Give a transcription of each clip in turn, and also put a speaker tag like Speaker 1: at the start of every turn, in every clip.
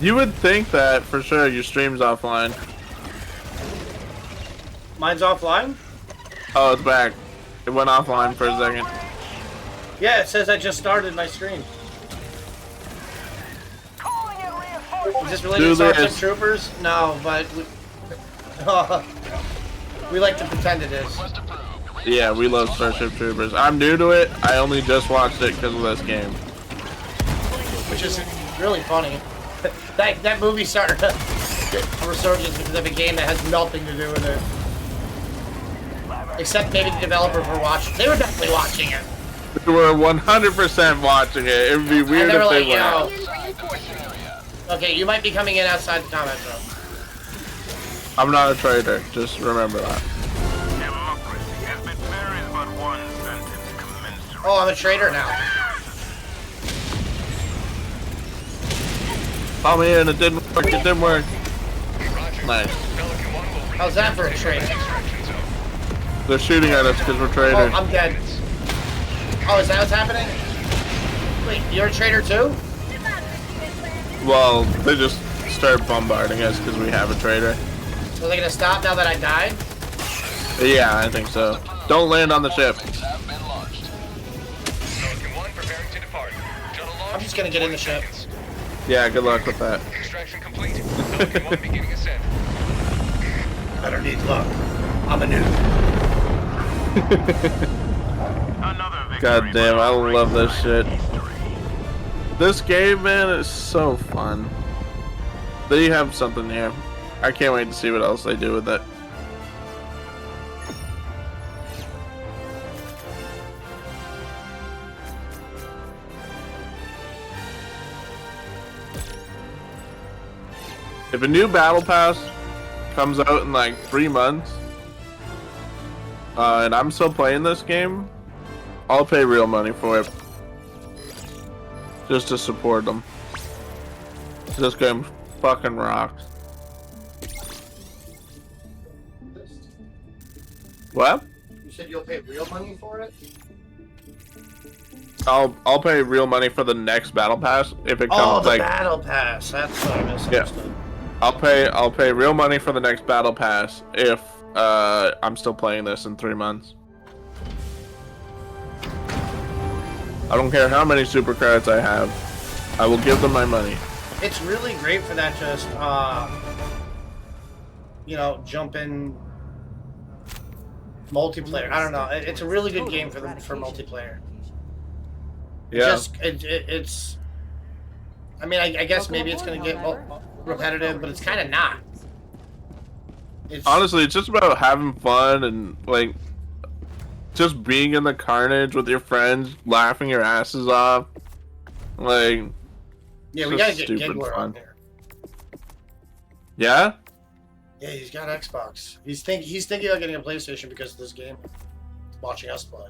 Speaker 1: You would think that for sure your stream's offline.
Speaker 2: Mine's offline?
Speaker 1: Oh, it's back. It went offline for a second.
Speaker 2: Yeah, it says I just started my stream. Is this related to Starship Troopers? No, but we like to pretend it is.
Speaker 1: Yeah, we love Starship Troopers. I'm new to it. I only just watched it because of this game.
Speaker 2: Which is really funny. that movie started a resurgence because of a game that has nothing to do with it. Except maybe the developers were watching. They were definitely watching it.
Speaker 1: We were 100% watching it. It would be weird if they weren't.
Speaker 2: Okay, you might be coming in outside the comment zone.
Speaker 1: I'm not a traitor. Just remember that.
Speaker 2: Oh, I'm a traitor now.
Speaker 1: Follow me in. It didn't work. It didn't work. Nice.
Speaker 2: How's that for a traitor?
Speaker 1: They're shooting at us because we're traitors.
Speaker 2: Oh, I'm dead. Oh, is that what's happening? Wait, you're a traitor too?
Speaker 1: Well, they just start bombarding us because we have a traitor.
Speaker 2: So they're gonna stop now that I died?
Speaker 1: Yeah, I think so. Don't land on the ship.
Speaker 2: I'm just gonna get in the ship.
Speaker 1: Yeah, good luck with that.
Speaker 3: Extraction complete. Beginning ascent.
Speaker 2: I don't need luck. I'm a noob.
Speaker 1: God damn, I love this shit. This game, man, is so fun. They have something here. I can't wait to see what else they do with it. If a new battle pass comes out in like 3 months, and I'm still playing this game, I'll pay real money for it. Just to support them. This game fucking rocks. What?
Speaker 2: You said you'll pay real money for it?
Speaker 1: I'll pay real money for the next battle pass if it comes.
Speaker 2: Oh, the
Speaker 1: like
Speaker 2: battle pass. That's what I misunderstood.
Speaker 1: Yeah. I'll pay real money for the next battle pass if I'm still playing this in 3 months. I don't care how many super credits I have. I will give them my money.
Speaker 2: It's really great for that just you know, jump in multiplayer. I don't know. It's a really good game for multiplayer.
Speaker 1: Yeah.
Speaker 2: It's I mean, I guess maybe it's going to get repetitive, but it's kind of not.
Speaker 1: Honestly, it's just about having fun and like just being in the carnage with your friends, laughing your asses off. Like,
Speaker 2: yeah, we gotta get Giggler on here.
Speaker 1: Yeah?
Speaker 2: Yeah, he's got Xbox. He's thinking about getting a PlayStation because of this game. Watching us play.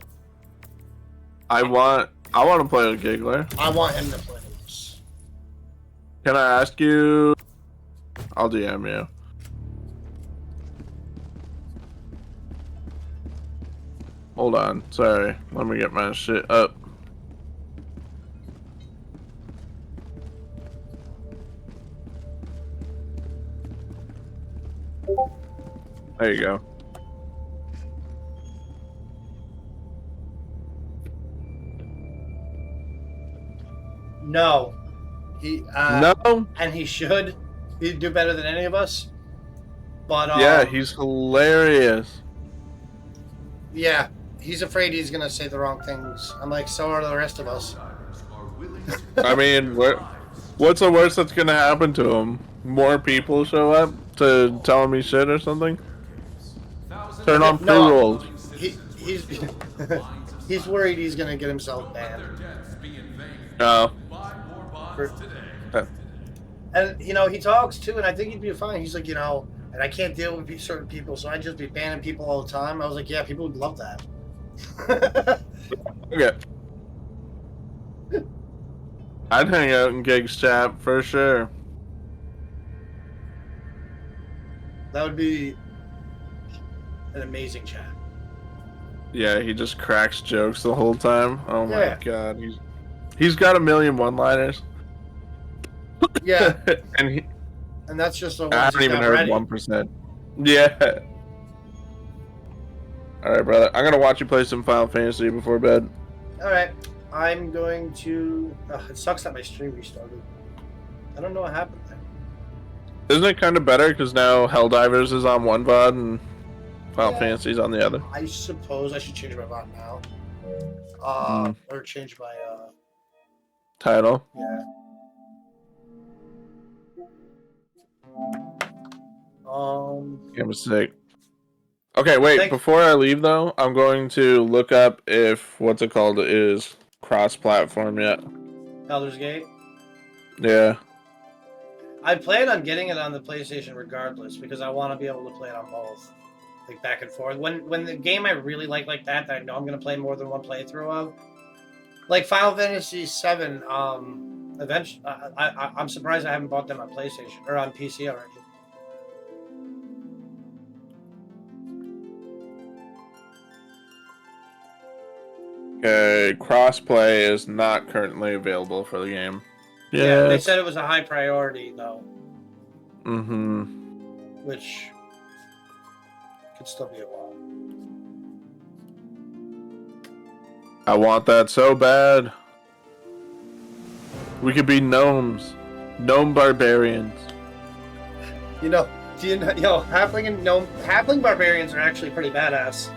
Speaker 1: I want to play with Giggler.
Speaker 2: I want him to play this.
Speaker 1: Can I ask you? I'll DM you. Hold on, sorry. Let me get my shit up. There you go.
Speaker 2: No. He
Speaker 1: no,
Speaker 2: and he should. He'd do better than any of us. But
Speaker 1: yeah, he's hilarious.
Speaker 2: Yeah, he's afraid he's gonna say the wrong things. I'm like, so are the rest of us.
Speaker 1: I mean, what's the worst that's gonna happen to him? More people show up to tell him he's shit or something? Turn on pre-rolls.
Speaker 2: He's he's worried he's gonna get himself banned.
Speaker 1: Oh.
Speaker 2: And you know, he talks too, and I think he'd be fine. He's like, you know, and I can't deal with certain people, so I'd just be banning people all the time. I was like, yeah, people would love that.
Speaker 1: Okay. I'd hang out in Gig's chat for sure.
Speaker 2: That would be an amazing chat.
Speaker 1: Yeah, he just cracks jokes the whole time. Oh my
Speaker 2: Yeah.
Speaker 1: god, he's got a million one-liners.
Speaker 2: Yeah,
Speaker 1: and
Speaker 2: and that's just the
Speaker 1: I
Speaker 2: ones
Speaker 1: haven't
Speaker 2: he's
Speaker 1: even
Speaker 2: not
Speaker 1: heard
Speaker 2: ready.
Speaker 1: 1%. Yeah. All right, brother. I'm gonna watch you play some Final Fantasy before bed.
Speaker 2: All right, I'm going to. It sucks that my stream restarted. I don't know what happened there.
Speaker 1: Isn't it kind of better because now Helldivers is on one VOD and Final
Speaker 2: Yeah.
Speaker 1: Fantasy's on the other?
Speaker 2: I suppose I should change my VOD now. Or change my
Speaker 1: Title.
Speaker 2: yeah.
Speaker 1: Game is sick. Okay, wait. Before I leave though, I'm going to look up if what's it called is cross-platform yet.
Speaker 2: Baldur's Gate.
Speaker 1: Yeah.
Speaker 2: I plan on getting it on the PlayStation regardless because I want to be able to play it on both, like back and forth. When the game I really like that I know I'm gonna play more than one playthrough of, like Final Fantasy VII. Eventually, I'm surprised I haven't bought them on PlayStation or on PC already.
Speaker 1: Okay, crossplay is not currently available for the game.
Speaker 2: Yeah, they said it was a high priority though.
Speaker 1: Mm-hmm.
Speaker 2: Which could still be a while.
Speaker 1: I want that so bad. We could be gnomes. Gnome barbarians.
Speaker 2: You know, halfling barbarians are actually pretty badass.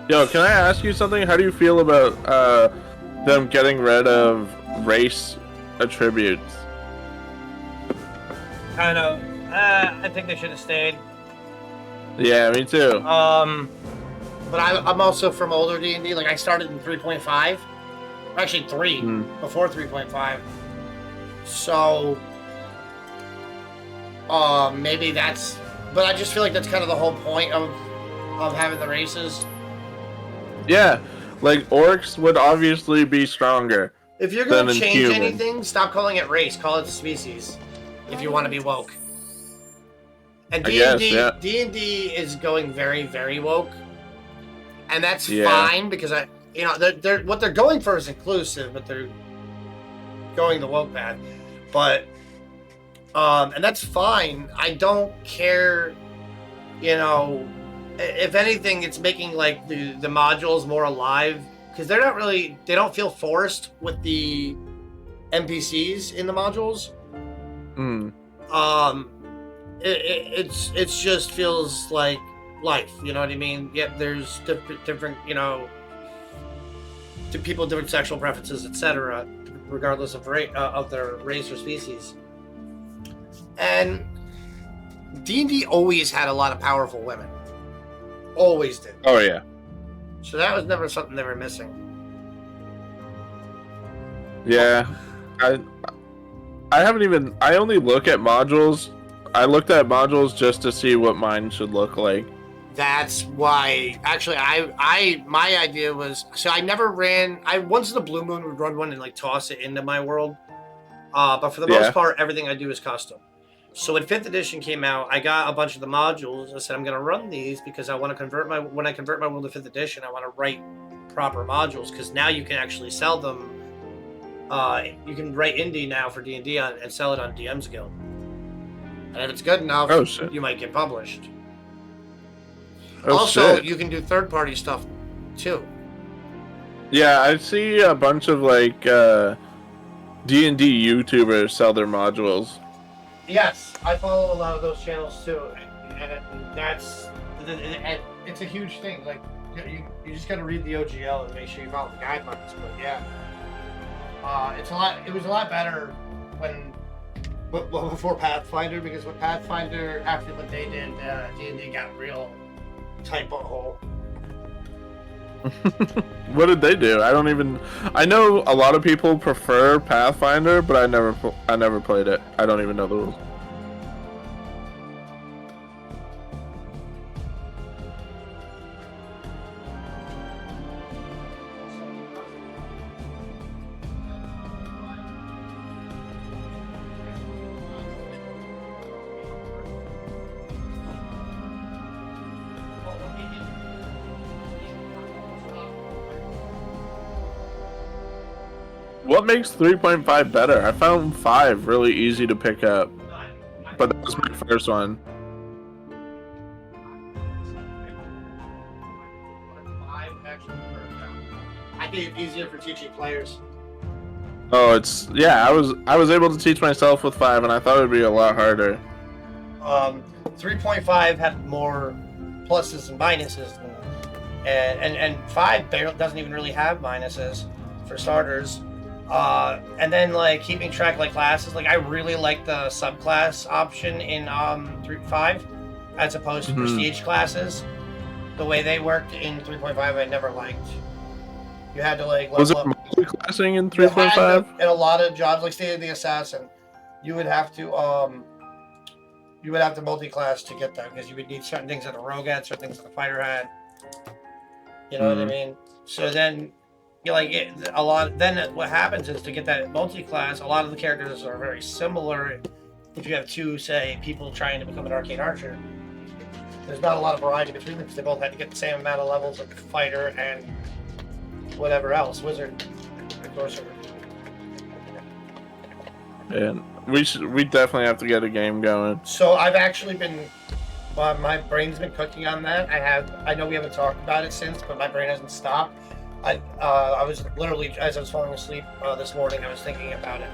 Speaker 1: Yo, can I ask you something? How do you feel about them getting rid of race attributes?
Speaker 2: I know. I think they should have stayed.
Speaker 1: Yeah, me too.
Speaker 2: But I'm also from older D&D. Like I started in 3.5, actually 3 before 3.5. So, maybe that's. But I just feel like that's kind of the whole point of having the races.
Speaker 1: Yeah, like orcs would obviously be stronger.
Speaker 2: If you're gonna change anything, stop calling it race. Call it species. If you want to be woke. And D&D is going very, very woke, and that's fine because they're what they're going for is inclusive, but they're going the woke path. But and that's fine. I don't care. If anything, it's making like the modules more alive because they don't feel forced with the NPCs in the modules. It just feels like life, you know what I mean? Yet there's different, to people different sexual preferences, etc., regardless of their race or species. And D&D always had a lot of powerful women. Always did.
Speaker 1: Oh yeah.
Speaker 2: So that was never something they were missing.
Speaker 1: Yeah, I only look at modules. I looked at modules just to see what mine should look like.
Speaker 2: That's why, actually, my idea was, so I never ran, once in a blue moon would run one and like toss it into my world. But for the most part, everything I do is custom. So when 5th edition came out, I got a bunch of the modules. I said, I'm going to run these because I want to when I convert my world to 5th edition, I want to write proper modules because now you can actually sell them. You can write indie now for D&D and sell it on DM's Guild. And if it's good enough, you might get published. You can do third-party stuff too.
Speaker 1: Yeah, I see a bunch of like D&D YouTubers sell their modules.
Speaker 2: Yes, I follow a lot of those channels too, and it's a huge thing. Like you just got to read the OGL and make sure you follow the guidelines. But yeah, it was a lot better before Pathfinder, because with Pathfinder, after what they did, D&D got real tight butthole.
Speaker 1: What did they do? I know a lot of people prefer Pathfinder, but I never played it. I don't even know the rules. What makes 3.5 better? I found 5 really easy to pick up, but that was my first one.
Speaker 2: I think it's easier for teaching players.
Speaker 1: Oh, it's yeah. I was able to teach myself with 5, and I thought it would be a lot harder.
Speaker 2: 3.5 had more pluses and minuses, and 5 doesn't even really have minuses for starters. And then like keeping track like classes, like I really like the subclass option in 3.5 as opposed to prestige classes. The way they worked in 3.5, I never liked. You had to like
Speaker 1: was it multi-classing in 3.5?
Speaker 2: In a lot of jobs, like State of the Assassin, you would have to multi-class to get that because you would need certain things that a rogue had, certain things that a fighter had. You know what I mean? So then, you like a lot. Then what happens is to get that multi-class, a lot of the characters are very similar. If you have two, say, people trying to become an arcane archer, there's not a lot of variety between them because they both had to get the same amount of levels of fighter and whatever else, wizard, sorcerer.
Speaker 1: And we definitely have to get a game going.
Speaker 2: So I've actually been, my brain's been cooking on that. I know we haven't talked about it since, but my brain hasn't stopped. I was literally, as I was falling asleep this morning, I was thinking about it.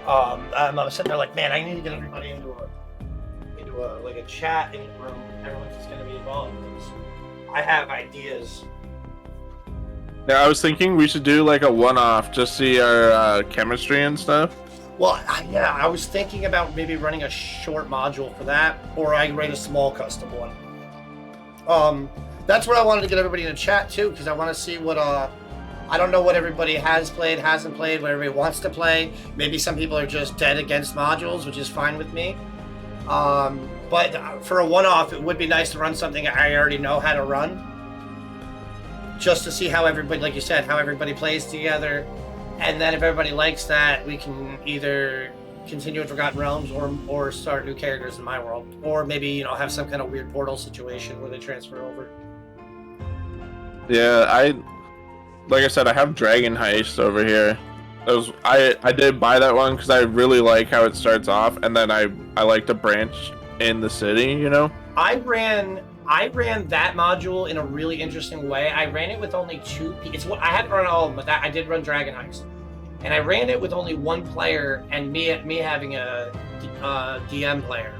Speaker 2: I was sitting there like, man, I need to get everybody into a like a chat in a room. Everyone's just going to be involved. I have ideas.
Speaker 1: Yeah, I was thinking we should do like a one-off, just see our chemistry and stuff.
Speaker 2: Well, yeah, I was thinking about maybe running a short module for that, or I write a small custom one. That's what I wanted to get everybody in a chat too, because I want to see what I don't know what everybody has played, hasn't played, what everybody wants to play. Maybe some people are just dead against modules, which is fine with me. But for a one-off, it would be nice to run something I already know how to run. Just to see how everybody, like you said, how everybody plays together. And then if everybody likes that, we can either continue in Forgotten Realms or start new characters in my world. Or maybe, have some kind of weird portal situation where they transfer over.
Speaker 1: Yeah, like I said, I have Dragon Heist over here. I did buy that one because I really like how it starts off, and then I like to branch in the city,
Speaker 2: I ran that module in a really interesting way. I ran it with only 2 people. I hadn't run all of them, but I did run Dragon Heist. And I ran it with only 1 player and me having a DM player.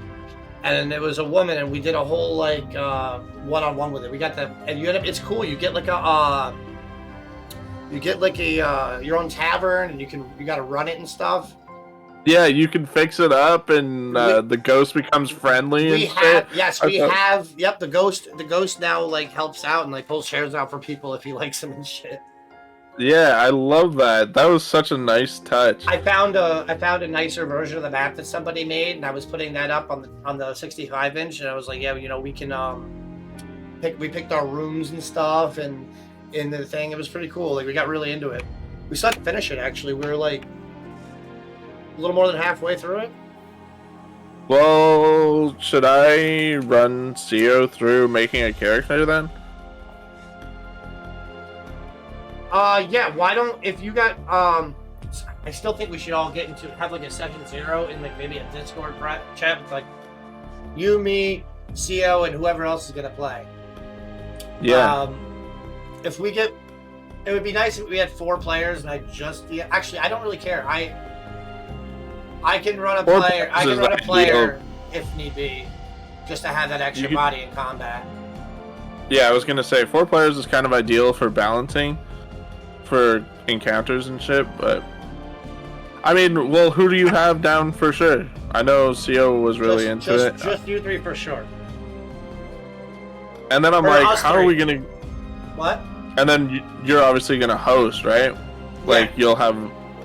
Speaker 2: And it was a woman, and we did a whole like one-on-one with it. We got and it's cool. You get like your own tavern, and you got to run it and stuff.
Speaker 1: Yeah, you can fix it up, and the ghost becomes friendly.
Speaker 2: Yep, the ghost now like helps out and like pulls chairs out for people if he likes them and shit.
Speaker 1: Yeah, I love that. That was such a nice touch.
Speaker 2: I found a nicer version of the map that somebody made, and I was putting that up on the 65-inch, and I was like, yeah, we can we picked our rooms and stuff, and in the thing, it was pretty cool. Like we got really into it. We still had to finish it actually. We were like a little more than halfway through it.
Speaker 1: Well, should I run CO through making a character then?
Speaker 2: Yeah, why don't, if you got, I still think we should all have like a session 0 in like maybe a Discord chat with like you, me, CO, and whoever else is gonna play.
Speaker 1: Yeah.
Speaker 2: If we get, it would be nice if we had 4 players and actually, I don't really care. I can run a player. I can run a player if need be, just to have that extra body in combat.
Speaker 1: Yeah, I was gonna say 4 players is kind of ideal for balancing, for encounters and shit. But I mean, well, who do you have down for sure? I know CO was really into it.
Speaker 2: Just you 3 for sure.
Speaker 1: And then I'm like, how are we gonna?
Speaker 2: What?
Speaker 1: And then you're obviously gonna host, right? Like you'll have,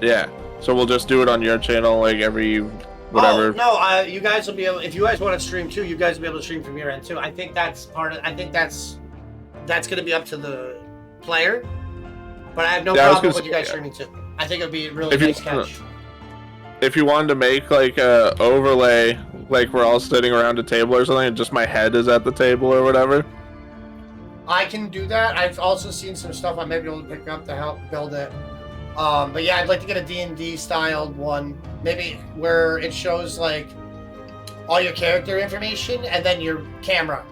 Speaker 1: yeah. So we'll just do it on your channel, like every whatever.
Speaker 2: Oh, no, you guys will be able. If you guys want to stream too, you guys will be able to stream from your end too. I think that's part of. I think that's going to be up to the player. But I have no problem with you guys streaming too. I think it'd be a really nice catch.
Speaker 1: If you wanted to make like a overlay, like we're all sitting around a table or something, and just my head is at the table or whatever.
Speaker 2: I can do that. I've also seen some stuff I may be able to pick up to help build it. But yeah, I'd like to get a D&D styled one, maybe where it shows like all your character information and then your camera.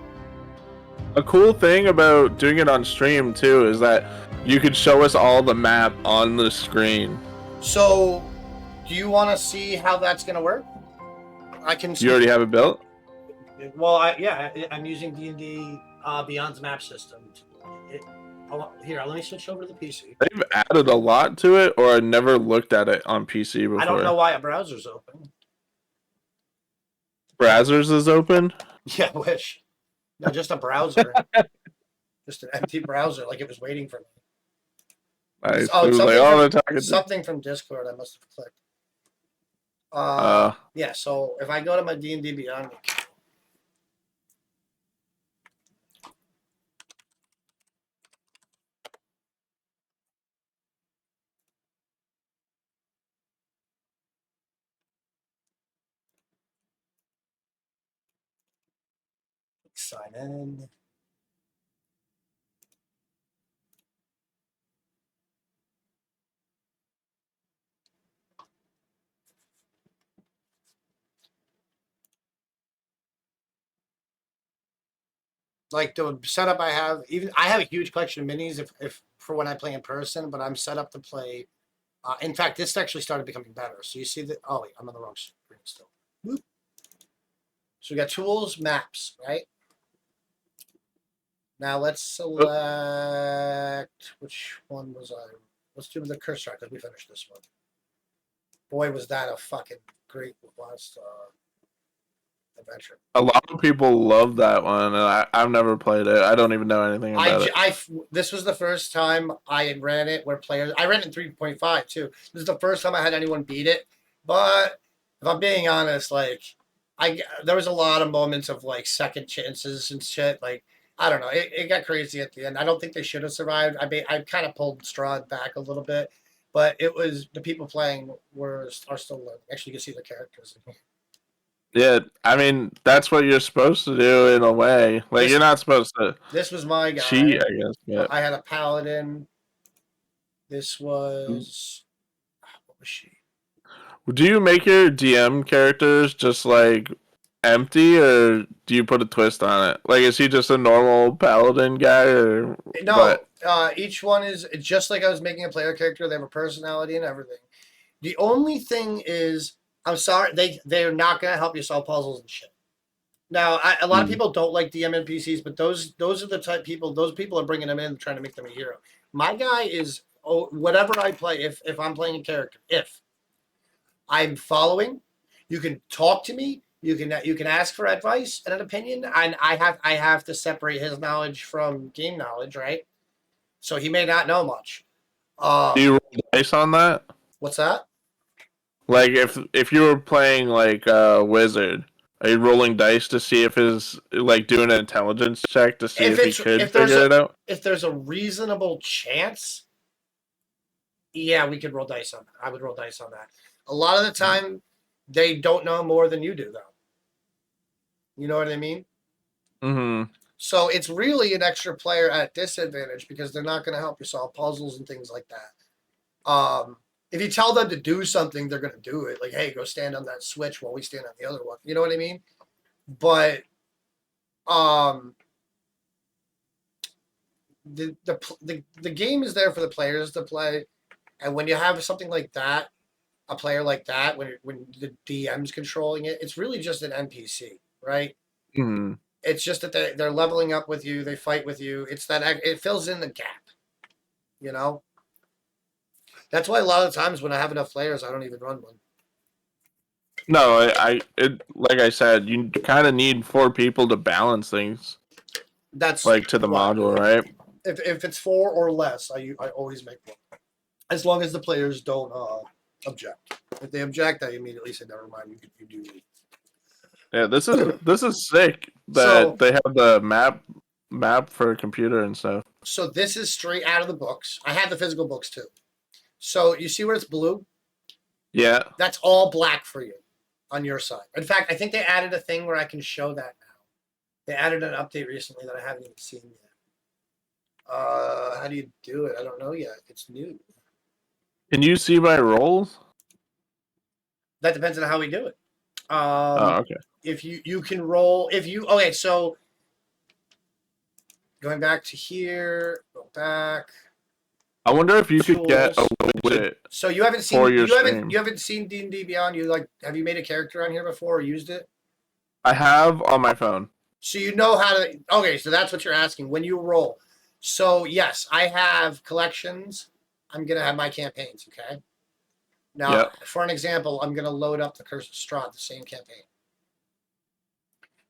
Speaker 1: A cool thing about doing it on stream too is that you could show us all the map on the screen.
Speaker 2: So, do you want to see how that's gonna work? I can.
Speaker 1: You already have it built?
Speaker 2: Well, I'm using D&D Beyond's map system. Here, let me switch over to the PC.
Speaker 1: They've added a lot to it, or I never looked at it on PC before.
Speaker 2: I don't know why a browser's open.
Speaker 1: Browsers is open?
Speaker 2: Yeah, I wish. No, just a browser. Just an empty browser, like it was waiting for me.
Speaker 1: Nice.
Speaker 2: Oh,
Speaker 1: it was like,
Speaker 2: something from Discord I must have clicked. Yeah, so if I go to my D&D Beyond account, sign in. Like the setup I have, I have a huge collection of minis if for when I play in person, but I'm set up to play. In fact, this actually started becoming better. So you see that? Oh wait, I'm on the wrong screen still. Whoop. So we got tools, maps, right? Now let's select which one was I? Let's do the cursor because we finished this one. Boy, was that a fucking great last adventure.
Speaker 1: A lot of people love that one, and I've never played it. I don't even know anything about it.
Speaker 2: This was the first time I had ran it where players. I ran it in 3.5 too. This is the first time I had anyone beat it. But if I'm being honest, like there was a lot of moments of like second chances and shit. Like I don't know, it got crazy at the end. I don't think they should have survived. I kind of pulled Strahd back a little bit, but it was the people playing are still actually you can see the characters in here.
Speaker 1: Yeah, I mean that's what you're supposed to do in a way. Like you're not supposed to.
Speaker 2: This was my guy.
Speaker 1: Cheat, I guess. Yeah.
Speaker 2: I had a paladin. This was what was she?
Speaker 1: Do you make your DM characters just like empty, or do you put a twist on it? Like, is he just a normal paladin guy, or
Speaker 2: no? Each one is just like I was making a player character. They have a personality and everything. The only thing is, I'm sorry, they're not gonna help you solve puzzles and shit. Now, a lot of people don't like DM NPCs, but those are the type people. Those people are bringing them in, trying to make them a hero. My guy is whatever I play. If I'm playing a character, if I'm following, you can talk to me. You can ask for advice and an opinion, and I have to separate his knowledge from game knowledge, right? So he may not know much.
Speaker 1: Do you roll dice on that?
Speaker 2: What's that?
Speaker 1: Like if you were playing like a wizard, are you rolling dice to see if his like doing an intelligence check to see if he could figure it out?
Speaker 2: If there's a reasonable chance, yeah, we could roll dice on that. I would roll dice on that. A lot of the time, they don't know more than you do, though. You know what I mean?
Speaker 1: Mm-hmm.
Speaker 2: So it's really an extra player at disadvantage because they're not going to help you solve puzzles and things like that. If you tell them to do something, they're going to do it. Like, hey, go stand on that switch while we stand on the other one. You know what I mean? But the game is there for the players to play. And when you have something like that, a player like that, when the DM's controlling it, it's really just an NPC, right?
Speaker 1: Mm-hmm.
Speaker 2: It's just that they're leveling up with you, they fight with you. It's that it fills in the gap, you know. That's why a lot of times when I have enough players, I don't even run one.
Speaker 1: No, like I said, you kind of need 4 people to balance things.
Speaker 2: That's
Speaker 1: like to the module, right?
Speaker 2: If it's 4 or less, I always make one, as long as the players don't object. If they object, I immediately say, "Never mind, you do leave."
Speaker 1: Yeah, this is sick that they have the map for a computer and stuff.
Speaker 2: So this is straight out of the books. I have the physical books too. So you see where it's blue?
Speaker 1: Yeah. That's
Speaker 2: all black for you on your side. In fact, I think they added a thing where I can show that now. They added an update recently that I haven't even seen yet. How do you do it? I don't know yet. It's new.
Speaker 1: Can you see my rolls?
Speaker 2: That depends on how we do it.
Speaker 1: Okay.
Speaker 2: If you can roll, okay, so going back to here, go back.
Speaker 1: I wonder if you could get a widget.
Speaker 2: So you haven't seen
Speaker 1: for your
Speaker 2: you
Speaker 1: stream.
Speaker 2: haven't seen D&D Beyond. Have you made a character on here before or used it?
Speaker 1: I have on my phone.
Speaker 2: So you know how to. Okay, so that's what you're asking when you roll. So yes, I have collections. I'm gonna have my campaigns. Okay. Now, for an example, I'm gonna load up the Curse of Strahd, the same campaign.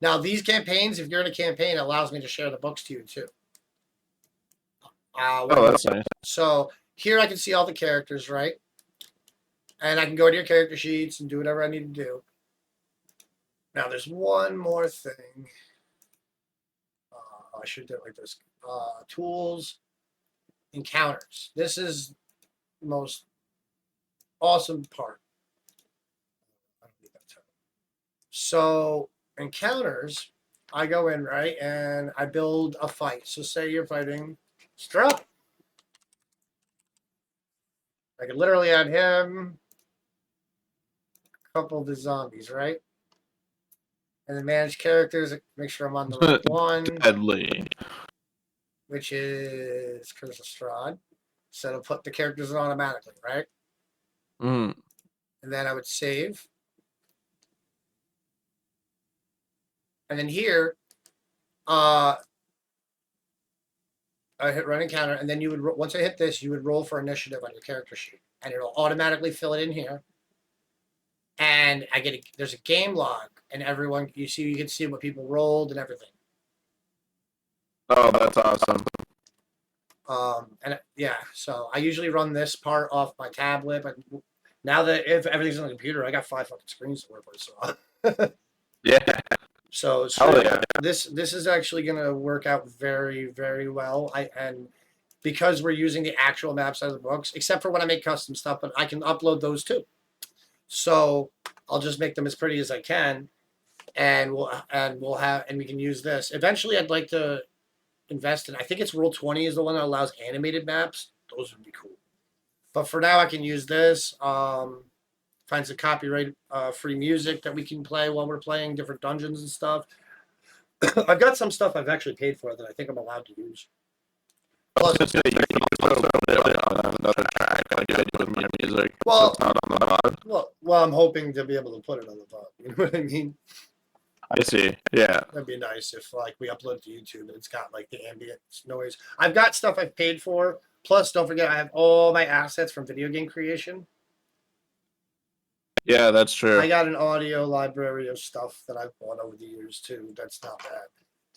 Speaker 2: Now, these campaigns, if you're in a campaign, it allows me to share the books to you too.
Speaker 1: That's nice.
Speaker 2: So here I can see all the characters, right? And I can go to your character sheets and do whatever I need to do. Now, there's one more thing. I should do it like this. Tools, encounters. This is the most awesome part. I don't need that term. So encounters, I go in, right, and I build a fight. So say you're fighting Strahd. I could literally add him, a couple of the zombies, right? And then manage characters, make sure I'm on the right one.
Speaker 1: Deadly.
Speaker 2: Which is Curse of Strahd. So it'll put the characters in automatically, right?
Speaker 1: Mm.
Speaker 2: And then I would save. And then here, I hit run encounter, and then you would, once I hit this, you would roll for initiative on your character sheet, and it'll automatically fill it in here. And there's a game log, and everyone you can see what people rolled and everything.
Speaker 1: Oh, that's awesome.
Speaker 2: And yeah, so I usually run this part off my tablet, but now that if everything's on the computer, I got 5 fucking screens to work with. So
Speaker 1: yeah.
Speaker 2: So
Speaker 1: yeah.
Speaker 2: this is actually going to work out very, very well. And because we're using the actual maps out of the books, except for when I make custom stuff, but I can upload those too. So I'll just make them as pretty as I can, and we can use this. Eventually, I'd like to invest in. I think it's Roll20 is the one that allows animated maps. Those would be cool. But for now, I can use this. Find some copyright free music that we can play while we're playing different dungeons and stuff. I've got some stuff I've actually paid for that I think I'm allowed to use. Plus,
Speaker 1: another track with my music.
Speaker 2: Well,
Speaker 1: it's not on the pod.
Speaker 2: Well, I'm hoping to be able to put it on the pod. You know what I mean?
Speaker 1: I see. Yeah.
Speaker 2: That'd be nice if we upload it to YouTube and it's got the ambient noise. I've got stuff I've paid for. Plus, don't forget I have all my assets from video game creation.
Speaker 1: Yeah, that's true.
Speaker 2: I got an audio library of stuff that I've bought over the years too. That's not bad.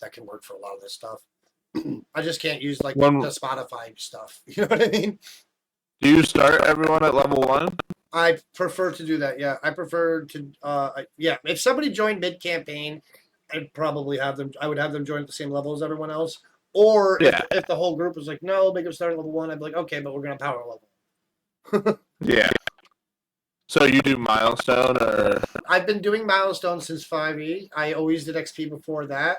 Speaker 2: That can work for a lot of this stuff. I just can't use the Spotify stuff. You know what I mean?
Speaker 1: Do you start everyone at level 1?
Speaker 2: I prefer to do that. Yeah, I prefer to. Yeah, if somebody joined mid-campaign, I'd probably have them. I would have them join at the same level as everyone else. Or if the whole group was like, no, make them start at level 1, I'd be like, okay, but we're gonna power level.
Speaker 1: Yeah. So you do milestone, or?
Speaker 2: I've been doing milestone since 5e. I always did XP before that.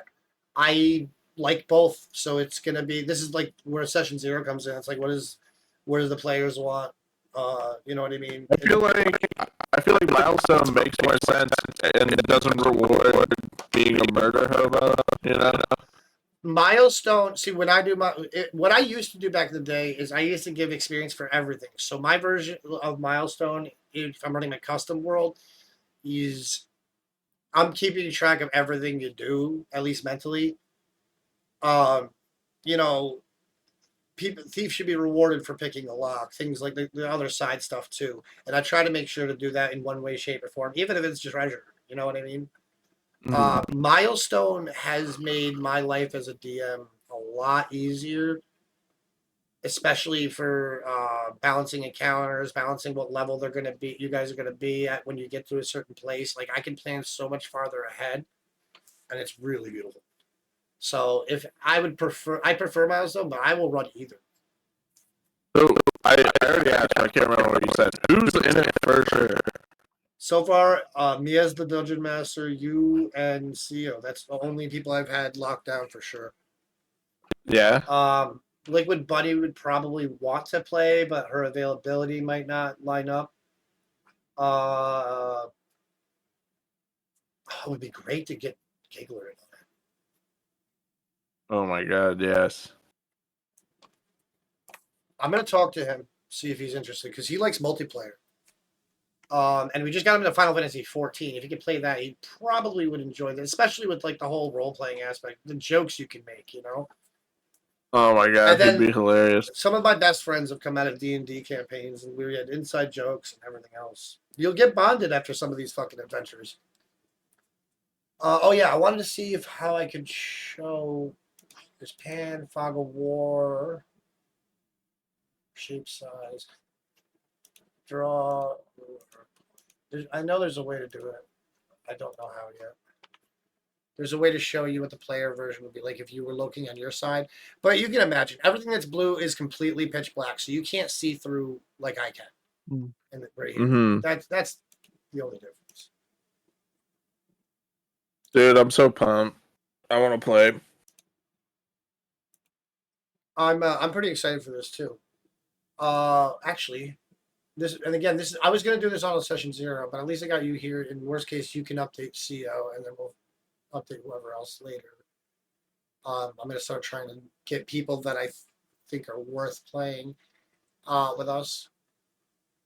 Speaker 2: I like both, so it's gonna be. This is where session 0 comes in. It's like, what do the players want? You know what I mean?
Speaker 1: I feel like milestone makes more sense, and it doesn't reward being a murder hobo. You know.
Speaker 2: Milestone. See, when I do what I used to do back in the day is I used to give experience for everything. So my version of milestone, if I'm running my custom world, is I'm keeping track of everything you do, at least mentally. You know, thieves should be rewarded for picking the lock. Things like the other side stuff too, and I try to make sure to do that in one way, shape, or form, even if it's just treasure. You know what I mean? Milestone has made my life as a DM a lot easier, especially for balancing encounters, balancing what level they're going to be. You guys are going to be at when you get to a certain place. I can plan so much farther ahead, and it's really beautiful. So I prefer milestone, but I will run either.
Speaker 1: So I already asked. I can't remember what you said. Who's in it for sure?
Speaker 2: So far, me as the Dungeon Master, you and CEO. That's the only people I've had locked down for sure.
Speaker 1: Yeah.
Speaker 2: Liquid Bunny would probably want to play, but her availability might not line up. It would be great to get Giggler in on it.
Speaker 1: Oh my god, yes.
Speaker 2: I'm gonna talk to him, see if he's interested, because he likes multiplayer. And we just got him into Final Fantasy 14. If he could play that, he probably would enjoy this, especially with like the whole role playing aspect, the jokes you can make, you know.
Speaker 1: Oh my god, it'd be hilarious.
Speaker 2: Some of my best friends have come out of D&D campaigns, and we had inside jokes and everything else. You'll get bonded after some of these fucking adventures. Oh yeah, I wanted to see how I could show this Pan, Fog of War, shape, size, draw. I know there's a way to do it. I don't know how yet. There's a way to show you what the player version would be like if you were looking on your side. But you can imagine everything that's blue is completely pitch black, so you can't see through like I can. And right here, that's the only difference.
Speaker 1: Dude, I'm so pumped. I want to play.
Speaker 2: I'm pretty excited for this too. Actually, this I was gonna do this on session 0, but at least I got you here. In worst case, you can update CO, and then we'll update whoever else later. I'm gonna start trying to get people that I think are worth playing with us.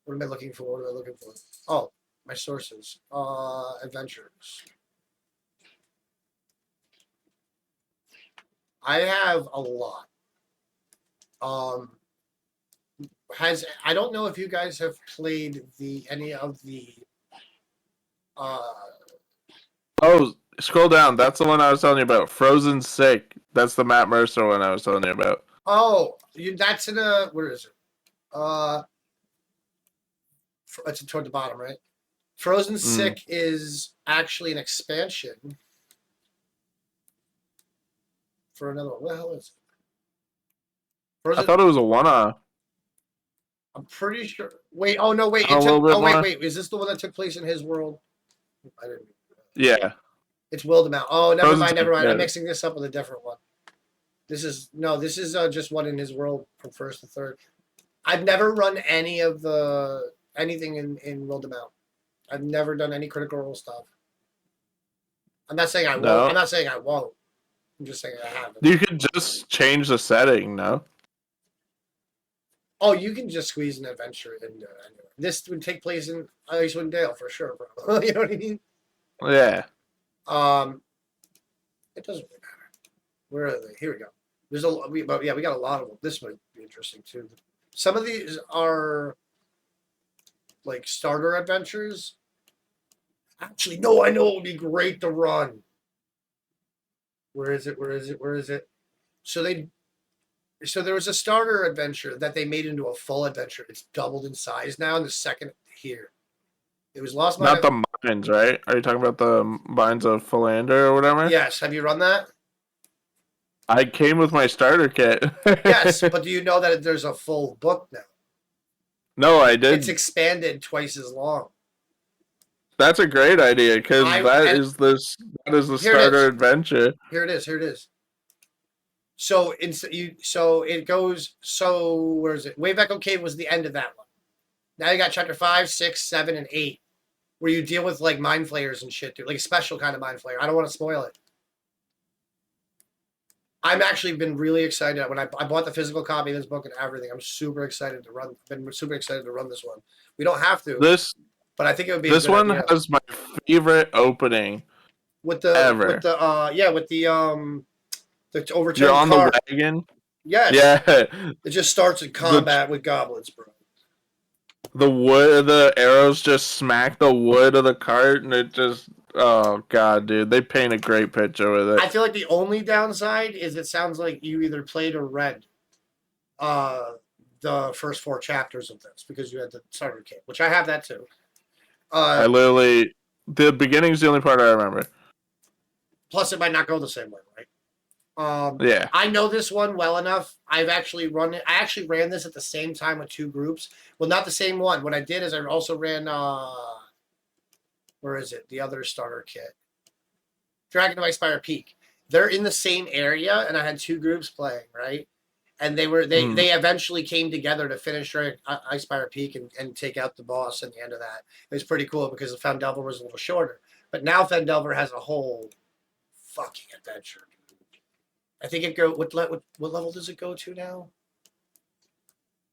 Speaker 2: What am I looking for? What am I looking for? Oh, my sources. Adventures. I have a lot. I don't know if you guys have played any of the
Speaker 1: Oh, scroll down. That's the one I was telling you about. Frozen Sick. That's the Matt Mercer one I was telling you about.
Speaker 2: Oh, that's in where is it? It's toward the bottom, right? Frozen Sick is actually an expansion for another one. What the hell is it?
Speaker 1: I thought it was a one-off.
Speaker 2: I'm pretty sure. Wait. Oh no. Wait. Wait. Is this the one that took place in his world? I didn't.
Speaker 1: Yeah.
Speaker 2: It's Wildemount. Oh, never mind. I'm mixing this up with a different one. This is just one in his world from 1st to 3rd. I've never run anything in Wildemount. I've never done any Critical Role stuff. I'm not saying I won't. I'm not saying I won't. I'm just saying I haven't.
Speaker 1: You could just change the setting, no?
Speaker 2: Oh, you can just squeeze an adventure into anywhere. This would take place in Icewind Dale for sure, bro. You know what I mean?
Speaker 1: Yeah.
Speaker 2: It doesn't really matter. Where are they? Here we go. There's we got a lot of them. This might be interesting too. Some of these are like starter adventures. Actually, no, I know it would be great to run. Where is it? So there was a starter adventure that they made into a full adventure. It's doubled in size now, and the second here. It was Lost Mine.
Speaker 1: Not the mines, right? Are you talking about the mines of Philander or whatever?
Speaker 2: Yes. Have you run that?
Speaker 1: I came with my starter kit.
Speaker 2: Yes, but do you know that there's a full book now?
Speaker 1: No, I did.
Speaker 2: It's expanded twice as long.
Speaker 1: That's a great idea because that is the starter adventure.
Speaker 2: Here it is. So it goes. So where is it? Wave Echo Cave was the end of that one. Now you got chapter 5, 6, 7, and 8, where you deal with like mind flayers and shit, dude. Like a special kind of mind flayer. I don't want to spoil it. I'm actually been really excited when I bought the physical copy of this book and everything. I'm super excited to run. Been super excited to run this one. We don't have to. But I think it would be.
Speaker 1: This one has my favorite opening.
Speaker 2: With the overturned
Speaker 1: You're on
Speaker 2: car.
Speaker 1: The wagon.
Speaker 2: Yes.
Speaker 1: Yeah.
Speaker 2: It just starts in combat with goblins, bro.
Speaker 1: The wood, the arrows just smack the wood of the cart, and it just. Oh god, dude, they paint a great picture with it.
Speaker 2: I feel like the only downside is it sounds like you either played or read the first 4 chapters of this because you had the starter kit, which I have that too.
Speaker 1: The beginning's the only part I remember.
Speaker 2: Plus, it might not go the same way, right?
Speaker 1: Yeah.
Speaker 2: I know this one well enough. I've actually run it. I actually ran this at the same time with 2 groups. Well, not the same one. What I did is I also ran. Where is it? The other starter kit. Dragon of Icespire Peak. They're in the same area, and I had 2 groups playing, right? and they eventually came together to finish Icespire Peak and take out the boss at the end of that. It was pretty cool because the Phandelver was a little shorter, but now Phandelver has a whole fucking adventure. I think it go what level does it go to now?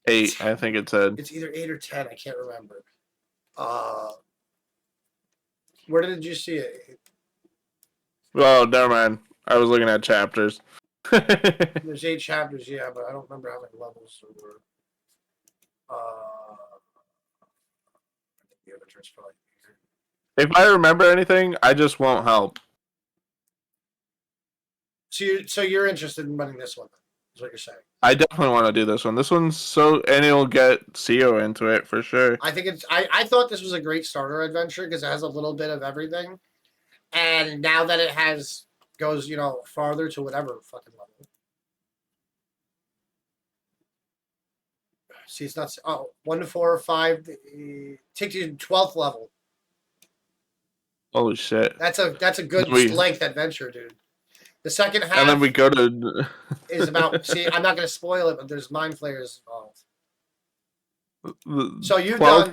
Speaker 1: 8, I think it said.
Speaker 2: It's either 8 or 10. I can't remember. Where did you see it?
Speaker 1: Well, never mind. I was looking at chapters.
Speaker 2: There's 8 chapters, yeah, but I don't remember how many levels there were. I think the editor's probably here.
Speaker 1: If I remember anything, I just won't help.
Speaker 2: So you're interested in running this one, is what you're saying?
Speaker 1: I definitely want to do this one. This one's and it'll get CO into it for sure.
Speaker 2: I think I thought this was a great starter adventure because it has a little bit of everything, and now that it goes farther to whatever fucking level. See, it's not 1 to 4 or 5. Takes you to 12th level.
Speaker 1: Holy shit!
Speaker 2: That's a good length adventure, dude. The second half,
Speaker 1: and then we go to
Speaker 2: is about. See, I'm not going to spoil it, but there's mind flayers involved. So you've done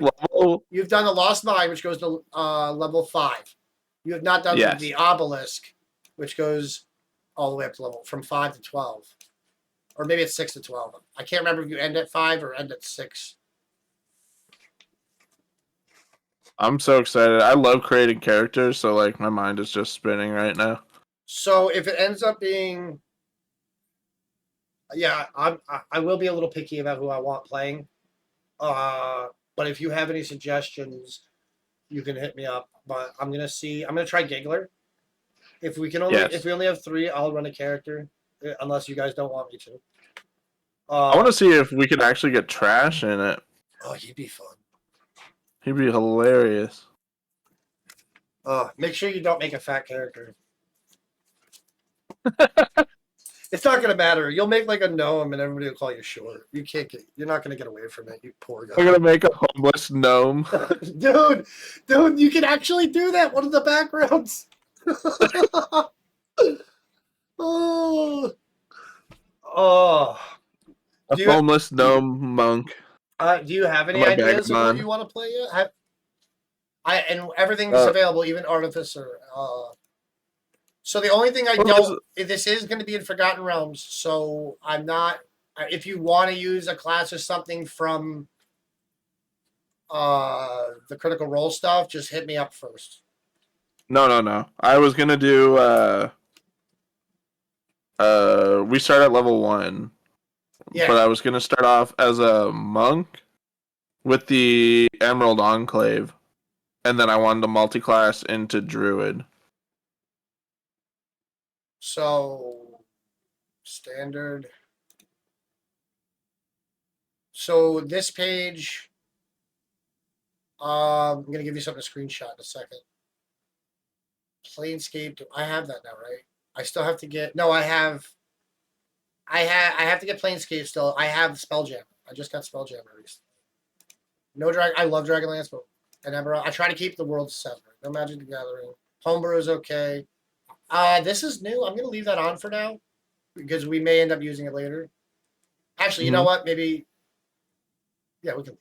Speaker 2: the Lost Mine, which goes to level 5. You have not done the Obelisk, which goes all the way up to from 5 to 12, or maybe it's 6 to 12. I can't remember if you end at 5 or end at 6.
Speaker 1: I'm so excited. I love creating characters, so like my mind is just spinning right now.
Speaker 2: So if it ends up being, I will be a little picky about who I want playing. But if you have any suggestions, you can hit me up. But I'm gonna try Giggler. If we only have 3, I'll run a character, unless you guys don't want me to.
Speaker 1: I want to see if we could actually get Trash in it.
Speaker 2: Oh, he'd be fun.
Speaker 1: He'd be hilarious.
Speaker 2: Make sure you don't make a fat character. It's not gonna matter. You'll make like a gnome, and everybody will call you short. You're not gonna get away from it. You poor guy.
Speaker 1: We're gonna make a homeless gnome.
Speaker 2: dude, you can actually do that. One of the backgrounds. Oh.
Speaker 1: A homeless gnome monk.
Speaker 2: Do you have any ideas of what you want to play yet? And everything's available, even Artificer. So the only thing this is going to be in Forgotten Realms, so I'm not, if you want to use a class or something from the Critical Role stuff, just hit me up first.
Speaker 1: No. I was going to do, we start at level 1. Yeah. But I was going to start off as a monk with the Emerald Enclave, and then I wanted to multi-class into Druid.
Speaker 2: So, standard. So, this page, I'm going to give you something to screenshot in a second. Planescape, I have that now, right? I still have to get, no, I have to get Planescape still. I have Spelljammer. I just got Spelljammer recently. I love Dragonlance, but I try to keep the world separate. No Magic the Gathering. Homebrew is okay. This is new. I'm going to leave that on for now because we may end up using it later. Actually, you know what? Maybe. Yeah, we can.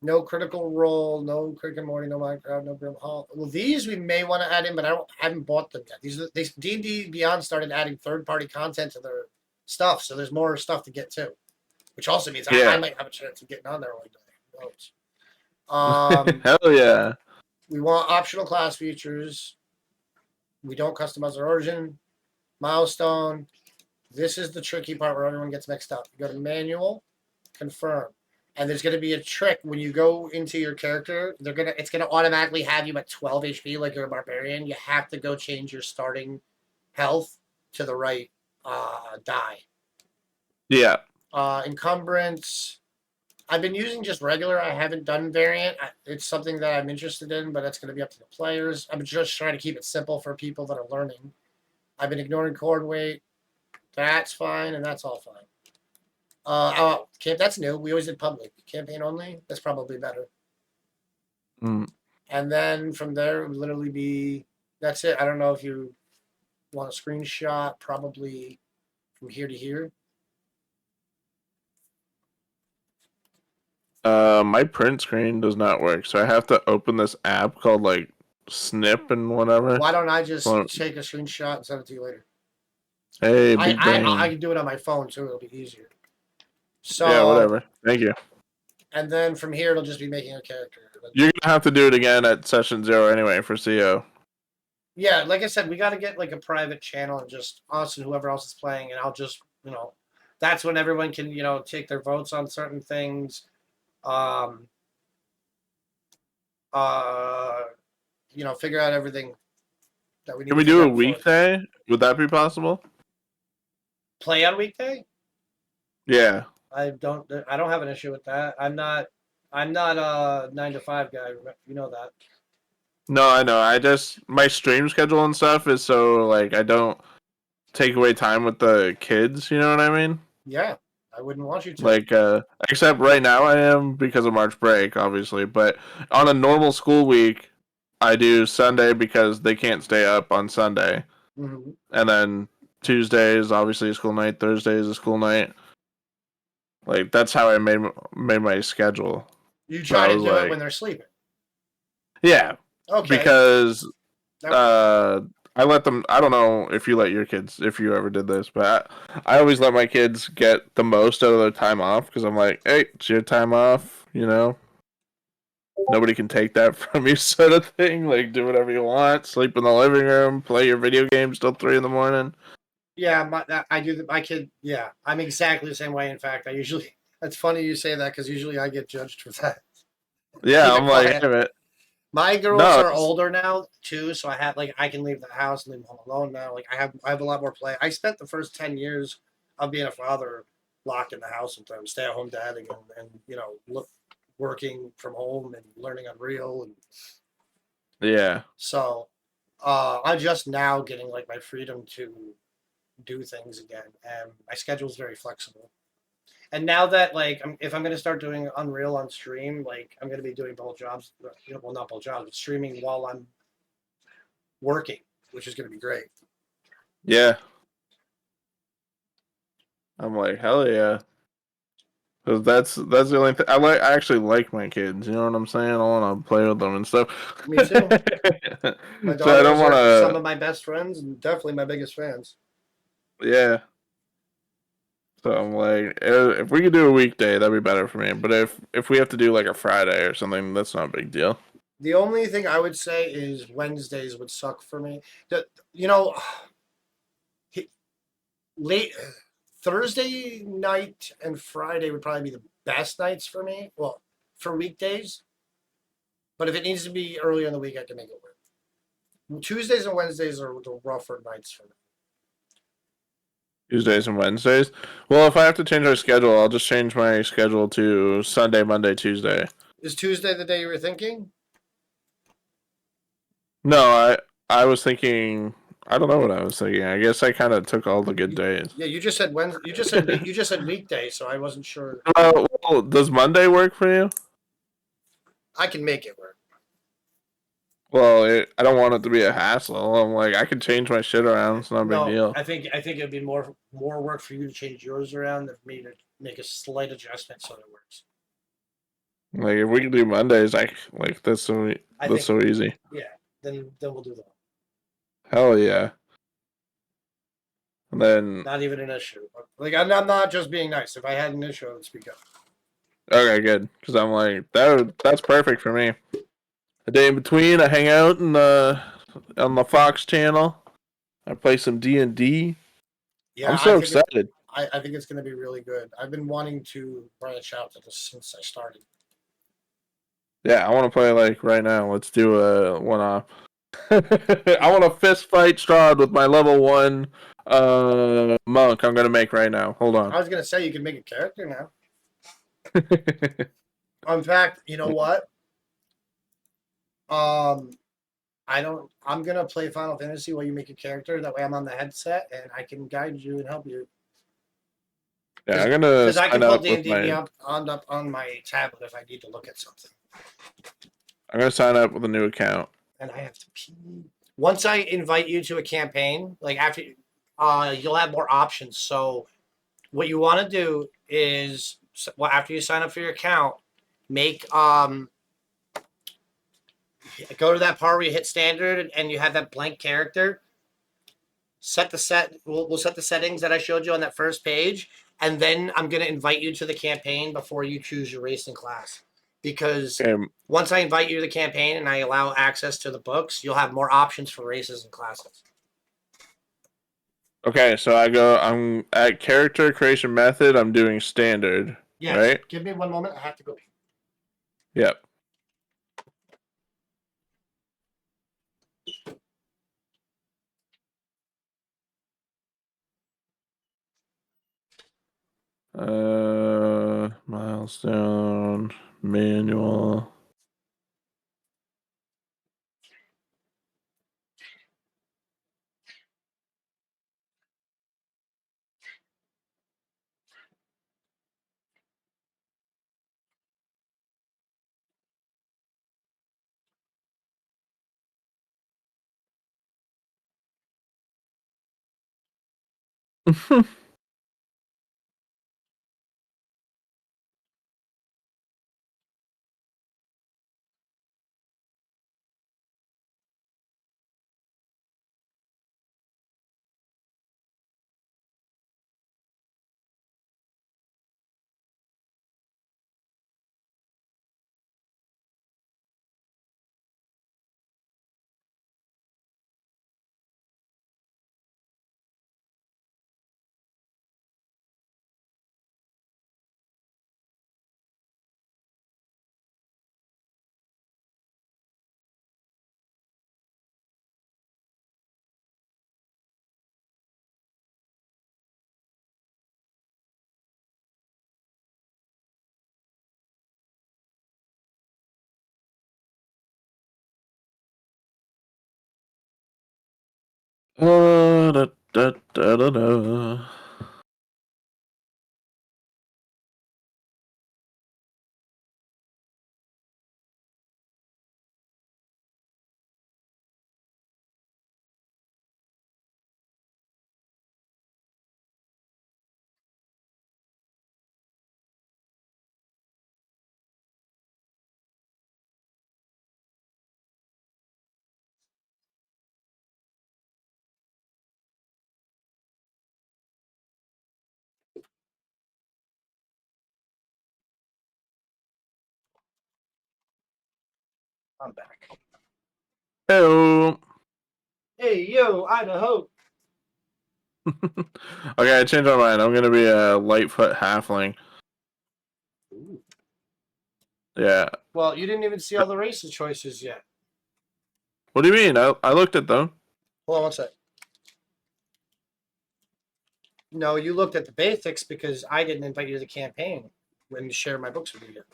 Speaker 2: No Critical Role, no Crick and Morty, no Minecraft, no Grim Hall. Well, these we may want to add in, but I haven't bought them yet. D&D Beyond started adding third-party content to their stuff, so there's more stuff to get to, which also means I might have a chance of getting on there one day.
Speaker 1: Hell yeah.
Speaker 2: We want optional class features. We don't customize our origin. Milestone. This is the tricky part where everyone gets mixed up. You go to manual, confirm. And there's going to be a trick when you go into your character. It's going to automatically have you at 12 HP like you're a barbarian. You have to go change your starting health to the right die.
Speaker 1: Yeah.
Speaker 2: Encumbrance. I've been using just regular. I haven't done variant. It's something that I'm interested in, but it's going to be up to the players. I'm just trying to keep it simple for people that are learning. I've been ignoring chord weight. That's fine, and that's all fine. That's new. We always did public. Campaign only. That's probably better. And then from there, it would literally be. That's it. I don't know if you want a screenshot. Probably from here to here?
Speaker 1: My print screen does not work, so I have to open this app called like Snip and whatever.
Speaker 2: Why don't I just
Speaker 1: Well,
Speaker 2: take a screenshot and send it to you later?
Speaker 1: hey, big
Speaker 2: I can do it on my phone too. It'll be easier. So
Speaker 1: yeah, whatever. Thank you.
Speaker 2: And then from here, it'll just be making a character.
Speaker 1: You're gonna have to do it again at session 0 anyway for CO.
Speaker 2: Yeah, like I said, we got to get like a private channel and just us and whoever else is playing, and I'll just that's when everyone can take their votes on certain things. Figure out everything that we need.
Speaker 1: Can we do a weekday? Would that be possible?
Speaker 2: Play on weekday?
Speaker 1: Yeah.
Speaker 2: I don't have an issue with that. I'm not a 9 to 5 guy. You know that.
Speaker 1: No, I know. My stream schedule and stuff is so like I don't take away time with the kids. You know what I mean?
Speaker 2: Yeah, I wouldn't want you to.
Speaker 1: Like, except right now I am because of March break, obviously. But on a normal school week, I do Sunday because they can't stay up on Sunday, and then Tuesday is obviously a school night. Thursday is a school night. Like that's how I made my schedule.
Speaker 2: You try to do it when they're sleeping.
Speaker 1: Yeah.
Speaker 2: Okay.
Speaker 1: Because I let them. I don't know if you let your kids, if you ever did this, but I always let my kids get the most out of their time off because I'm like, hey, it's your time off. Nobody can take that from you, sort of thing. Like, do whatever you want, sleep in the living room, play your video games till 3 a.m.
Speaker 2: Yeah, I do. My kid. Yeah, I'm exactly the same way. In fact, I usually. It's funny you say that because usually I get judged for that.
Speaker 1: Yeah, I'm like, hey, man.
Speaker 2: My girls are older now too, so I can leave the house and leave them home alone now. Like I have a lot more play. I spent the first 10 years of being a father locked in the house sometimes, stay at home dad again, and working from home and learning Unreal and
Speaker 1: yeah.
Speaker 2: So I'm just now getting like my freedom to do things again, and my schedule is very flexible. And now that if I'm going to start doing Unreal on stream, I'm going to be doing both jobs. Well, not both jobs, but streaming while I'm working, which is going to be great.
Speaker 1: Yeah. I'm like, hell yeah. Because that's the only thing I actually like my kids. You know what I'm saying? I want to play with them and stuff.
Speaker 2: Me too. My daughters I don't are some of my best friends and definitely my biggest fans.
Speaker 1: Yeah. So I'm like, if we could do a weekday, that'd be better for me. But if we have to do like a Friday or something, that's not a big deal.
Speaker 2: The only thing I would say is Wednesdays would suck for me. Late Thursday night and Friday would probably be the best nights for me. Well, for weekdays. But if it needs to be earlier in the week, I can make it work. Tuesdays and Wednesdays are the rougher nights for me.
Speaker 1: Tuesdays and Wednesdays. Well, if I have to change our schedule, I'll just change my schedule to Sunday, Monday, Tuesday.
Speaker 2: Is Tuesday the day you were thinking?
Speaker 1: No, I was thinking. I don't know what I was thinking. I guess I kind of took all the good days.
Speaker 2: Yeah, you just said Wednesday. You just said weekday, so I wasn't sure.
Speaker 1: Well, does Monday work for you?
Speaker 2: I can make it work.
Speaker 1: Well, I don't want it to be a hassle. I'm like, I can change my shit around. It's not a big deal.
Speaker 2: I think it'd be more work for you to change yours around than for me to make a slight adjustment so it works.
Speaker 1: Like if we can do Mondays, that's so easy.
Speaker 2: Yeah, then we'll do that.
Speaker 1: Hell yeah. And then
Speaker 2: not even an issue. I'm not just being nice. If I had an issue, I would speak up.
Speaker 1: Okay, good. Because I'm like that's perfect for me. A day in between, I hang out on the Fox channel. I play some D&D. Yeah, I'm so excited.
Speaker 2: I think it's going to be really good. I've been wanting to branch out to this since I started.
Speaker 1: Yeah, I want to play right now. Let's do a one-off. I want to fist fight Strahd with my level 1 monk I'm going to make right now. Hold on.
Speaker 2: I was going to say you can make a character now. In fact, you know what? I'm gonna play Final Fantasy while you make a character. That way, I'm on the headset and I can guide you and help you.
Speaker 1: Yeah, I'm gonna.
Speaker 2: Because I can pull D&D up on my tablet if I need to look at something.
Speaker 1: I'm gonna sign up with a new account.
Speaker 2: And I have to pee. Once I invite you to a campaign, after you'll have more options. So what you want to do is, well, after you sign up for your account, make go to that part where you hit standard and you have that blank character. We'll set the settings that I showed you on that first page, and then I'm going to invite you to the campaign before you choose your racing class. Because once I invite you to the campaign and I allow access to the books, you'll have more options for races and classes.
Speaker 1: Okay, so I'm at character creation method, I'm doing standard.
Speaker 2: Yeah,
Speaker 1: right?
Speaker 2: Give me one moment. I have to go.
Speaker 1: Yep. Milestone, manual. Da, da, da, da, da.
Speaker 2: I'm back.
Speaker 1: Hello.
Speaker 2: Hey, yo, Idaho.
Speaker 1: Okay, I changed my mind. I'm gonna be a Lightfoot halfling.
Speaker 2: Ooh.
Speaker 1: Yeah.
Speaker 2: Well, you didn't even see all the races choices yet.
Speaker 1: What do you mean? I looked at them.
Speaker 2: Hold on one sec. No, you looked at the basics because I didn't invite you to the campaign when you share my books with you yet.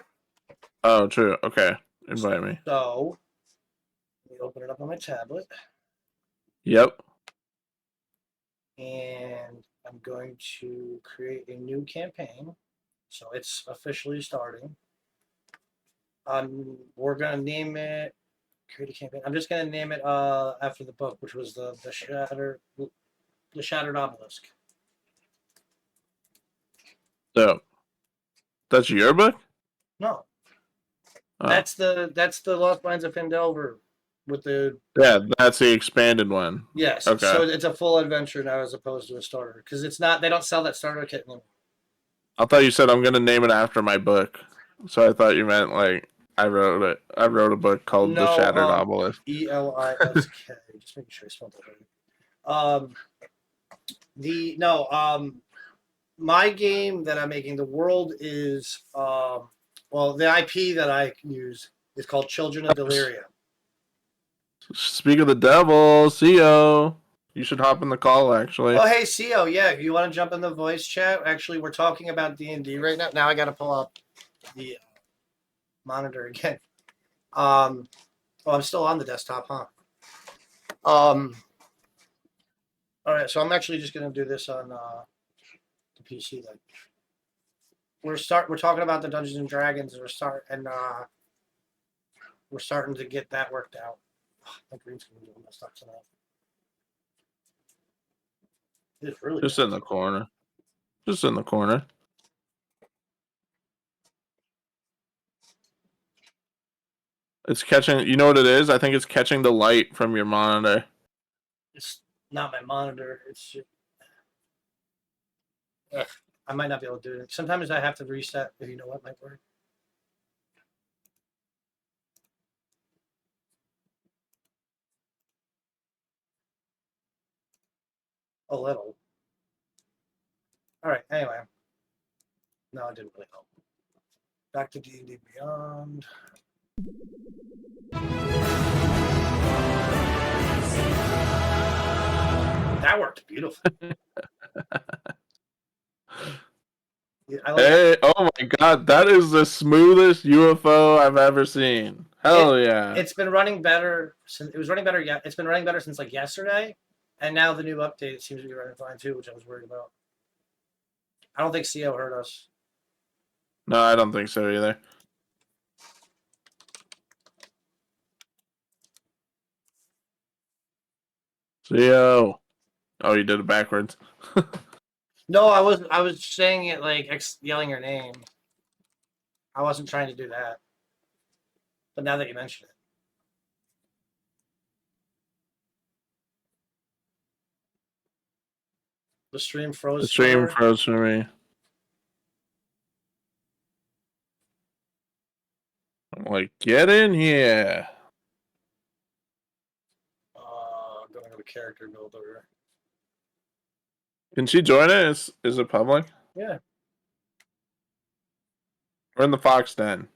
Speaker 1: Oh, true. Okay. Invite me.
Speaker 2: So, let me open it up on my tablet.
Speaker 1: Yep.
Speaker 2: And I'm going to create a new campaign. So it's officially starting. We're gonna name it. Create a campaign. I'm just gonna name it after the book, which was the Shattered Obelisk.
Speaker 1: So that's your book?
Speaker 2: No,
Speaker 1: Oh.
Speaker 2: that's the Lost Mines of Phandelver with the.
Speaker 1: Yeah, that's the expanded one.
Speaker 2: Yes.
Speaker 1: Okay.
Speaker 2: So it's a full adventure now as opposed to a starter because it's not. They don't sell that starter kit anymore.
Speaker 1: I thought you said I'm gonna name it after my book, so I thought you meant like I wrote it. I wrote a book called The Shattered Obelisk.
Speaker 2: Elisk. Just making sure I spelled that right. My game that I'm making, the world is the IP that I use is called Children of Deliria.
Speaker 1: Speak of the devil, CO. You should hop in the call, actually.
Speaker 2: Oh, hey, CO, yeah, if you want to jump in the voice chat, actually, we're talking about D&D right now. Now I got to pull up the monitor again. I'm still on the desktop, huh? All right, so I'm actually just going to do this on the PC then. We're talking about the Dungeons and Dragons, and we're starting to get that worked out. My green screen is messed up tonight. It's really
Speaker 1: Just
Speaker 2: bad.
Speaker 1: in the corner. Just in the corner. It's catching. You know what it is? I think it's catching the light from your monitor.
Speaker 2: It's not my monitor. It's just, I might not be able to do it. Sometimes I have to reset. If you know what might work. A little. All right. Anyway. No, it didn't really help. Back to D&D Beyond. That worked beautifully. Yeah, I like
Speaker 1: Hey, oh my god, that is the smoothest UFO I've ever seen. Hell yeah.
Speaker 2: It's been running better since it was running better. Yeah, it's been running better since like yesterday, and now the new update seems to be running fine too, which I was worried about. I don't think CO hurt us.
Speaker 1: No, I don't think so either. CO. Oh, you did it backwards.
Speaker 2: No, I wasn't. I was saying it like yelling your name. I wasn't trying to do that. But now that you mention it, the stream froze.
Speaker 1: The stream froze for me. I'm like, get in here.
Speaker 2: Going to the character builder.
Speaker 1: Can she join it? Is it public?
Speaker 2: Yeah.
Speaker 1: We're in the Fox Den.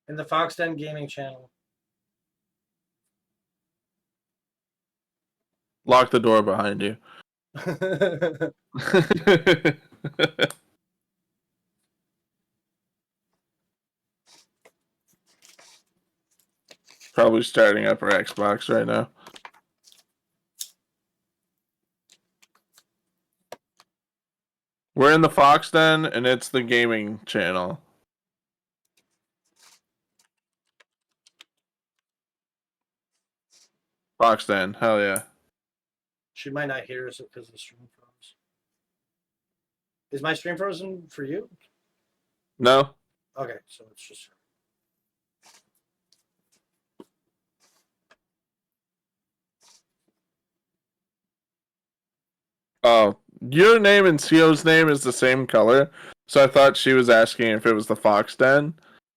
Speaker 2: In the Fox Den Gaming channel.
Speaker 1: Lock the door behind you. Probably starting up her Xbox right now. We're in the Fox Den, and it's the gaming channel. Fox Den, hell yeah.
Speaker 2: She might not hear us because the stream froze. Is my stream frozen for you?
Speaker 1: No?
Speaker 2: Okay, so it's just her.
Speaker 1: Oh, your name and CO's name is the same color, so I thought she was asking if it was the Fox Den,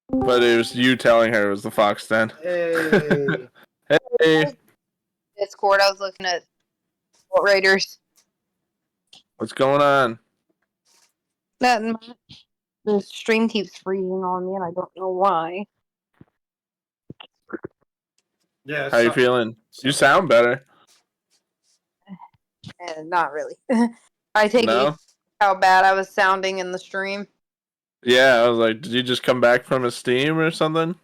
Speaker 1: but it was you telling her it was the Fox Den.
Speaker 2: Hey.
Speaker 1: Hey.
Speaker 4: Discord, I was looking at What Raiders.
Speaker 1: What's going on?
Speaker 4: Nothing much. The stream keeps freezing on me, and I don't know why.
Speaker 2: Yeah.
Speaker 1: How you feeling? You sound better.
Speaker 4: Not really. I take
Speaker 1: No?
Speaker 4: how bad I was sounding in the stream.
Speaker 1: Yeah, I was like, did you just come back from a Steam or something?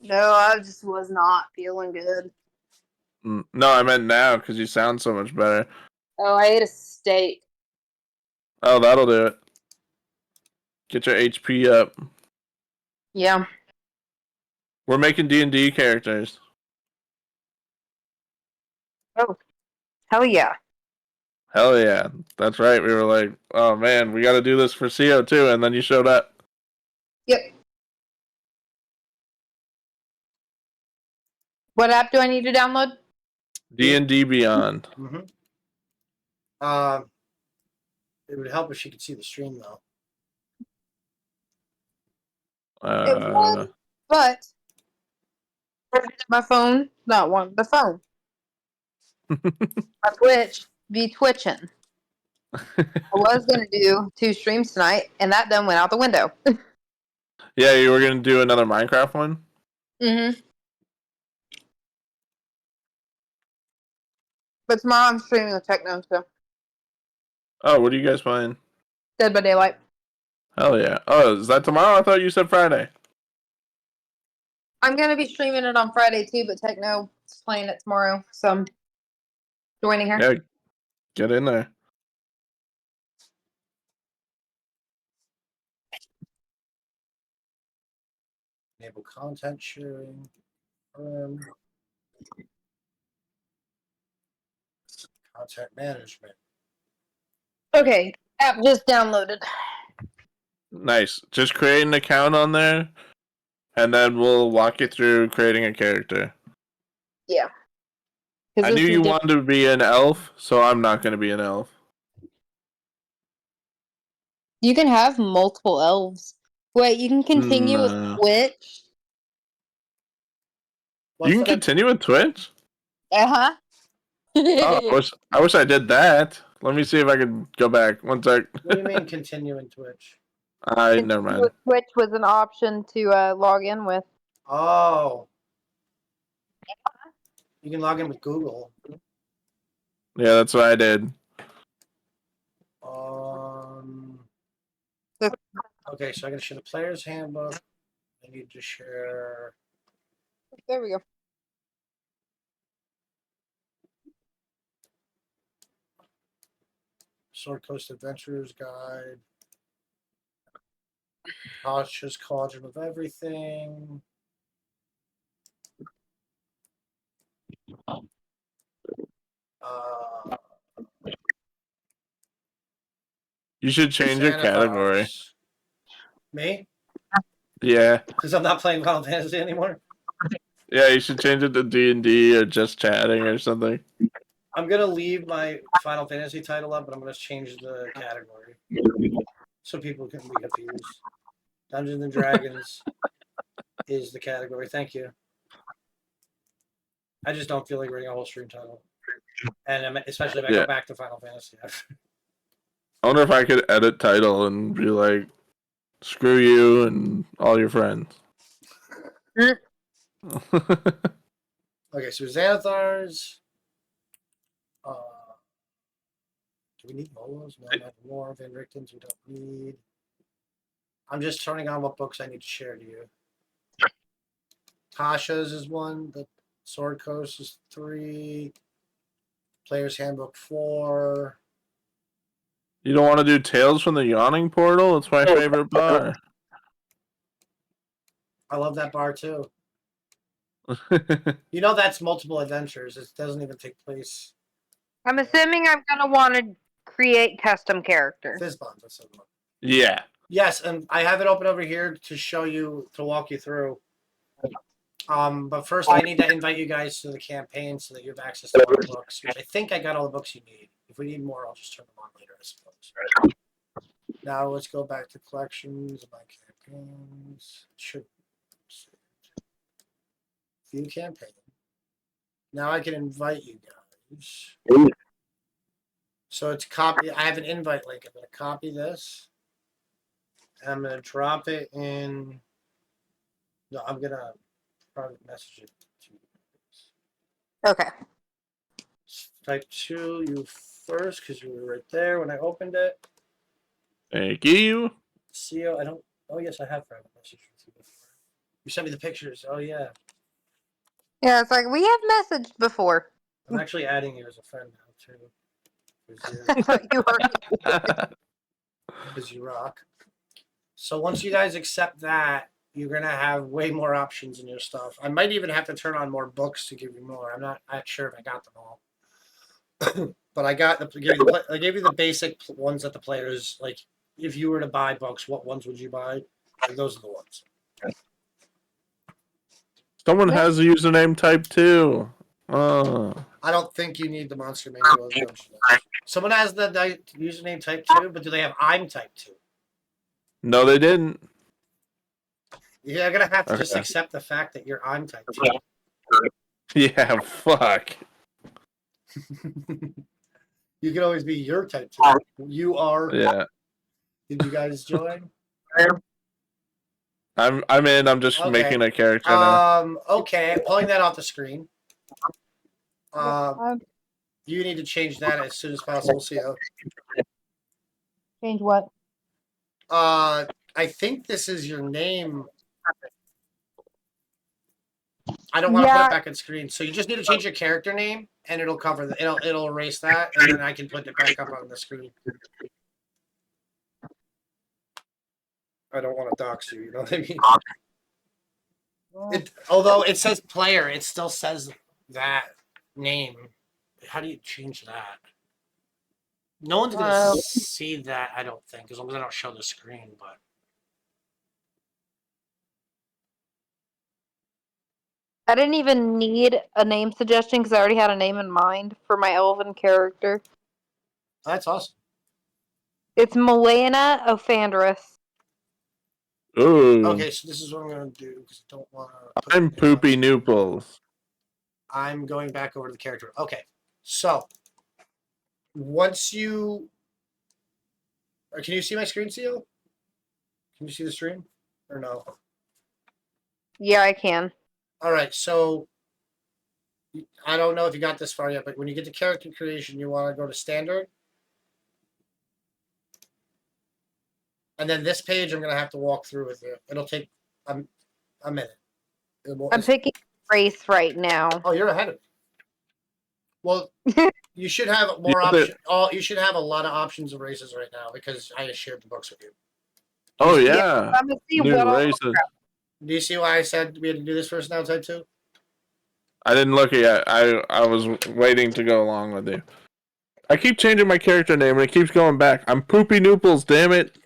Speaker 4: No, I just was not feeling good.
Speaker 1: No, I meant now, because you sound so much better.
Speaker 4: Oh, I ate a steak.
Speaker 1: Oh, that'll do it. Get your HP up.
Speaker 4: Yeah.
Speaker 1: We're making D&D characters.
Speaker 4: Oh, hell yeah.
Speaker 1: Hell yeah. That's right. We were like, oh man, we got to do this for CO too, and then you showed up.
Speaker 4: Yep. What app do I need to download?
Speaker 1: D&D Beyond.
Speaker 2: Mm-hmm. It would help if she could see the stream though.
Speaker 4: It would, but my phone, not one, the phone. My Twitch be twitching. I was gonna do 2 streams tonight, and that done went out the window.
Speaker 1: Yeah, you were gonna do another Minecraft one?
Speaker 4: Mm-hmm. But tomorrow I'm streaming with Techno, so.
Speaker 1: Oh, what are you guys playing?
Speaker 4: Dead by Daylight.
Speaker 1: Hell yeah. Oh, is that tomorrow? I thought you said Friday.
Speaker 4: I'm gonna be streaming it on Friday too, but Techno is playing it tomorrow, so I'm joining her.
Speaker 1: Yeah, get in there.
Speaker 2: Enable content sharing. Content management.
Speaker 4: Okay, app just downloaded.
Speaker 1: Nice. Just create an account on there, and then we'll walk you through creating a character.
Speaker 4: Yeah.
Speaker 1: I knew you wanted to be an elf, so I'm not going to be an elf.
Speaker 4: You can have multiple elves. Wait, you can continue with Twitch?
Speaker 1: You can continue with Twitch?
Speaker 4: Uh-huh.
Speaker 1: Oh, I wish I did that. Let me see if I can go back. One sec.
Speaker 2: What do you mean continue in Twitch?
Speaker 1: Never mind.
Speaker 4: Twitch was an option to log in with.
Speaker 2: Oh. You can log in with Google.
Speaker 1: Yeah, that's what I did.
Speaker 2: Okay, so I gotta share the player's handbook. I need to share.
Speaker 4: There we go.
Speaker 2: Sword Coast Adventurers Guide. Tasha's Cauldron of Everything.
Speaker 1: You should change your category.
Speaker 2: Me?
Speaker 1: Yeah.
Speaker 2: Because I'm not playing Final Fantasy anymore?
Speaker 1: Yeah, you should change it to D&D or just chatting or something.
Speaker 2: I'm going to leave my Final Fantasy title up, but I'm going to change the category. So people can be confused. Dungeons and Dragons is the category. Thank you. I just don't feel like reading a whole stream title. And especially if I go back to Final Fantasy.
Speaker 1: I wonder if I could edit title and be like, screw you and all your friends.
Speaker 2: Okay, so Xanathar's. Do we need Molos? No, not more. Van Richten's we don't need. I'm just turning on what books I need to share to you. Tasha's is 1. The Sword Coast is 3. Player's Handbook 4.
Speaker 1: You don't want to do Tales from the Yawning Portal? It's my favorite bar.
Speaker 2: I love that bar too. You know that's multiple adventures. It doesn't even take place.
Speaker 4: I'm assuming I'm going to want to create custom character.
Speaker 2: Fizzbond, that's the one.
Speaker 1: Yeah.
Speaker 2: Yes, and I have it open over here to show you, to walk you through. But first I need to invite you guys to the campaign so that you have access to all the books, which I think I got all the books you need. If we need more, I'll just turn them on later, I suppose. Now let's go back to collections, my campaigns. Should view campaign. Now I can invite you guys. So it's copy. I have an invite link. I'm going to copy this. And I'm going to drop it in. No, I'm going to private message it to you.
Speaker 4: Okay.
Speaker 2: Type 2 you first because you were right there when I opened it.
Speaker 1: Thank you.
Speaker 2: CEO, I don't. Oh, yes, I have private message with you before. You sent me the pictures. Oh, yeah.
Speaker 4: Yeah, it's like we have messaged before.
Speaker 2: I'm actually adding you as a friend now, too. Because you rock. So once you guys accept that, you're going to have way more options in your stuff. I might even have to turn on more books to give you more. I'm not sure if I got them all. But I got I gave you the basic ones that the players, like, if you were to buy books, what ones would you buy? And those are the ones.
Speaker 1: Someone has a username type 2. Oh.
Speaker 2: I don't think you need the Monster Manual. Someone has the username type 2, but do they have I'm type 2?
Speaker 1: No, they didn't.
Speaker 2: Yeah, I'm going to have to just accept the fact that you're I'm type
Speaker 1: 2. Yeah, fuck.
Speaker 2: You can always be your type 2. You are.
Speaker 1: Yeah.
Speaker 2: Did you guys join?
Speaker 1: I'm in. I'm just making a character now.
Speaker 2: Okay, I'm pulling that off the screen. You need to change that as soon as possible, CO.
Speaker 4: Change what?
Speaker 2: I think this is your name. I don't want to put it back on screen. So you just need to change your character name, and it'll cover the, it'll erase that, and then I can put it back up on the screen. I don't want to dox you. You know what I mean? Although it says player, it still says that name. How do you change that? No one's gonna see that, I don't think, as long as I don't show the screen. But
Speaker 4: I didn't even need a name suggestion because I already had a name in mind for my elven character.
Speaker 2: that's awesome.
Speaker 4: It's Milena Ophandrus.
Speaker 1: Ooh.
Speaker 2: Okay, so this is what I'm gonna do because I don't want to.
Speaker 1: I'm Poopy Nooples.
Speaker 2: I'm going back over to the character. Okay, so once you, can you see my screen, Seal? Can you see the stream or no?
Speaker 4: Yeah, I can.
Speaker 2: All right, so I don't know if you got this far yet, but when you get to character creation, you want to go to standard. And then this page, I'm going to have to walk through with you. It'll take a minute.
Speaker 4: I'm picking race right now.
Speaker 2: Oh, you're ahead of me. Well, you should have more options. Oh, you should have a lot of options of races right now because I shared the books with you.
Speaker 1: Oh, yeah.
Speaker 4: I'm gonna see
Speaker 1: New
Speaker 4: what
Speaker 1: races.
Speaker 2: Do you see why I said we had to do this first now, type 2?
Speaker 1: I didn't look yet. I was waiting to go along with you. I keep changing my character name and it keeps going back. I'm Poopy Nooples, damn it.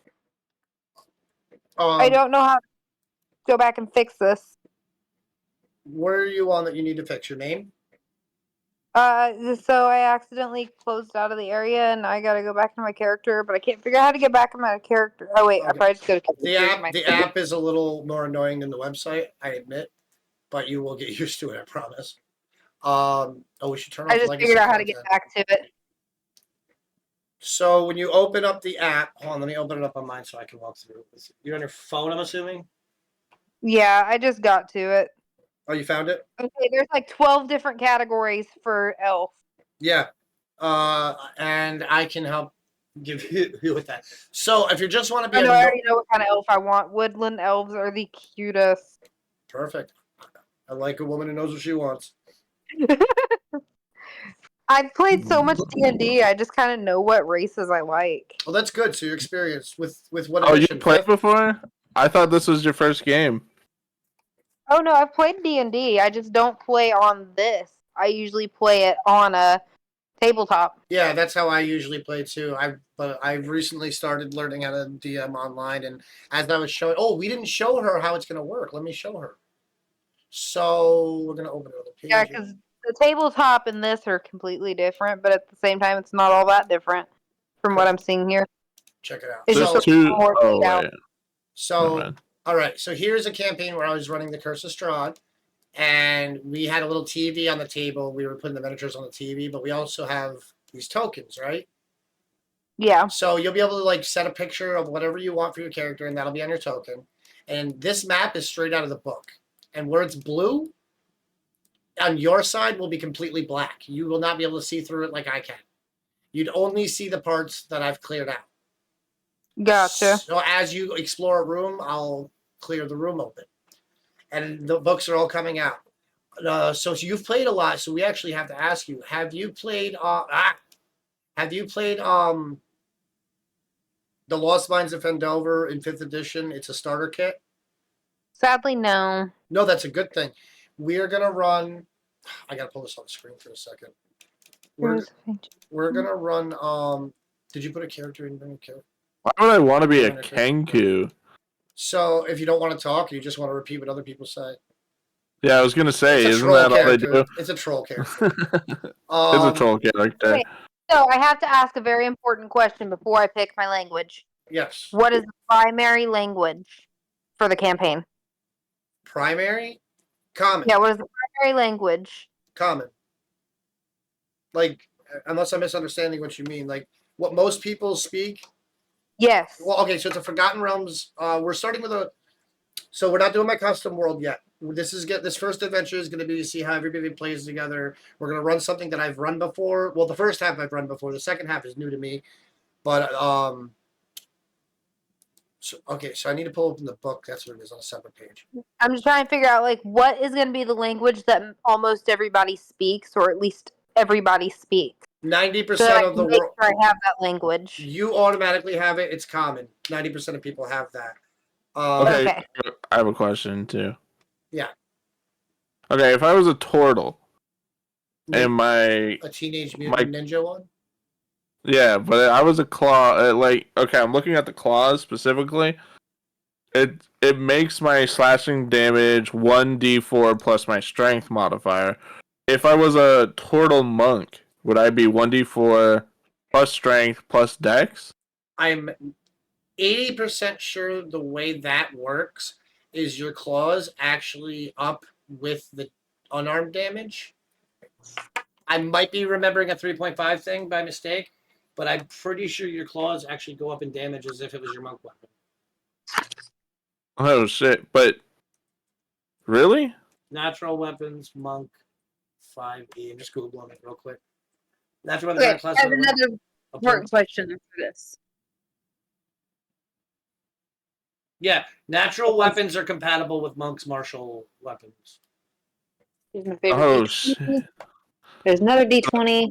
Speaker 4: I don't know how to go back and fix this.
Speaker 2: Where are you on that you need to fix? Your name?
Speaker 4: So I accidentally closed out of the area and I gotta go back to my character, but I can't figure out how to get back to my character. Oh wait,
Speaker 2: Okay.
Speaker 4: I probably just go to
Speaker 2: the app is a little more annoying than the website, I admit, but you will get used to it, I promise. We should turn off
Speaker 4: I just
Speaker 2: legacy
Speaker 4: figured out how to
Speaker 2: content.
Speaker 4: get back to it.
Speaker 2: So when you open up the app, hold on, let me open it up on mine so I can walk through. You're on your phone, I'm assuming?
Speaker 4: Yeah, I just got to it.
Speaker 2: Oh, you found it?
Speaker 4: Okay, there's like 12 different categories for elf.
Speaker 2: Yeah. And I can help give you with that. So if you just want to be
Speaker 4: I
Speaker 2: able
Speaker 4: know, I
Speaker 2: to
Speaker 4: already know what kind of elf I want. Woodland elves are the cutest.
Speaker 2: Perfect. I like a woman who knows what she wants.
Speaker 4: I've played so much D&D, I just kind of know what races I like.
Speaker 2: Well, that's good. So you're experienced with what
Speaker 1: Oh, you
Speaker 2: edition?
Speaker 1: played
Speaker 2: Fifth?
Speaker 1: before? I thought this was your first game.
Speaker 4: Oh no, I've played D&D. I just don't play on this. I usually play it on a tabletop.
Speaker 2: Yeah, that's how I usually play too. But I've recently started learning how to DM online, and as I was showing, we didn't show her how it's going to work. Let me show her. So we're going to open another page.
Speaker 4: Yeah, because the tabletop and this are completely different, but at the same time, it's not all that different from what I'm seeing here.
Speaker 2: Check it out.
Speaker 4: It's
Speaker 1: There's
Speaker 4: just
Speaker 1: two.
Speaker 4: more
Speaker 1: Oh,
Speaker 4: laid out.
Speaker 1: wait.
Speaker 2: So, all right. So here's a campaign where I was running the Curse of Strahd, and we had a little TV on the table. We were putting the miniatures on the TV, but we also have these tokens, right?
Speaker 4: Yeah.
Speaker 2: So you'll be able to like set a picture of whatever you want for your character, and that'll be on your token. And this map is straight out of the book. And where it's blue, on your side will be completely black. You will not be able to see through it like I can. You'd only see the parts that I've cleared out.
Speaker 4: Gotcha.
Speaker 2: So as you explore a room, I'll clear the room open. And the books are all coming out. So you've played a lot, so we actually have to ask you, have you played The Lost Mines of Fendover in 5th edition? It's a starter kit.
Speaker 4: Sadly, no.
Speaker 2: No, that's a good thing. We're going to run... I got to pull this on the screen for a second. We're going to run... did you put a character in?
Speaker 1: Why would I want to be a Kenku?
Speaker 2: So if you don't want to talk, you just want to repeat what other people say.
Speaker 1: Yeah, I was going to say, isn't that all they do?
Speaker 2: It's a troll character.
Speaker 1: It's a troll character.
Speaker 4: Okay. So I have to ask a very important question before I pick my language.
Speaker 2: Yes.
Speaker 4: What is the primary language for the campaign?
Speaker 2: Primary? Common.
Speaker 4: Yeah, what is the primary language?
Speaker 2: Common. Like, unless I'm misunderstanding what you mean, like what most people speak.
Speaker 4: Yes.
Speaker 2: Well, okay, so it's a Forgotten Realms. We're starting with so we're not doing my custom world yet. This first adventure is going to be to see how everybody plays together. We're going to run something that I've run before. Well, the first half I've run before. The second half is new to me. But so I need to pull open the book. That's what it is on a separate page.
Speaker 4: I'm just trying to figure out like what is going to be the language that almost everybody speaks, or at least everybody spees.
Speaker 2: 90%
Speaker 4: so
Speaker 2: of the world.
Speaker 4: Sure I have that language.
Speaker 2: You automatically have it. It's common. 90% of people have that.
Speaker 1: Okay, I have a question too.
Speaker 2: Yeah.
Speaker 1: Okay, if I was a turtle, and
Speaker 2: a Teenage Mutant Ninja one?
Speaker 1: Yeah, but I was a claw. Okay, I'm looking at the claws specifically. It makes my slashing damage 1d4 plus my strength modifier. If I was a turtle monk, would I be 1d4 plus strength plus dex?
Speaker 2: I'm 80% sure the way that works is your claws actually up with the unarmed damage. I might be remembering a 3.5 thing by mistake, but I'm pretty sure your claws actually go up in damage as if it was your monk weapon.
Speaker 1: Oh shit! But really?
Speaker 2: Natural weapons, monk, 5e. I'm just googling it real quick. Natural weapons
Speaker 4: Okay,
Speaker 2: class.
Speaker 4: I have another important question for this.
Speaker 2: Yeah, natural weapons are compatible with monk's martial weapons.
Speaker 4: Here's my favorite
Speaker 1: Oh
Speaker 4: D20.
Speaker 1: shit!
Speaker 4: There's another D20.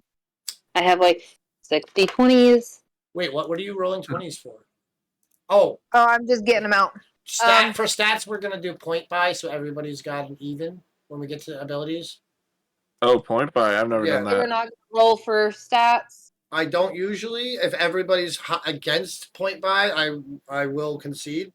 Speaker 4: I have like 6 D20s.
Speaker 2: Wait, what are you rolling 20s for? Oh,
Speaker 4: I'm just getting them out.
Speaker 2: for stats, we're gonna do point buy, so everybody's got an even when we get to abilities.
Speaker 1: Oh, point buy. I've never done
Speaker 4: We're
Speaker 1: that.
Speaker 4: not going to roll for stats.
Speaker 2: I don't usually. If everybody's against point buy, I will concede.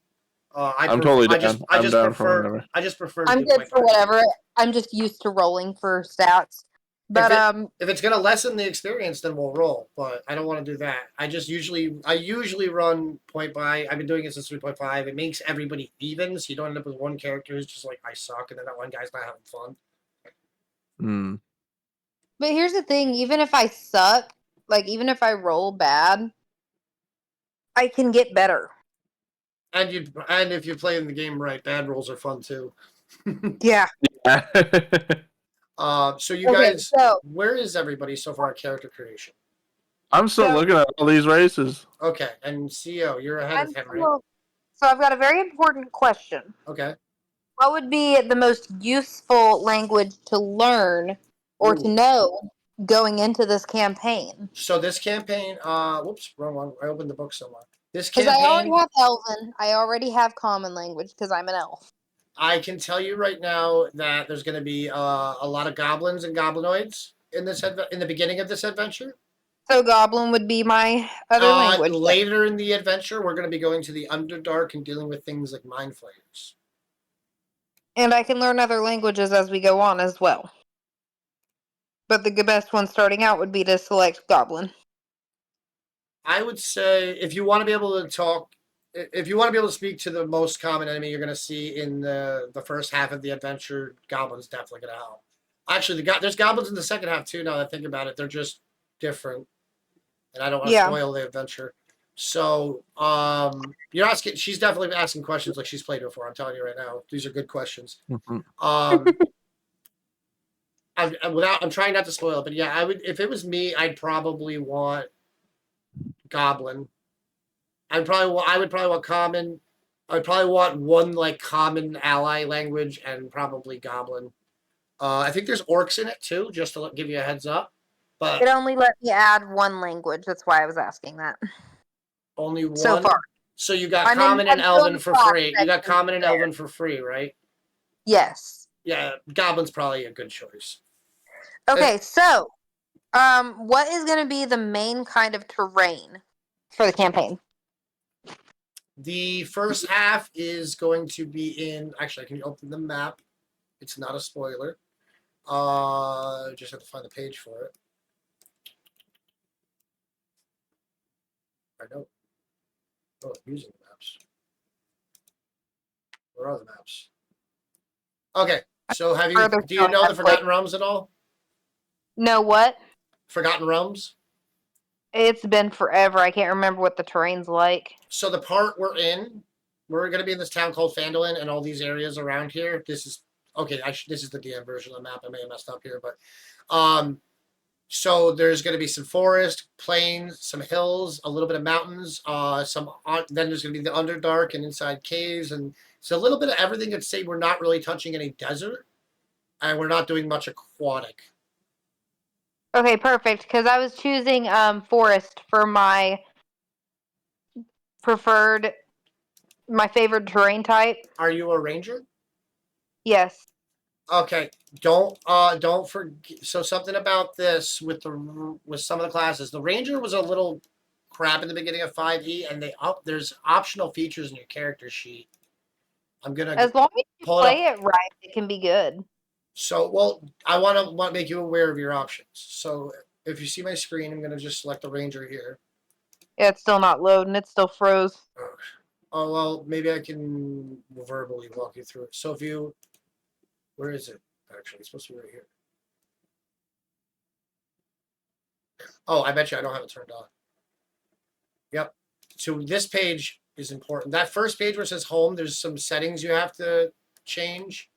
Speaker 1: I'm totally down.
Speaker 2: I
Speaker 1: I'm
Speaker 2: just
Speaker 1: down
Speaker 2: prefer.
Speaker 1: for whatever.
Speaker 2: I just prefer.
Speaker 4: I'm good for whatever. I'm just used to rolling for stats. But
Speaker 2: if it's gonna lessen the experience, then we'll roll. But I don't want to do that. I usually run point buy. I've been doing it since 3.5. It makes everybody even, so you don't end up with one character who's just like I suck, and then that one guy's not having fun.
Speaker 1: Hmm.
Speaker 4: But here's the thing: even if I suck, like even if I roll bad, I can get better.
Speaker 2: And if you're playing the game right, bad rolls are fun too.
Speaker 4: Yeah.
Speaker 2: So you guys, where is everybody so far at character creation?
Speaker 1: I'm still looking at all these races.
Speaker 2: Okay, and CEO, you're ahead of him, right?
Speaker 4: So I've got a very important question.
Speaker 2: Okay.
Speaker 4: What would be the most useful language to learn or to know going into this campaign?
Speaker 2: So this campaign, whoops, wrong one. I opened the book somewhere. This campaign.
Speaker 4: Because I already have Elven. I already have Common Language because I'm an elf.
Speaker 2: I can tell you right now that there's going to be a lot of goblins and goblinoids in the beginning of this adventure.
Speaker 4: So Goblin would be my other language.
Speaker 2: Later in the adventure, we're going to be going to the Underdark and dealing with things like Mind Flayers.
Speaker 4: And I can learn other languages as we go on as well. But the best one starting out would be to select Goblin.
Speaker 2: I would say if you want to be able to talk, if you want to be able to speak to the most common enemy you're going to see in the first half of the adventure, Goblins definitely going to help. Actually, there's Goblins in the second half too, now that I think about it. They're just different. And I don't want to spoil the adventure. So, you're asking. She's definitely asking questions like she's played before. I'm telling you right now, these are good questions. I'm trying not to spoil it, but yeah, I would. If it was me, I'd probably want Goblin. I would probably want Common. I'd probably want one like common ally language and probably Goblin. I think there's Orcs in it too, just to give you a heads up. But
Speaker 4: it only let me add one language. That's why I was asking that.
Speaker 2: Only one?
Speaker 4: So far.
Speaker 2: So you got Common and Elven for free. You got Common and Elven for free, right?
Speaker 4: Yes.
Speaker 2: Yeah, Goblin's probably a good choice.
Speaker 4: Okay, so what is going to be the main kind of terrain for the campaign?
Speaker 2: The first half is going to be in... Actually, I can open the map. It's not a spoiler. Just have to find the page for it. I know. Oh, I'm using the maps. Where are the maps? Okay, so do you know the Forgotten Realms at all?
Speaker 4: No, what?
Speaker 2: Forgotten Realms?
Speaker 4: It's been forever. I can't remember what the terrain's like.
Speaker 2: So the part we're going to be in this town called Phandalin and all these areas around here. This is, okay, this is the DM version of the map. I may have messed up here, but so there's going to be some forest, plains, some hills, a little bit of mountains, then there's going to be the Underdark and inside caves, and it's a little bit of everything. I'd say we're not really touching any desert, and we're not doing much aquatic.
Speaker 4: Okay, perfect, because I was choosing forest for my favorite terrain type.
Speaker 2: Are you a ranger?
Speaker 4: Yes.
Speaker 2: Okay, don't forget. So something about this with some of the classes. The Ranger was a little crap in the beginning of 5e, and there's optional features in your character sheet. I'm gonna
Speaker 4: As long as you
Speaker 2: pull it
Speaker 4: play
Speaker 2: up.
Speaker 4: it right, it can be good.
Speaker 2: So, well, I want to make you aware of your options. So, if you see my screen, I'm gonna just select the Ranger here.
Speaker 4: Yeah, it's still not loading. It still froze.
Speaker 2: Oh well, maybe I can verbally walk you through it. So if you, where is it? Actually, it's supposed to be right here. Oh, I bet you I don't have it turned on. Yep. So this page is important. That first page where it says home, there's some settings you have to change.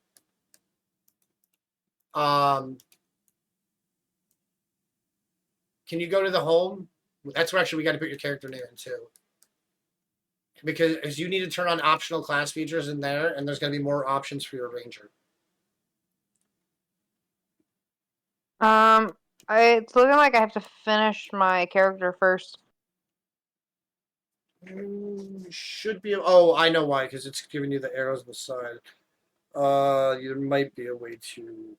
Speaker 2: Can you go to the home? That's where actually we got to put your character name in too. Because you need to turn on optional class features in there, and there's going to be more options for your Ranger.
Speaker 4: It's looking like I have to finish my character first.
Speaker 2: Should be. Oh, I know why. Because it's giving you the arrows on the side. There might be a way to.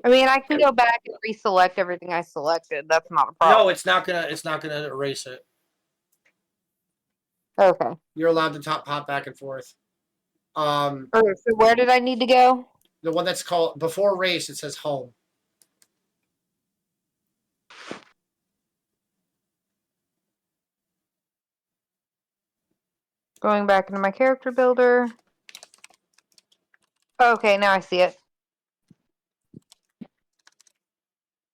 Speaker 4: I mean, I can go back and reselect everything I selected. That's not a problem.
Speaker 2: No, it's not gonna. It's not gonna erase it.
Speaker 4: Okay.
Speaker 2: You're allowed to pop back and forth.
Speaker 4: Okay, so where did I need to go?
Speaker 2: The one that's called before race. It says home.
Speaker 4: Going back into my character builder. Okay, now I see it.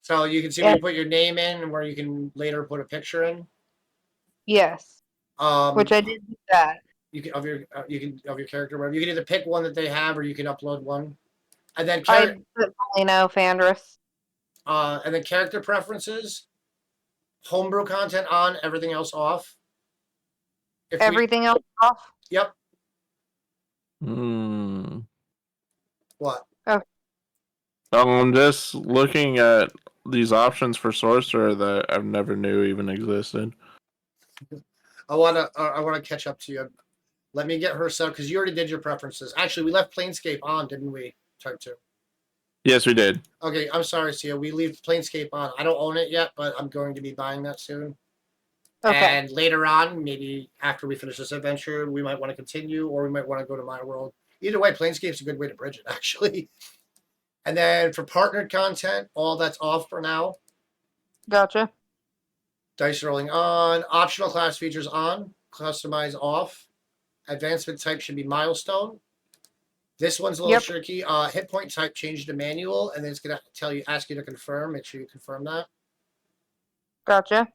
Speaker 2: So you can see where you put your name in and where you can later put a picture in.
Speaker 4: Yes. Which I did do that.
Speaker 2: You can of your character, whatever. You can either pick one that they have, or you can upload one. And then
Speaker 4: I definitely know Fandris.
Speaker 2: And then character preferences, homebrew content on, everything else off.
Speaker 4: Everything else off?
Speaker 2: Yep.
Speaker 1: What?
Speaker 4: Oh.
Speaker 1: I'm just looking at these options for Sorcerer that I've never knew even existed.
Speaker 2: I wanna catch up to you. Let me get her set because you already did your preferences. Actually, we left Planescape on, didn't we? Type 2.
Speaker 1: Yes, we did.
Speaker 2: Okay, I'm sorry, Sia. We leave Planescape on. I don't own it yet, but I'm going to be buying that soon. Okay. And later on, maybe after we finish this adventure, we might want to continue, or we might want to go to my world. Either way, Planescape's a good way to bridge it, actually. And then for partnered content, all that's off for now.
Speaker 4: Gotcha.
Speaker 2: Dice rolling on. Optional class features on. Customize off. Advancement type should be milestone. This one's a little tricky. Hit point type change to manual, and then it's gonna ask you to confirm. Make sure you confirm that.
Speaker 4: Gotcha.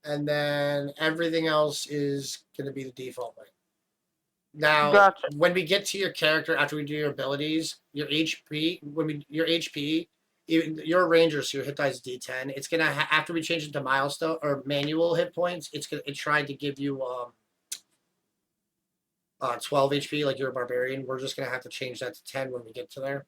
Speaker 2: And then everything else is gonna be the default way. Now, when we get to your character after we do your abilities, your HP, your HP, you're a ranger, so your hit die is D10. It's gonna after we change it to milestone or manual hit points, it tried to give you 12 HP like you're a barbarian. We're just gonna have to change that to 10 when we get to there.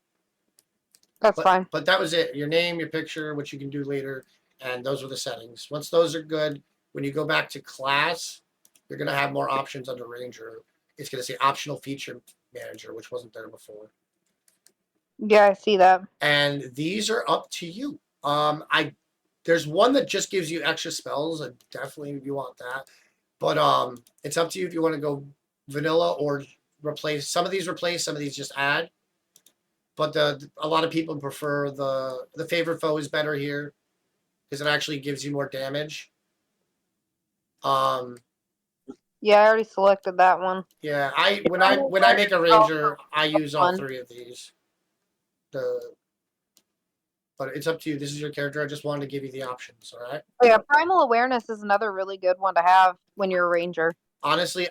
Speaker 4: That's fine.
Speaker 2: But that was it. Your name, your picture, what you can do later, and those were the settings. Once those are good, when you go back to class, you're gonna have more options under Ranger. It's gonna say optional feature manager, which wasn't there before.
Speaker 4: Yeah, I see that.
Speaker 2: And these are up to you. There's one that just gives you extra spells, and definitely you want that. But it's up to you if you want to go vanilla or replace some of these. Some of these just add. But a lot of people prefer the favorite foe is better here because it actually gives you more damage.
Speaker 4: Yeah, I already selected that one.
Speaker 2: Yeah, when I make a ranger, I use all three of these. But it's up to you. This is your character. I just wanted to give you the options. All right.
Speaker 4: Oh, yeah, primal awareness is another really good one to have when you're a ranger.
Speaker 2: Honestly,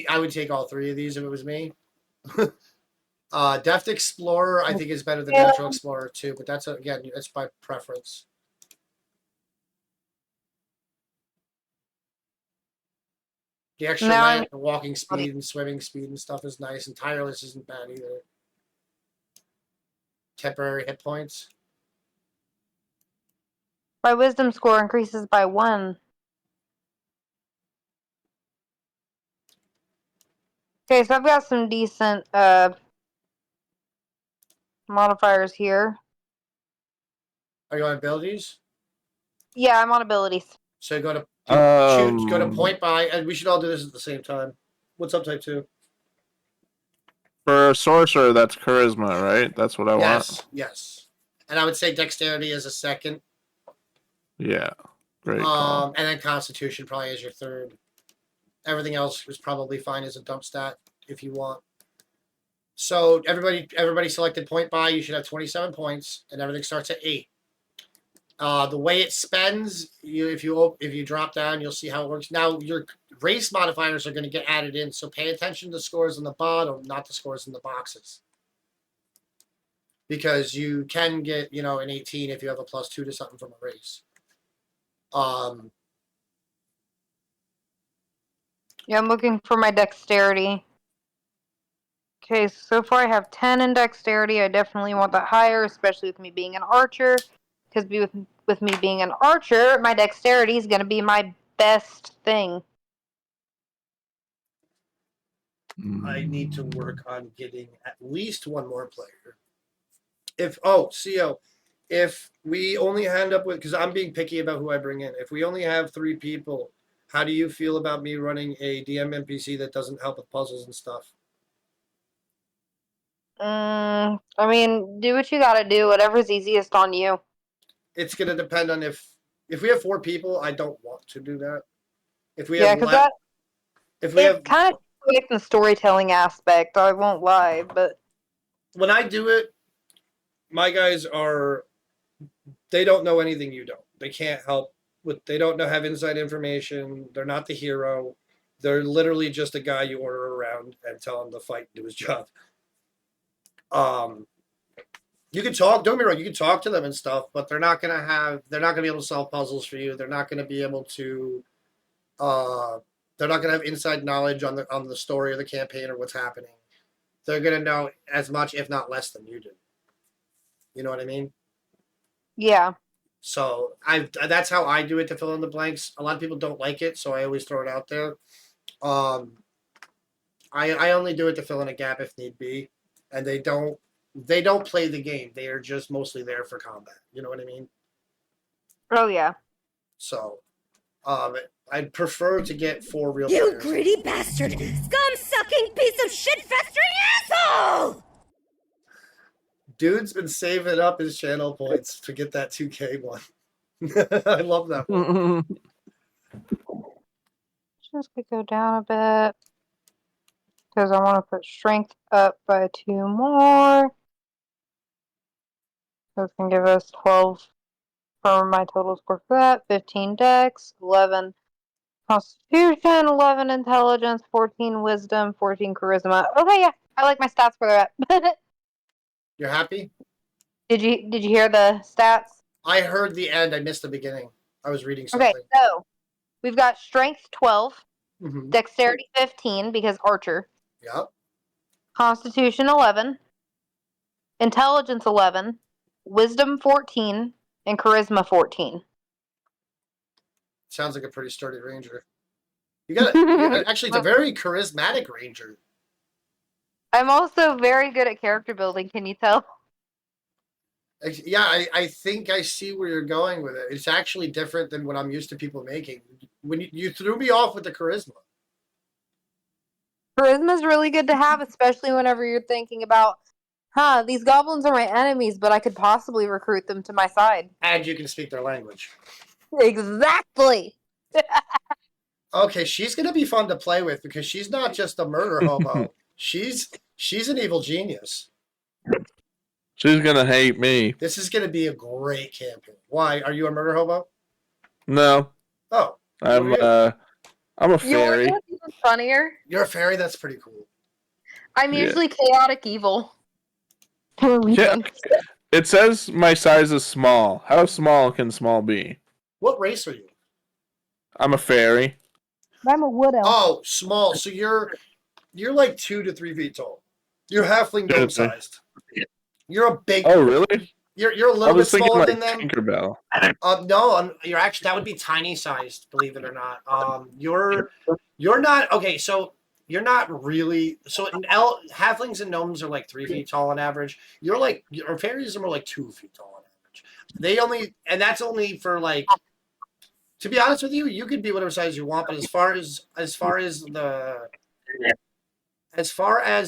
Speaker 2: I would take all three of these if it was me. Deft Explorer, I think, is better than Natural Explorer too, but that's again, it's by preference. The extra walking speed and swimming speed and stuff is nice, and tireless isn't bad either. Temporary hit points.
Speaker 4: My wisdom score increases by 1. Okay, so I've got some decent Modifiers here.
Speaker 2: Are you on abilities?
Speaker 4: Yeah, I'm on abilities.
Speaker 2: So go to
Speaker 1: Um,
Speaker 2: go to point by, and we should all do this at the same time. What's up, type 2?
Speaker 1: For a sorcerer, that's charisma, right? That's what I want.
Speaker 2: Yes. And I would say dexterity is a second.
Speaker 1: Yeah, great call.
Speaker 2: And then constitution probably is your third. Everything else is probably fine as a dump stat if you want. So everybody selected point by. You should have 27 points, and everything starts at 8. The way it spends, if you drop down, you'll see how it works. Now your race modifiers are going to get added in, so pay attention to the scores on the bottom, not the scores in the boxes, because you can get an 18 if you have a +2 to something from a race.
Speaker 4: Yeah, I'm looking for my dexterity. Okay, so far I have 10 in dexterity. I definitely want that higher, especially with me being an archer. Because with me being an archer, my dexterity is going to be my best thing.
Speaker 2: I need to work on getting at least one more player. If we only end up with, because I'm being picky about who I bring in, if we only have 3 people, how do you feel about me running a DM NPC that doesn't help with puzzles and stuff?
Speaker 4: I mean, do what you gotta do. Whatever's easiest on you.
Speaker 2: It's gonna depend on if we have 4 people. I don't want to do that. If we
Speaker 4: Yeah,
Speaker 2: have
Speaker 4: because
Speaker 2: have
Speaker 4: kind of away from the storytelling aspect. I won't lie, but
Speaker 2: when I do it, my guys they don't know anything you don't. They can't help with. They don't have inside information. They're not the hero. They're literally just a guy you order around and tell him to fight and do his job. You can talk. Don't get me wrong. You can talk to them and stuff, but they're not gonna be able to solve puzzles for you. They're not gonna be able to. They're not gonna have inside knowledge on the story of the campaign or what's happening. They're gonna know as much, if not less, than you do. You know what I mean?
Speaker 4: yeah.
Speaker 2: So that's how I do it to fill in the blanks. A lot of people don't like it, so I always throw it out there. I only do it to fill in a gap if need be, and they don't play the game. They are just mostly there for combat. You know what I mean?
Speaker 4: Oh yeah.
Speaker 2: So, I'd prefer to get 4 real
Speaker 5: You
Speaker 2: players.
Speaker 5: greedy bastard! Scum-sucking piece of shit-festering asshole!
Speaker 2: Dude's been saving up his channel points to get that 2K one. I love that one.
Speaker 4: Just could go down a bit. Because I want to put strength up by 2 more. That's going to give us 12 for my total score for that. 15 dex, 11 constitution, 11 intelligence, 14 wisdom, 14 charisma. Okay, yeah. I like my stats where they're at.
Speaker 2: You're happy?
Speaker 4: Did you hear the stats?
Speaker 2: I heard the end. I missed the beginning. I was reading something.
Speaker 4: Okay, so we've got strength 12,
Speaker 2: Mm-hmm.
Speaker 4: dexterity 15 because archer.
Speaker 2: Yep.
Speaker 4: Constitution 11, intelligence 11, wisdom 14, and charisma 14.
Speaker 2: Sounds like a pretty sturdy ranger. Actually, it's a very charismatic ranger.
Speaker 4: I'm also very good at character building, can you tell?
Speaker 2: Yeah, I think I see where you're going with it. It's actually different than what I'm used to people making. When you threw me off with the charisma.
Speaker 4: Charisma is really good to have, especially whenever you're thinking about, these goblins are my enemies, but I could possibly recruit them to my side.
Speaker 2: And you can speak their language.
Speaker 4: Exactly.
Speaker 2: Okay, she's gonna be fun to play with because she's not just a murder hobo. She's an evil genius.
Speaker 1: She's gonna hate me.
Speaker 2: This is gonna be a great campaign. Why? Are you a murder hobo?
Speaker 1: No.
Speaker 2: Oh.
Speaker 1: I'm a fairy.
Speaker 4: You know what's even funnier?
Speaker 2: You're a fairy? That's pretty cool.
Speaker 4: I'm usually chaotic evil.
Speaker 1: Yeah. It says my size is small. How small can small be?
Speaker 2: What race are you?
Speaker 1: I'm a fairy.
Speaker 4: I'm a wood elf.
Speaker 2: Oh, small. So you're like 2 to 3 feet tall. You're halfling gnome sized. You're a big.
Speaker 1: Oh, really?
Speaker 2: You're a
Speaker 1: I
Speaker 2: little bit
Speaker 1: was thinking
Speaker 2: smaller
Speaker 1: like
Speaker 2: than them.
Speaker 1: Tinkerbell.
Speaker 2: No, you're actually that would be tiny sized. Believe it or not. You're not okay. So you're not really so. Halflings and gnomes are like 3 feet tall on average. You're like or fairies are more like 2 feet tall on average. And that's only for like. To be honest with you, you could be whatever size you want, but as far as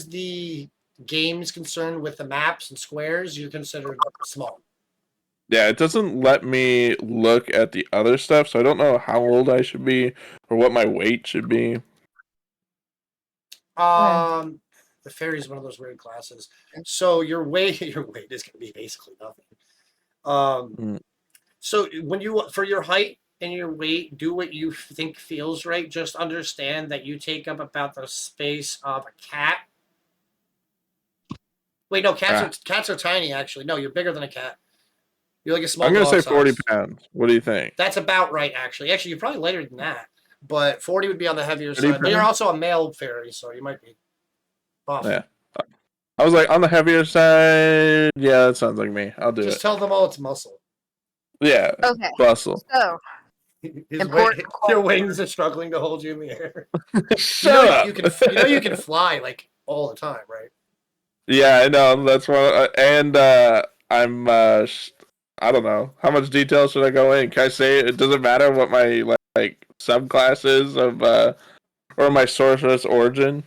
Speaker 2: the game is concerned with the maps and squares, you're considered small.
Speaker 1: Yeah, it doesn't let me look at the other stuff, so I don't know how old I should be or what my weight should be.
Speaker 2: The fairy is one of those weird classes. So your weight is going to be basically nothing. So when for your height and your weight, do what you think feels right. Just understand that you take up about the space of a cat. Wait, no, cats are tiny. Actually, no, you're bigger than a cat. You're like a small.
Speaker 1: I'm gonna say
Speaker 2: dog
Speaker 1: 40
Speaker 2: size.
Speaker 1: pounds. What do you think?
Speaker 2: That's about right, actually. Actually, you're probably lighter than that, but 40 would be on the heavier side. But you're also a male fairy, so you might be buff.
Speaker 1: Yeah. I was like on the heavier side. Yeah, that sounds like me. I'll do it.
Speaker 2: Just tell them all it's muscle.
Speaker 1: Yeah.
Speaker 4: Okay.
Speaker 1: Bustle.
Speaker 4: So,
Speaker 2: Your wings are struggling to hold you in the air.
Speaker 1: Shut up.
Speaker 2: You can fly like all the time, right?
Speaker 1: Yeah, I know. That's why. And I'm. I don't know. How much detail should I go in? Can I say it doesn't matter what my like subclass is of or my sorceress origin?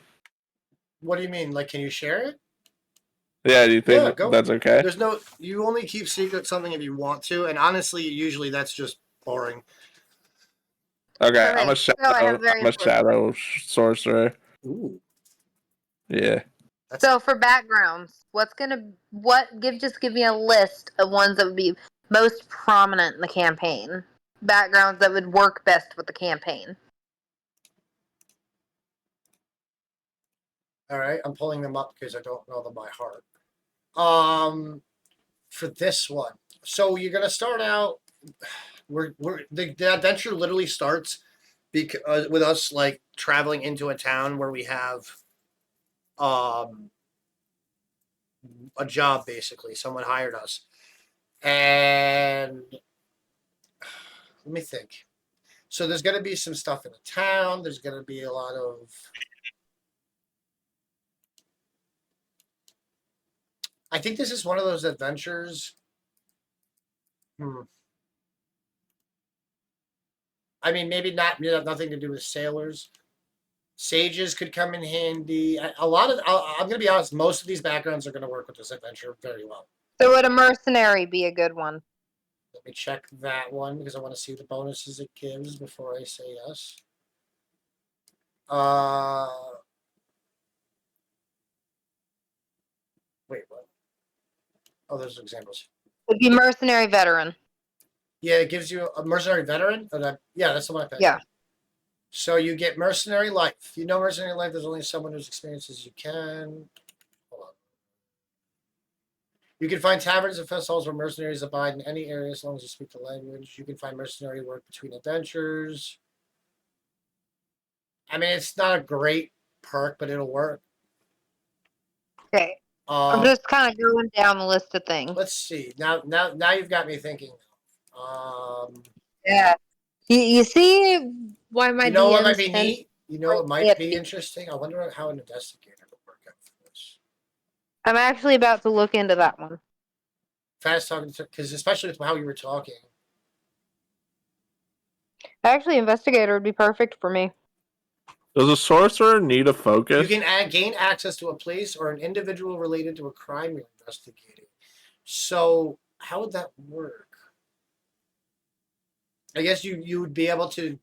Speaker 2: What do you mean? Like, can you share it?
Speaker 1: Yeah, do you think that's okay?
Speaker 2: There's no. You only keep secret something if you want to, and honestly, usually that's just boring.
Speaker 1: Okay, I'm a shadow sorcerer.
Speaker 2: Ooh.
Speaker 1: Yeah.
Speaker 4: So for backgrounds, just give me a list of ones that would be most prominent in the campaign. Backgrounds that would work best with the campaign.
Speaker 2: All right, I'm pulling them up because I don't know them by heart. For this one, so you're gonna start out. The adventure literally starts with us like traveling into a town where we have a job, basically. Someone hired us, and let me think. So there's going to be some stuff in the town. There's going to be a lot of I think this is one of those adventures. I mean, maybe nothing to do with sailors. Sages could come in handy. I'm going to be honest, most of these backgrounds are going to work with this adventure very well.
Speaker 4: So would a mercenary be a good one?
Speaker 2: Let me check that one because I want to see the bonuses it gives before I say yes. Wait, what? Oh, there's examples.
Speaker 4: Would be mercenary veteran.
Speaker 2: Yeah, it gives you a mercenary veteran. Yeah, that's the one I picked.
Speaker 4: Yeah.
Speaker 2: So you get mercenary life. You know, mercenary life. There's only someone whose experiences you can. Hold on. You can find taverns and festivals where mercenaries abide in any area as long as you speak the language. You can find mercenary work between adventures. I mean, it's not a great perk, but it'll work.
Speaker 4: Okay. I'm just kind of going down the list of things.
Speaker 2: Let's see. Now you've got me thinking.
Speaker 4: Yeah. You see why my
Speaker 2: what might be neat? It might be interesting. I wonder how an investigator would work out for this.
Speaker 4: I'm actually about to look into that one.
Speaker 2: Fast talking, because especially with how you were talking.
Speaker 4: Actually, investigator would be perfect for me.
Speaker 1: Does a sorcerer need a focus?
Speaker 2: You can gain access to a place or an individual related to a crime you're investigating. So how would that work? I guess you would be able to.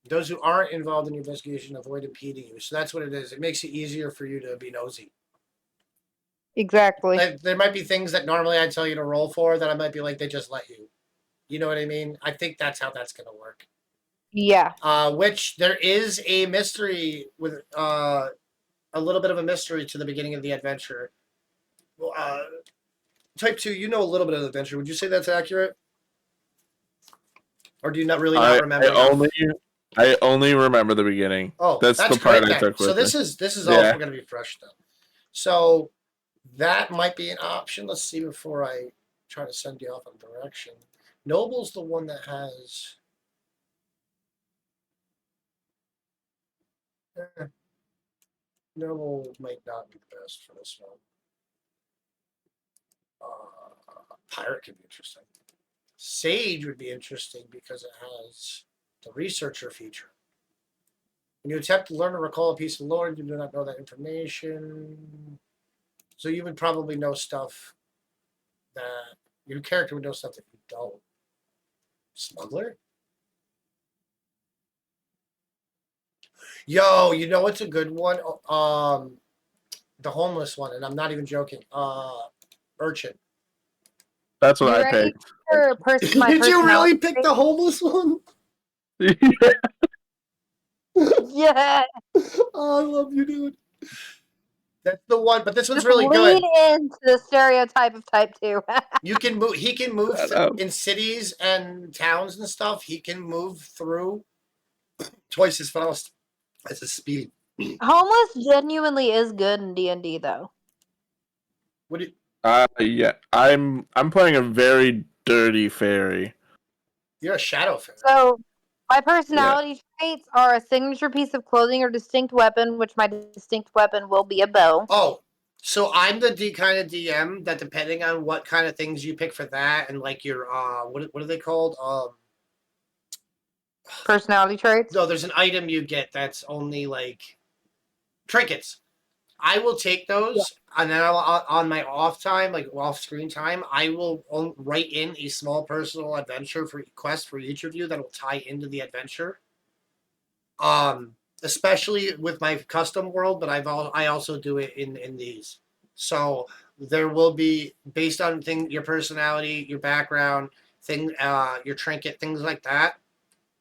Speaker 2: Those who aren't involved in your investigation avoid impeding you. So that's what it is. It makes it easier for you to be nosy.
Speaker 4: Exactly.
Speaker 2: There might be things that normally I'd tell you to roll for that I might be like, they just let you. You know what I mean? I think that's how that's going to work.
Speaker 4: Yeah.
Speaker 2: Which there is a mystery with a little bit of a mystery to the beginning of the adventure. Type 2, you know a little bit of the adventure. Would you say that's accurate? Or do you not remember?
Speaker 1: I only remember the beginning.
Speaker 2: Oh,
Speaker 1: that's the part I took with
Speaker 2: So this is all going to be fresh though. So that might be an option. Let's see before I try to send you off on direction. Noble's the one that has. Noble might not be the best for this one. Pirate could be interesting. Sage would be interesting because it has the researcher feature. When you attempt to learn or recall a piece of lore, you do not know that information. So you would probably know stuff that your character would know stuff that you don't. Smuggler? Yo, you know what's a good one? The homeless one, and I'm not even joking. Urchin.
Speaker 1: That's what
Speaker 4: You
Speaker 1: I
Speaker 4: ready
Speaker 1: picked.
Speaker 4: for my
Speaker 2: Did you really
Speaker 4: personality
Speaker 2: pick
Speaker 4: trait?
Speaker 2: the homeless one?
Speaker 4: Yeah.
Speaker 2: Oh, I love you, dude. That's the one, but this one's
Speaker 4: Just
Speaker 2: really
Speaker 4: lean
Speaker 2: good.
Speaker 4: into the stereotype of type 2.
Speaker 2: You can move. He can move
Speaker 1: I know.
Speaker 2: in cities and towns and stuff. He can move through twice as fast as his speed.
Speaker 4: Homeless genuinely is good in D&D though.
Speaker 2: What?
Speaker 1: Yeah. I'm playing a very dirty fairy.
Speaker 2: You're a shadow fan.
Speaker 4: So my personality traits are a signature piece of clothing or distinct weapon, which my distinct weapon will be a bow.
Speaker 2: Oh, so I'm the kind of DM that depending on what kind of things you pick for that and like your what are they called?
Speaker 4: Personality traits.
Speaker 2: No, there's an item you get that's only like trinkets. I will take those, and then on my off time, like off screen time, I will write in a small personal adventure for quest for each of you that will tie into the adventure. Especially with my custom world, but I also do it in these. So there will be based on your personality, your background, your trinket, things like that.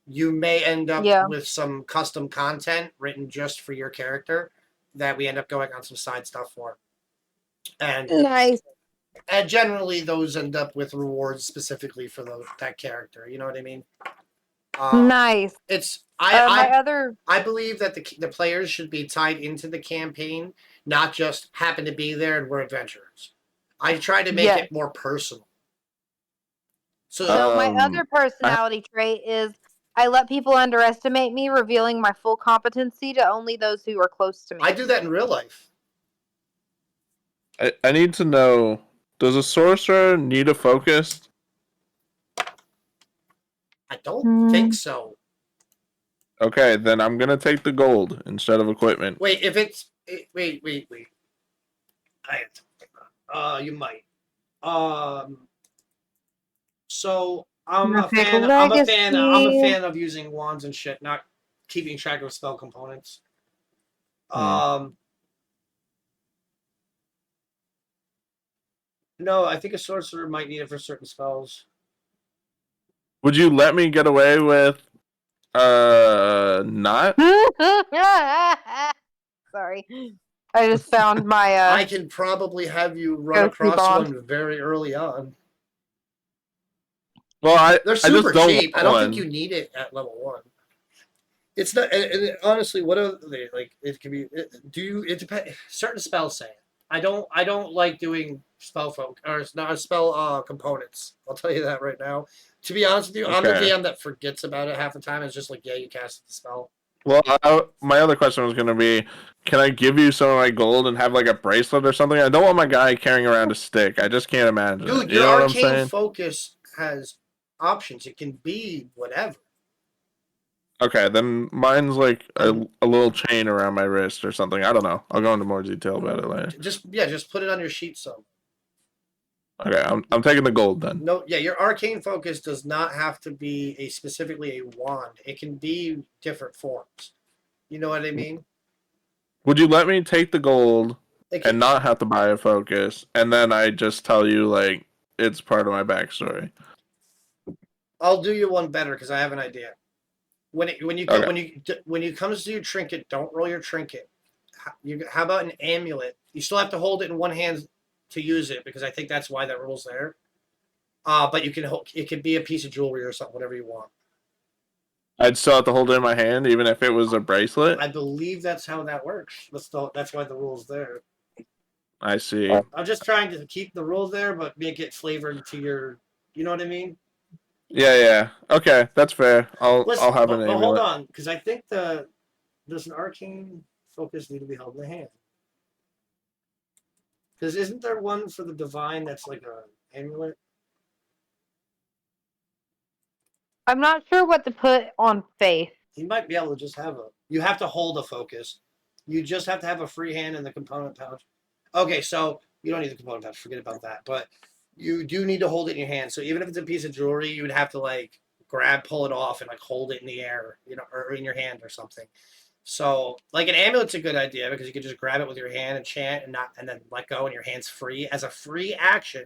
Speaker 2: You may end up with some custom content written just for your character that we end up going on some side stuff for. And
Speaker 4: nice.
Speaker 2: And generally those end up with rewards specifically for that character. You know what I mean?
Speaker 4: Nice.
Speaker 2: It's I believe that the players should be tied into the campaign, not just happen to be there and we're adventurers. I try to make it more personal.
Speaker 4: So my other personality trait is I let people underestimate me, revealing my full competency to only those who are close to me.
Speaker 2: I do that in real life.
Speaker 1: I need to know, does a sorcerer need a focus?
Speaker 2: I don't think so.
Speaker 1: Okay, then I'm gonna take the gold instead of equipment.
Speaker 2: Wait, if it's wait. I have to. You might. So I'm a fan of using wands and shit, not keeping track of spell components. No, I think a sorcerer might need it for certain spells.
Speaker 1: Would you let me get away with not?
Speaker 4: Sorry. I just found my
Speaker 2: I can probably have you run across one very early on.
Speaker 1: Well,
Speaker 2: they're super cheap. I don't think you need it at level 1. It's not. And honestly, what are they like? It can be. It depends. Certain spells say it. I don't like doing spell components. I'll tell you that right now. To be honest with you, I'm the DM that forgets about it half the time. It's just like, yeah, you cast the spell.
Speaker 1: Well, my other question was going to be, can I give you some of my gold and have like a bracelet or something? I don't want my guy carrying around a stick. I just can't imagine.
Speaker 2: Dude, your arcane focus has options. It can be whatever.
Speaker 1: Okay, then mine's like a little chain around my wrist or something. I don't know. I'll go into more detail about it later.
Speaker 2: Just put it on your sheet. So.
Speaker 1: Okay, I'm taking the gold then.
Speaker 2: No, yeah, your arcane focus does not have to be specifically a wand. It can be different forms. You know what I mean?
Speaker 1: Would you let me take the gold and not have to buy a focus, and then I just tell you like it's part of my backstory?
Speaker 2: I'll do you one better because I have an idea. When it comes to your trinket, don't roll your trinket. How about an amulet? You still have to hold it in one hand to use it because I think that's why that rule's there. But you can it could be a piece of jewelry or something, whatever you want.
Speaker 1: I'd still have to hold it in my hand, even if it was a bracelet.
Speaker 2: I believe that's how that works. That's why the rule's there.
Speaker 1: I see.
Speaker 2: I'm just trying to keep the rules there, but make it flavored to your. You know what I mean?
Speaker 1: Yeah. Okay, that's fair. I'll have an amulet.
Speaker 2: Hold on, because I think the does an arcane focus need to be held in the hand? Because isn't there one for the divine that's like a amulet?
Speaker 4: I'm not sure what to put on Faith.
Speaker 2: You might be able to just have a. You have to hold a focus. You just have to have a free hand in the component pouch. Okay, so you don't need the component pouch. Forget about that. But you do need to hold it in your hand. So even if it's a piece of jewelry, you would have to like pull it off, and like hold it in the air, or in your hand or something. So like an amulet's a good idea because you can just grab it with your hand and chant and then let go, and your hand's free as a free action.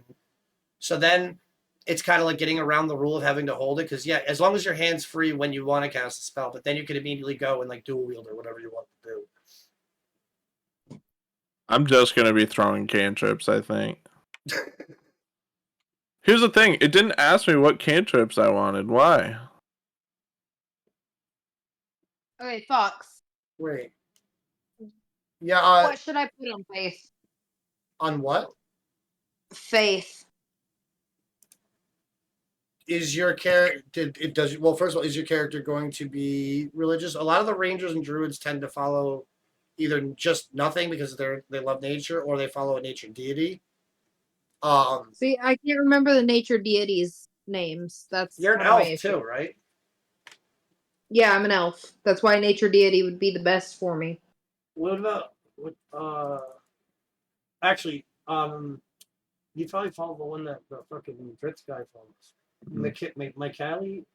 Speaker 2: So then it's kind of like getting around the rule of having to hold it because yeah, as long as your hand's free when you want to cast a spell, but then you can immediately go and like dual wield or whatever you want to do.
Speaker 1: I'm just gonna be throwing cantrips, I think. Here's the thing, it didn't ask me what cantrips I wanted. Why?
Speaker 4: Okay, Fox.
Speaker 2: Wait. Yeah.
Speaker 4: What should I put on Faith?
Speaker 2: On what?
Speaker 4: Faith.
Speaker 2: Is your character? Well, first of all, is your character going to be religious? A lot of the rangers and druids tend to follow either just nothing because they love nature, or they follow a nature deity.
Speaker 4: See, I can't remember the nature deities' names. That's
Speaker 2: you're an elf too, right?
Speaker 4: Yeah, I'm an elf. That's why nature deity would be the best for me.
Speaker 2: What about actually, you probably follow the one that the fucking Dritz guy follows. Mycali.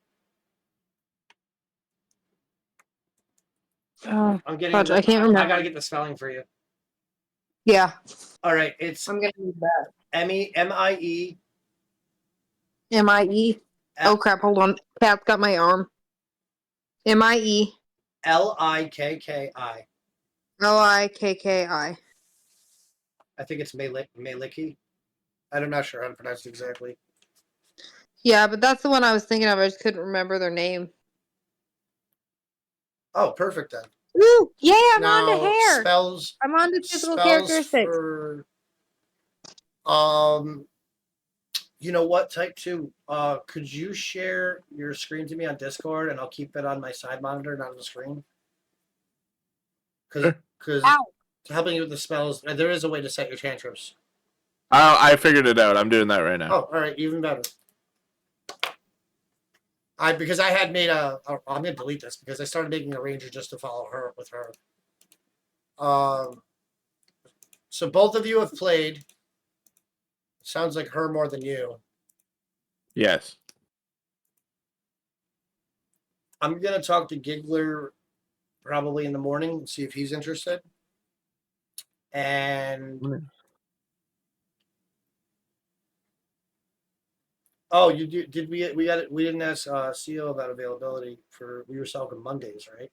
Speaker 2: I'm getting.
Speaker 4: Fudge, I can't remember.
Speaker 2: I gotta get the spelling for you.
Speaker 4: Yeah.
Speaker 2: All right, it's.
Speaker 4: I'm gonna need that.
Speaker 2: M-I-E.
Speaker 4: M-I-E. Oh crap! Hold on. Cat's got my arm. M-I-E.
Speaker 2: L-I-K-K-I.
Speaker 4: L-I-K-K-I.
Speaker 2: I think it's Maliki. I'm not sure how to pronounce it exactly.
Speaker 4: Yeah, but that's the one I was thinking of. I just couldn't remember their name.
Speaker 2: Oh, perfect then.
Speaker 4: Ooh, yeah, I'm on to hair.
Speaker 2: Spells.
Speaker 4: I'm on to physical characteristics.
Speaker 2: You know what? Type 2. Could you share your screen to me on Discord, and I'll keep it on my side monitor, not on the screen? Because helping you with the spells, there is a way to set your cantrips.
Speaker 1: I figured it out. I'm doing that right now.
Speaker 2: Oh, all right, even better. Because I had made I'm gonna delete this because I started making a ranger just to follow her with her. So both of you have played. Sounds like her more than you.
Speaker 1: Yes.
Speaker 2: I'm gonna talk to Giggler probably in the morning and see if he's interested. And oh, you did we didn't ask CEO about availability for we were selling Mondays, right?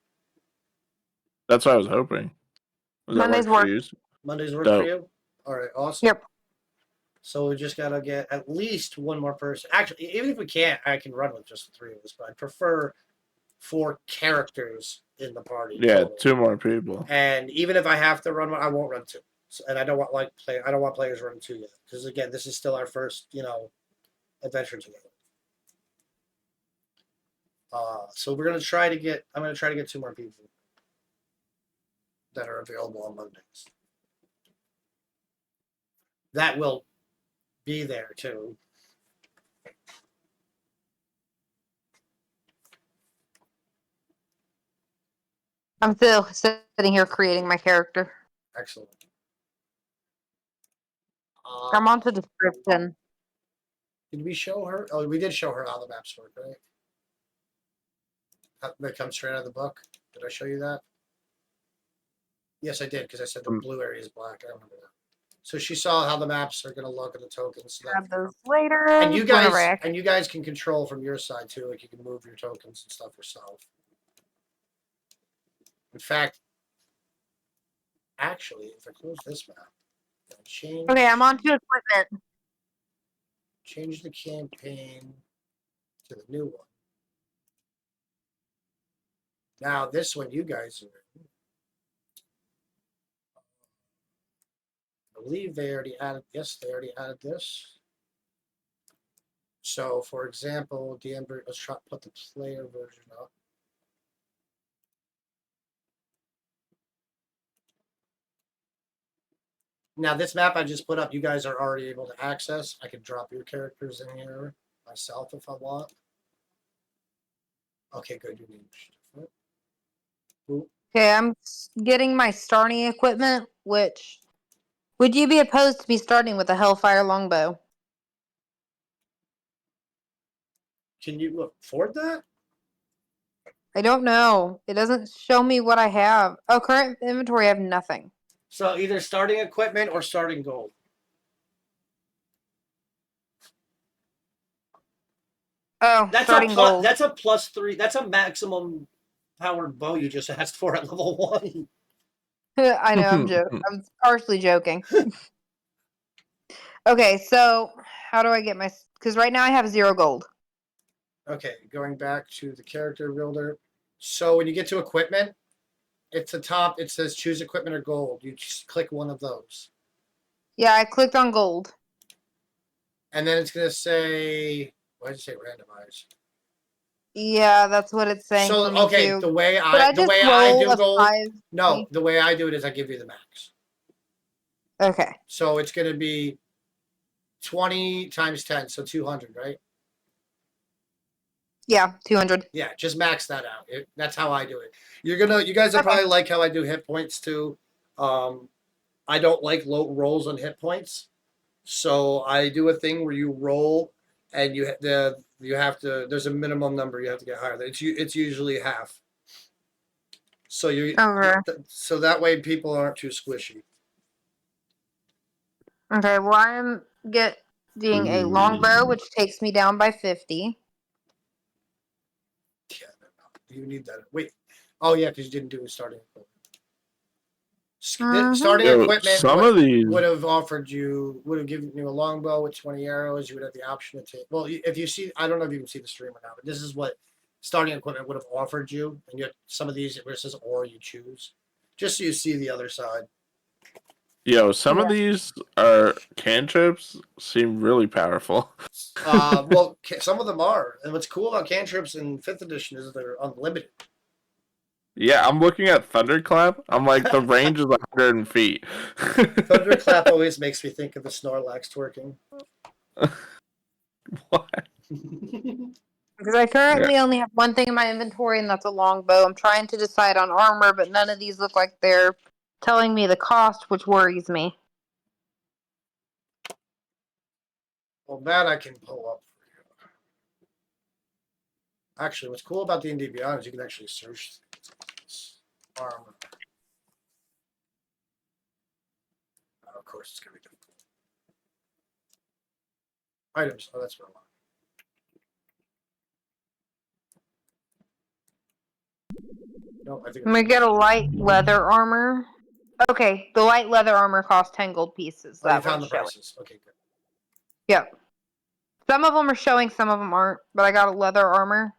Speaker 1: That's what I was hoping.
Speaker 4: Mondays work.
Speaker 2: Mondays work for you? All right, awesome.
Speaker 4: Yep.
Speaker 2: So we just gotta get at least one more person. Actually, even if we can't, I can run with just the 3 of us, but I prefer 4 characters in the party.
Speaker 1: Yeah,
Speaker 2: total.
Speaker 1: 2 more people.
Speaker 2: And even if I have to run one, I won't run 2. So, and I don't want players running 2 yet, because again, this is still our first, adventure together. So we're gonna try to get. I'm gonna try to get 2 more people that are available on Mondays. That will be there too.
Speaker 4: I'm still sitting here creating my character.
Speaker 2: Excellent.
Speaker 4: I'm on to description.
Speaker 2: Did we show her? Oh, we did show her how the maps work, right? That comes straight out of the book. Did I show you that? Yes, I did, because I said the blue area is black. I remember that. So she saw how the maps are going to look at the tokens. So
Speaker 4: Grab those later.
Speaker 2: And you guys can control from your side too. Like you can move your tokens and stuff yourself. In fact, actually, if I close this map, change.
Speaker 4: Okay, I'm on to equipment.
Speaker 2: Change the campaign to the new one. Now this one, you guys are in. I believe they already added this. They already added this. So, for example, let's try to put the player version up. Now, this map I just put up, you guys are already able to access. I could drop your characters in here myself if I want. Okay, good. You need.
Speaker 4: Okay, I'm getting my starting equipment, which... Would you be opposed to me starting with a Hellfire longbow?
Speaker 2: Can you afford that?
Speaker 4: I don't know. It doesn't show me what I have. Oh, current inventory, I have nothing.
Speaker 2: So either starting equipment or starting gold.
Speaker 4: Oh, starting gold.
Speaker 2: That's a +3. That's a maximum powered bow you just asked for at level 1.
Speaker 4: I know, I'm partially joking. Okay, so how do I get my... Because right now I have 0 gold.
Speaker 2: Okay, going back to the character builder. So when you get to equipment, at the top it says choose equipment or gold. You just click one of those.
Speaker 4: Yeah, I clicked on gold.
Speaker 2: And then it's going to say... Why did it say randomize?
Speaker 4: Yeah, that's what it's saying.
Speaker 2: So,
Speaker 4: for me
Speaker 2: okay,
Speaker 4: too.
Speaker 2: the way
Speaker 4: But
Speaker 2: I do gold...
Speaker 4: 5?
Speaker 2: No, the way I do it is I give you the max.
Speaker 4: Okay.
Speaker 2: So it's going to be 20 times 10, so 200, right?
Speaker 4: Yeah, 200.
Speaker 2: Yeah, just max that out. That's how I do it. You guys will probably like how I do hit points too. I don't like low rolls on hit points, so I do a thing where you roll and you have to. There's a minimum number you have to get higher. It's usually half. So so that way people aren't too squishy.
Speaker 4: Okay, well I'm getting a longbow, which takes me down by 50.
Speaker 2: Yeah, you need that. Wait. Oh yeah, because you didn't do a starting equipment. Starting equipment would have given you a longbow with 20 arrows. You would have the option to take. Well, if you see, I don't know if you can see the stream or not, but this is what starting equipment would have offered you. And you have some of these where it says or you choose, just so you see the other side.
Speaker 1: Yo, some of these are cantrips seem really powerful.
Speaker 2: Well, some of them are, and what's cool about cantrips in 5th edition is they're unlimited.
Speaker 1: Yeah, I'm looking at Thunderclap. I'm like, the range is 100 feet.
Speaker 2: Thunderclap always makes me think of the Snorlax twerking.
Speaker 1: What?
Speaker 4: Because I currently only have one thing in my inventory, and that's a longbow. I'm trying to decide on armor, but none of these look like they're telling me the cost, which worries me.
Speaker 2: Well, that I can pull up for you. Actually, what's cool about D&D Beyond is you can actually search armor. Of course, it's going to be difficult. Items. Oh, that's what I want. No, I think
Speaker 4: I'm going to get a light leather armor. Okay, the light leather armor costs 10 gold pieces.
Speaker 2: Oh, you found the prices. Okay, good.
Speaker 4: Yep. Some of them are showing, some of them aren't, but I got a leather armor.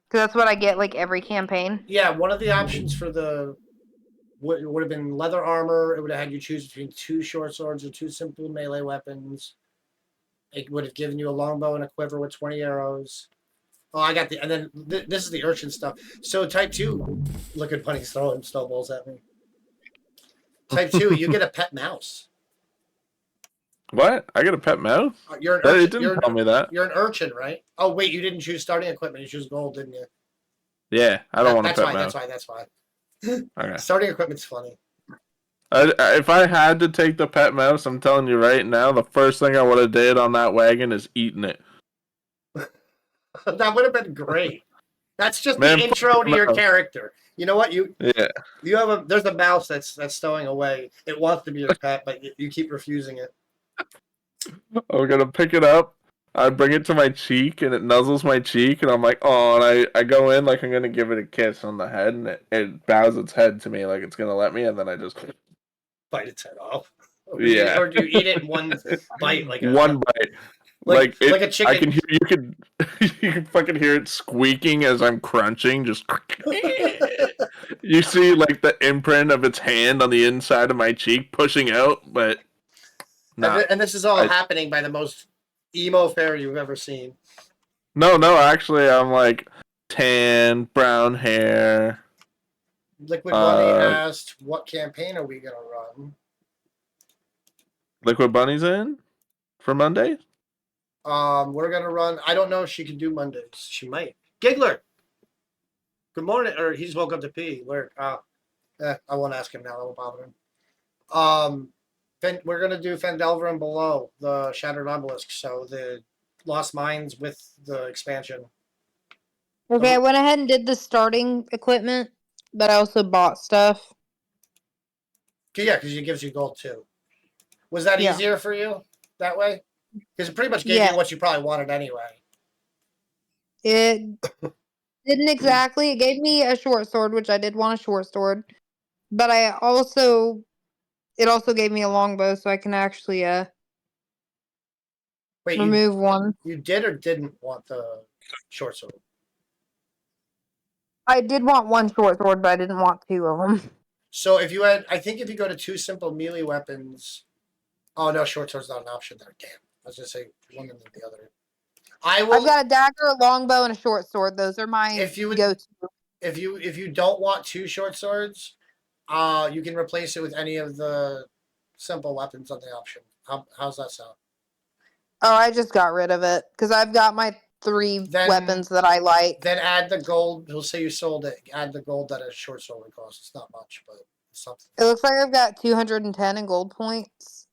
Speaker 4: Because that's what I get, like, every campaign.
Speaker 2: Yeah, one of the options for would have been leather armor. It would have had you choose between 2 short swords or 2 simple melee weapons. It would have given you a longbow and a quiver with 20 arrows. Oh, I got and then this is the urchin stuff. So type 2, look at Bunny throwing snowballs at me. Type 2, you get a pet mouse.
Speaker 1: What? I get a pet mouse?
Speaker 2: You're an urchin.
Speaker 1: It didn't tell me that.
Speaker 2: You're an urchin, right? Oh, wait, you didn't choose starting equipment. You choose gold, didn't you?
Speaker 1: Yeah, I don't want a pet mouse.
Speaker 2: That's why.
Speaker 1: Okay.
Speaker 2: Starting equipment's funny.
Speaker 1: If I had to take the pet mouse, I'm telling you right now, the first thing I would have did on that wagon is eating it.
Speaker 2: That would have been great. That's just the intro to your character. You know what? You have there's a mouse that's stowing away. It wants to be your pet, but you keep refusing it.
Speaker 1: I'm gonna pick it up. I bring it to my cheek, and it nuzzles my cheek, and I'm like, oh, and I go in like I'm gonna give it a kiss on the head, and it bows its head to me like it's gonna let me, and then I just
Speaker 2: bite its head off. Or
Speaker 1: do
Speaker 2: you eat it in one bite,
Speaker 1: one bite.
Speaker 2: Like a chicken.
Speaker 1: I can hear you can fucking hear it squeaking as I'm crunching. Just you see like the imprint of its hand on the inside of my cheek pushing out, but
Speaker 2: and this is all happening by the most emo fair you've ever seen.
Speaker 1: No, actually, I'm like tan, brown hair.
Speaker 2: Liquid Money asked, "What campaign are we gonna run?"
Speaker 1: Liquid Bunny's in for Monday?
Speaker 2: We're gonna run. I don't know if she can do Mondays. She might. Giggler. Good morning. Or he just woke up to pee. Where? I won't ask him now. That won't bother him. We're gonna do Phandelver and Below, the Shattered Obelisk. So the Lost Mines with the expansion.
Speaker 4: Okay, I went ahead and did the starting equipment, but I also bought stuff.
Speaker 2: Yeah, because it gives you gold too. Was that
Speaker 4: Yeah.
Speaker 2: easier for you that way? Because it pretty much gave
Speaker 4: Yeah.
Speaker 2: you what you probably wanted anyway.
Speaker 4: It didn't exactly. It gave me a short sword, which I did want a short sword, but it also gave me a longbow, so I can actually
Speaker 2: Wait,
Speaker 4: remove one.
Speaker 2: you did or didn't want the short sword?
Speaker 4: I did want one short sword, but I didn't want two of them.
Speaker 2: So if you had, I think if you go to 2 simple melee weapons, oh no, short sword's not an option there. Damn, I was gonna say one and then the other.
Speaker 4: I've got a dagger, a longbow, and a short sword. Those are my go-to.
Speaker 2: If you don't want 2 short swords, you can replace it with any of the simple weapons on the option. How's that sound?
Speaker 4: Oh, I just got rid of it because I've got my 3 weapons that I like.
Speaker 2: Then add the gold. We'll say you sold it. Add the gold that a short sword would cost. It's not much, but it's something.
Speaker 4: It looks like I've got 210 in gold points.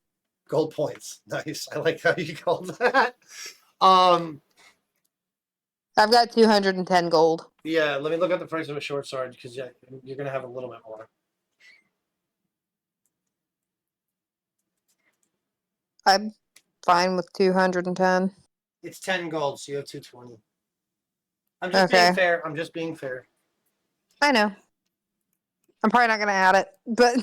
Speaker 2: Gold points. Nice. I like how you called that.
Speaker 4: I've got 210 gold.
Speaker 2: Yeah, let me look at the price of a short sword because you're gonna have a little bit more.
Speaker 4: I'm fine with 210.
Speaker 2: It's 10 gold, so you have 220. I'm just being fair. I'm just being fair.
Speaker 4: I know. I'm probably not gonna add it, but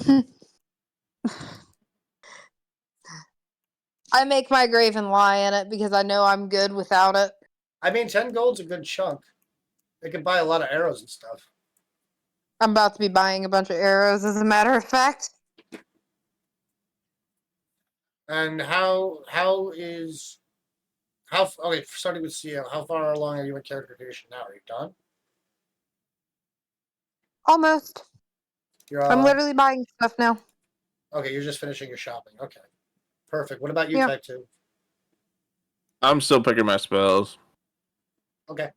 Speaker 4: I make my grave and lie in it because I know I'm good without it.
Speaker 2: I mean, 10 gold's a good chunk. They could buy a lot of arrows and stuff.
Speaker 4: I'm about to be buying a bunch of arrows, as a matter of fact.
Speaker 2: And okay, starting with CL, how far along are you in character creation now? Are you done?
Speaker 4: Almost. I'm literally buying stuff now.
Speaker 2: Okay, you're just finishing your shopping. Okay. Perfect. What about you, Type 2?
Speaker 1: I'm still picking my spells.
Speaker 2: Okay.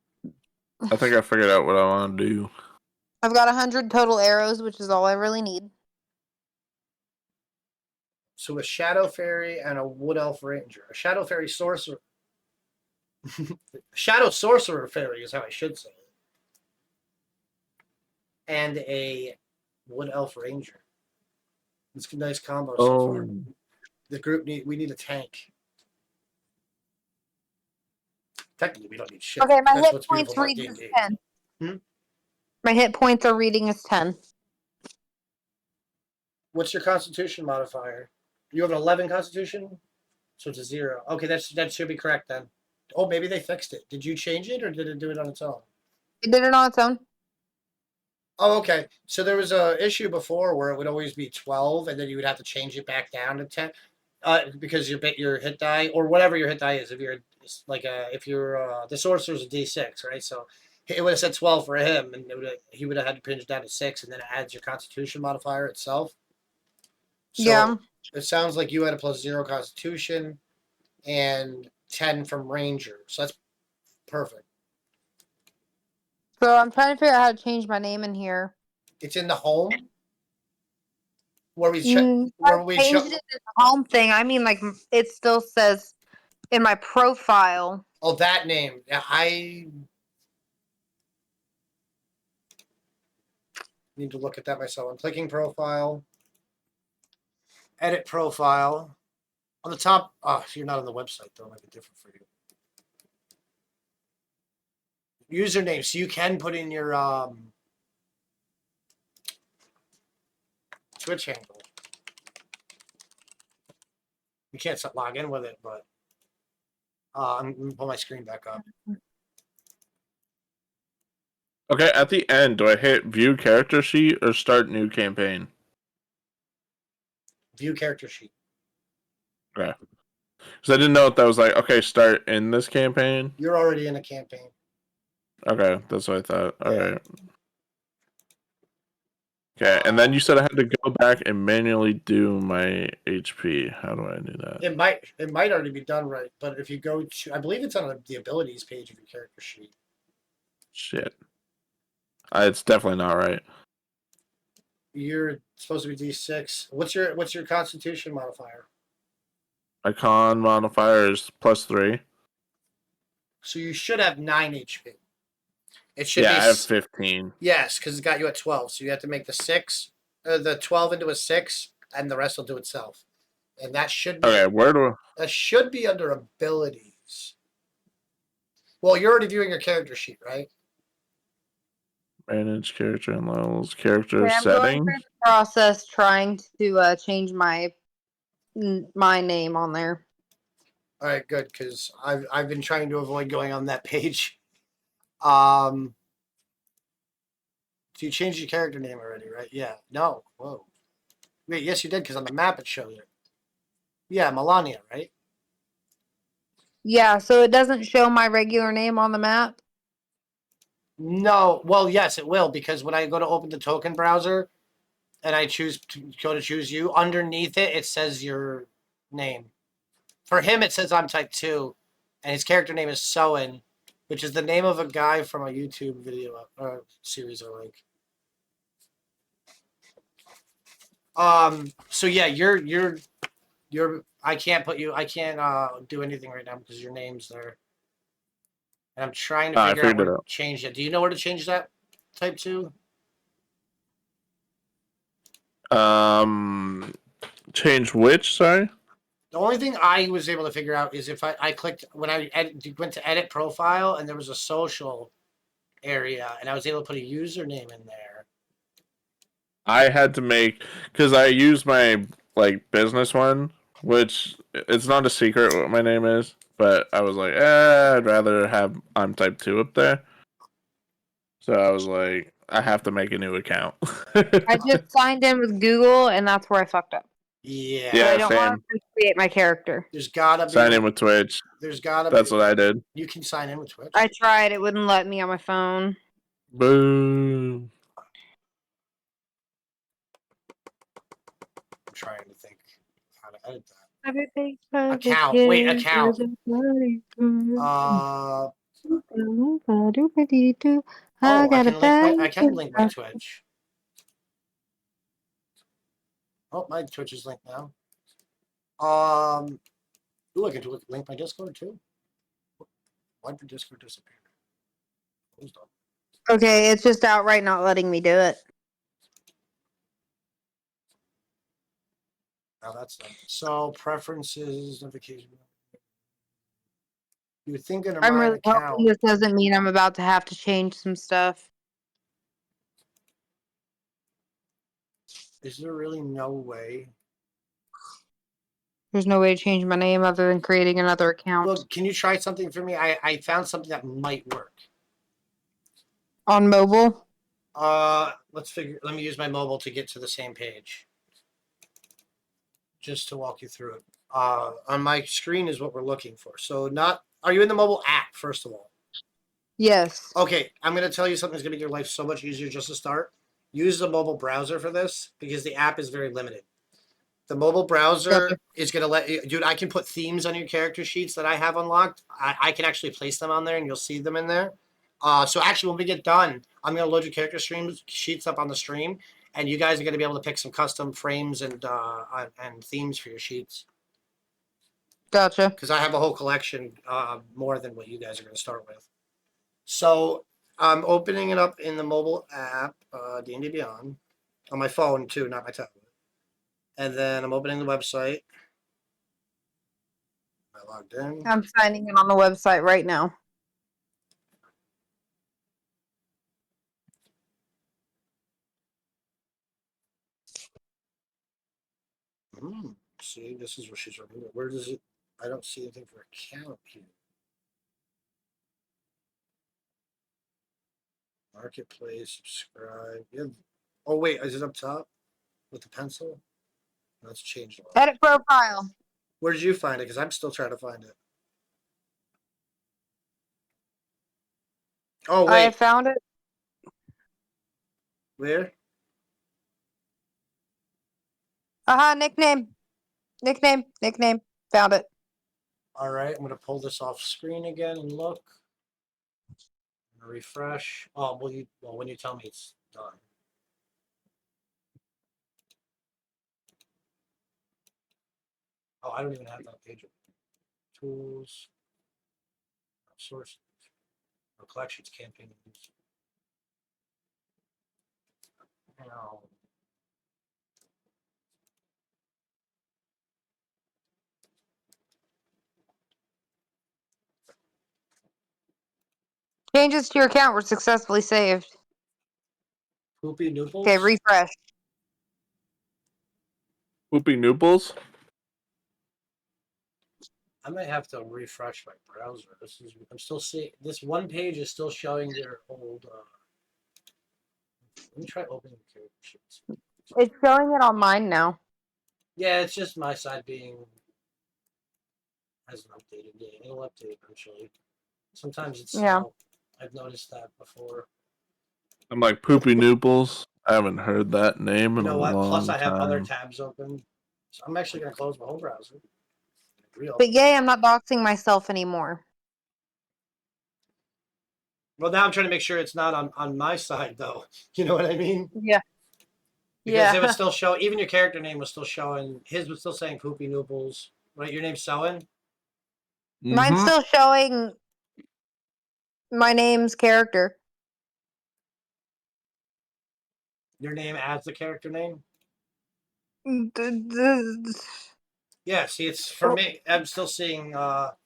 Speaker 1: I think I figured out what I want to do.
Speaker 4: I've got 100 total arrows, which is all I really need.
Speaker 2: So a Shadow Fairy and a Wood Elf Ranger. A Shadow Fairy Sorcerer. Shadow Sorcerer Fairy is how I should say it. And a Wood Elf Ranger. It's a nice combo so far. The group we need a tank. Technically, we don't need shit.
Speaker 4: Okay, my hit points read as 10. My hit points are reading as 10.
Speaker 2: What's your Constitution modifier? You have an 11 Constitution, so it's a 0. Okay, that should be correct then. Oh, maybe they fixed it. Did you change it, or did it do it on its own?
Speaker 4: It did it on its own.
Speaker 2: Oh, okay. So there was a issue before where it would always be 12, and then you would have to change it back down to 10, because your hit die or whatever your hit die is. If you're the sorcerer's a D6, right? So it would have said 12 for him, and he would have had to pinch down to 6, and then it adds your Constitution modifier itself. So it sounds like you had a +0 Constitution and 10 from Ranger. So that's perfect.
Speaker 4: So I'm trying to figure out how to change my name in here.
Speaker 2: It's in the home where we
Speaker 4: changed it in the home thing. I mean, like, it still says in my profile.
Speaker 2: Oh, that name. Yeah, I need to look at that myself. I'm clicking profile. Edit profile. On the top, you're not on the website, though. It might be different for you. Username. So you can put in your Twitch handle. You can't log in with it, but I'm going to pull my screen back up.
Speaker 1: Okay, at the end, do I hit view character sheet or start new campaign?
Speaker 2: View character sheet.
Speaker 1: Okay. Because I didn't know if that was like, okay, start in this campaign.
Speaker 2: You're already in a campaign.
Speaker 1: Okay, that's what I thought. All right. Okay, and then you said I had to go back and manually do my HP. How do I do that?
Speaker 2: It might already be done right, but if you go to, I believe it's on the abilities page of your character sheet.
Speaker 1: Shit. It's definitely not right.
Speaker 2: You're supposed to be D6. What's your Constitution modifier?
Speaker 1: My con modifier is +3.
Speaker 2: So you should have 9 HP. It should
Speaker 1: Yeah,
Speaker 2: be
Speaker 1: I have 15.
Speaker 2: Yes, because it's got you at 12. So you have to make the 12 into a 6, and the rest will do itself. And that should be
Speaker 1: Okay,
Speaker 2: that should be under abilities. Well, you're already viewing your character sheet, right?
Speaker 1: manage character and levels, character
Speaker 4: Okay, I'm going
Speaker 1: settings?
Speaker 4: through the process trying to change my name on there.
Speaker 2: All right, good, because I've been trying to avoid going on that page. So you changed your character name already, right? Yeah. No. Whoa. Wait, yes, you did, because on the map it shows it. Yeah, Melania, right?
Speaker 4: Yeah, so it doesn't show my regular name on the map.
Speaker 2: No. Well, yes, it will, because when I go to open the token browser and I choose you, underneath it, it says your name. For him, it says I'm type 2, and his character name is Soen, which is the name of a guy from a YouTube video series I like. So yeah, you're I can't do anything right now because your name's there. And I'm trying to figure out where to change it. Do you know where to change that type 2?
Speaker 1: Change which, sorry?
Speaker 2: The only thing I was able to figure out is if I clicked when I went to edit profile and there was a social area and I was able to put a username in there.
Speaker 1: I had to make, because I used my business one, which it's not a secret what my name is, but I was like, I'd rather have I'm type 2 up there. So I was like, I have to make a new account.
Speaker 4: I just signed in with Google, and that's where I fucked up.
Speaker 2: Yeah.
Speaker 1: Yeah,
Speaker 4: I don't want to create my character.
Speaker 2: There's gotta be
Speaker 1: sign in with Twitch.
Speaker 2: There's gotta
Speaker 1: That's
Speaker 2: be.
Speaker 1: what I did.
Speaker 2: You can sign in with Twitch.
Speaker 4: I tried. It wouldn't let me on my phone.
Speaker 1: Boom.
Speaker 2: I'm trying to think how to edit that.
Speaker 4: Account.
Speaker 2: Wait, account. I can link my Twitch. Oh, my Twitch is linked now. Ooh, I can link my Discord too. Why did Discord disappear?
Speaker 4: Okay, it's just outright not letting me do it.
Speaker 2: Now that's done. So preferences, notification. You're thinking
Speaker 4: I'm really hoping this doesn't mean I'm about to have to change some stuff.
Speaker 2: Is there really no way?
Speaker 4: There's no way to change my name other than creating another account.
Speaker 2: Well, can you try something for me? I found something that might work.
Speaker 4: On mobile?
Speaker 2: Let me use my mobile to get to the same page. Just to walk you through it. On my screen is what we're looking for. So are you in the mobile app, first of all?
Speaker 4: Yes.
Speaker 2: Okay, I'm going to tell you something that's going to make your life so much easier just to start. Use the mobile browser for this because the app is very limited. The mobile browser is going to let you... Dude, I can put themes on your character sheets that I have unlocked. I can actually place them on there, and you'll see them in there. So actually, when we get done, I'm going to load your character sheets up on the stream, and you guys are going to be able to pick some custom frames and themes for your sheets.
Speaker 4: Gotcha.
Speaker 2: Because I have a whole collection, more than what you guys are going to start with. So I'm opening it up in the mobile app, D&D Beyond, on my phone too, not my tablet. And then I'm opening the website. I logged in.
Speaker 4: I'm signing in on the website right now.
Speaker 2: See, this is where she's removing. Where does it? I don't see anything for account here. Marketplace, subscribe. Yeah. Oh wait, is it up top with the pencil? Let's change it.
Speaker 4: Edit profile.
Speaker 2: Where did you find it? Because I'm still trying to find it. Oh wait,
Speaker 4: I found it.
Speaker 2: where?
Speaker 4: Aha, nickname. Nickname. Found it.
Speaker 2: All right, I'm gonna pull this off screen again and look. Refresh. Oh, well, when you tell me it's done. Oh, I don't even have that page. Tools, source, collections, campaigns. Now,
Speaker 4: Changes to your account were successfully saved.
Speaker 2: Poopy Nooples.
Speaker 4: Okay, refresh.
Speaker 1: Poopy Nooples?
Speaker 2: I might have to refresh my browser. I'm still seeing this one page is still showing your old. Let me try opening the character sheets.
Speaker 4: It's showing it on mine now.
Speaker 2: Yeah, it's just my side being hasn't updated yet. It'll update eventually. Sometimes it's slow. I've noticed that before.
Speaker 1: I'm like Poopy Nooples. I haven't heard that name in
Speaker 2: You know
Speaker 1: a
Speaker 2: what?
Speaker 1: long
Speaker 2: Plus, I have other
Speaker 1: time.
Speaker 2: tabs open. So I'm actually going to close my whole browser.
Speaker 4: But yay, I'm not doxing myself anymore.
Speaker 2: Well, now I'm trying to make sure it's not on my side, though. You know what I mean?
Speaker 4: Yeah.
Speaker 2: Because it was still showing, even your character name was still showing, his was still saying Poopy Nooples. Right? Your name's Selwyn?
Speaker 4: Mine's still showing my name's character.
Speaker 2: Your name as the character name? Yeah, see, it's for me. I'm still seeing, but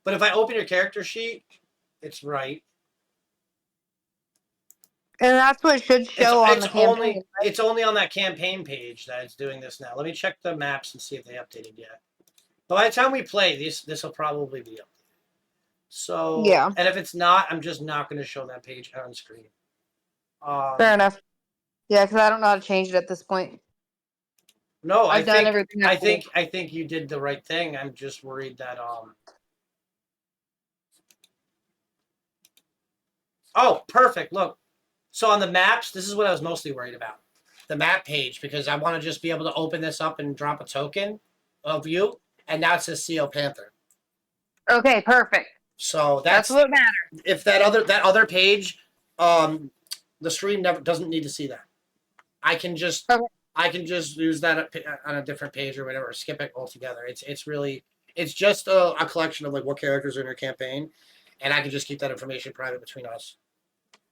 Speaker 2: if I open your character sheet, it's right.
Speaker 4: And that's what should show on the campaign. Right?
Speaker 2: It's only on that campaign page that it's doing this now. Let me check the maps and see if they updated yet. But by the time we play, this will probably be updated. So
Speaker 4: yeah,
Speaker 2: and if it's not, I'm just not going to show that page on screen.
Speaker 4: Fair enough. Yeah, because I don't know how to change it at this point.
Speaker 2: No,
Speaker 4: I've done everything.
Speaker 2: I think you did the right thing. I'm just worried that Oh, perfect. Look. So on the maps, this is what I was mostly worried about. The map page, because I want to just be able to open this up and drop a token of you, and now it says Seal Panther.
Speaker 4: Okay, perfect.
Speaker 2: So
Speaker 4: that's what matters.
Speaker 2: If that other page, the stream doesn't need to see that. I can just use that on a different page or whatever, or skip it altogether. It's just a collection of like what characters are in your campaign, and I can just keep that information private between us.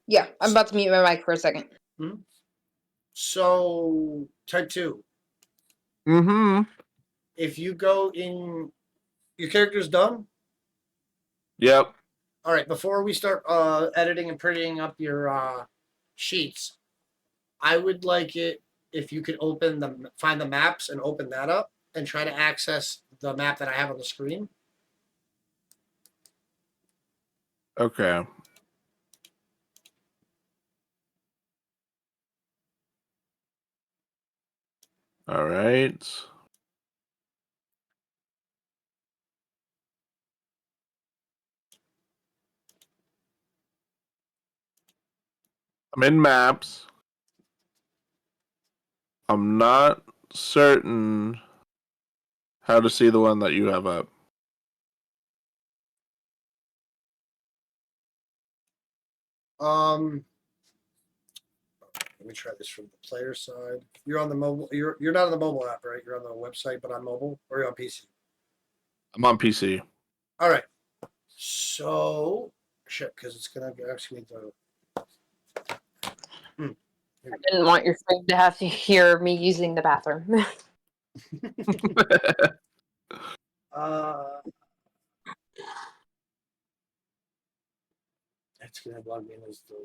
Speaker 4: Yeah, I'm about to mute my mic for a second.
Speaker 2: Mm-hmm. So type 2. If you go in, your character's done?
Speaker 1: Yep.
Speaker 2: All right, before we start editing and printing up your sheets, I would like it if you could find the maps and open that up and try to access the map that I have on the screen.
Speaker 1: Okay. All right. I'm in maps. I'm not certain how to see the one that you have up.
Speaker 2: Let me try this from the player side. You're on the mobile. You're not on the mobile app, right? You're on the website, but on mobile, or you're on PC.
Speaker 1: I'm on PC.
Speaker 2: All right. So shit, because it's gonna ask me the.
Speaker 4: I didn't want your friend to have to hear me using the bathroom.
Speaker 2: It's gonna log me in as the.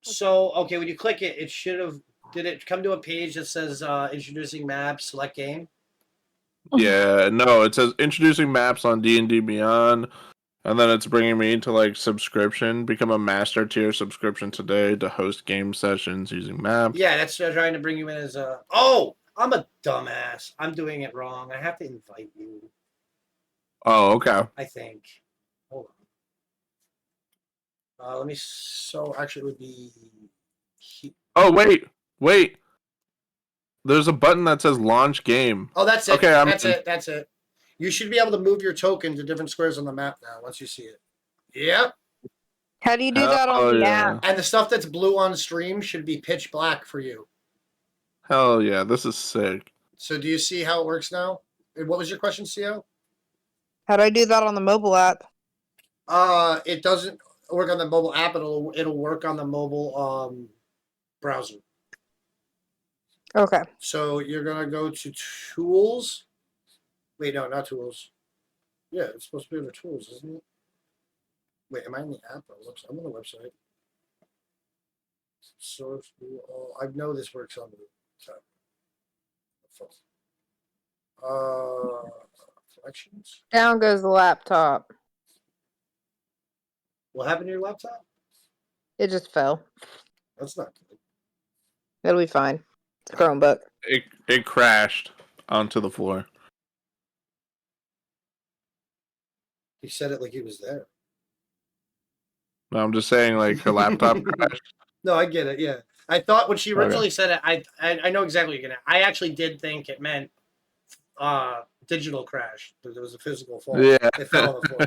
Speaker 2: So okay, when you click it, it should have. Did it come to a page that says introducing map, select game?
Speaker 1: Yeah, no, it says introducing maps on D&D Beyond, and then it's bringing me into like subscription. Become a master tier subscription today to host game sessions using maps.
Speaker 2: Yeah, that's trying to bring you in as a. Oh, I'm a dumbass. I'm doing it wrong. I have to invite you.
Speaker 1: Oh, okay.
Speaker 2: I think. Hold on. Let me. So actually, it would be.
Speaker 1: Oh, wait. There's a button that says launch game.
Speaker 2: Oh, that's it.
Speaker 1: Okay,
Speaker 2: That's it. You should be able to move your token to different squares on the map now once you see it. Yep.
Speaker 4: How do you do that on the app?
Speaker 2: And the stuff that's blue on stream should be pitch black for you.
Speaker 1: Hell yeah, this is sick.
Speaker 2: So do you see how it works now? What was your question, CO?
Speaker 4: How do I do that on the mobile app?
Speaker 2: It doesn't work on the mobile app. It'll work on the mobile browser.
Speaker 4: Okay.
Speaker 2: So you're gonna go to tools. Wait, no, not tools. Yeah, it's supposed to be under tools, isn't it? Wait, am I in the app? I'm on the website. Source. I know this works on the tab. Collections.
Speaker 4: Down goes the laptop.
Speaker 2: What happened to your laptop?
Speaker 4: It just fell.
Speaker 2: That's not good.
Speaker 4: It'll be fine. It's a Chromebook.
Speaker 1: It crashed onto the floor.
Speaker 2: He said it like he was there.
Speaker 1: No, I'm just saying, like, her laptop crashed.
Speaker 2: No, I get it. Yeah, I thought when she originally said it, I know exactly what you're gonna. I actually did think it meant digital crash. There was a physical fall.
Speaker 1: Yeah.
Speaker 2: It fell on the floor.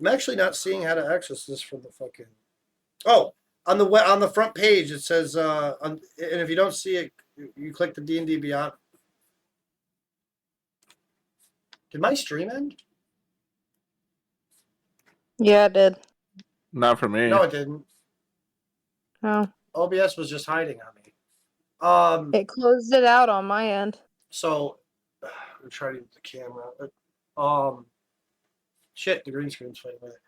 Speaker 2: I'm actually not seeing how to access this from the fucking. Oh, on the front page it says, and if you don't see it, you click the D&D Beyond. Did my stream end?
Speaker 4: Yeah, it did.
Speaker 1: Not for me.
Speaker 2: No, it didn't.
Speaker 4: Oh.
Speaker 2: OBS was just hiding on me.
Speaker 4: It closed it out on my end.
Speaker 2: So I'm trying to use the camera. Shit, the green screen's playing with it.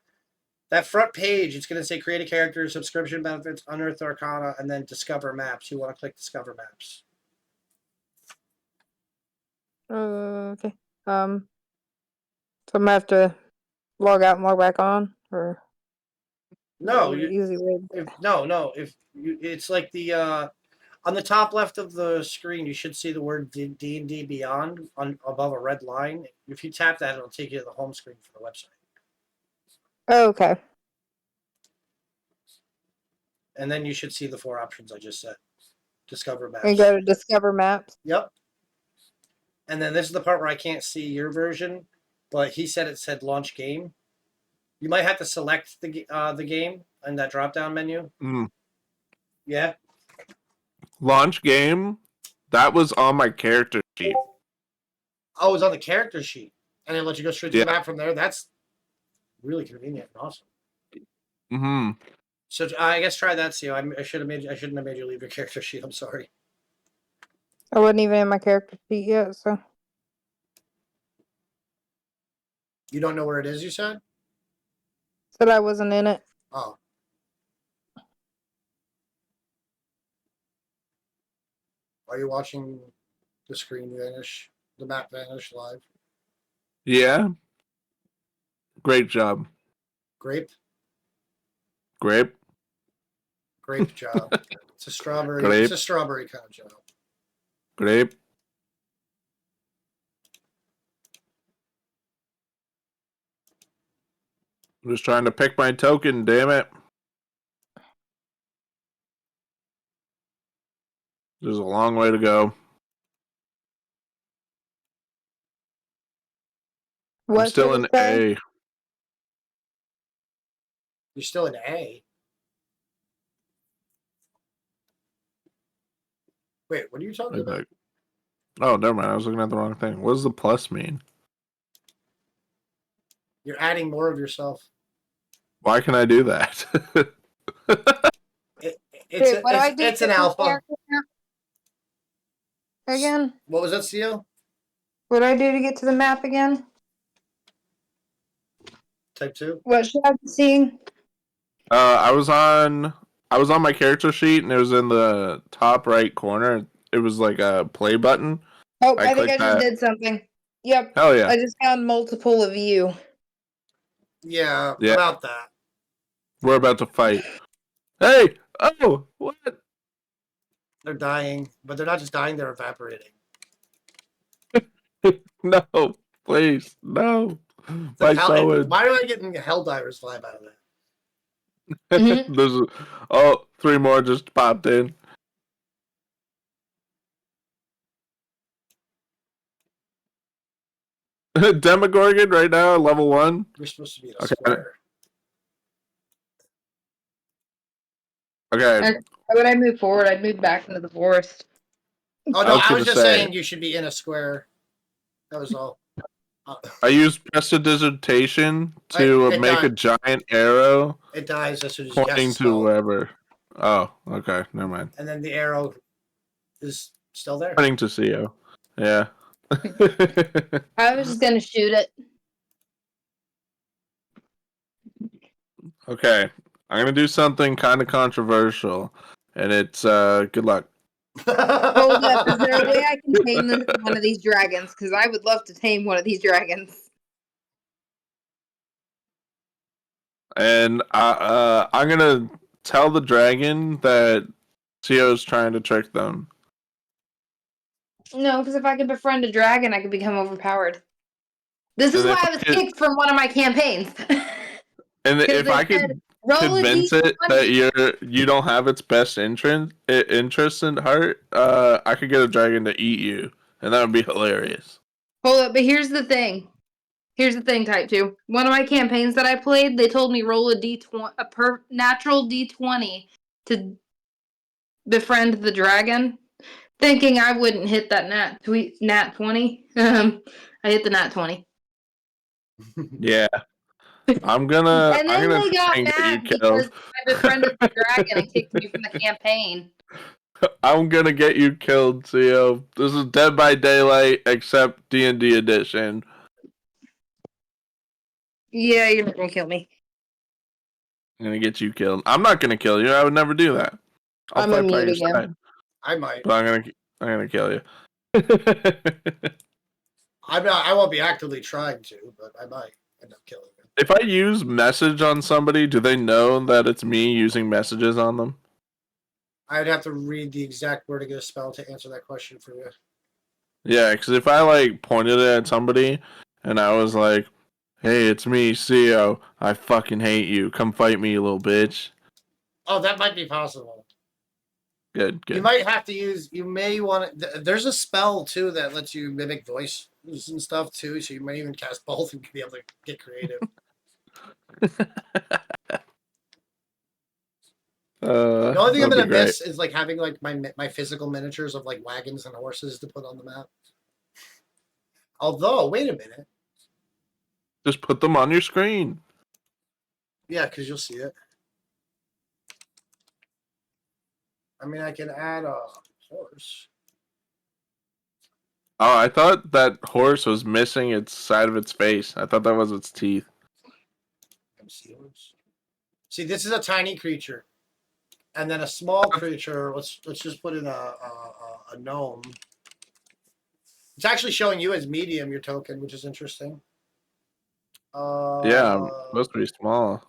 Speaker 2: That front page, it's going to say create a character, subscription benefits, unearthed arcana, and then discover maps. You want to click discover maps.
Speaker 4: Okay. So I'm gonna have to log out and log back on, or
Speaker 2: No,
Speaker 4: easy way.
Speaker 2: it's like the on the top left of the screen, you should see the word D&D Beyond above a red line. If you tap that, it'll take you to the home screen for the website.
Speaker 4: Oh, okay.
Speaker 2: And then you should see the 4 options I just said. Discover maps.
Speaker 4: And go to discover maps.
Speaker 2: Yep. And then this is the part where I can't see your version, but he said it said launch game. You might have to select the game in that drop-down menu.
Speaker 1: Mm.
Speaker 2: Yeah.
Speaker 1: Launch game? That was on my character sheet.
Speaker 2: Oh, it was on the character sheet. And it let you go straight to
Speaker 1: Yeah.
Speaker 2: the map from there. That's really convenient and awesome.
Speaker 1: Mm-hmm.
Speaker 2: So I guess try that, CO. I shouldn't have made you leave your character sheet. I'm sorry.
Speaker 4: I wasn't even in my character sheet yet, so.
Speaker 2: You don't know where it is, you said?
Speaker 4: Said I wasn't in it.
Speaker 2: Oh. Are you watching the screen vanish, the map vanish live?
Speaker 1: Yeah. Great job.
Speaker 2: Grape?
Speaker 1: Grape.
Speaker 2: Grape job. It's a strawberry.
Speaker 1: Grape.
Speaker 2: It's a strawberry kind of job.
Speaker 1: Grape. I'm just trying to pick my token, damn it. There's a long way to go. I'm
Speaker 4: What
Speaker 1: still
Speaker 4: did
Speaker 1: in
Speaker 4: it say?
Speaker 1: A.
Speaker 2: You're still in A. Wait, what are you talking about?
Speaker 1: Oh, never mind. I was looking at the wrong thing. What does the plus mean?
Speaker 2: You're adding more of yourself.
Speaker 1: Why can I do that?
Speaker 2: It's an alpha.
Speaker 4: Again?
Speaker 2: What was that, CO?
Speaker 4: What do I do to get to the map again?
Speaker 2: Type 2?
Speaker 4: What should I be seeing?
Speaker 1: I was on my character sheet, and it was in the top right corner. It was like a play button.
Speaker 4: Oh, I think I
Speaker 1: clicked
Speaker 4: just
Speaker 1: that.
Speaker 4: did something. Yep.
Speaker 1: Hell yeah.
Speaker 4: I just found multiple of you.
Speaker 2: Yeah,
Speaker 1: Yeah.
Speaker 2: about that.
Speaker 1: We're about to fight. Hey! Oh! What?
Speaker 2: They're dying, but they're not just dying, they're evaporating.
Speaker 1: No, please, no. My Sowen.
Speaker 2: Why am I getting Helldivers vibe out of that?
Speaker 4: Mhm.
Speaker 1: There's 3 more just popped in. Demogorgon right now, level 1.
Speaker 2: You're supposed to be in a
Speaker 1: Okay.
Speaker 2: square.
Speaker 1: Okay.
Speaker 4: When I move forward, I'd move back into the forest.
Speaker 2: Oh no, I was
Speaker 1: gonna
Speaker 2: just
Speaker 1: say,
Speaker 2: saying you should be in a square. That was all.
Speaker 1: I use prestidigitation to
Speaker 2: It
Speaker 1: make a
Speaker 2: died.
Speaker 1: giant arrow
Speaker 2: It dies as soon as you
Speaker 1: pointing
Speaker 2: cast a
Speaker 1: to
Speaker 2: spell.
Speaker 1: whoever. Oh, okay, never mind.
Speaker 2: And then the arrow is still there.
Speaker 1: Pointing to CEO. Yeah.
Speaker 4: I was just gonna shoot it.
Speaker 1: Okay, I'm gonna do something kind of controversial, and it's good luck.
Speaker 4: Hold up, is there a way I can tame one of these dragons? Because I would love to tame one of these dragons.
Speaker 1: And I'm gonna tell the dragon that CEO's trying to trick them.
Speaker 4: No, because if I could befriend a dragon, I could become overpowered. This is
Speaker 1: And
Speaker 4: why
Speaker 1: if
Speaker 4: I was
Speaker 1: I could-
Speaker 4: kicked from one of my campaigns.
Speaker 1: And if
Speaker 4: they
Speaker 1: I
Speaker 4: said,
Speaker 1: could
Speaker 4: roll a
Speaker 1: convince it
Speaker 4: D20.
Speaker 1: that you don't have its best interest in heart, I could get a dragon to eat you, and that would be hilarious.
Speaker 4: Hold up, but here's the thing. Here's the thing, Type 2. One of my campaigns that I played, they told me roll a D20, natural D20 to befriend the dragon, thinking I wouldn't hit that nat 20. I hit the nat 20.
Speaker 1: Yeah. I'm gonna
Speaker 4: And then they got
Speaker 1: try and
Speaker 4: mad
Speaker 1: get you killed.
Speaker 4: because I befriended the dragon and kicked me from the campaign.
Speaker 1: I'm gonna get you killed, CEO. This is Dead by Daylight except D&D edition.
Speaker 4: Yeah, you're not gonna kill me.
Speaker 1: I'm gonna get you killed. I'm not gonna kill you. I would never do that.
Speaker 4: I'm
Speaker 1: fight by
Speaker 4: immune
Speaker 1: your
Speaker 4: again.
Speaker 1: side,
Speaker 2: I might.
Speaker 1: but I'm gonna kill you.
Speaker 2: I won't be actively trying to, but I might end up killing him.
Speaker 1: If I use message on somebody, do they know that it's me using messages on them?
Speaker 2: I'd have to read the exact wording of the spell to answer that question for you.
Speaker 1: Yeah, because if I like pointed it at somebody and I was like, "Hey, it's me, CEO. I fucking hate you. Come fight me, you little bitch."
Speaker 2: Oh, that might be possible.
Speaker 1: Good.
Speaker 2: You might have to use. You may want to. There's a spell too that lets you mimic voices and stuff too. So you might even cast both and be able to get creative. The only thing I'm gonna miss is like having like my physical miniatures of like wagons and horses to put on the map. Although, wait a minute.
Speaker 1: Just put them on your screen.
Speaker 2: Yeah, because you'll see it. I mean, I can add a horse.
Speaker 1: Oh, I thought that horse was missing its side of its face. I thought that was its teeth.
Speaker 2: See, this is a tiny creature, and then a small creature. Let's just put in a gnome. It's actually showing you as medium your token, which is interesting.
Speaker 1: Yeah, I'm supposed to be small.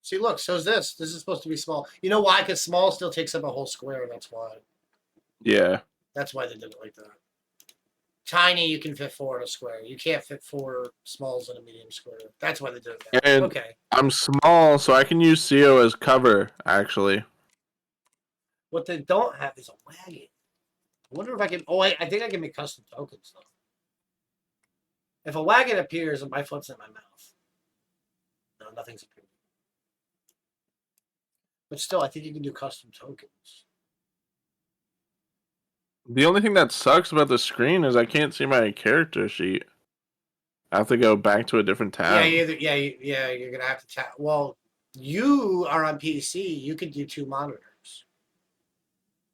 Speaker 2: See, look, so is this. This is supposed to be small. You know why? Because small still takes up a whole square. That's why.
Speaker 1: Yeah.
Speaker 2: That's why they did it like that. Tiny, you can fit 4 in a square. You can't fit 4 smalls in a medium square. That's why they did it.
Speaker 1: And
Speaker 2: okay.
Speaker 1: I'm small, so I can use CEO as cover, actually.
Speaker 2: What they don't have is a wagon. I wonder if I can. Oh, I think I can make custom tokens, though. If a wagon appears and my foot's in my mouth, no, nothing's appearing. But still, I think you can do custom tokens.
Speaker 1: The only thing that sucks about the screen is I can't see my character sheet. I have to go back to a different tab.
Speaker 2: Yeah, you're gonna have to tap. Well, you are on PC. You could do 2 monitors.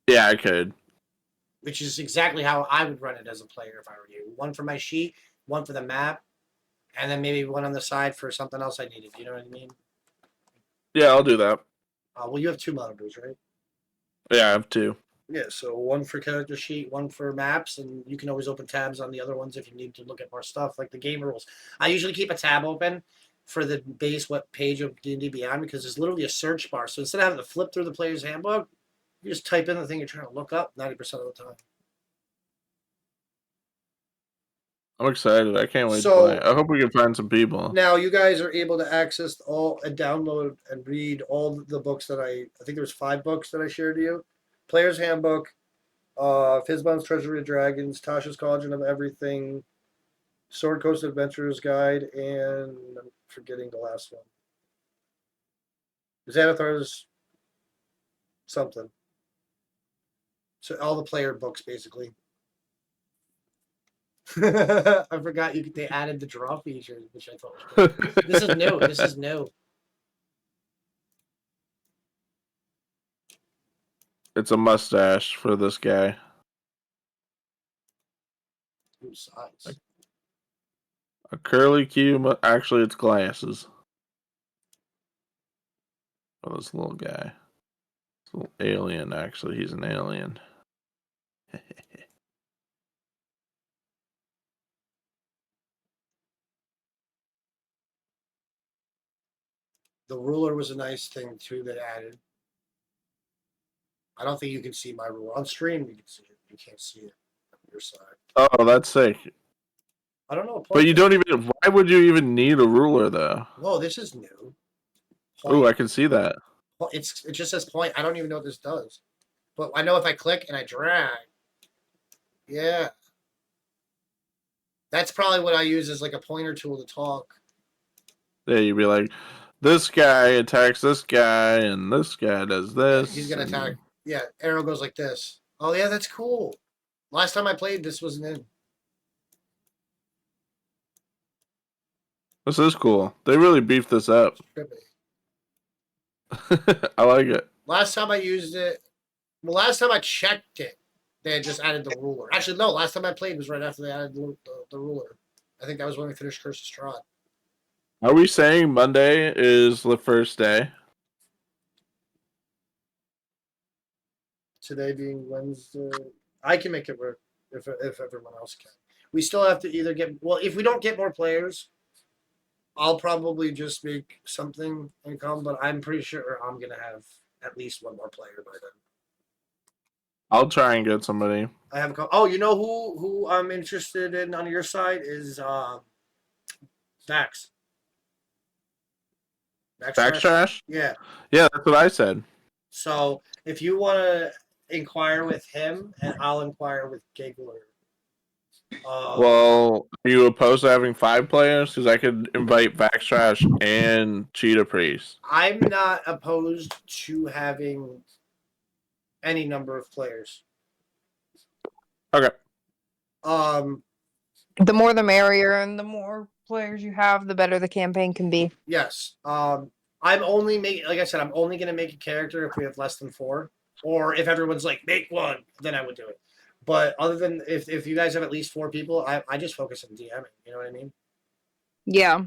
Speaker 1: Yeah, I could.
Speaker 2: Which is exactly how I would run it as a player if I were you. 1 for my sheet, 1 for the map, and then maybe 1 on the side for something else I needed. You know what I mean?
Speaker 1: Yeah, I'll do that.
Speaker 2: Well, you have 2 monitors, right?
Speaker 1: Yeah, I have 2.
Speaker 2: Yeah, so 1 for character sheet, 1 for maps, and you can always open tabs on the other ones if you need to look at more stuff, like the game rules. I usually keep a tab open for the base web page of D&D Beyond because there's literally a search bar. So instead of having to flip through the player's handbook, you just type in the thing you're trying to look up 90% of the time.
Speaker 1: I'm excited. I can't wait to
Speaker 2: So-
Speaker 1: play. I hope we can find some people.
Speaker 2: Now you guys are able to access all and download and read all the books that I think there was 5 books that I shared to you. Player's Handbook, Fizzbom's Treasury of Dragons, Tasha's Cauldron of Everything, Sword Coast Adventurer's Guide, and I'm forgetting the last one. Xanathar's something. So all the player books, basically. I forgot they added the draw feature, which I thought was cool. This is new. This is new.
Speaker 1: It's a mustache for this guy.
Speaker 2: Ooh, size.
Speaker 1: A curly Q. Actually, it's glasses. Oh, this little guy. This little alien, actually. He's an alien.
Speaker 2: The ruler was a nice thing, too, that added. I don't think you can see my ruler. On stream, you can see it. You can't see it on your side.
Speaker 1: Oh, that's sick.
Speaker 2: I don't know.
Speaker 1: But you don't even... Why would you even need a ruler, though?
Speaker 2: Whoa, this is new.
Speaker 1: Oh, I can see that.
Speaker 2: It just says point. I don't even know what this does. But I know if I click and I drag. Yeah. That's probably what I use as like a pointer tool to talk.
Speaker 1: Yeah, you'd be like, this guy attacks this guy, and this guy does this.
Speaker 2: He's going to attack. Yeah, arrow goes like this. Oh, yeah, that's cool. Last time I played, this wasn't in.
Speaker 1: This is cool. They really beefed this up. I like it.
Speaker 2: Last time I used it, well, last time I checked it, they had just added the ruler. Actually, no, last time I played was right after they added the ruler. I think that was when we finished Curse of Strahd.
Speaker 1: Are we saying Monday is the first day?
Speaker 2: Today being Wednesday. I can make it work if everyone else can. We still have to either get, well, if we don't get more players, I'll probably just make something and come, but I'm pretty sure I'm going to have at least one more player by then.
Speaker 1: I'll try and get somebody.
Speaker 2: I have a oh, you know who I'm interested in on your side is Vax.
Speaker 1: Vax Trash?
Speaker 2: Yeah.
Speaker 1: Yeah, that's what I said.
Speaker 2: So if you want to inquire with him, and I'll inquire with Giggler.
Speaker 1: Well, are you opposed to having 5 players? Because I could invite Vax Trash and Cheetah Priest.
Speaker 2: I'm not opposed to having any number of players.
Speaker 1: Okay.
Speaker 4: The more the merrier, and the more players you have, the better the campaign can be.
Speaker 2: Yes. I'm only making, like I said, I'm only going to make a character if we have less than 4, or if everyone's like make one, then I would do it. But other than if you guys have at least 4 people, I just focus on DMing. You know what I mean?
Speaker 4: Yeah.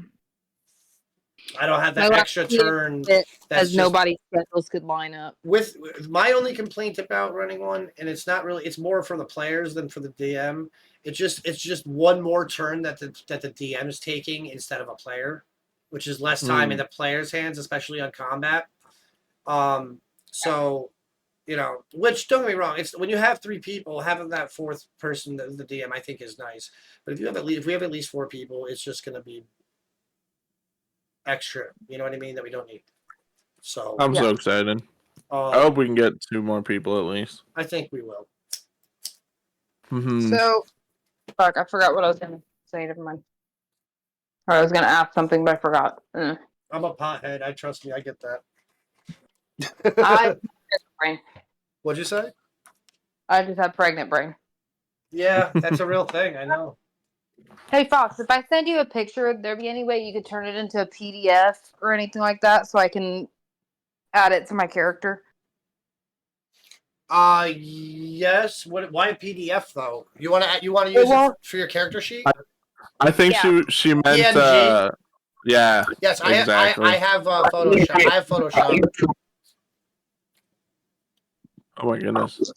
Speaker 2: I don't have that extra turn.
Speaker 4: As nobody's schedules could line up.
Speaker 2: With my only complaint about running one, and it's not really, it's more for the players than for the DM. It's just one more turn that the DM is taking instead of a player, which is less time in the player's hands, especially on combat. So, you know, which don't get me wrong, it's when you have 3 people, having that 4th person, the DM, I think is nice. But if we have at least 4 people, it's just going to be extra, you know what I mean, that we don't need. So
Speaker 1: I'm so excited. I hope we can get 2 more people at least.
Speaker 2: I think we will.
Speaker 4: So, fuck, I forgot what I was gonna say. Never mind. Or I was gonna ask something, but I forgot.
Speaker 2: I'm a pothead. I trust me. I get that.
Speaker 4: Brain.
Speaker 2: What'd you say?
Speaker 4: I just have pregnant brain.
Speaker 2: Yeah, that's a real thing. I know.
Speaker 4: Hey Fox, if I send you a picture, would there be any way you could turn it into a PDF or anything like that so I can add it to my character?
Speaker 2: Yes. Why a PDF though? You want to use it for your character sheet?
Speaker 1: I think she meant
Speaker 2: PNG?
Speaker 1: yeah.
Speaker 2: Yes,
Speaker 1: exactly.
Speaker 2: I have Photoshop. I have Photoshop.
Speaker 1: Oh my goodness.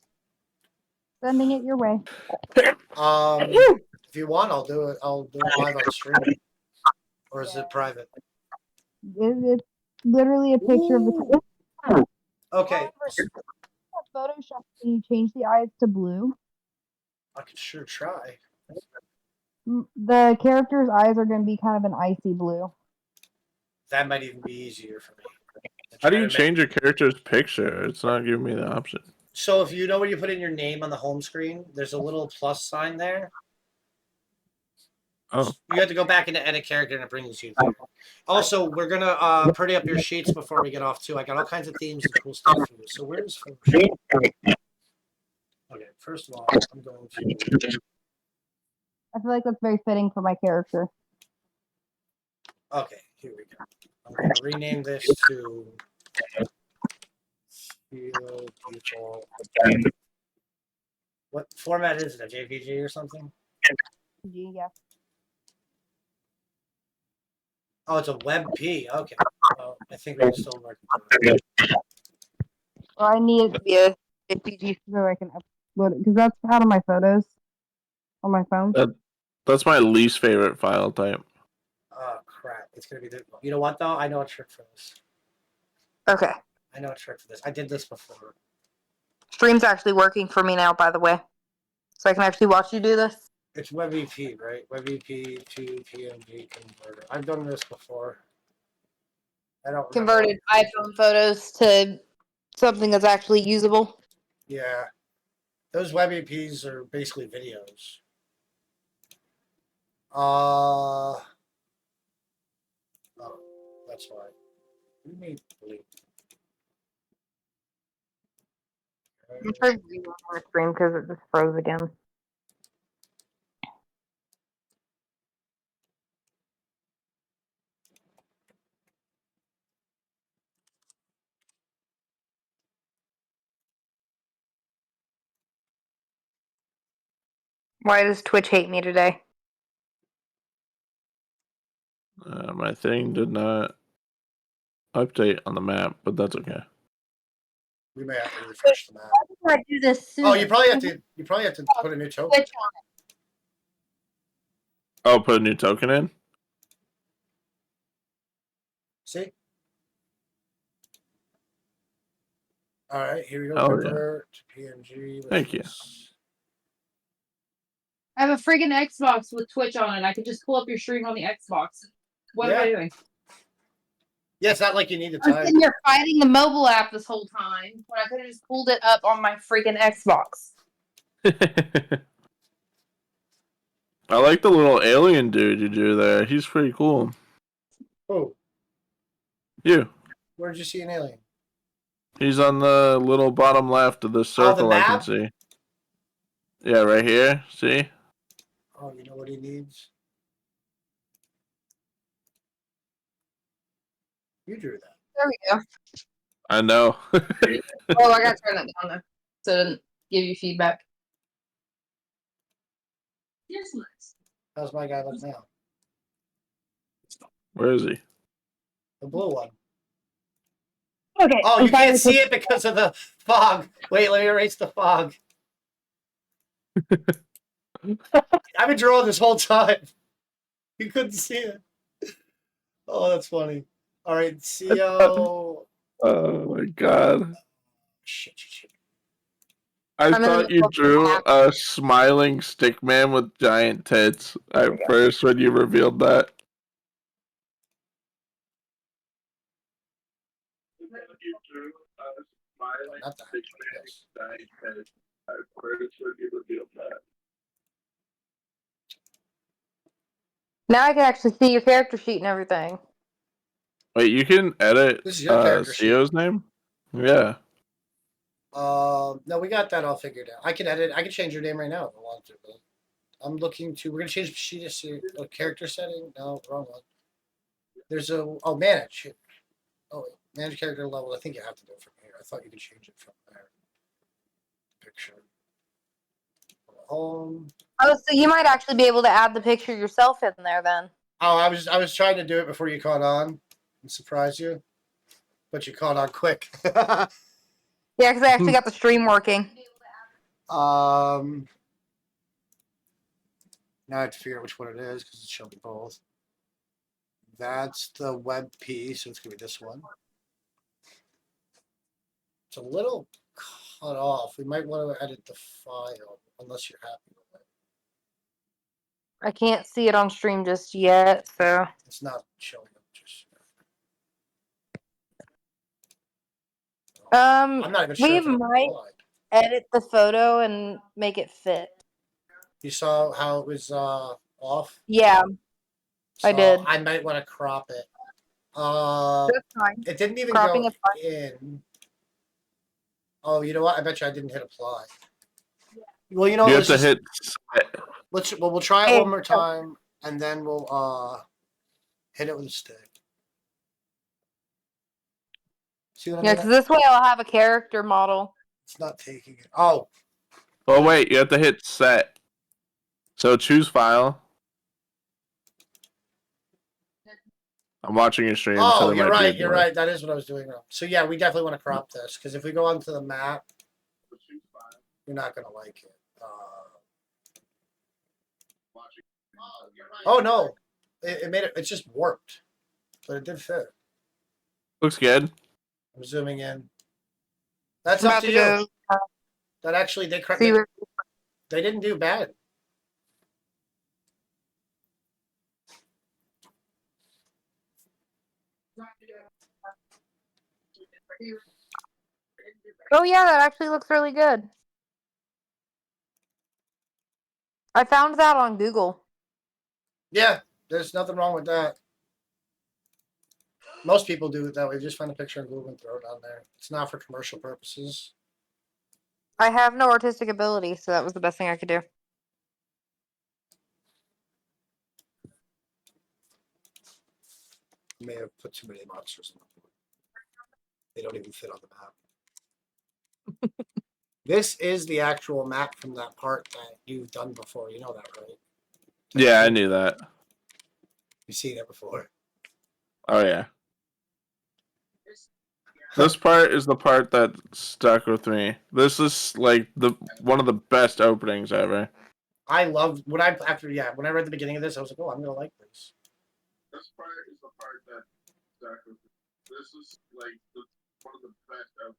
Speaker 4: Sending it your way.
Speaker 2: If you want, I'll do it. I'll do it live on stream. Or is it private?
Speaker 4: It's literally a picture of the.
Speaker 2: Okay.
Speaker 4: Photoshop, can you change the eyes to blue?
Speaker 2: I could sure try.
Speaker 4: The character's eyes are going to be kind of an icy blue.
Speaker 2: That might even be easier for me.
Speaker 1: How do you change your character's picture? It's not giving me the option.
Speaker 2: So if you know where you put in your name on the home screen, there's a little plus sign there.
Speaker 1: Oh,
Speaker 2: You have to go back into edit character and it brings you there. Also, we're gonna pretty up your sheets before we get off too. I got all kinds of themes and cool stuff for you. So where's Photoshop? Okay, first of all, I'm going to.
Speaker 4: I feel like that's very fitting for my character.
Speaker 2: Okay, here we go. I'm gonna rename this to Feel People. What format is it? A JPG or something?
Speaker 4: Yeah.
Speaker 2: Oh, it's a WebP. Okay. Well, I think we can still work with it.
Speaker 4: Well, I need it to be a JPG so I can upload it because that's out of my photos on my phone.
Speaker 1: that's my least favorite file type.
Speaker 2: Oh crap! It's gonna be the. You know what though? I know a trick for this.
Speaker 4: Okay.
Speaker 2: I know a trick for this. I did this before.
Speaker 4: Stream's actually working for me now, by the way. So I can actually watch you do this.
Speaker 2: It's WebEP, right? WebEP to PNG converter. I've done this before. I don't
Speaker 4: Converted iPhone photos to something that's actually usable.
Speaker 2: Yeah. Those WebEPs are basically videos. Oh, that's why. We need bleep.
Speaker 4: I'm trying to do one more stream because it just froze again. Why does Twitch hate me today?
Speaker 1: My thing did not update on the map, but that's okay.
Speaker 2: We may have to refresh the map.
Speaker 4: Why do I do this soon?
Speaker 2: Oh, you probably have to. You probably have to put a new token.
Speaker 4: Twitch on it.
Speaker 1: Oh, put a new token in.
Speaker 2: See. All right, here we go.
Speaker 1: Oh,
Speaker 2: Convert to PNG.
Speaker 1: Thank you.
Speaker 6: I have a friggin' Xbox with Twitch on it. I could just pull up your stream on the Xbox. What am I doing?
Speaker 2: Yeah, it's not like you need the
Speaker 6: I'm
Speaker 2: time.
Speaker 6: sitting here fighting the mobile app this whole time when I could have just pulled it up on my freaking Xbox.
Speaker 1: I like the little alien dude you drew there. He's pretty cool.
Speaker 2: Oh,
Speaker 1: You.
Speaker 2: where'd you see an alien?
Speaker 1: He's on the little bottom left of the circle I can
Speaker 2: map?
Speaker 1: see. Yeah, right here. See?
Speaker 2: Oh, you know what he needs? You drew that.
Speaker 6: There we go.
Speaker 1: I know.
Speaker 6: Oh, I gotta turn that down though, so it doesn't give you feedback. Yes, nice.
Speaker 2: How's my guy look now?
Speaker 1: Where is he?
Speaker 2: The blue one.
Speaker 4: Okay.
Speaker 2: Oh, you can't see it because of the fog. Wait, let me erase the fog. I've been drawing this whole time. You couldn't see it. Oh, that's funny. All right, CO.
Speaker 1: Oh my god.
Speaker 2: Shit.
Speaker 1: I thought you drew a smiling stick man with giant tits at first when you revealed that.
Speaker 2: Not that. Yes.
Speaker 4: Now I can actually see your character sheet and everything.
Speaker 1: Wait, you can edit
Speaker 2: This is your character sheet.
Speaker 1: CO's name? Yeah.
Speaker 2: No, we got that all figured out. I can edit. I can change your name right now if I want to. But I'm looking to. We're gonna change sheet a character setting. No, wrong one. There's a manage. Oh, wait, manage character level. I think you have to do it from here. I thought you could change it from there. Picture. Home.
Speaker 4: Oh, so you might actually be able to add the picture yourself in there then.
Speaker 2: Oh, I was trying to do it before you caught on and surprise you, but you caught on quick.
Speaker 4: Yeah, because I actually got the stream working.
Speaker 2: Now I have to figure out which one it is because it's showing both. That's the web piece, so it's gonna be this one. It's a little cut off. We might want to edit the file unless you're happy with it.
Speaker 4: I can't see it on stream just yet, so.
Speaker 2: It's not showing up just. I'm not even sure.
Speaker 4: We
Speaker 2: if it
Speaker 4: might.
Speaker 2: applied.
Speaker 4: edit the photo and make it fit.
Speaker 2: You saw how it was off?
Speaker 4: Yeah, I did.
Speaker 2: I might want to crop it.
Speaker 4: That's fine.
Speaker 2: It didn't even
Speaker 4: Cropping
Speaker 2: go
Speaker 4: is fine.
Speaker 2: in. Oh, you know what? I bet you I didn't hit apply. Well, you know,
Speaker 1: You have to hit.
Speaker 2: we'll try it one more time, and then we'll hit it with a stick. See what I
Speaker 4: Yeah,
Speaker 2: mean?
Speaker 4: because this way I'll have a character model.
Speaker 2: It's not taking it. Oh,
Speaker 1: Oh wait, you have to hit set. So choose file. I'm watching your stream.
Speaker 2: oh,
Speaker 1: so there
Speaker 2: you're
Speaker 1: might be a
Speaker 2: right. You're
Speaker 1: delay.
Speaker 2: right. That is what I was doing wrong. So yeah, we definitely want to crop this because if we go onto the map, you're not gonna like it. Oh no, it made it. It's just warped, but it did fit.
Speaker 1: Looks good.
Speaker 2: I'm zooming in. That's
Speaker 4: I'm
Speaker 2: up
Speaker 4: about
Speaker 2: to
Speaker 4: to
Speaker 2: you.
Speaker 4: go
Speaker 2: That actually
Speaker 4: see where
Speaker 2: they didn't do bad.
Speaker 4: Oh yeah, that actually looks really good. I found that on Google.
Speaker 2: Yeah, there's nothing wrong with that. Most people do it that way. Just find a picture and Google and throw it on there. It's not for commercial purposes.
Speaker 4: I have no artistic ability, so that was the best thing I could do.
Speaker 2: You may have put too many monsters in the board. They don't even fit on the map. This is the actual map from that part that you've done before. You know that, right?
Speaker 1: Yeah, I knew that.
Speaker 2: You've seen it before.
Speaker 1: Oh yeah. This part is the part that stuck with me. This is like one of the best openings ever.
Speaker 2: I love when I read the beginning of this, I was like, oh, I'm gonna like this.
Speaker 1: This part is the part that stuck with me. This is like one of the best openings.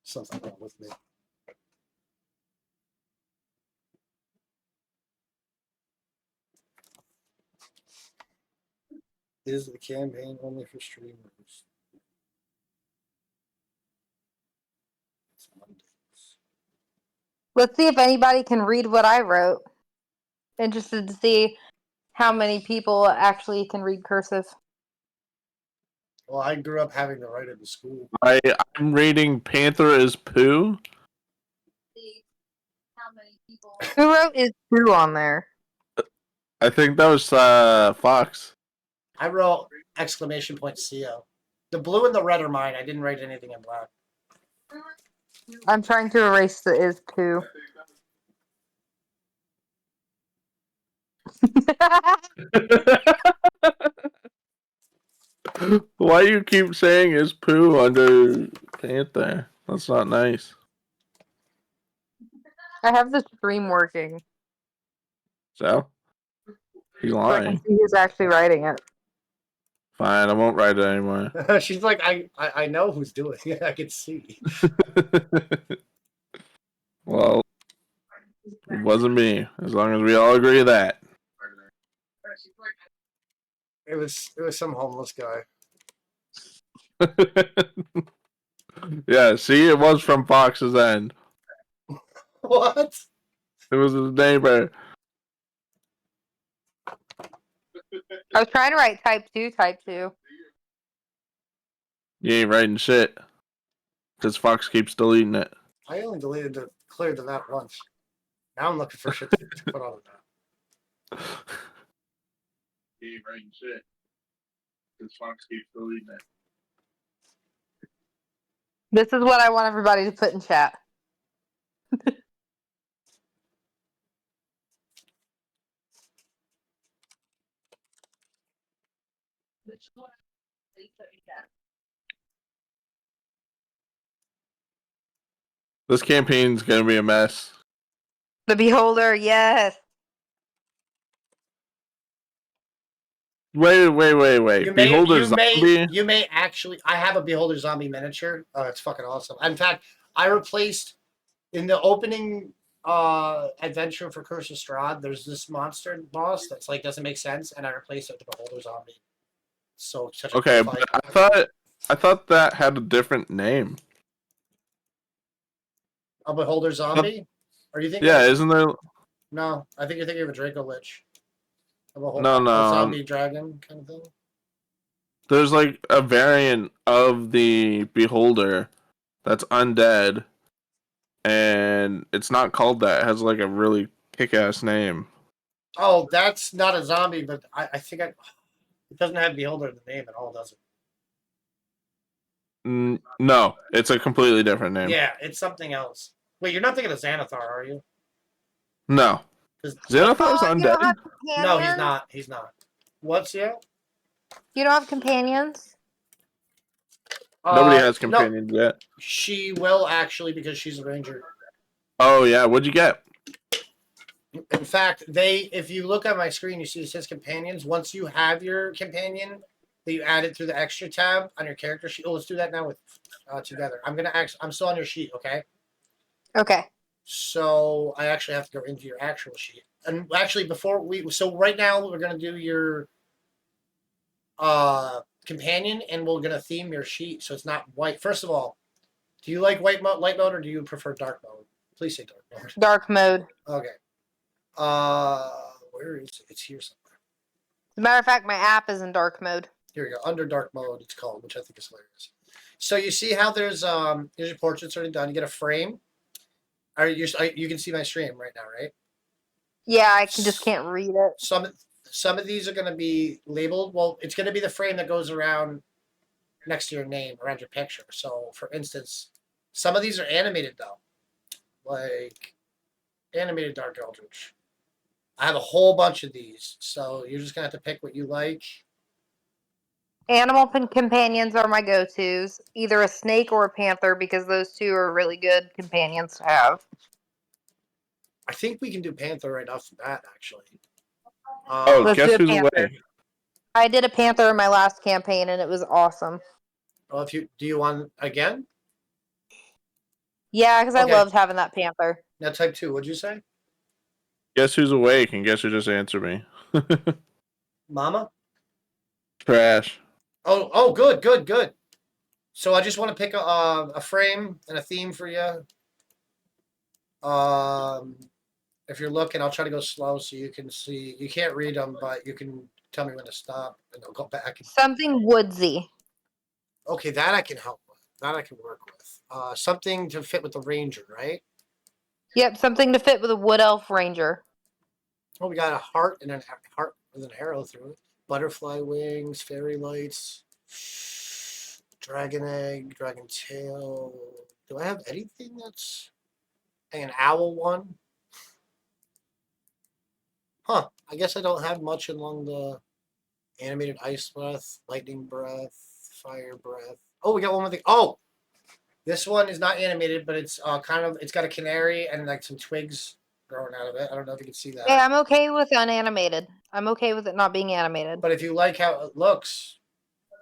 Speaker 2: Something wrong with me. Is the campaign only for streamers? It's Mondays.
Speaker 4: Let's see if anybody can read what I wrote. Interested to see how many people actually can read cursive.
Speaker 2: Well, I grew up having to write it in school.
Speaker 1: I'm reading Panther is poo.
Speaker 6: See how many people.
Speaker 4: Who wrote is poo on there?
Speaker 1: I think that was Fox.
Speaker 2: I wrote exclamation point CO. The blue and the red are mine. I didn't write anything in black.
Speaker 4: I'm trying to erase the is poo.
Speaker 1: Why you keep saying is poo under Panther? That's not nice.
Speaker 4: I have the stream working.
Speaker 1: So? He's
Speaker 4: So I can
Speaker 1: lying.
Speaker 4: see who's actually writing it.
Speaker 1: Fine, I won't write it anymore.
Speaker 2: She's like, I know who's doing it. I can see.
Speaker 1: Well, it wasn't me, as long as we all agree that.
Speaker 2: It was some homeless guy.
Speaker 1: Yeah, see, it was from Fox's end.
Speaker 2: What?
Speaker 1: It was his neighbor.
Speaker 4: I was trying to write type 2, type 2.
Speaker 1: You ain't writing shit. Because Fox keeps deleting it.
Speaker 2: I only cleared the map once. Now I'm looking for shit to put on the map.
Speaker 1: You ain't writing shit. Because Fox keeps deleting it.
Speaker 4: This is what I want everybody to put in chat.
Speaker 1: This campaign's gonna be a mess.
Speaker 4: The Beholder, yes.
Speaker 1: Wait. Beholder Zombie?
Speaker 2: You may actually. I have a Beholder Zombie miniature. Oh, it's fucking awesome. In fact, I replaced in the opening adventure for Curse of Strahd. There's this monster boss that's like doesn't make sense, and I replaced it with the Beholder Zombie. So such a
Speaker 1: Okay,
Speaker 2: cool
Speaker 1: but
Speaker 2: fight.
Speaker 1: I thought that had a different name.
Speaker 2: A Beholder Zombie? Are you thinking?
Speaker 1: Yeah, isn't there?
Speaker 2: No, I think you're thinking of a Draco Lich.
Speaker 1: No, no.
Speaker 2: A zombie dragon kind of thing.
Speaker 1: There's like a variant of the Beholder that's undead, and it's not called that. It has like a really kick-ass name.
Speaker 2: Oh, that's not a zombie, but I think it doesn't have Beholder in the name at all, does it?
Speaker 1: No, it's a completely different name.
Speaker 2: Yeah, it's something else. Wait, you're not thinking of Xanathar, are you?
Speaker 1: No.
Speaker 2: 'Cause-
Speaker 1: Xanathar's
Speaker 4: Oh, you don't
Speaker 1: undead?
Speaker 4: have
Speaker 2: No, he's
Speaker 4: companions?
Speaker 2: not. He's not. What's yeah?
Speaker 4: You don't have companions?
Speaker 1: Nobody has
Speaker 2: No,
Speaker 1: companions yet.
Speaker 2: she will actually because she's a ranger.
Speaker 1: Oh, yeah. What'd you get?
Speaker 2: In fact, if you look at my screen, you see it says companions. Once you have your companion, that you add it through the extra tab on your character sheet. Oh, let's do that now with together. I'm still on your sheet, okay?
Speaker 4: Okay.
Speaker 2: So I actually have to go into your actual sheet. And actually, right now we're gonna do your companion, and we're gonna theme your sheet so it's not white. First of all, do you like light mode, or do you prefer dark mode? Please say dark mode.
Speaker 4: Dark mode.
Speaker 2: Okay. Where is it? It's here somewhere.
Speaker 4: As a matter of fact, my app is in dark mode.
Speaker 2: Here we go. Under dark mode, it's called, which I think is hilarious. So you see how there's your portrait's already done. You get a frame. You can see my stream right now, right?
Speaker 4: Yeah, I just can't read it.
Speaker 2: Some of these are going to be labeled. Well, it's going to be the frame that goes around next to your name, around your picture. So, for instance, some of these are animated though, like animated Dark Eldritch. I have a whole bunch of these, so you're just gonna have to pick what you like.
Speaker 4: Animal companions are my go-tos. Either a snake or a panther, because those two are really good companions to have.
Speaker 2: I think we can do Panther right off the bat, actually.
Speaker 4: Let's
Speaker 1: Guess
Speaker 4: do a
Speaker 1: who's
Speaker 4: panther.
Speaker 1: away?
Speaker 4: I did a panther in my last campaign, and it was awesome.
Speaker 2: Well, do you want again?
Speaker 4: Yeah, because
Speaker 2: Okay.
Speaker 4: I loved having that panther.
Speaker 2: Now type 2. What'd you say?
Speaker 1: Guess who's awake and guess who just answered me?
Speaker 2: Mama?
Speaker 1: Trash.
Speaker 2: Oh, good. So I just want to pick a frame and a theme for you. If you're looking, I'll try to go slow so you can see. You can't read them, but you can tell me when to stop, and I'll go back.
Speaker 4: Something woodsy.
Speaker 2: Okay, that I can help with. That I can work with. Something to fit with the ranger, right?
Speaker 4: Yep, something to fit with a wood elf ranger.
Speaker 2: Oh, we got a heart and a heart with an arrow through it. Butterfly wings, fairy lights, dragon egg, dragon tail. Do I have anything that's an owl one? Huh. I guess I don't have much along the animated ice breath, lightning breath, fire breath. Oh, we got one more thing. Oh, this one is not animated, but it's it's got a canary and like some twigs growing out of it. I don't know if you can see that.
Speaker 4: Yeah, I'm okay with unanimated. I'm okay with it not being animated.
Speaker 2: But if you like how it looks,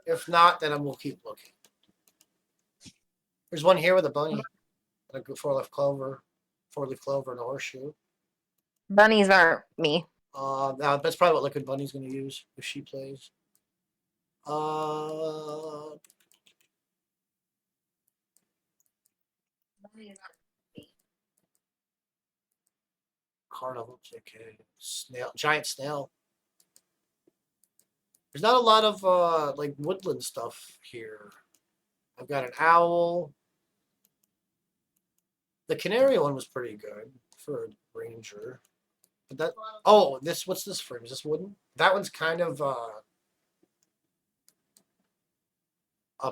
Speaker 2: if not, then we'll keep looking. There's one here with a bunny, and a four-leaf clover, and a horseshoe.
Speaker 4: Bunnies aren't me.
Speaker 2: Now that's probably what Liquid Bunny's going to use if she plays. Carnival chicken, snail, giant snail. There's not a lot of like woodland stuff here. I've got an owl. The canary one was pretty good for a ranger. But that what's this frame? Is this wooden? That one's kind of up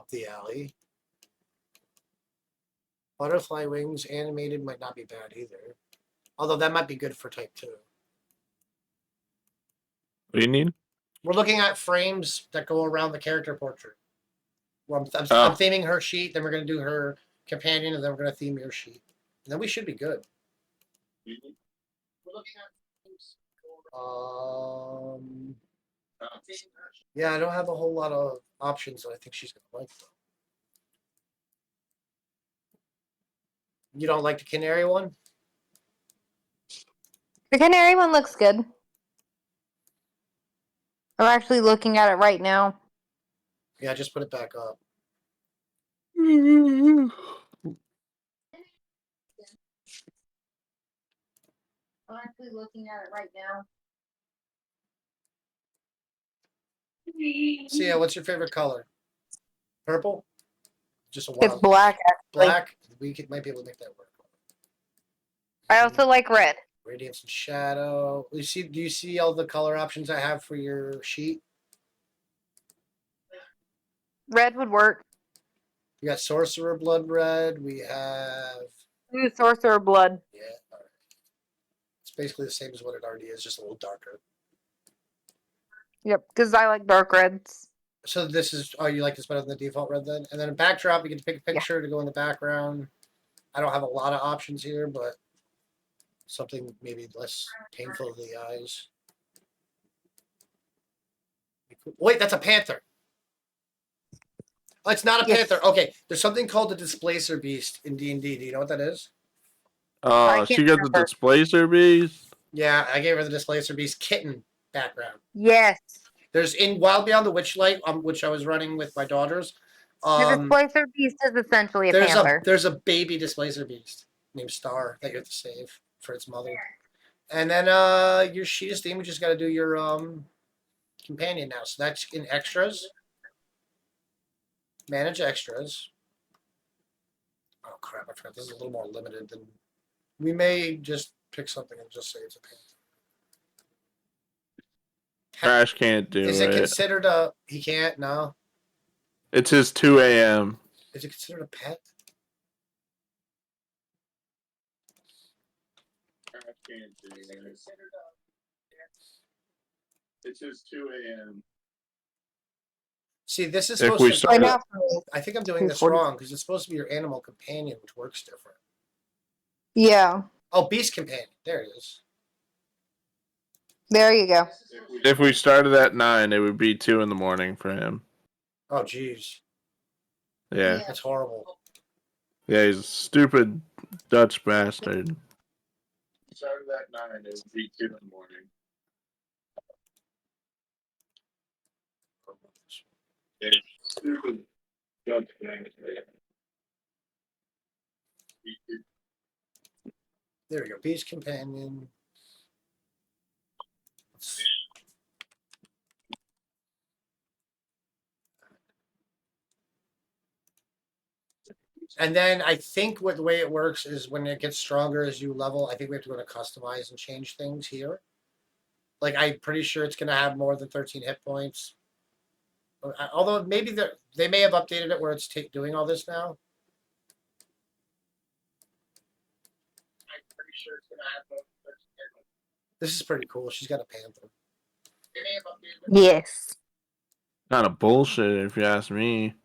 Speaker 2: the alley. Butterfly wings animated might not be bad either. Although that might be good for type 2.
Speaker 1: What do you need?
Speaker 2: We're looking at frames that go around the character portrait. Well, I'm theming her sheet, then we're going to do her companion, and then we're going to theme your sheet. And then we should be good. We're looking at yeah, I don't have a whole lot of options that I think she's going to like, though. You don't like the canary one?
Speaker 4: The canary one looks good. I'm actually looking at it right now.
Speaker 2: Yeah, just put it back up.
Speaker 4: I'm actually looking at it right now.
Speaker 2: So yeah, what's your favorite color? Purple? Just a
Speaker 4: It's
Speaker 2: wild
Speaker 4: black, actually.
Speaker 2: black. Might be able to make that work.
Speaker 4: I also like red.
Speaker 2: Radiance and shadow. Do you see all the color options I have for your sheet?
Speaker 4: Red would work.
Speaker 2: We got Sorcerer Blood Red. We have
Speaker 4: Ooh, Sorcerer Blood.
Speaker 2: yeah. All right. It's basically the same as what it already is, just a little darker.
Speaker 4: Yep, because I like dark reds.
Speaker 2: So this is you like this better than the default red then? And then a backdrop, you get to pick a picture to go in the background. I don't have a lot of options here, but something maybe less painful to the eyes. Wait, that's a panther. Oh, it's not a
Speaker 4: Yes.
Speaker 2: panther. Okay, there's something called the Displacer Beast in D&D. Do you know what that is?
Speaker 1: Oh, she got the Displacer Beast?
Speaker 2: Yeah, I gave her the Displacer Beast kitten background.
Speaker 4: Yes.
Speaker 2: There's in Wild Beyond the Witchlight, which I was running with my daughters.
Speaker 4: The Displacer Beast is essentially a
Speaker 2: there's
Speaker 4: panther.
Speaker 2: There's a baby Displacer Beast named Star that you have to save for its mother. And then your sheet of steam, we just got to do your companion now. So that's in extras. Manage extras. Oh crap! I forgot. This is a little more limited than. We may just pick something and just say it's a panther.
Speaker 1: Crash can't do it.
Speaker 2: Is it considered a? He can't. No.
Speaker 1: It's his 2 a.m.
Speaker 2: Is it considered a pet?
Speaker 1: Crash can't do it. It's his 2 a.m.
Speaker 2: See, this is
Speaker 1: If
Speaker 2: supposed
Speaker 1: we
Speaker 2: to.
Speaker 1: start
Speaker 2: I think I'm doing this wrong because it's supposed to be your animal companion, which works different.
Speaker 4: Yeah.
Speaker 2: Oh, beast companion. There it is.
Speaker 4: There you go.
Speaker 1: If we started at 9, it would be 2 in the morning for him.
Speaker 2: Oh, jeez.
Speaker 1: Yeah.
Speaker 2: That's horrible.
Speaker 1: Yeah, he's a stupid Dutch bastard. Started at 9, it would be 2 in the morning. Yeah, stupid Dutch bastard.
Speaker 2: There we go. Beast companion. And then I think the way it works is when it gets stronger as you level, I think we have to go to customize and change things here. Like, I'm pretty sure it's going to have more than 13 hit points. Although maybe they may have updated it where it's doing all this now. I'm pretty sure it's going to have more than 13 hit points. This is pretty cool. She's got a panther. They may have updated it.
Speaker 4: Yes.
Speaker 1: Kind of bullshit, if you ask me.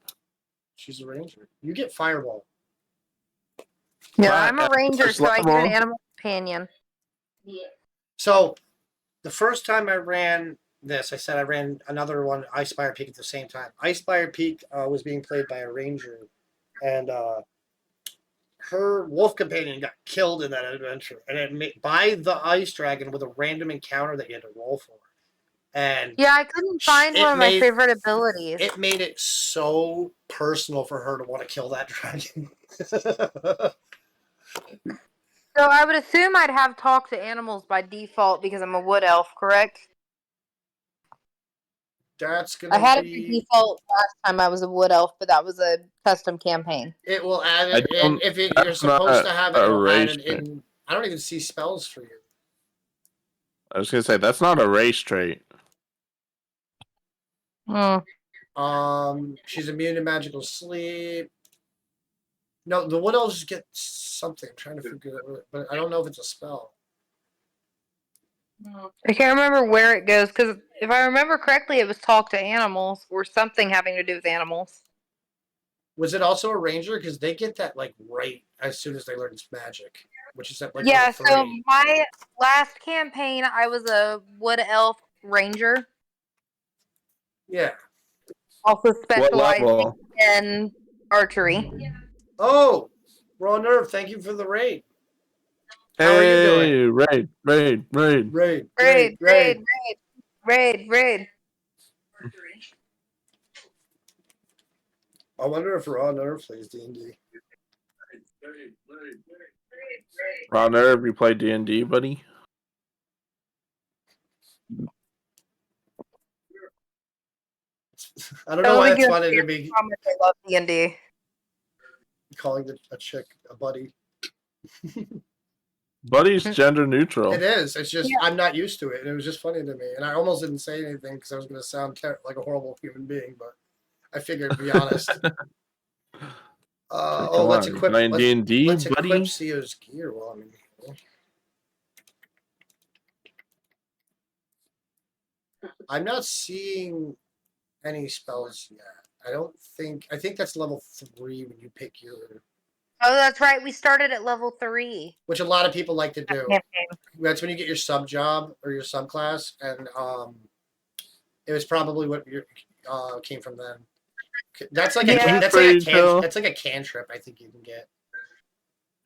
Speaker 2: She's a ranger. You get fireball.
Speaker 4: No, I'm a ranger,
Speaker 1: first
Speaker 4: so I get an
Speaker 1: level.
Speaker 4: animal companion.
Speaker 2: So the first time I ran this, I said I ran another one, Icespire Peak, at the same time. Icespire Peak was being played by a ranger, and her wolf companion got killed in that adventure, and by the ice dragon with a random encounter that you had to roll for. And
Speaker 4: yeah, I couldn't find one of my favorite abilities.
Speaker 2: It made it so personal for her to want to kill that dragon.
Speaker 4: So I would assume I'd have talk to animals by default because I'm a wood elf, correct?
Speaker 2: That's gonna.
Speaker 4: I had it by default last time I was a wood elf, but that was a custom campaign.
Speaker 2: It will add it in if you're supposed to have it. It'll add it in. I don't even see spells for you.
Speaker 1: I was gonna say that's not a race trait.
Speaker 2: She's immune to magical sleep. No, the wood elves get something. I'm trying to figure it out, but I don't know if it's a spell.
Speaker 4: I can't remember where it goes because if I remember correctly, it was talk to animals or something having to do with animals.
Speaker 2: Was it also a ranger? Because they get that like right as soon as they learn it's magic, which is at like
Speaker 4: yeah.
Speaker 2: level 3.
Speaker 4: So my last campaign, I was a wood elf ranger.
Speaker 2: Yeah.
Speaker 4: Also specializing in archery.
Speaker 2: Oh, Raw Nerve, thank you for the raid. How
Speaker 1: are
Speaker 2: you doing?
Speaker 1: Raid.
Speaker 2: I wonder if Raw Nerve plays D&D.
Speaker 1: Ron Nerve, you play D&D, buddy?
Speaker 2: I don't know why it's funny to be
Speaker 4: How much I love D&D.
Speaker 2: calling a chick a buddy.
Speaker 1: Buddy's gender neutral.
Speaker 2: It is. It's just I'm not used to it. And it was just funny to me. And I almost didn't say anything because I was going to sound like a horrible human being, but I figured, to be honest. Let's equip
Speaker 1: D&D,
Speaker 2: let's
Speaker 1: buddy.
Speaker 2: equip Sio's gear while I'm in here. I'm not seeing any spells yet. I think that's level 3 when you pick your.
Speaker 4: Oh, that's right. We started at level 3.
Speaker 2: Which a lot of people like to do. That's when you get your sub job or your subclass, and it was probably what your came from then. That's like that's like a cantrip. I think you can get.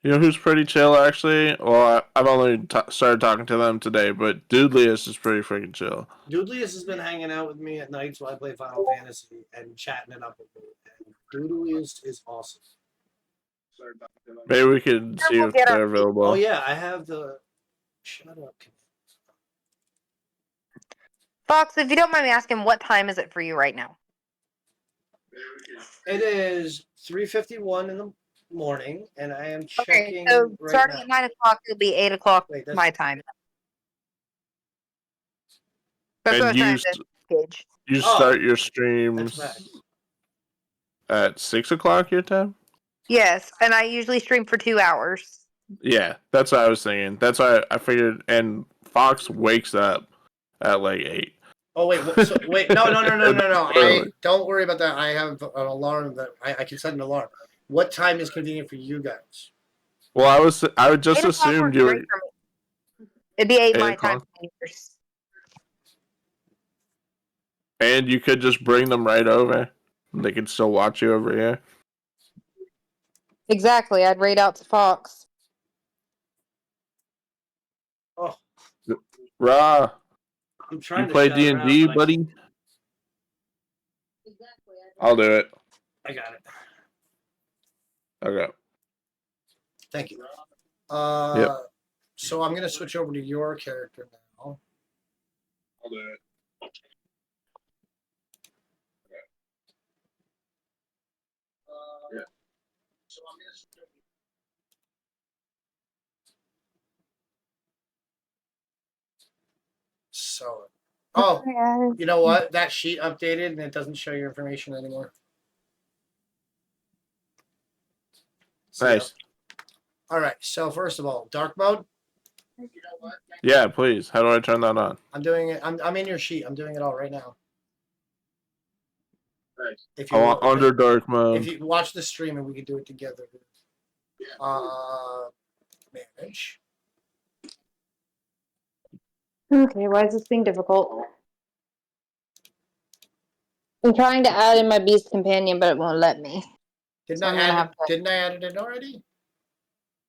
Speaker 1: You know who's pretty chill, actually? Well, I've only started talking to them today, but Dudelius is pretty freaking chill.
Speaker 2: Dudelius has been hanging out with me at nights while I play Final Fantasy and chatting it up with me. And Dudelius is awesome.
Speaker 1: Maybe we could see if they're available.
Speaker 2: Oh, yeah, I have the... Shut up.
Speaker 4: Fox, if you don't mind me asking, what time is it for you right now?
Speaker 2: It is 3:51 in the morning, and I am checking.
Speaker 4: Okay, so
Speaker 2: right
Speaker 4: starting
Speaker 2: now.
Speaker 4: at 9 o'clock, it'll be 8 o'clock my time. That's what
Speaker 1: And
Speaker 4: I'm trying to gauge.
Speaker 1: you start your streams at 6 o'clock your time?
Speaker 4: Yes, and I usually stream for 2 hours.
Speaker 1: Yeah, that's what I was thinking. That's why I figured. And Fox wakes up at like 8.
Speaker 2: Oh wait, no. Don't worry about that. I have an alarm that I can set an alarm. What time is convenient for you guys?
Speaker 1: Well, I would just assumed you were.
Speaker 4: It'd be 8 my time.
Speaker 1: And you could just bring them right over. They could still watch you over here.
Speaker 4: Exactly. I'd raid out to Fox.
Speaker 2: Oh,
Speaker 1: Rah.
Speaker 2: I'm trying
Speaker 1: you
Speaker 2: to
Speaker 1: play
Speaker 2: shout
Speaker 1: D&D,
Speaker 2: around,
Speaker 1: buddy? I'll do it.
Speaker 2: I got it.
Speaker 1: Okay.
Speaker 2: Thank you.
Speaker 1: Yep.
Speaker 2: So I'm gonna switch over to your character now.
Speaker 1: I'll do it. Yeah.
Speaker 2: So I'm gonna switch over. So, you know what? That sheet updated and it doesn't show your information anymore.
Speaker 1: Nice.
Speaker 2: All right. So first of all, dark mode.
Speaker 1: Yeah, please. How do I turn that on?
Speaker 2: I'm doing it. I'm in your sheet. I'm doing it all right now.
Speaker 1: Nice.
Speaker 2: If you
Speaker 1: under dark mode.
Speaker 2: If you watch the stream and we can do it together. Manage.
Speaker 4: Okay, why is this being difficult? I'm trying to add in my beast companion, but it won't let me.
Speaker 2: Didn't I add it in already?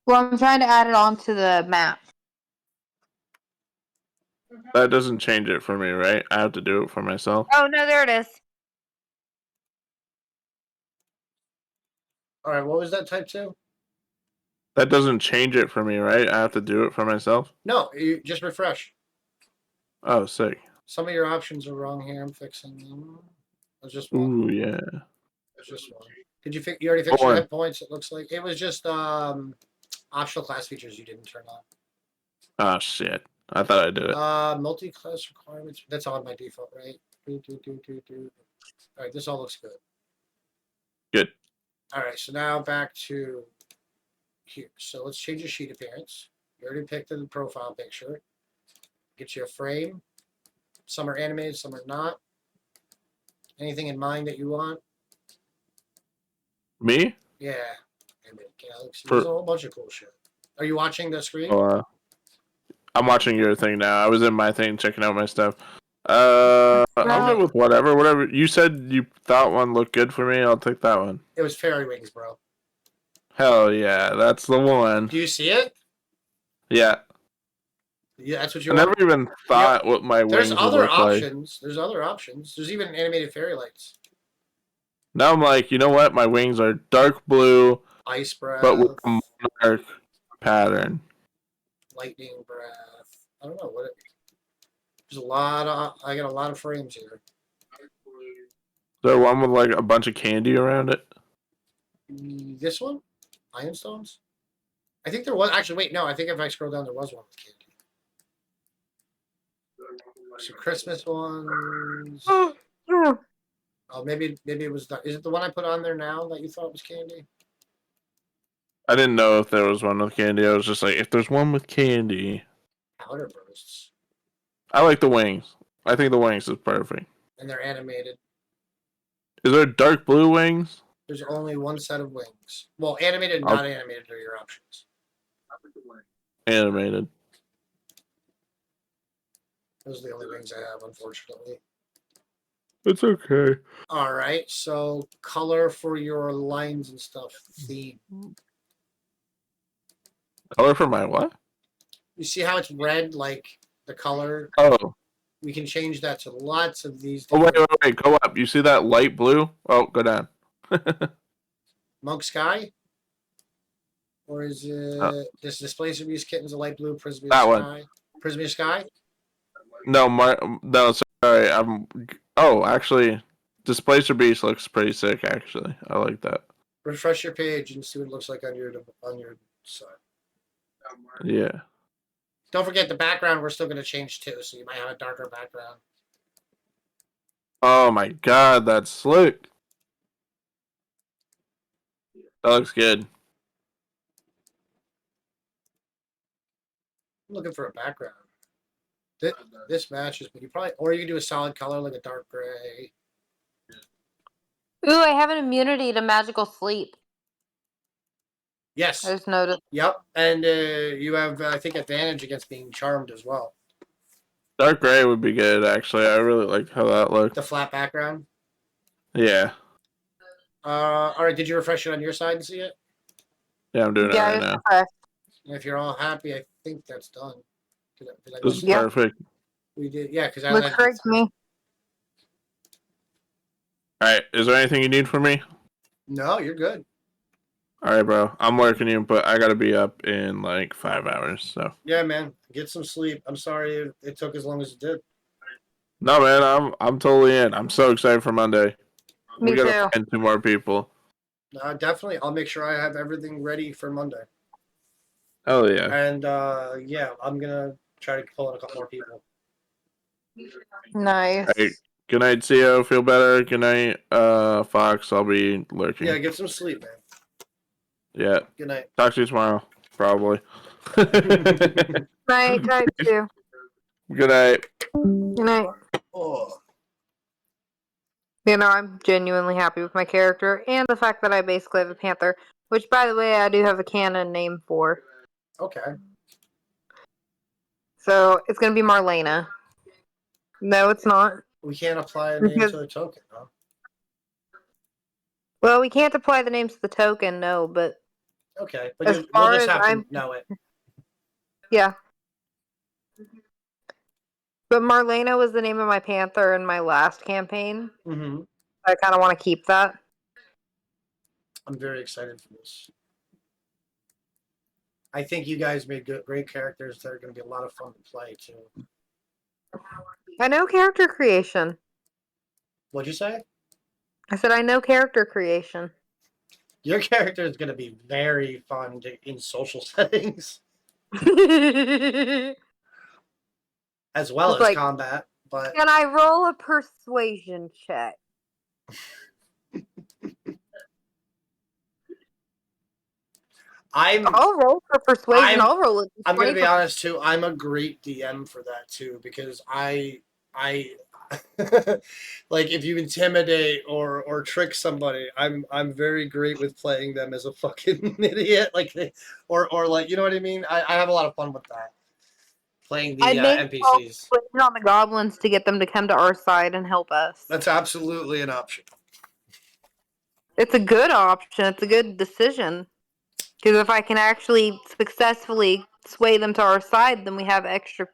Speaker 4: Well, I'm trying to add it onto the map.
Speaker 1: That doesn't change it for me, right? I have to do it for myself.
Speaker 4: Oh, no, there it is.
Speaker 2: All right, what was that type 2?
Speaker 1: That doesn't change it for me, right? I have to do it for myself?
Speaker 2: No, you just refresh.
Speaker 1: Oh, sick.
Speaker 2: Some of your options are wrong here. I'm fixing them. There's just one.
Speaker 1: Ooh, yeah.
Speaker 2: There's just one. Did you fix? You already fixed your hit points. It looks like it was just optional class features you didn't turn on.
Speaker 1: Oh shit! I thought I did it.
Speaker 2: Multi-class requirements. That's on by default, right? All right, this all looks good.
Speaker 1: Good.
Speaker 2: All right, so now back to here. So let's change your sheet appearance. You already picked the profile picture. Get you a frame. Some are animated, some are not. Anything in mind that you want?
Speaker 1: Me?
Speaker 2: Yeah. Animated Galaxy. There's a whole bunch of cool shit. Are you watching the screen?
Speaker 1: I'm watching your thing now. I was in my thing checking out my stuff. I'm good with whatever. Whatever. You said you thought one looked good for me. I'll take that one.
Speaker 2: It was Fairy Wings, bro.
Speaker 1: Hell yeah. That's the one.
Speaker 2: Do you see it?
Speaker 1: Yeah.
Speaker 2: Yeah, that's what you
Speaker 1: I
Speaker 2: want.
Speaker 1: never even thought what my wings would look like.
Speaker 2: There's other options. There's even animated fairy lights.
Speaker 1: Now I'm like, you know what? My wings are dark blue,
Speaker 2: Ice breath.
Speaker 1: but with a monarch pattern.
Speaker 2: Lightning breath. I don't know what. There's a lot of. I got a lot of frames here.
Speaker 1: Is there one with like a bunch of candy around it?
Speaker 2: This one, Iron Stones. I think there was actually. Wait, no. I think if I scroll down, there was one with candy. Some Christmas ones. Oh, maybe it was. Is it the one I put on there now that you thought was candy?
Speaker 1: I didn't know if there was one with candy. I was just like, if there's one with candy.
Speaker 2: Powder bursts.
Speaker 1: I like the wings. I think the wings is perfect.
Speaker 2: And they're animated.
Speaker 1: Is there dark blue wings?
Speaker 2: There's only one set of wings. Well, animated and not animated are your options.
Speaker 1: Animated.
Speaker 2: Those are the only wings I have, unfortunately.
Speaker 1: It's okay.
Speaker 2: All right, so color for your lines and stuff. Theme.
Speaker 1: Color for my what?
Speaker 2: You see how it's red, like the color?
Speaker 1: Oh.
Speaker 2: We can change that to lots of these.
Speaker 1: Oh, wait. Go up. You see that light blue? Oh, go down.
Speaker 2: Monk Sky? Or is it this Displacer Beast Kitten's a light blue? Prismia
Speaker 1: that
Speaker 2: Sky?
Speaker 1: One.
Speaker 2: Prismia Sky?
Speaker 1: No, sorry. Oh, actually, Displacer Beast looks pretty sick, actually. I like that.
Speaker 2: Refresh your page and see what it looks like on your side.
Speaker 1: Yeah.
Speaker 2: Don't forget the background we're still going to change too, so you might have a darker background.
Speaker 1: Oh my god, that's slick. That looks good.
Speaker 2: I'm looking for a background. This matches, but you probably, or you can do a solid color like a dark gray.
Speaker 4: Ooh, I have an immunity to magical sleep.
Speaker 2: Yes.
Speaker 4: I just noticed.
Speaker 2: Yep, and you have, I think, advantage against being charmed as well.
Speaker 1: Dark gray would be good, actually. I really like how that looked.
Speaker 2: The flat background.
Speaker 1: Yeah.
Speaker 2: All right. Did you refresh it on your side and see it?
Speaker 1: Yeah, I'm doing it right now.
Speaker 2: If you're all happy, I think that's done.
Speaker 1: This is perfect.
Speaker 2: We did, yeah. Because
Speaker 4: looks great to me.
Speaker 1: All right. Is there anything you need from me?
Speaker 2: No, you're good.
Speaker 1: All right, bro. I'm working you, but I gotta be up in like 5 hours. So.
Speaker 2: Yeah, man. Get some sleep. I'm sorry it took as long as it did.
Speaker 1: No, man. I'm totally in. I'm so excited for Monday.
Speaker 4: Me
Speaker 1: we gotta
Speaker 4: too.
Speaker 1: find 2 more people.
Speaker 2: Definitely. I'll make sure I have everything ready for Monday.
Speaker 1: Oh yeah.
Speaker 2: And yeah, I'm gonna try to pull in a couple more people.
Speaker 4: Nice.
Speaker 1: All right. Good night, CEO. Feel better. Good night, Fox. I'll be lurking.
Speaker 2: Yeah, get some sleep, man.
Speaker 1: Yeah.
Speaker 2: Good night.
Speaker 1: Talk to you tomorrow, probably.
Speaker 4: Night, type 2.
Speaker 1: Good night.
Speaker 4: Good night.
Speaker 2: Oh.
Speaker 4: You know, I'm genuinely happy with my character and the fact that I basically have a panther, which, by the way, I do have a canon name for.
Speaker 2: Okay.
Speaker 4: So it's going to be Marlena. No, it's not.
Speaker 2: We can't apply a name to a token, huh?
Speaker 4: Well, we can't apply the names to the token, no, but...
Speaker 2: Okay, but
Speaker 4: as
Speaker 2: we'll
Speaker 4: far
Speaker 2: just
Speaker 4: as
Speaker 2: have to know it.
Speaker 4: Yeah. But Marlena was the name of my panther in my last campaign.
Speaker 2: Mm-hmm.
Speaker 4: I kind of want to keep that.
Speaker 2: I'm very excited for this. I think you guys made great characters that are going to be a lot of fun to play, too.
Speaker 4: I know character creation.
Speaker 2: What'd you say?
Speaker 4: I said I know character creation.
Speaker 2: Your character is going to be very fun in social settings. As well as combat. But
Speaker 4: can I roll a persuasion check? I'll roll for persuasion. I'll roll it.
Speaker 2: I'm going to be honest too. I'm a great DM for that too, because I like if you intimidate or trick somebody, I'm very great with playing them as a fucking idiot, like or like, you know what I mean. I have a lot of fun with that. Playing the NPCs.
Speaker 4: On the goblins to get them to come to our side and help us.
Speaker 2: That's absolutely an option.
Speaker 4: It's a good option. It's a good decision. Because if I can actually successfully sway them to our side, then we have extra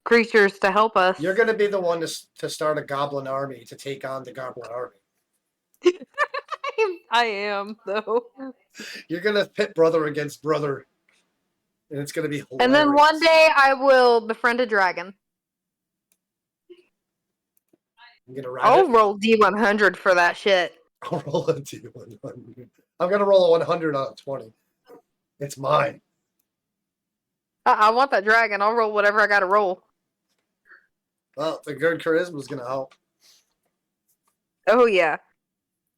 Speaker 4: creatures to help us.
Speaker 2: You're going to be the one to start a goblin army to take on the goblin army.
Speaker 4: I am though.
Speaker 2: You're gonna pit brother against brother, and it's gonna be hilarious.
Speaker 4: And then one day I will befriend a dragon.
Speaker 2: I'm gonna ride
Speaker 4: I'll
Speaker 2: it.
Speaker 4: roll D100 for that shit.
Speaker 2: I'll roll a D100. I'm gonna roll a 100 on a 20. It's mine.
Speaker 4: I want that dragon. I'll roll whatever I gotta roll.
Speaker 2: Well, the good charisma is gonna help.
Speaker 4: Oh yeah.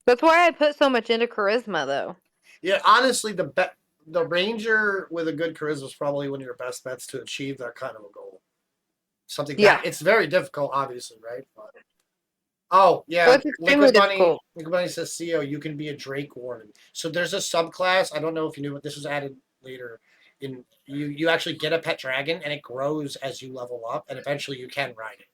Speaker 4: That's why I put so much into charisma though.
Speaker 2: Yeah, honestly, the ranger with a good charisma is probably one of your best bets to achieve that kind of a goal. Something that it's very difficult, obviously, right? But, oh yeah,
Speaker 4: So it's extremely difficult.
Speaker 2: Liquid Bunny says, "CEO, you can be a Drake Warden." So there's a subclass. I don't know if you knew, but this was added later. You actually get a pet dragon, and it grows as you level up, and eventually you can ride it.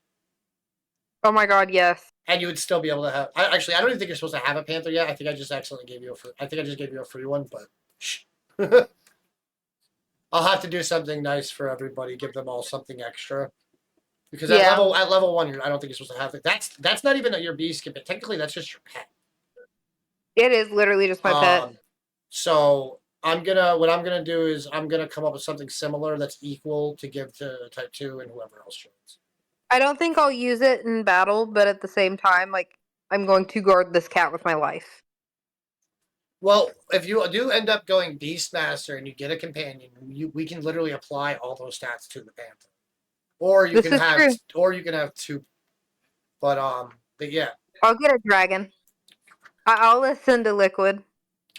Speaker 4: Oh my god, yes.
Speaker 2: And you would still be able to have. I don't even think you're supposed to have a panther yet. I think I just accidentally gave you a free. I think I just gave you a free one, but shh. I'll have to do something nice for everybody. Give them all something extra. Because at level 1, I don't think you're supposed to have it. That's not even your bee skip. Technically, that's just your pet.
Speaker 4: It is literally just my pet.
Speaker 2: So what I'm gonna do is I'm gonna come up with something similar that's equal to give to Type 2 and whoever else joins.
Speaker 4: I don't think I'll use it in battle, but at the same time, like, I'm going to guard this cat with my life.
Speaker 2: Well, if you do end up going Beastmaster and you get a companion, we can literally apply all those stats to the panther, or you can have two. But yeah,
Speaker 4: I'll get a dragon. I'll listen to Liquid.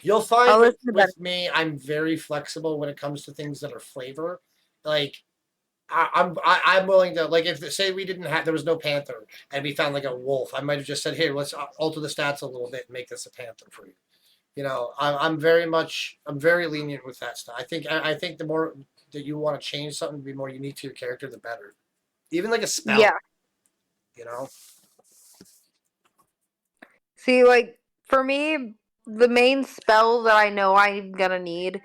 Speaker 2: You'll find with me, I'm very flexible when it comes to things that are flavor. Like, I'm willing to, like, if say we didn't have, there was no panther and we found like a wolf, I might have just said, here, let's alter the stats a little bit and make this a panther for you. You know, I'm very lenient with that stuff. I think the more that you want to change something to be more unique to your character, the better. Even like a spell. Yeah. You know.
Speaker 4: See, like, for me, the main spell that I know I'm gonna need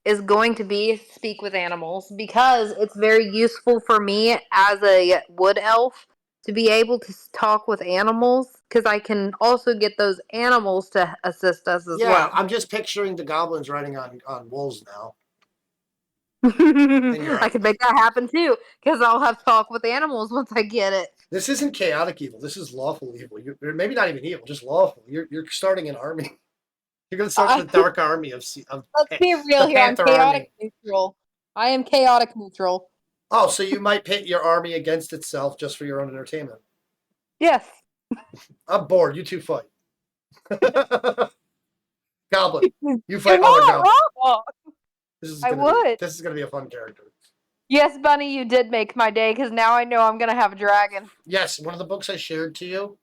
Speaker 4: is going to be Speak with Animals, because it's very useful for me as a wood elf to be able to talk with animals, because I can also get those animals to assist us as well.
Speaker 2: Yeah, I'm just picturing the goblins riding on wolves now.
Speaker 4: I could make that happen too, because I'll have talk with animals once I get it.
Speaker 2: This isn't chaotic evil. This is lawful evil. You're maybe not even evil, just lawful. You're starting an army. You're going to start the dark army of
Speaker 4: Let's be real here. I'm chaotic neutral. I am chaotic neutral.
Speaker 2: Oh, so you might pit your army against itself just for your own entertainment.
Speaker 4: Yes.
Speaker 2: I'm bored. You two fight. Goblin. You fight other goblin. This is going to be a fun character.
Speaker 4: Yes, Bunny, you did make my day, because now I know I'm going to have a dragon.
Speaker 2: Yes, one of the books I shared to you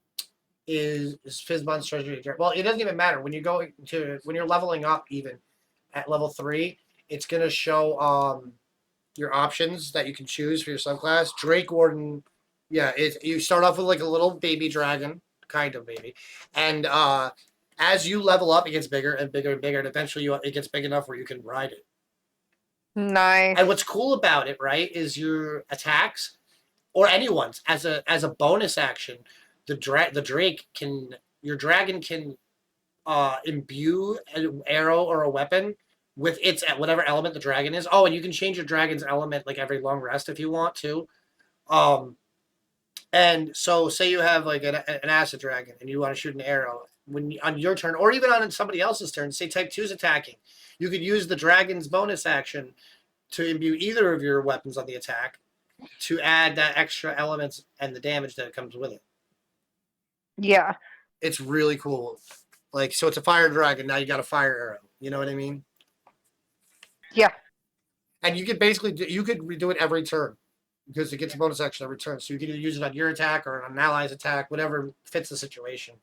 Speaker 2: is Fizban's Treasury. Well, it doesn't even matter when you're leveling up. Even at level 3, it's gonna show your options that you can choose for your subclass. Drake Warden, yeah, you start off with like a little baby dragon, kind of baby, and as you level up, it gets bigger and bigger and bigger, and eventually it gets big enough where you can ride it.
Speaker 4: Nice.
Speaker 2: And what's cool about it, right, is your attacks, or anyone's, as a bonus action. Your dragon can imbue an arrow or a weapon with its whatever element the dragon is. Oh, and you can change your dragon's element like every long rest if you want to. And so say you have like an acid dragon and you want to shoot an arrow on your turn, or even on somebody else's turn. Say Type 2 is attacking, you could use the dragon's bonus action to imbue either of your weapons on the attack to add that extra elements and the damage that comes with it.
Speaker 4: Yeah.
Speaker 2: It's really cool. Like, so it's a fire dragon. Now you got a fire arrow. You know what I mean?
Speaker 4: Yeah.
Speaker 2: And you could basically redo it every turn because it gets a bonus action every turn. So you can either use it on your attack or on an ally's attack, whatever fits the situation.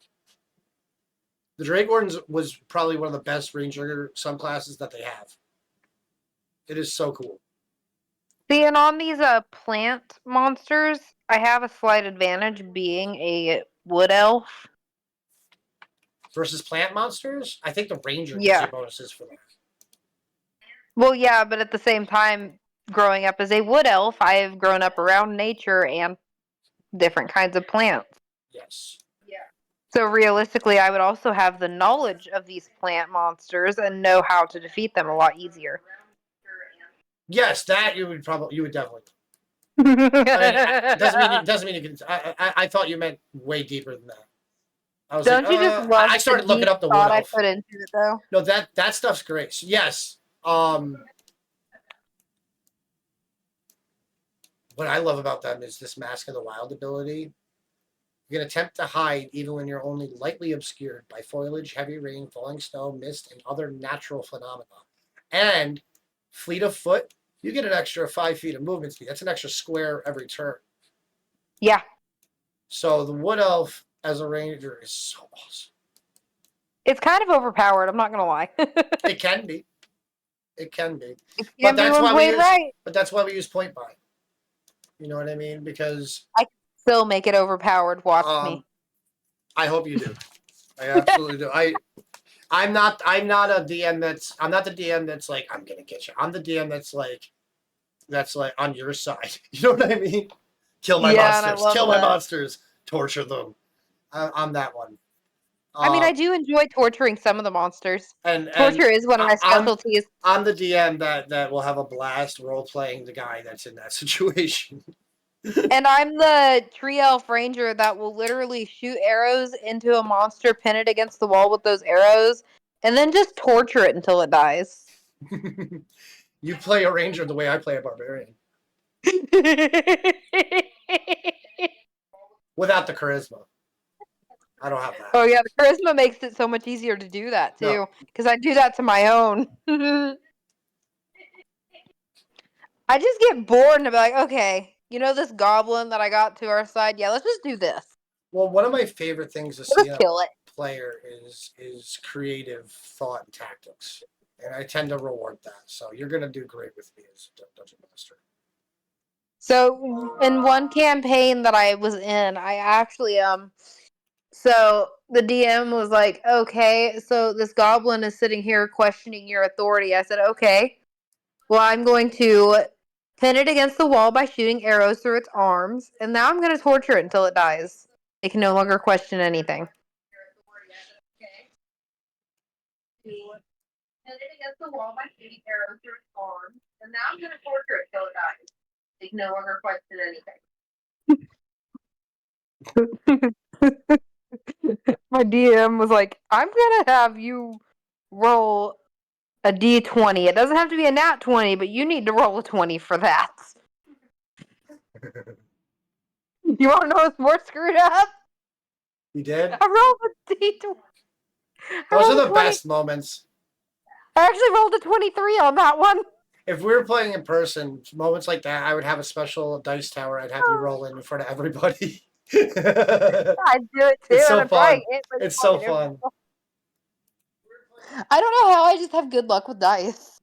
Speaker 2: The Drake Wardens was probably one of the best ranger subclasses that they have. It is so cool.
Speaker 4: See, and on these plant monsters, I have a slight advantage being a wood elf.
Speaker 2: Versus plant monsters? I think the ranger gives you bonuses for that.
Speaker 4: Well, yeah, but at the same time, growing up as a wood elf, I have grown up around nature and different kinds of plants.
Speaker 2: Yes.
Speaker 4: Yeah. So realistically, I would also have the knowledge of these plant monsters and know how to defeat them a lot easier.
Speaker 2: Yes, that you would definitely. I mean, doesn't mean you can. I thought you meant way deeper than that. I was
Speaker 4: Don't
Speaker 2: like,
Speaker 4: you just love
Speaker 2: I started looking up the wood
Speaker 4: thought I
Speaker 2: elf.
Speaker 4: put into it though?
Speaker 2: No, that stuff's great. So, yes. What I love about them is this Mask of the Wild ability. You can attempt to hide even when you're only lightly obscured by foliage, heavy rain, falling snow, mist, and other natural phenomena. And fleet of foot, you get an extra 5 feet of movement speed. That's an extra square every turn.
Speaker 4: Yeah.
Speaker 2: So the Wood Elf as a ranger is so awesome.
Speaker 4: It's kind of overpowered, I'm not gonna lie.
Speaker 2: It can be. It can be.
Speaker 4: But that's why we use, right.
Speaker 2: But that's why we use point buy. You know what I mean? Because
Speaker 4: I can still make it overpowered. Watch me.
Speaker 2: I hope you do. I absolutely do. I'm not a DM that's I'm not the DM that's like, I'm gonna get you. I'm the DM that's like on your side. You know what I mean? Kill my monsters. Kill my monsters. Torture them. I'm that one.
Speaker 4: I mean, I do enjoy torturing some of the monsters.
Speaker 2: And
Speaker 4: torture is one of my specialties.
Speaker 2: I'm the DM that will have a blast role-playing the guy that's in that situation.
Speaker 4: And I'm the tree elf ranger that will literally shoot arrows into a monster, pin it against the wall with those arrows, and then just torture it until it dies.
Speaker 2: You play a ranger the way I play a barbarian. Without the charisma. I don't have that.
Speaker 4: Oh yeah, the charisma makes it so much easier to do that too. Because I do that to my own. I just get bored and be like, okay, you know this goblin that I got to our side? Yeah, let's just do this.
Speaker 2: Well, one of my favorite things to see in a player is creative thought and tactics. And I tend to reward that. So you're gonna do great with me as a Dungeon Master.
Speaker 4: So in one campaign that I was in, I actually so the DM was like, okay, so this goblin is sitting here questioning your authority. I said, okay, well, I'm going to pin it against the wall by shooting arrows through its arms, and now I'm going to torture it until it dies. It can no longer question anything. Pin it against the wall by shooting arrows through its arms, and now I'm going to torture it until it dies. It can no longer question anything. My DM was like, I'm gonna have you roll a d20. It doesn't have to be a nat 20, but you need to roll a 20 for that. You want to know what's more screwed up?
Speaker 2: You did?
Speaker 4: I rolled a d20.
Speaker 2: Those are the best moments.
Speaker 4: I actually rolled a 23 on that one.
Speaker 2: If we were playing in person, moments like that, I would have a special dice tower I'd have you roll in front of everybody.
Speaker 4: I do it too.
Speaker 2: It's so fun. It's so fun.
Speaker 4: I don't know how I just have good luck with dice.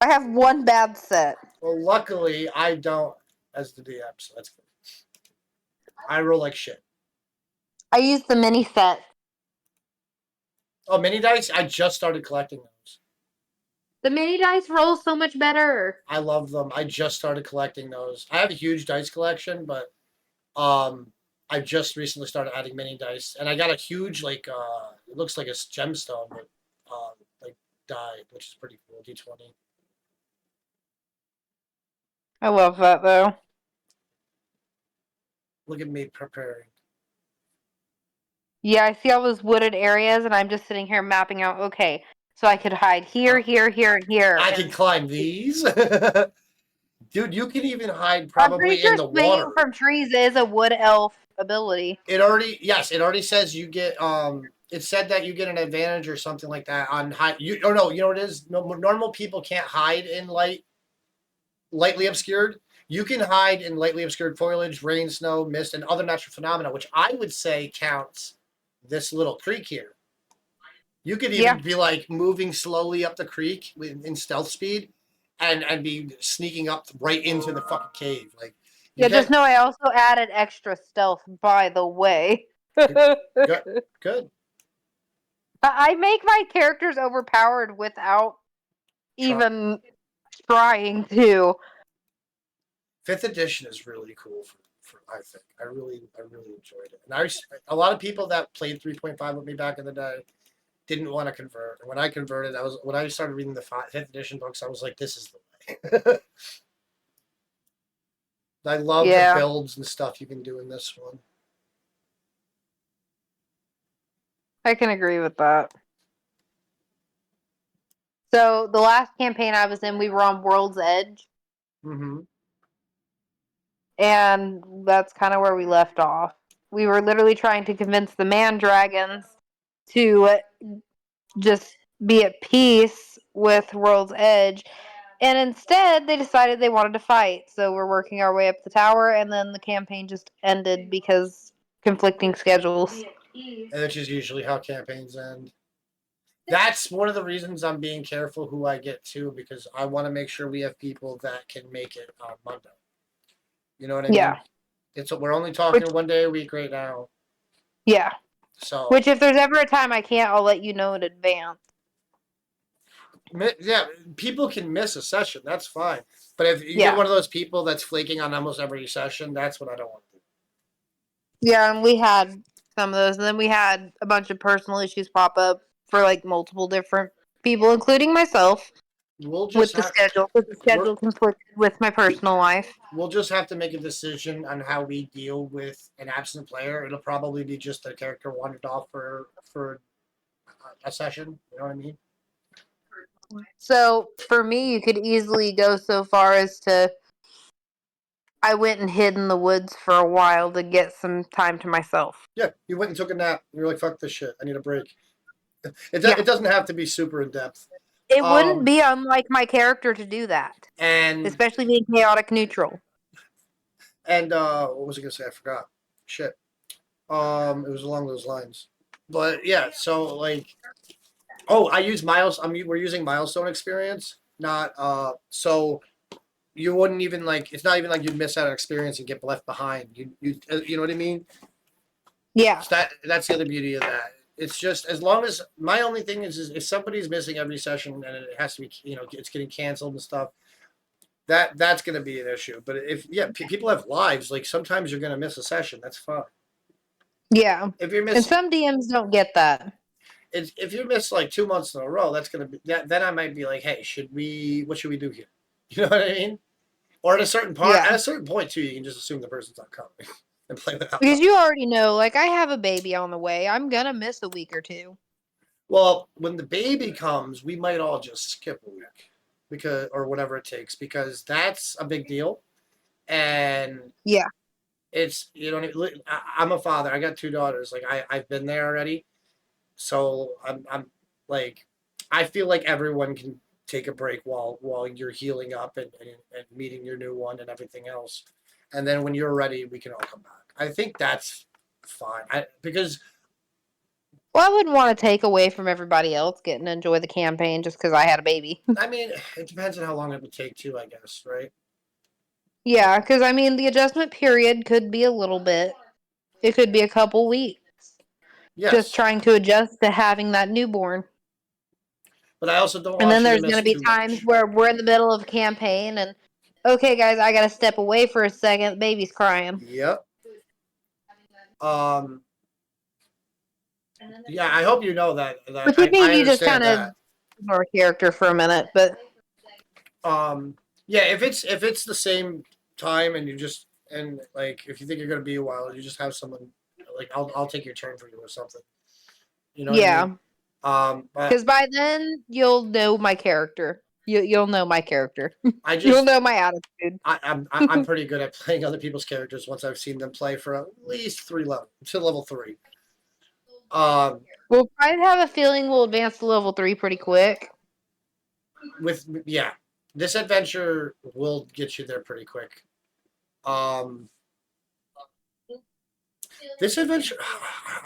Speaker 4: I have one bad set.
Speaker 2: Well, luckily, I don't as the DM, so that's good. I roll like shit.
Speaker 4: I use the mini set.
Speaker 2: Oh, mini dice? I just started collecting those.
Speaker 4: The mini dice roll so much better.
Speaker 2: I love them. I just started collecting those. I have a huge dice collection, but I just recently started adding mini dice, and I got a huge it looks like a gemstone, but die, which is pretty cool. D20.
Speaker 4: I love that though.
Speaker 2: Look at me preparing.
Speaker 4: Yeah, I see all those wooded areas, and I'm just sitting here mapping out. Okay. So I could hide here, here, here, and here.
Speaker 2: I can climb these. Dude, you can even hide probably in the water.
Speaker 4: Swinging from trees is a wood elf ability.
Speaker 2: It already says you get it said that you get an advantage or something like that on hide. You know what it is? Normal people can't hide in lightly obscured. You can hide in lightly obscured foliage, rain, snow, mist, and other natural phenomena, which I would say counts this little creek here. You could even be like moving slowly up the creek in stealth speed and be sneaking up right into the fucking cave. Like,
Speaker 4: just know I also added extra stealth, by the way.
Speaker 2: Good.
Speaker 4: I make my characters overpowered without even trying to.
Speaker 2: 5th edition is really cool I think I really enjoyed it. And a lot of people that played 3.5 with me back in the day didn't want to convert. And when I converted, when I started reading the 5th edition books, I was like, this is the way. I love the builds and stuff you can do in this one.
Speaker 4: I can agree with that. So the last campaign I was in, we were on World's Edge.
Speaker 2: Mm-hmm.
Speaker 4: And that's kind of where we left off. We were literally trying to convince the Mandragons to just be at peace with World's Edge. And instead, they decided they wanted to fight. So we're working our way up the tower, and then the campaign just ended because conflicting schedules.
Speaker 2: Which is usually how campaigns end. That's one of the reasons I'm being careful who I get to, because I want to make sure we have people that can make it on Monday. You know what I mean?
Speaker 4: Yeah.
Speaker 2: We're only talking 1 day a week right now.
Speaker 4: Yeah.
Speaker 2: So.
Speaker 4: Which, if there's ever a time I can't, I'll let you know in advance.
Speaker 2: Yeah, people can miss a session. That's fine. But if you get one of those people that's flaking on almost every session, that's what I don't want to do.
Speaker 4: Yeah, and we had some of those. And then we had a bunch of personal issues pop up for like multiple different people, including myself, with the schedule. Because the schedule conflicted with my personal life.
Speaker 2: We'll just have to make a decision on how we deal with an absent player. It'll probably be just a character wandered off for a session. You know what I mean?
Speaker 4: So for me, you could easily go so far as to I went and hid in the woods for a while to get some time to myself.
Speaker 2: Yeah, you went and took a nap. You're like, fuck this shit. I need a break. It doesn't have to be super in depth.
Speaker 4: It wouldn't be unlike my character to do that.
Speaker 2: And
Speaker 4: especially being chaotic neutral.
Speaker 2: And what was I gonna say? I forgot. Shit. It was along those lines. But yeah, so like, I use we're using milestone experience, not so you wouldn't even like. It's not even like you'd miss out on experience and get left behind. You know what I mean?
Speaker 4: Yeah.
Speaker 2: So that's the other beauty of that. It's just as long as my only thing is if somebody's missing every session and it has to be it's getting canceled and stuff. That's going to be an issue. But if people have lives, like sometimes you're going to miss a session. That's fine.
Speaker 4: Yeah.
Speaker 2: If you're missing,
Speaker 4: and some DMs don't get that.
Speaker 2: If you miss like 2 months in a row, that's going to be then I might be like, hey, what should we do here? You know what I mean? Or at a certain point too, you can just assume the person's not coming and play without.
Speaker 4: Because you already know, like I have a baby on the way. I'm gonna miss a week or two.
Speaker 2: Well, when the baby comes, we might all just skip a week. Or whatever it takes, because that's a big deal. And it's I'm a father. I got 2 daughters. Like I've been there already. So I'm like, I feel like everyone can take a break while you're healing up and meeting your new one and everything else. And then when you're ready, we can all come back. I think that's fine.
Speaker 4: Well, I wouldn't want to take away from everybody else getting to enjoy the campaign just because I had a baby.
Speaker 2: I mean, it depends on how long it would take too, I guess, right?
Speaker 4: Yeah, because I mean, the adjustment period could be a little bit. It could be a couple weeks.
Speaker 2: Yes.
Speaker 4: Just trying to adjust to having that newborn.
Speaker 2: But I also don't want
Speaker 4: And then
Speaker 2: you
Speaker 4: there's
Speaker 2: to miss
Speaker 4: going to be times where we're in the middle of a campaign and, okay, guys, I got to step away for a second. The baby's crying.
Speaker 2: Yep. Yeah, I hope you know that.
Speaker 4: Which would mean you just kind of ignore character for a minute, but.
Speaker 2: Yeah, if it's the same time and if you think you're gonna be a while, you just have someone like I'll take your turn for you or something. You know.
Speaker 4: Yeah.
Speaker 2: I mean?
Speaker 4: Because by then you'll know my character. You'll know my character.
Speaker 2: You'll
Speaker 4: know my attitude.
Speaker 2: I'm pretty good at playing other people's characters once I've seen them play for at least 3 levels to level 3.
Speaker 4: We'll probably have a feeling we'll advance to level 3 pretty quick.
Speaker 2: This adventure will get you there pretty quick. This adventure,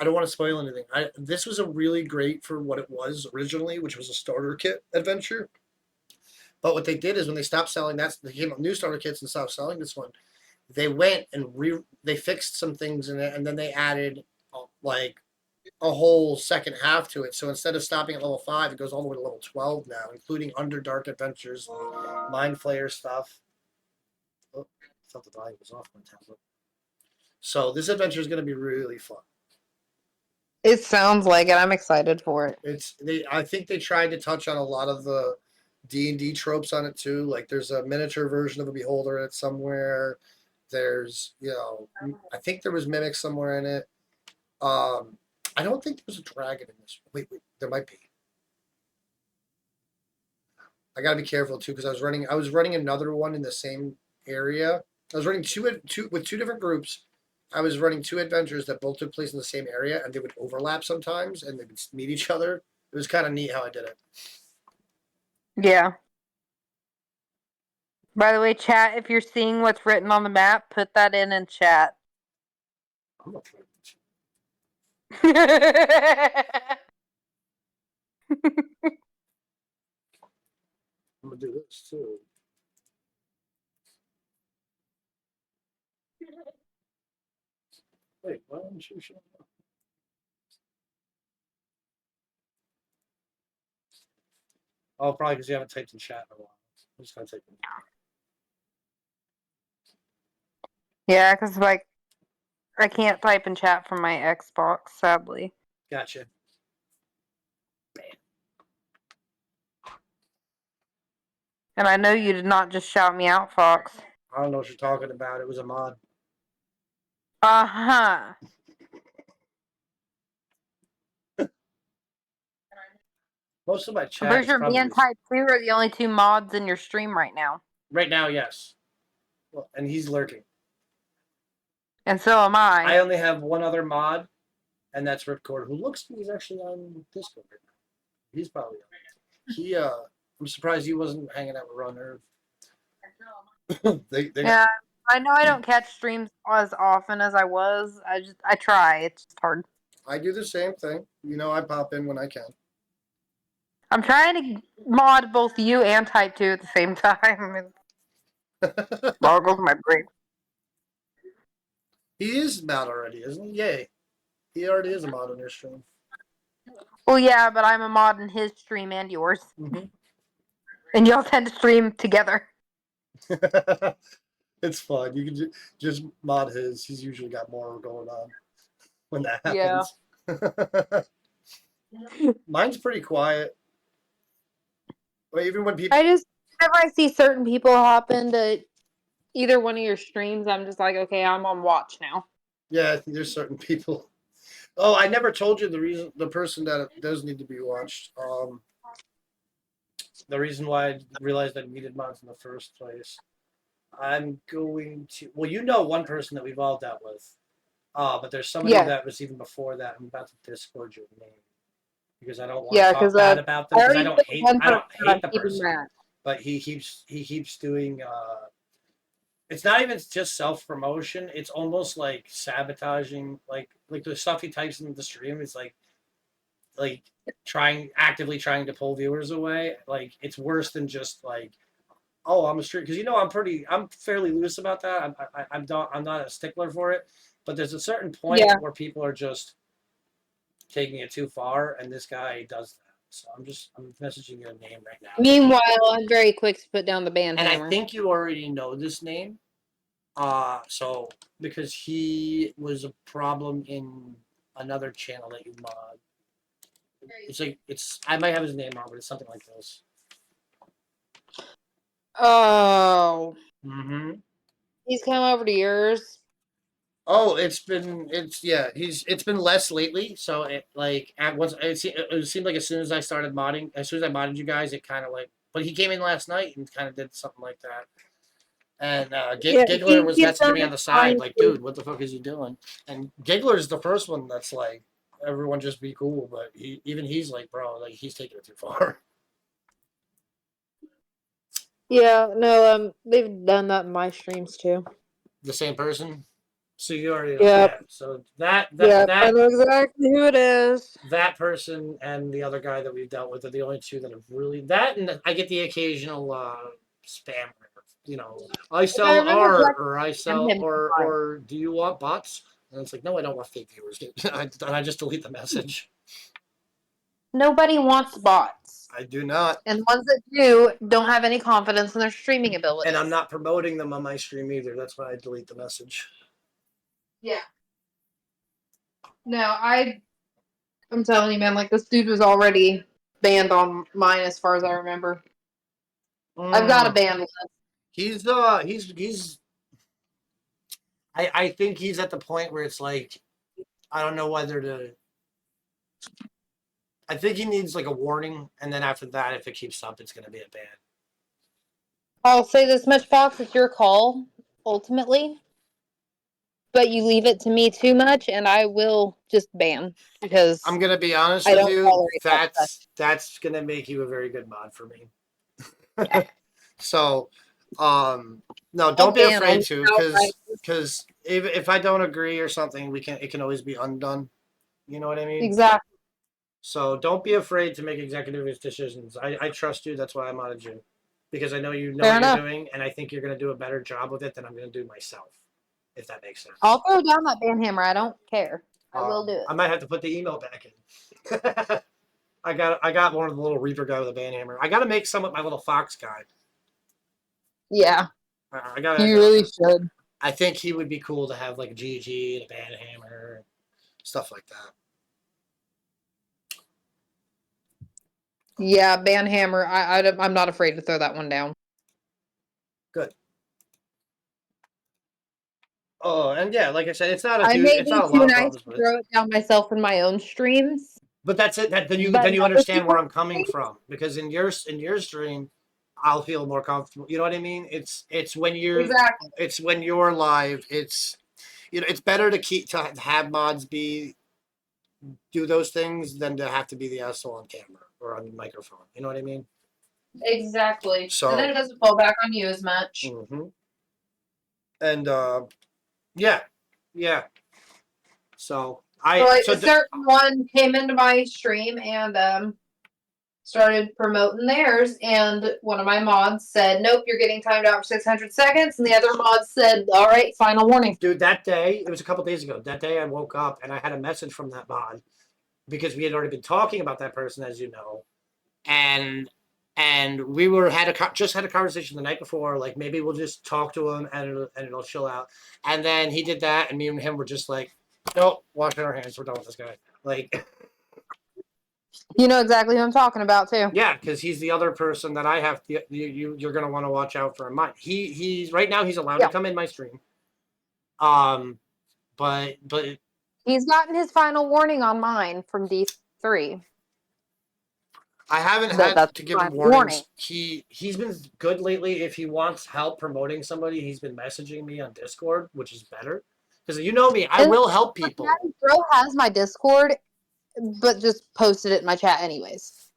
Speaker 2: I don't want to spoil anything. This was a really great for what it was originally, which was a starter kit adventure. But what they did is when they stopped selling they came up new starter kits and stopped selling this one. They went and they fixed some things in it, and then they added like a whole second half to it. So instead of stopping at level 5, it goes all the way to level 12 now, including Underdark adventures, Mind Flayer stuff. Oh, I thought the volume was off my tablet. So this adventure is going to be really fun.
Speaker 4: It sounds like it. I'm excited for it.
Speaker 2: I think they tried to touch on a lot of the D&D tropes on it too. Like there's a miniature version of a beholder in it somewhere. There's, I think there was mimics somewhere in it. I don't think there's a dragon in this. Wait, there might be. I gotta be careful too because I was running another one in the same area. I was running two with two different groups. I was running 2 adventures that both took place in the same area, and they would overlap sometimes, and they would meet each other. It was kind of neat how I did it.
Speaker 4: Yeah. By the way, chat, if you're seeing what's written on the map, put that in chat.
Speaker 2: I'm not trying I'm gonna do this too. Wait, why don't you show up? Oh, probably because you haven't typed in chat in a while. I'm just gonna type in.
Speaker 4: Yeah, because like I can't type in chat from my Xbox, sadly.
Speaker 2: Gotcha.
Speaker 4: And I know you did not just shout me out, Fox.
Speaker 2: I don't know what you're talking about. It was a mod.
Speaker 4: Uh-huh.
Speaker 2: Most of my
Speaker 4: I'm
Speaker 2: chat
Speaker 4: pretty
Speaker 2: is
Speaker 4: sure
Speaker 2: probably
Speaker 4: me and Type 2 are the only 2 mods in your stream right now.
Speaker 2: right now. Yes. Well, and he's lurking.
Speaker 4: And so am I.
Speaker 2: I only have one other mod, and that's Ripcord, who looks like he's actually on Discord right now. He's probably on. I'm surprised he wasn't hanging out with Ron Nerve.
Speaker 4: Yeah, I know I don't catch streams as often as I was. I try. It's just hard.
Speaker 2: I do the same thing. I pop in when I can.
Speaker 4: I'm trying to mod both you and Type 2 at the same time. It boggles my brain.
Speaker 2: He is mod already, isn't he? Yay. He already is a mod on your stream.
Speaker 4: Well, yeah, but I'm a mod in his stream and yours.
Speaker 2: Mm-hmm.
Speaker 4: And y'all tend to stream together.
Speaker 2: It's fun. You can just mod his. He's usually got more going on when that happens. Yeah. Mine's pretty quiet. But even when people...
Speaker 4: whenever I see certain people hop into either one of your streams, I'm just like, okay, I'm on watch now.
Speaker 2: Yeah, I think there's certain people. Oh, I never told you the person that does need to be watched. The reason why I realized I needed mods in the first place. I'm going to... Well, one person that we've all dealt with. But there's somebody that was even before that. I'm about to Discord your name. Because I don't want to talk bad about them. Because I don't hate the person. But he keeps doing... it's not even just self-promotion. It's almost like sabotaging. Like the stuff he types in the stream is like actively trying to pull viewers away. Like it's worse than just like, oh, I'm a stream, because I'm fairly loose about that. I'm not a stickler for it, but there's a certain point where people are just taking it too far, and this guy does that. So I'm messaging you a name right now.
Speaker 4: Meanwhile, I'm very quick to put down the band
Speaker 2: and
Speaker 4: hammer.
Speaker 2: I think you already know this name. So because he was a problem in another channel that you mod. I might have his name wrong, but it's something like this.
Speaker 4: Oh.
Speaker 2: Mm-hmm.
Speaker 4: He's come over to yours.
Speaker 2: Oh, it's been less lately. So it seemed like as soon as I modded you guys, it kind of but he came in last night and kind of did something like that. And Giggler was messaging me on the side, like, dude, what the fuck is he doing? And Giggler's the first one that's like, everyone just be cool, but he's like, bro, like he's taking it too far.
Speaker 4: Yeah, no, they've done that in my streams too.
Speaker 2: The same person? So you already know.
Speaker 4: Yep.
Speaker 2: Yeah. So that
Speaker 4: I know exactly who it is.
Speaker 2: That person and the other guy that we've dealt with are the only 2 that have really and I get the occasional spammer. I sell art, or I sell, or do you want bots? And it's like, no, I don't want fake viewers. And I just delete the message.
Speaker 4: Nobody wants bots.
Speaker 2: I do not.
Speaker 4: And the ones that do don't have any confidence in their streaming ability.
Speaker 2: And I'm not promoting them on my stream either. That's why I delete the message.
Speaker 4: Yeah. No, I'm telling you, man, like this dude was already banned on mine as far as I remember. I've got a ban list.
Speaker 2: He's I think he's at the point where it's like I don't know whether to. I think he needs like a warning, and then after that, if it keeps up, it's going to be a ban.
Speaker 4: I'll say this much, Fox, it's your call, ultimately. But you leave it to me too much, and I will just ban because
Speaker 2: I'm going to be honest
Speaker 4: I
Speaker 2: with
Speaker 4: don't
Speaker 2: you.
Speaker 4: tolerate that
Speaker 2: That's going to make you a very good mod for me. So, no, don't be afraid to, because if I don't agree or something, it can always be undone. You know what I mean?
Speaker 4: Exactly.
Speaker 2: So don't be afraid to make executive decisions. I trust you. That's why I modded you, because I know you know what you're doing, and I think you're going to do a better job with it than I'm going to do myself, if that makes sense.
Speaker 4: I'll throw down that ban hammer. I don't care. I will do it.
Speaker 2: I might have to put the email back in. I got one of the little Reaper guy with a ban hammer. I got to make some with my little Fox guy.
Speaker 4: Yeah.
Speaker 2: I got.
Speaker 4: You really should.
Speaker 2: I think he would be cool to have like GG and a ban hammer, stuff like that.
Speaker 4: Yeah, ban hammer. I'm not afraid to throw that one down.
Speaker 2: Good. Oh, and yeah, like I said, it's not a
Speaker 4: I
Speaker 2: huge,
Speaker 4: may
Speaker 2: it's
Speaker 4: be
Speaker 2: not a
Speaker 4: too
Speaker 2: lot of
Speaker 4: nice
Speaker 2: problems
Speaker 4: to
Speaker 2: with it.
Speaker 4: throw it down myself in my own streams.
Speaker 2: But that's it. Then you understand where I'm coming from, because in your stream, I'll feel more comfortable. You know what I mean? It's when you're it's when you're live. It's it's better to have mods do those things than to have to be the asshole on camera or on the microphone. You know what I mean?
Speaker 4: Exactly.
Speaker 2: So
Speaker 4: and then it doesn't fall back on you as much.
Speaker 2: Mm-hmm. And yeah. So
Speaker 4: a certain one came into my stream and started promoting theirs, and one of my mods said, "Nope, you're getting timed out for 600 seconds," and the other mod said, "All right, final warning."
Speaker 2: Dude, that day, it was a couple days ago. That day, I woke up and I had a message from that mod, because we had already been talking about that person, as you know, and we just had a conversation the night before, like maybe we'll just talk to him and it'll chill out. And then he did that, and me and him were just like, nope, washing our hands. We're done with this guy. Like,
Speaker 4: you know exactly who I'm talking about too.
Speaker 2: Yeah, because he's the other person that I have. You're gonna want to watch out for in mine. He's right now. He's allowed to come in my stream. But
Speaker 4: he's gotten his final warning on mine from D3.
Speaker 2: I haven't had to give him warnings. He's been good lately. If he wants help promoting somebody, he's been messaging me on Discord, which is better. Because you know me, I will help people.
Speaker 4: Bro has my Discord, but just posted it in my chat anyways.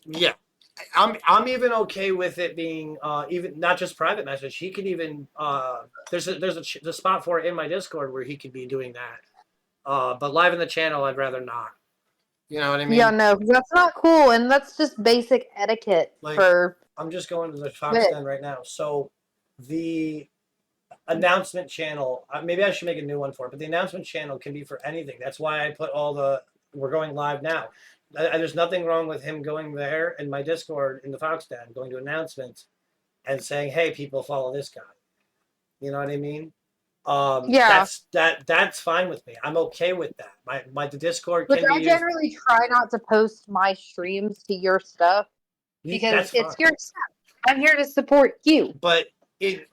Speaker 2: Yeah, I'm even okay with it being even not just private message. He could even there's a spot for it in my Discord where he could be doing that. But live in the channel, I'd rather not. You know what I mean?
Speaker 4: Yeah, no, that's not cool, and that's just basic etiquette for.
Speaker 2: I'm just going to the Fox Den right now. So the announcement channel, maybe I should make a new one for it, but the announcement channel can be for anything. That's why I put we're going live now. There's nothing wrong with him going there in my Discord in the Fox Den, going to announcements and saying, hey, people, follow this guy. You know what I mean?
Speaker 4: Yeah,
Speaker 2: that's fine with me. I'm okay with that. My Discord
Speaker 4: can
Speaker 2: be
Speaker 4: I generally try not to post my streams to your stuff because it's your stuff. I'm here to support you.
Speaker 2: But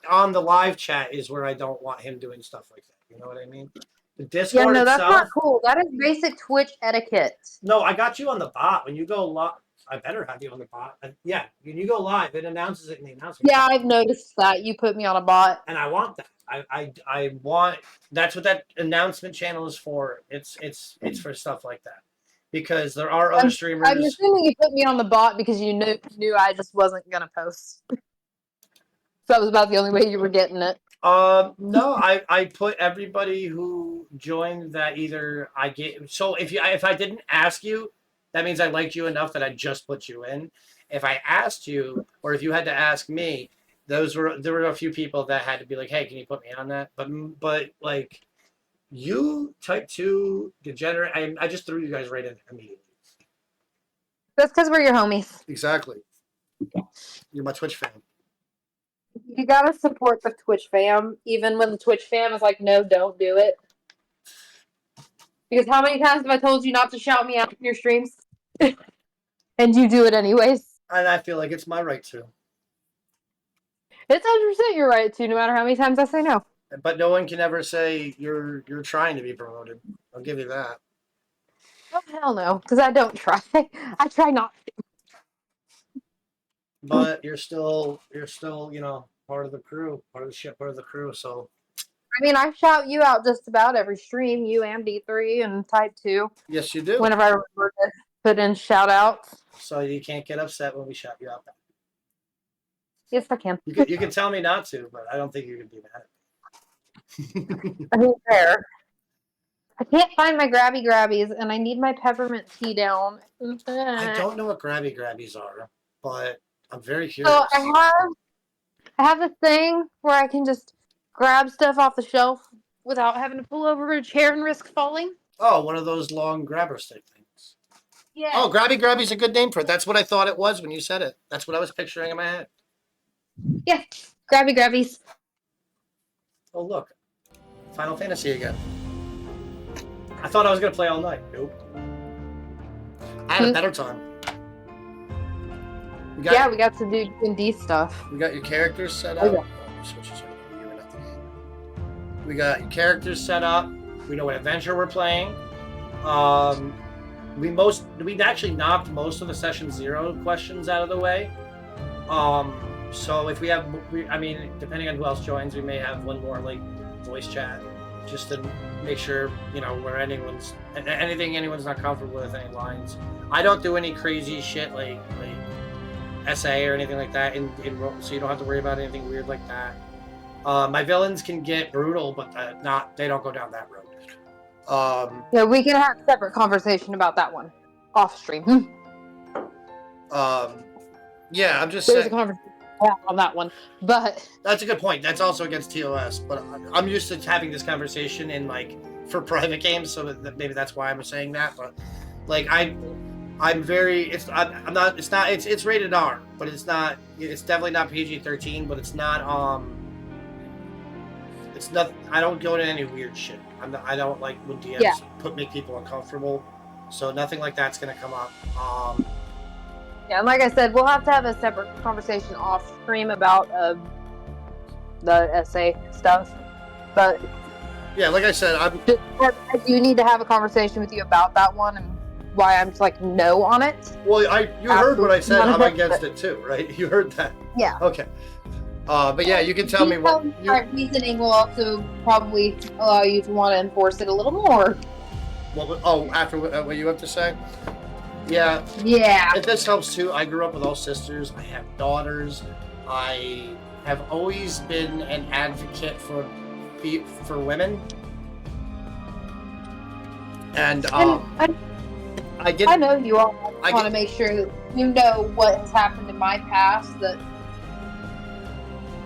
Speaker 2: on the live chat is where I don't want him doing stuff like that. You know what I mean? The Discord
Speaker 4: no, that's
Speaker 2: itself,
Speaker 4: not cool. That is basic Twitch etiquette.
Speaker 2: No, I got you on the bot. When you go live, I better have you on the bot. Yeah, when you go live, it announces it in the announcement.
Speaker 4: Yeah, I've noticed that. You put me on a bot.
Speaker 2: And I want that. I want, that's what that announcement channel is for. It's for stuff like that. Because there are other streamers.
Speaker 4: I'm assuming you put me on the bot because you knew I just wasn't gonna post. So that was about the only way you were getting it.
Speaker 2: No, I put everybody who joined that either I get. So if I didn't ask you, that means I liked you enough that I just put you in. If I asked you, or if you had to ask me, there were a few people that had to be like, hey, can you put me on that? But like, you type 2 degenerate, I just threw you guys right in immediately.
Speaker 4: That's because we're your homies.
Speaker 2: Exactly. You're my Twitch fan.
Speaker 4: You gotta support the Twitch fam, even when the Twitch fam is like, no, don't do it. Because how many times have I told you not to shout me out in your streams? And you do it anyways.
Speaker 2: And I feel like it's my right to.
Speaker 4: It's 100% your right to, no matter how many times I say no.
Speaker 2: But no one can ever say you're trying to be promoted. I'll give you that.
Speaker 4: Oh, hell no, because I don't try. I try not to.
Speaker 2: But you're still, part of the crew, part of the ship, part of the crew. So.
Speaker 4: I mean, I shout you out just about every stream, you and D3 and Type 2.
Speaker 2: Yes, you do.
Speaker 4: Whenever I remember to put in shout outs.
Speaker 2: So you can't get upset when we shout you out.
Speaker 4: Yes, I can.
Speaker 2: You can tell me not to, but I don't think you can be mad at me.
Speaker 4: I mean, fair. I can't find my grabby grabbies, and I need my peppermint tea down.
Speaker 2: I don't know what grabby grabbies are, but I'm very curious.
Speaker 4: So I have a thing where I can just grab stuff off the shelf without having to pull over a chair and risk falling.
Speaker 2: Oh, one of those long grabber stick things.
Speaker 4: Yeah.
Speaker 2: Oh, grabby grabby's a good name for it. That's what I thought it was when you said it. That's what I was picturing in my head.
Speaker 4: Yeah, grabby grabbies.
Speaker 2: Oh, look. Final Fantasy again. I thought I was going to play all night. Nope. I had a better time. We
Speaker 4: got to do D&D stuff.
Speaker 2: We got your characters set
Speaker 4: Oh,
Speaker 2: up. We got your characters set up. We know what adventure we're playing. We actually knocked most of the session 0 questions out of the way. So if depending on who else joins, we may have one more like voice chat, just to make sure where anything anyone's not comfortable with, any lines. I don't do any crazy shit like essay or anything like that so you don't have to worry about anything weird like that. My villains can get brutal, but they don't go down that road.
Speaker 4: Yeah, we can have a separate conversation about that one off stream.
Speaker 2: Yeah, I'm just
Speaker 4: There's
Speaker 2: saying.
Speaker 4: a conversation on that one, but
Speaker 2: That's a good point. That's also against TOS, but I'm used to having this conversation in for private games, so that maybe that's why I'm saying that. But I'm very. It's rated R, but it's not. It's definitely not PG-13, but it's not. It's not. I don't go to any weird shit. I don't like when DMs make people uncomfortable. So nothing like that's gonna come up.
Speaker 4: yeah, and like I said, we'll have to have a separate conversation off stream about the essay stuff. But
Speaker 2: yeah, like I said,
Speaker 4: I do need to have a conversation with you about that one and why I'm just like no on it.
Speaker 2: Well, you heard what I said. I'm against it too, right? You heard that.
Speaker 4: Yeah.
Speaker 2: Okay. But yeah, you can tell me what.
Speaker 4: My reasoning will also probably allow you to want to enforce it a little more.
Speaker 2: After what you have to say? Yeah.
Speaker 4: Yeah.
Speaker 2: If this helps too, I grew up with all sisters. I have daughters. I have always been an advocate for women. And I
Speaker 4: know you all want to make sure that you know what has happened in my past that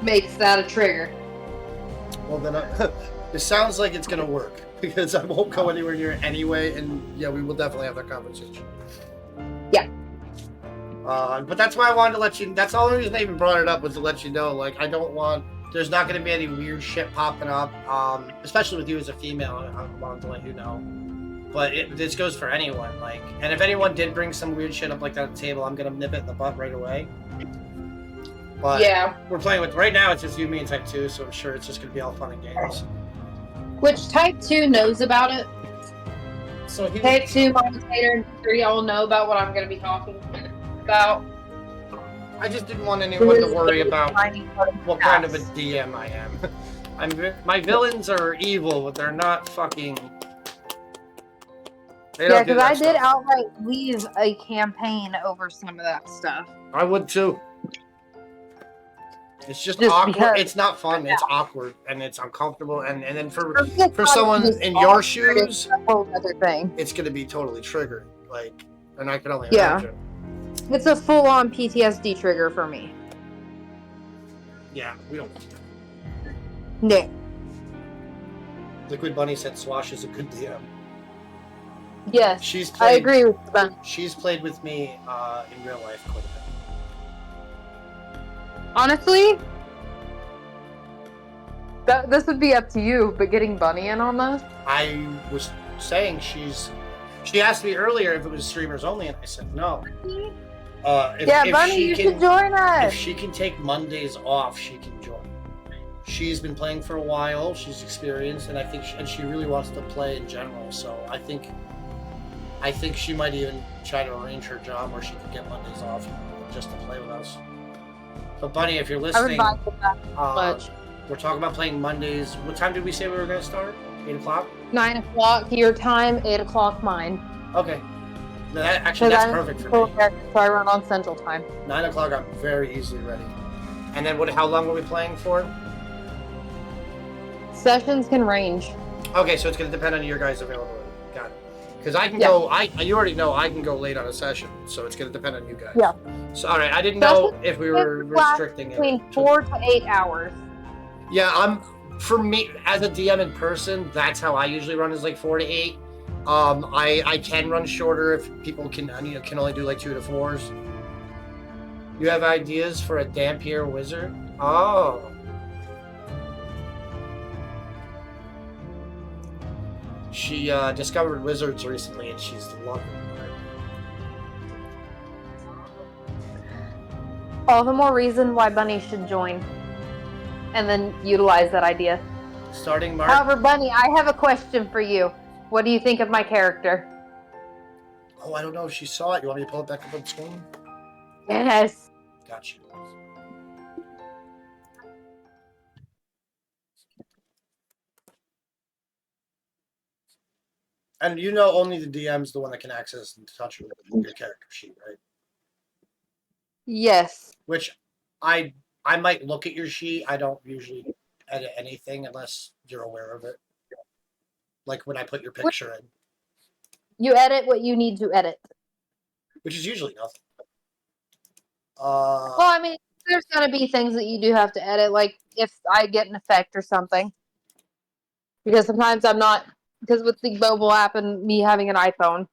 Speaker 4: makes that a trigger.
Speaker 2: Well, then it sounds like it's going to work because I won't go anywhere near it anyway. And yeah, we will definitely have that conversation.
Speaker 4: Yeah.
Speaker 2: But that's why I wanted to let you. That's the only reason I even brought it up was to let you know. I don't want. There's not going to be any weird shit popping up, especially with you as a female. I wanted to let you know. But this goes for anyone. And if anyone did bring some weird shit up like that at the table, I'm going to nip it in the butt right away. But
Speaker 4: yeah,
Speaker 2: we're playing with right now. It's just you, me, and Type 2, so I'm sure it's just going to be all fun and games.
Speaker 4: Which Type 2 knows about it.
Speaker 2: So
Speaker 4: Type 2, Momentator, and 3 all know about what I'm going to be talking about.
Speaker 2: I just didn't want anyone to worry about what kind of a DM I am. My villains are evil, but they're not fucking.
Speaker 4: Yeah, because I did outright leave a campaign over some of that stuff.
Speaker 2: I would too. It's just awkward.
Speaker 4: Because,
Speaker 2: it's not fun. It's awkward and it's uncomfortable. And then for someone in your shoes,
Speaker 4: a whole other thing.
Speaker 2: It's going to be totally triggered. And I can only imagine.
Speaker 4: It's a full-on PTSD trigger for me.
Speaker 2: Yeah, we don't.
Speaker 4: No.
Speaker 2: Liquid Bunny said Swash is a good DM.
Speaker 4: Yes, I agree with them.
Speaker 2: She's played with me in real life quite a bit.
Speaker 4: Honestly, this would be up to you, but getting Bunny in on this?
Speaker 2: I was saying she asked me earlier if it was streamers only, and I said no. If
Speaker 4: Bunny, you should join us.
Speaker 2: If she can take Mondays off, she can join. She's been playing for a while. She's experienced, and I think she really wants to play in general. So I think she might even try to arrange her job where she could get Mondays off just to play with us. But Bunny, if you're listening, we're talking about playing Mondays. What time did we say we were going to start? 8 o'clock?
Speaker 4: 9 o'clock your time, 8 o'clock mine.
Speaker 2: Okay. That's perfect for me.
Speaker 4: So I run on Central Time.
Speaker 2: 9 o'clock, I'm very easily ready. And then how long were we playing for?
Speaker 4: Sessions can range.
Speaker 2: Okay, so it's going to depend on your guys' availability. Got it. Because I can go, you already know I can go late on a session, so it's going to depend on you guys.
Speaker 4: Yeah.
Speaker 2: So, all right, I didn't know if we were restricting it.
Speaker 4: Between 4 to 8 hours.
Speaker 2: Yeah, for me, as a DM in person, that's how I usually run, is like 4 to 8. I can run shorter if people can only do like 2 to 4s. You have ideas for a Dhampir wizard? Oh. She discovered wizards recently, and she's loving it.
Speaker 4: All the more reason why Bunny should join. And then utilize that idea.
Speaker 2: Starting March.
Speaker 4: However, Bunny, I have a question for you. What do you think of my character?
Speaker 2: Oh, I don't know if she saw it. You want me to pull it back up on the screen?
Speaker 4: Yes.
Speaker 2: Gotcha. And you know only the DM's the one that can access and touch your character sheet, right?
Speaker 4: Yes.
Speaker 2: Which I might look at your sheet. I don't usually edit anything unless you're aware of it. Like when I put your picture in.
Speaker 4: You edit what you need to edit.
Speaker 2: Which is usually nothing.
Speaker 4: Well, I mean, there's going to be things that you do have to edit, like if I get an effect or something. Because sometimes I'm not, because with the mobile app and me having an iPhone.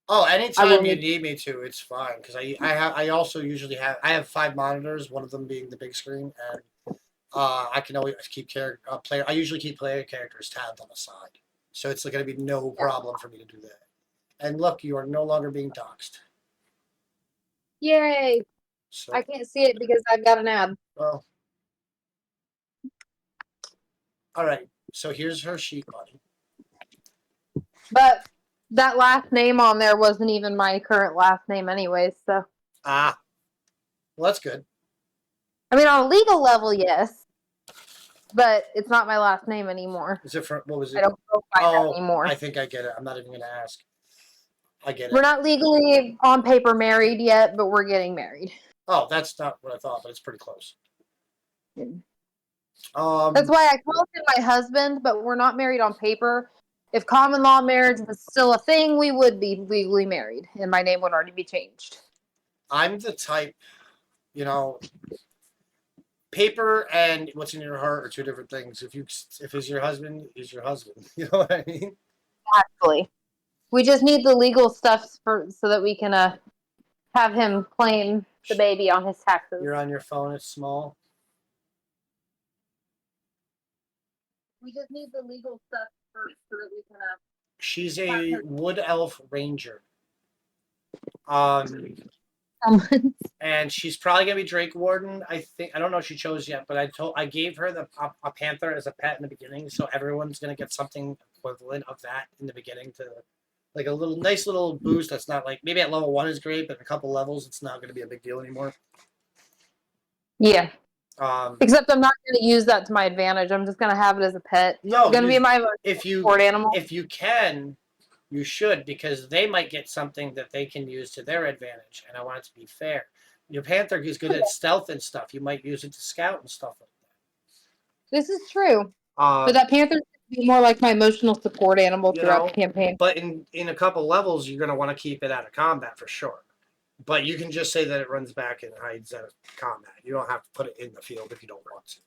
Speaker 2: Oh, anytime you need me to, it's fine. Because I also usually have 5 monitors, one of them being the big screen, and I can always keep I usually keep player characters tabbed on the side. So it's going to be no problem for me to do that. And look, you are no longer being doxxed.
Speaker 4: Yay!
Speaker 2: So,
Speaker 4: I can't see it because I've got an ad.
Speaker 2: well, all right. So here's her sheet, buddy.
Speaker 4: But that last name on there wasn't even my current last name anyways, so.
Speaker 2: Well, that's good.
Speaker 4: I mean, on a legal level, yes. But it's not my last name anymore.
Speaker 2: Is it what was it?
Speaker 4: I don't go by that anymore.
Speaker 2: I think I get it. I'm not even going to ask. I get it.
Speaker 4: We're not legally on paper married yet, but we're getting married.
Speaker 2: Oh, that's not what I thought, but it's pretty close.
Speaker 4: That's why I called him my husband, but we're not married on paper. If common law marriage was still a thing, we would be legally married, and my name would already be changed.
Speaker 2: I'm the type, paper and what's in your heart are 2 different things. If it's your husband, he's your husband. You know what I mean?
Speaker 4: Exactly. We just need the legal stuff so that we can have him claim the baby on his taxes.
Speaker 2: You're on your phone. It's small.
Speaker 4: We just need the legal stuff first so that we can.
Speaker 2: She's a wood elf ranger. And she's probably gonna be Drake Warden. I don't know if she chose yet, but I gave her a panther as a pet in the beginning, so everyone's gonna get something equivalent of that in the beginning to like a nice little boost. That's not like maybe at level 1 is great, but a couple levels it's not gonna be a big deal anymore.
Speaker 4: Yeah. Except I'm not going to use that to my advantage. I'm just going to have it as a pet.
Speaker 2: No,
Speaker 4: it's going to be my support animal.
Speaker 2: If you can, you should, because they might get something that they can use to their advantage, and I want it to be fair. Your panther is good at stealth and stuff. You might use it to scout and stuff like that.
Speaker 4: This is true. But that panther should be more like my emotional support animal throughout the campaign.
Speaker 2: But in a couple levels, you're going to want to keep it out of combat for sure. But you can just say that it runs back and hides out of combat. You don't have to put it in the field if you don't want to.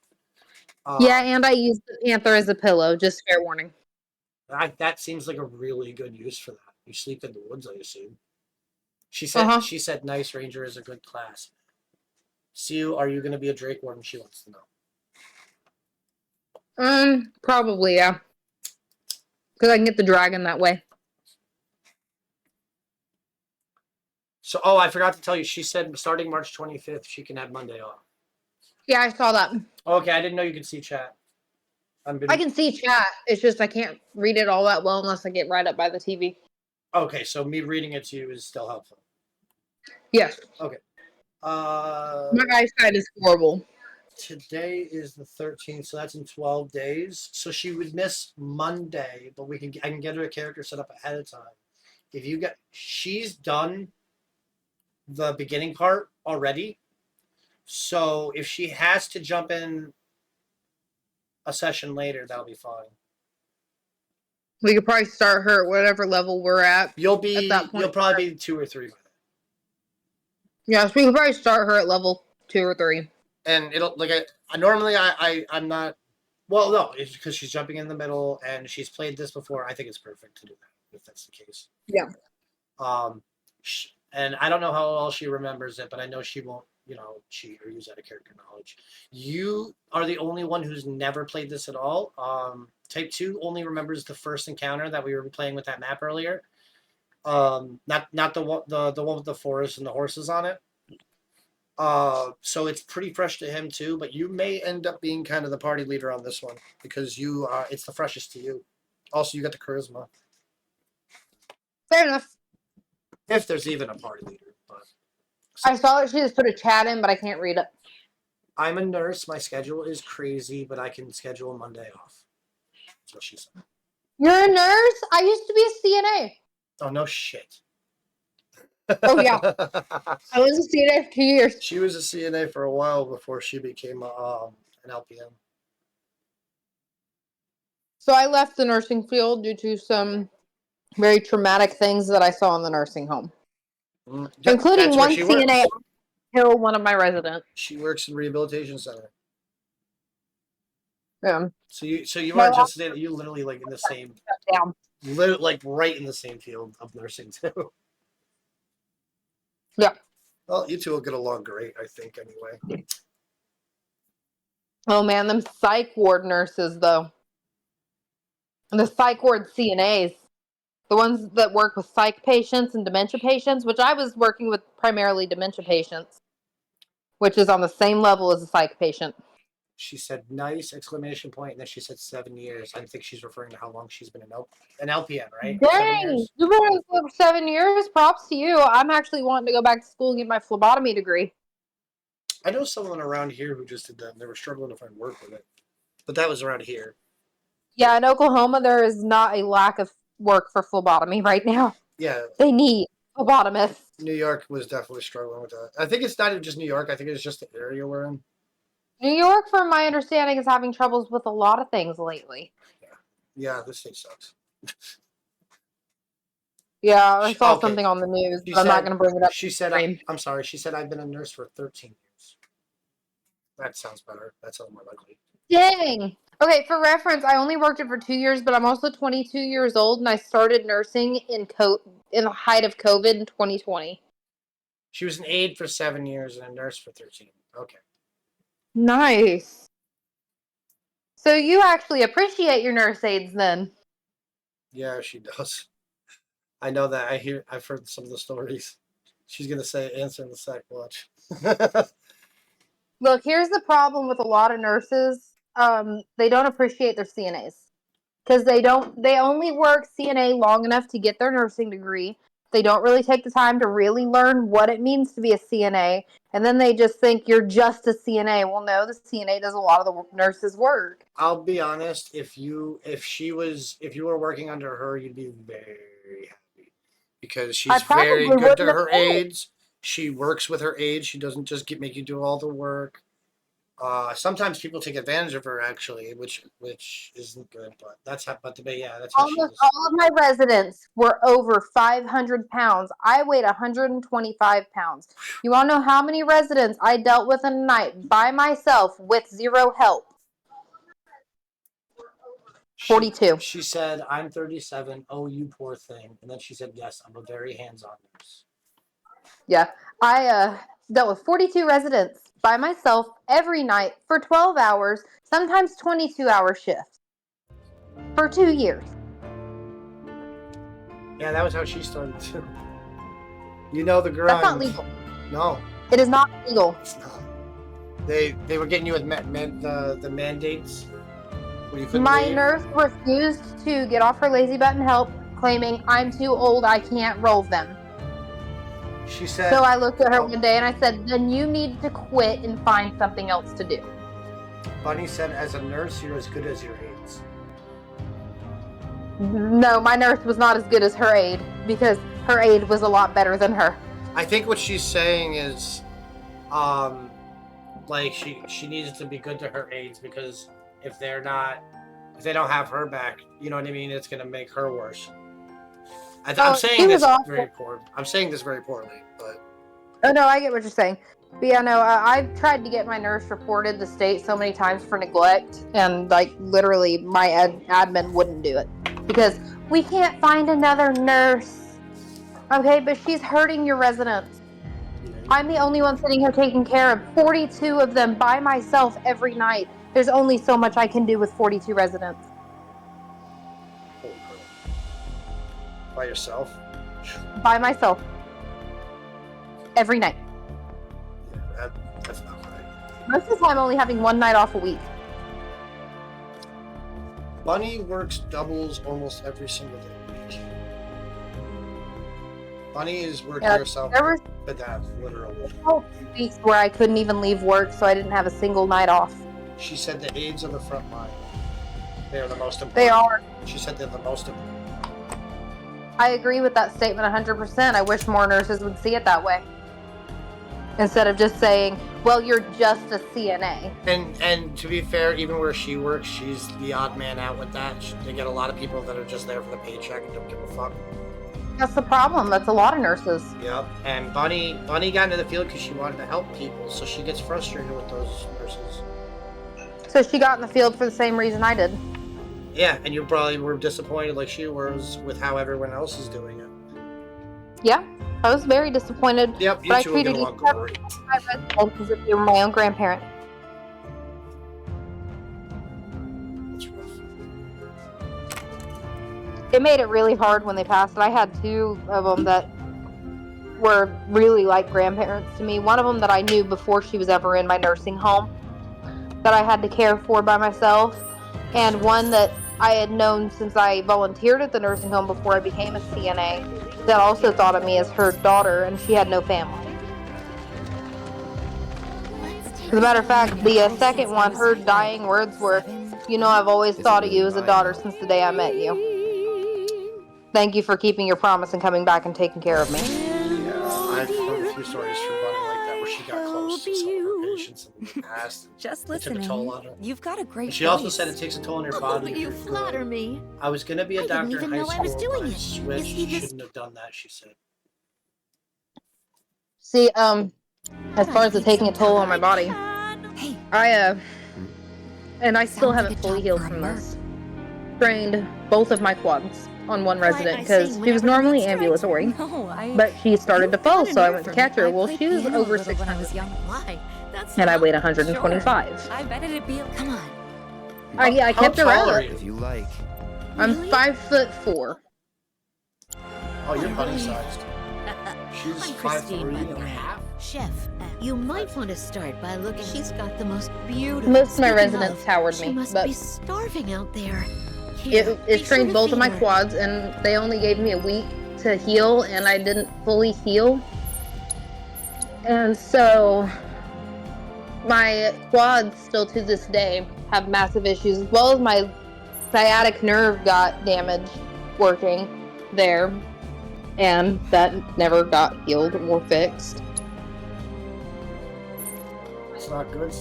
Speaker 4: Yeah, and I use the panther as a pillow, just fair warning.
Speaker 2: That seems like a really good use for that. You sleep in the woods, I assume. She said nice ranger is a good class. Sue, are you going to be a Drake Warden? She wants to know.
Speaker 4: Probably, yeah. Because I can get the dragon that way.
Speaker 2: So, oh, I forgot to tell you. She said starting March 25th, she can have Monday off.
Speaker 4: Yeah, I saw that.
Speaker 2: Okay, I didn't know you could see chat.
Speaker 4: I can see chat. It's just I can't read it all that well unless I get right up by the TV.
Speaker 2: Okay, so me reading it to you is still helpful.
Speaker 4: Yes.
Speaker 2: Okay.
Speaker 4: My eyesight is horrible.
Speaker 2: Today is the 13th, so that's in 12 days. So she would miss Monday, but I can get her a character set up ahead of time. She's done the beginning part already. So if she has to jump in a session later, that'll be fine.
Speaker 4: We could probably start her at whatever level we're at.
Speaker 2: You'll
Speaker 4: that point.
Speaker 2: You'll probably be 2 or 3 by then.
Speaker 4: Yes, we could probably start her at level 2 or 3.
Speaker 2: And it'll I'm not. Well, no, it's because she's jumping in the middle and she's played this before. I think it's perfect to do that if that's the case.
Speaker 4: Yeah.
Speaker 2: And I don't know how well she remembers it, but I know she won't, cheat or use out of character knowledge. You are the only one who's never played this at all. Type 2 only remembers the first encounter that we were playing with that map earlier. Not the one with the forest and the horses on it. So it's pretty fresh to him too, but you may end up being kind of the party leader on this one because it's the freshest to you. Also, you got the charisma.
Speaker 4: Fair enough.
Speaker 2: If there's even a party leader, but
Speaker 4: I saw that she just put a chat in, but I can't read it.
Speaker 2: I'm a nurse. My schedule is crazy, but I can schedule a Monday off. That's what she said.
Speaker 4: You're a nurse? I used to be a CNA.
Speaker 2: Oh, no shit.
Speaker 4: Oh, yeah. I was a CNA for 2 years.
Speaker 2: She was a CNA for a while before she became an LPN.
Speaker 4: So I left the nursing field due to some very traumatic things that I saw in the nursing home. Including one CNA kill one of my residents.
Speaker 2: She works in rehabilitation center.
Speaker 4: Yeah.
Speaker 2: So you are just you literally like in the same like right in the same field of nursing too.
Speaker 4: Yeah.
Speaker 2: Well, you two will get along great, I think, anyway.
Speaker 4: Oh man, them psych ward nurses though. And the psych ward CNAs. The ones that work with psych patients and dementia patients, which I was working with primarily dementia patients, which is on the same level as a psych patient.
Speaker 2: She said, nice, exclamation point, and then she said 7 years. I think she's referring to how long she's been an LPN, right?
Speaker 4: Dang, you've been in for 7 years? Props to you. I'm actually wanting to go back to school and get my phlebotomy degree.
Speaker 2: I know someone around here who just did that, and they were struggling to find work with it. But that was around here.
Speaker 4: Yeah, in Oklahoma, there is not a lack of work for phlebotomy right now.
Speaker 2: Yeah.
Speaker 4: They need phlebotomists.
Speaker 2: New York was definitely struggling with that. I think it's not even just New York. I think it's just the area we're in.
Speaker 4: New York, from my understanding, is having troubles with a lot of things lately.
Speaker 2: Yeah, this thing sucks.
Speaker 4: Yeah, I saw something on the news, but I'm not going to bring it up.
Speaker 2: She said, I'm sorry. She said, I've been a nurse for 13 years. That sounds better. That sounds more likely.
Speaker 4: Dang. Okay, for reference, I only worked it for 2 years, but I'm also 22 years old, and I started nursing in the height of COVID in 2020.
Speaker 2: She was an aide for 7 years and a nurse for 13. Okay.
Speaker 4: Nice. So you actually appreciate your nurse aides then?
Speaker 2: Yeah, she does. I know that. I've heard some of the stories. She's gonna say answer in the sec. Watch.
Speaker 4: Look, here's the problem with a lot of nurses. They don't appreciate their CNAs because they only work CNA long enough to get their nursing degree. They don't really take the time to really learn what it means to be a CNA, and then they just think you're just a CNA. Well, no, the CNA does a lot of the nurses' work.
Speaker 2: I'll be honest. If you were working under her, you'd be very happy because she's very good to her aides. She works with her aides. She doesn't just make you do all the work. Sometimes people take advantage of her, actually, which isn't good. But that's how she is.
Speaker 4: Almost all of my residents were over 500 pounds. I weighed 125 pounds. You want to know how many residents I dealt with in a night by myself with zero help? 42.
Speaker 2: She said, "I'm 37. Oh, you poor thing." And then she said, "Yes, I'm a very hands-on nurse."
Speaker 4: Yeah, I dealt with 42 residents by myself every night for 12 hours, sometimes 22-hour shifts for 2 years.
Speaker 2: Yeah, that was how she started too. You know the grind.
Speaker 4: That's not legal.
Speaker 2: No,
Speaker 4: It is not legal.
Speaker 2: it's not. They were getting you with the mandates. Where you couldn't
Speaker 4: My
Speaker 2: leave.
Speaker 4: nurse refused to get off her lazy butt and help, claiming I'm too old, I can't roll them.
Speaker 2: She said.
Speaker 4: So I looked at her one day and I said, then you need to quit and find something else to do.
Speaker 2: Bunny said, as a nurse, you're as good as your aides.
Speaker 4: No, my nurse was not as good as her aide because her aide was a lot better than her.
Speaker 2: I think what she's saying is, like she needs to be good to her aides because if they don't have her back, you know what I mean, it's gonna make her worse. I'm saying this very poor. I'm saying this very poorly, but.
Speaker 4: Oh no, I get what you're saying. But yeah, no, I've tried to get my nurse reported to state so many times for neglect, and like literally my admin wouldn't do it because we can't find another nurse. Okay, but she's hurting your residents. I'm the only one sitting here taking care of 42 of them by myself every night. There's only so much I can do with 42 residents.
Speaker 2: By yourself?
Speaker 4: By myself. Every night.
Speaker 2: Yeah, that's not right.
Speaker 4: Most of the time, only having one night off a week.
Speaker 2: Bunny works doubles almost every single day. Bunny is working herself to death, literally.
Speaker 4: Weeks where I couldn't even leave work, so I didn't have a single night off.
Speaker 2: She said the aides are the front line. They are the most important.
Speaker 4: They are.
Speaker 2: She said they're the most important.
Speaker 4: I agree with that statement 100%. I wish more nurses would see it that way. Instead of just saying, well, you're just a CNA.
Speaker 2: And to be fair, even where she works, she's the odd man out with that. They get a lot of people that are just there for the paycheck and don't give a fuck.
Speaker 4: That's the problem. That's a lot of nurses.
Speaker 2: Yep. And Bunny got into the field because she wanted to help people, so she gets frustrated with those nurses.
Speaker 4: So she got in the field for the same reason I did.
Speaker 2: Yeah, and you probably were disappointed like she was with how everyone else is doing it.
Speaker 4: Yeah, I was very disappointed.
Speaker 2: Yep, you
Speaker 4: but I
Speaker 2: two will get
Speaker 4: treated
Speaker 2: along
Speaker 4: each
Speaker 2: great.
Speaker 4: my residents as if they were my own grandparent.
Speaker 2: That's rough.
Speaker 4: It made it really hard when they passed. I had two of them that were really like grandparents to me. One of them that I knew before she was ever in my nursing home that I had to care for by myself, and one that I had known since I volunteered at the nursing home before I became a CNA that also thought of me as her daughter, and she had no family. As a matter of fact, the second one, her dying words were, you know, I've always thought of you as a daughter since the day I met you. Thank you for keeping your promise and coming back and taking care of me.
Speaker 2: Yeah, I've heard a few stories from Bunny like that where she got close to some of her patients in the past.
Speaker 5: Just
Speaker 2: It took a
Speaker 5: listening.
Speaker 2: toll on her.
Speaker 5: You've got a great
Speaker 2: And she also
Speaker 5: voice.
Speaker 2: said it takes a toll on your
Speaker 5: Oh,
Speaker 2: body.
Speaker 5: you
Speaker 2: if you're
Speaker 5: flatter
Speaker 2: good.
Speaker 5: me.
Speaker 2: I was going to be
Speaker 5: I
Speaker 2: a
Speaker 5: didn't
Speaker 2: doctor in
Speaker 5: even
Speaker 2: high
Speaker 5: know I was
Speaker 2: school,
Speaker 5: doing
Speaker 2: but I
Speaker 5: it.
Speaker 2: switched.
Speaker 5: You see this-
Speaker 2: Shouldn't have done that, she said.
Speaker 4: See, as far as it taking a toll on my body,
Speaker 5: Hey,
Speaker 4: and I still
Speaker 5: Sounds like
Speaker 4: haven't
Speaker 5: a
Speaker 4: fully
Speaker 5: job
Speaker 4: healed
Speaker 5: for
Speaker 4: from
Speaker 5: her.
Speaker 4: this. Strained both of my quads on one
Speaker 5: why,
Speaker 4: resident
Speaker 5: I
Speaker 4: because
Speaker 5: say
Speaker 4: she was
Speaker 5: whenever
Speaker 4: normally
Speaker 5: it strikes
Speaker 4: ambulatory,
Speaker 5: me. No,
Speaker 4: but she started to
Speaker 5: You've
Speaker 4: fall,
Speaker 5: got
Speaker 4: so I
Speaker 5: an
Speaker 4: went to
Speaker 5: ear
Speaker 4: catch
Speaker 5: for
Speaker 4: her.
Speaker 5: me.
Speaker 4: Well,
Speaker 5: I
Speaker 4: she was
Speaker 5: played piano
Speaker 4: over
Speaker 5: a little when I was
Speaker 4: 600,
Speaker 5: young. Why? That's
Speaker 4: and I
Speaker 5: not-
Speaker 4: weighed 125.
Speaker 5: Sure. I bet it'd be. Come on.
Speaker 4: Yeah, I
Speaker 2: How
Speaker 4: kept her
Speaker 2: tall are
Speaker 4: out.
Speaker 2: you?
Speaker 7: If you like.
Speaker 4: I'm
Speaker 5: Really?
Speaker 4: 5'4".
Speaker 2: Oh, you're
Speaker 5: Really?
Speaker 2: bunny sized. She's
Speaker 8: I'm
Speaker 2: 5'3"
Speaker 8: Christine, by the
Speaker 2: and a
Speaker 8: way.
Speaker 2: half.
Speaker 8: Chef, you might want to start by looking. She's got the most beautiful.
Speaker 4: Most of my
Speaker 8: Speaking
Speaker 4: residents
Speaker 8: of,
Speaker 4: towered
Speaker 8: she
Speaker 4: me,
Speaker 8: must
Speaker 4: but
Speaker 8: be starving out there. Here,
Speaker 4: it
Speaker 8: be sure
Speaker 4: strained
Speaker 8: to
Speaker 4: both of my
Speaker 8: feed her.
Speaker 4: quads, and they only gave me a week to heal, and I didn't fully heal. And so my quads still to this day have massive issues, as well as my sciatic nerve got damaged working there, and that never got healed or fixed.
Speaker 2: It's not good.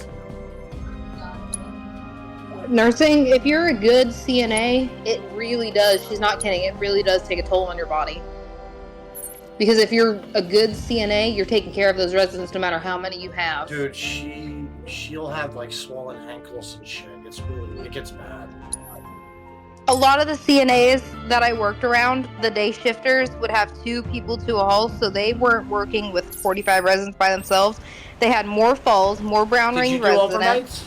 Speaker 4: Nursing, if you're a good CNA, it really does, she's not kidding, it really does take a toll on your body. Because if you're a good CNA, you're taking care of those residents no matter how many you have.
Speaker 2: Dude, she'll have like swollen ankles and shit. It gets bad.
Speaker 4: A lot of the CNAs that I worked around, the day shifters, would have 2 people to a hall, so they weren't working with 45 residents by themselves. They had more falls, more brown
Speaker 2: Did
Speaker 4: ring
Speaker 2: you do
Speaker 4: residents.
Speaker 2: overnights?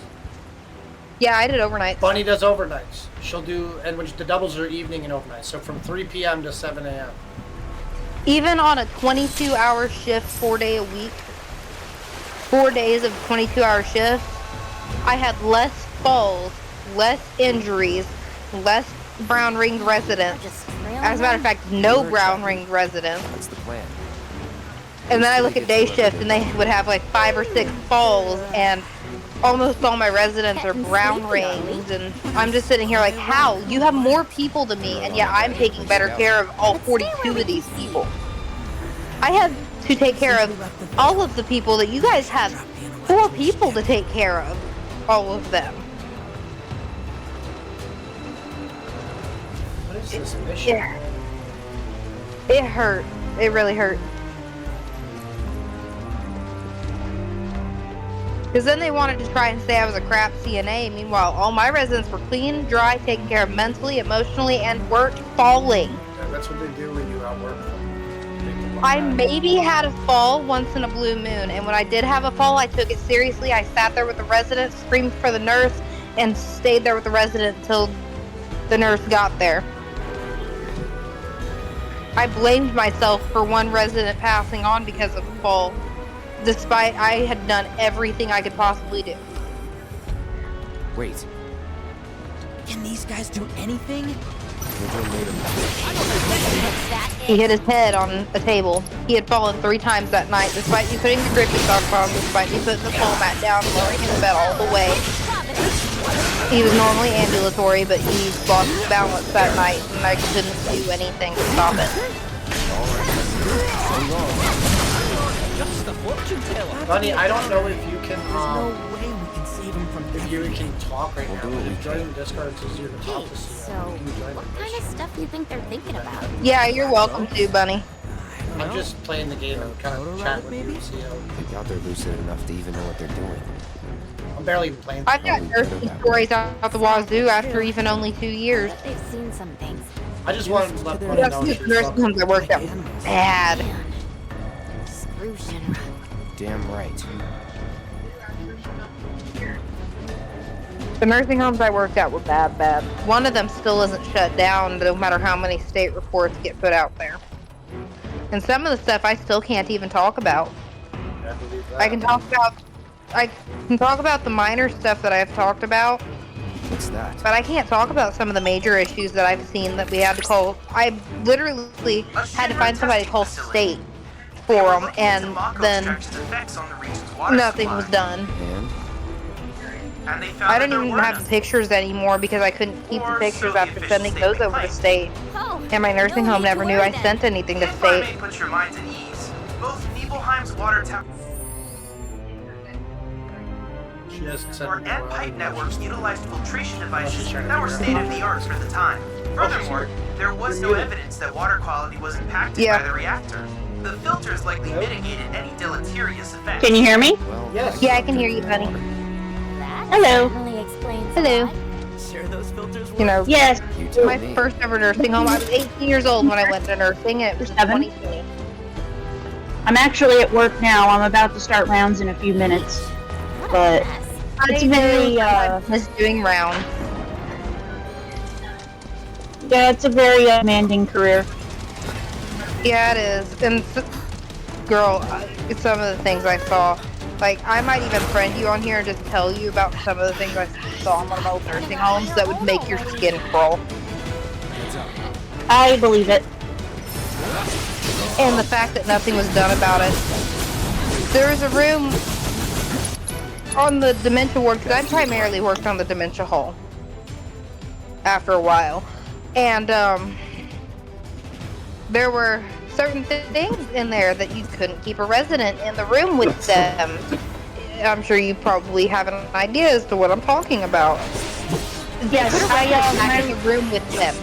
Speaker 4: Yeah, I did overnights.
Speaker 2: Bunny does overnights. She'll do, and when the doubles are evening and overnight. So from 3 p.m. to 7 a.m.
Speaker 4: Even on a 22-hour shift, 4 day a week, 4 days of 22-hour shifts, I had less falls, less injuries, less brown ringed residents. As a matter of fact, no brown ringed residents.
Speaker 7: That's the plan.
Speaker 4: And then I look at day shift and they would have like 5 or 6 falls, and almost all my residents are brown ringed, and I'm just sitting here like, how? You have more people than me, and yet I'm taking better care of all 42 of these people. I have to take care of all of the people that you guys have 4 people to take care of. All of them.
Speaker 2: What is this mission?
Speaker 4: Yeah. It hurt. It really hurt. Because then they wanted to try and say I was a crap CNA. Meanwhile, all my residents were clean, dry, taken care of mentally, emotionally, and weren't falling.
Speaker 2: Yeah, that's what they do when you outwork them.
Speaker 4: I maybe had a fall once in a blue moon, and when I did have a fall, I took it seriously. I sat there with the resident, screamed for the nurse, and stayed there with the resident until the nurse got there. I blamed myself for one resident passing on because of the fall, despite I had done everything I could possibly do.
Speaker 7: Wait. Can these guys do anything?
Speaker 4: He hit his head on a table. He had fallen 3 times that night, despite me putting the grippy socks on, despite me putting the full mat down, lowering his bed all the way. He was normally ambulatory, but he lost his balance that night, and I couldn't do anything to stop it.
Speaker 2: Bunny, I don't know if you can, if you can talk right now, but if joining Discord is easier to talk to
Speaker 5: So, what kind of stuff do you think they're thinking about?
Speaker 4: Yeah, you're welcome to, Bunny.
Speaker 2: I'm just playing the game and kind of chatting with you, see how...
Speaker 7: I doubt they're lucid enough to even know what they're doing.
Speaker 2: I'm barely even playing.
Speaker 4: I've got nursing stories out the wazoo after even only 2 years.
Speaker 5: They've seen some things.
Speaker 2: I just wanted to let Bunny know
Speaker 4: That's the nursing homes I worked at was bad.
Speaker 5: Screw Shinra.
Speaker 7: Damn right.
Speaker 4: The nursing homes I worked at were bad. One of them still isn't shut down, no matter how many state reports get put out there. And some of the stuff I still can't even talk about.
Speaker 2: I believe that.
Speaker 4: I can talk about the minor stuff that I've talked about,
Speaker 7: What's that?
Speaker 4: but I can't talk about some of the major issues that I've seen that we had to call. I literally had to find somebody to call state for them, and then nothing was done.
Speaker 7: And?
Speaker 4: I don't even have the pictures anymore because I couldn't keep the pictures after sending those over to state.
Speaker 5: Oh,
Speaker 4: And my nursing home never knew I sent anything to state.
Speaker 9: Put your minds at ease. Both Nibelheim's water tower
Speaker 2: She hasn't said
Speaker 9: and
Speaker 2: anything.
Speaker 9: pipe networks utilized filtration devices
Speaker 2: trying to
Speaker 9: that were
Speaker 2: figure out.
Speaker 9: state-of-the-art for the time. Furthermore, there was no evidence that water quality was impacted
Speaker 4: Yeah.
Speaker 9: by the reactor. The filters likely mitigated any deleterious effects.
Speaker 10: Can you hear me?
Speaker 7: Well,
Speaker 2: Yes.
Speaker 4: Yeah, I can hear you, buddy.
Speaker 5: that
Speaker 10: Hello.
Speaker 5: certainly explains
Speaker 4: Hello.
Speaker 5: a lot.
Speaker 9: Sure those filters
Speaker 4: You know,
Speaker 10: Yes.
Speaker 7: you tell
Speaker 4: my
Speaker 7: me.
Speaker 4: first ever nursing home, I was 18 years old when I went to nursing, and it was
Speaker 10: 7?
Speaker 4: 2020.
Speaker 10: I'm actually at work now. I'm about to start rounds in a few minutes.
Speaker 5: What
Speaker 10: But
Speaker 5: a mess.
Speaker 10: it's very,
Speaker 4: Miss doing rounds.
Speaker 10: yeah, it's a very demanding career.
Speaker 4: Yeah, it is. And girl, some of the things I saw, like I might even friend you on here and just tell you about some of the things I saw in one of my old nursing homes that would make your skin crawl.
Speaker 10: I believe it.
Speaker 4: And the fact that nothing was done about it. There was a room on the dementia ward, because I primarily worked on the dementia hall after a while. And there were certain things in there that you couldn't keep a resident in the room with them. I'm sure you probably have an idea as to what I'm talking about.
Speaker 10: Yes,
Speaker 4: Put a resident back in the room with them.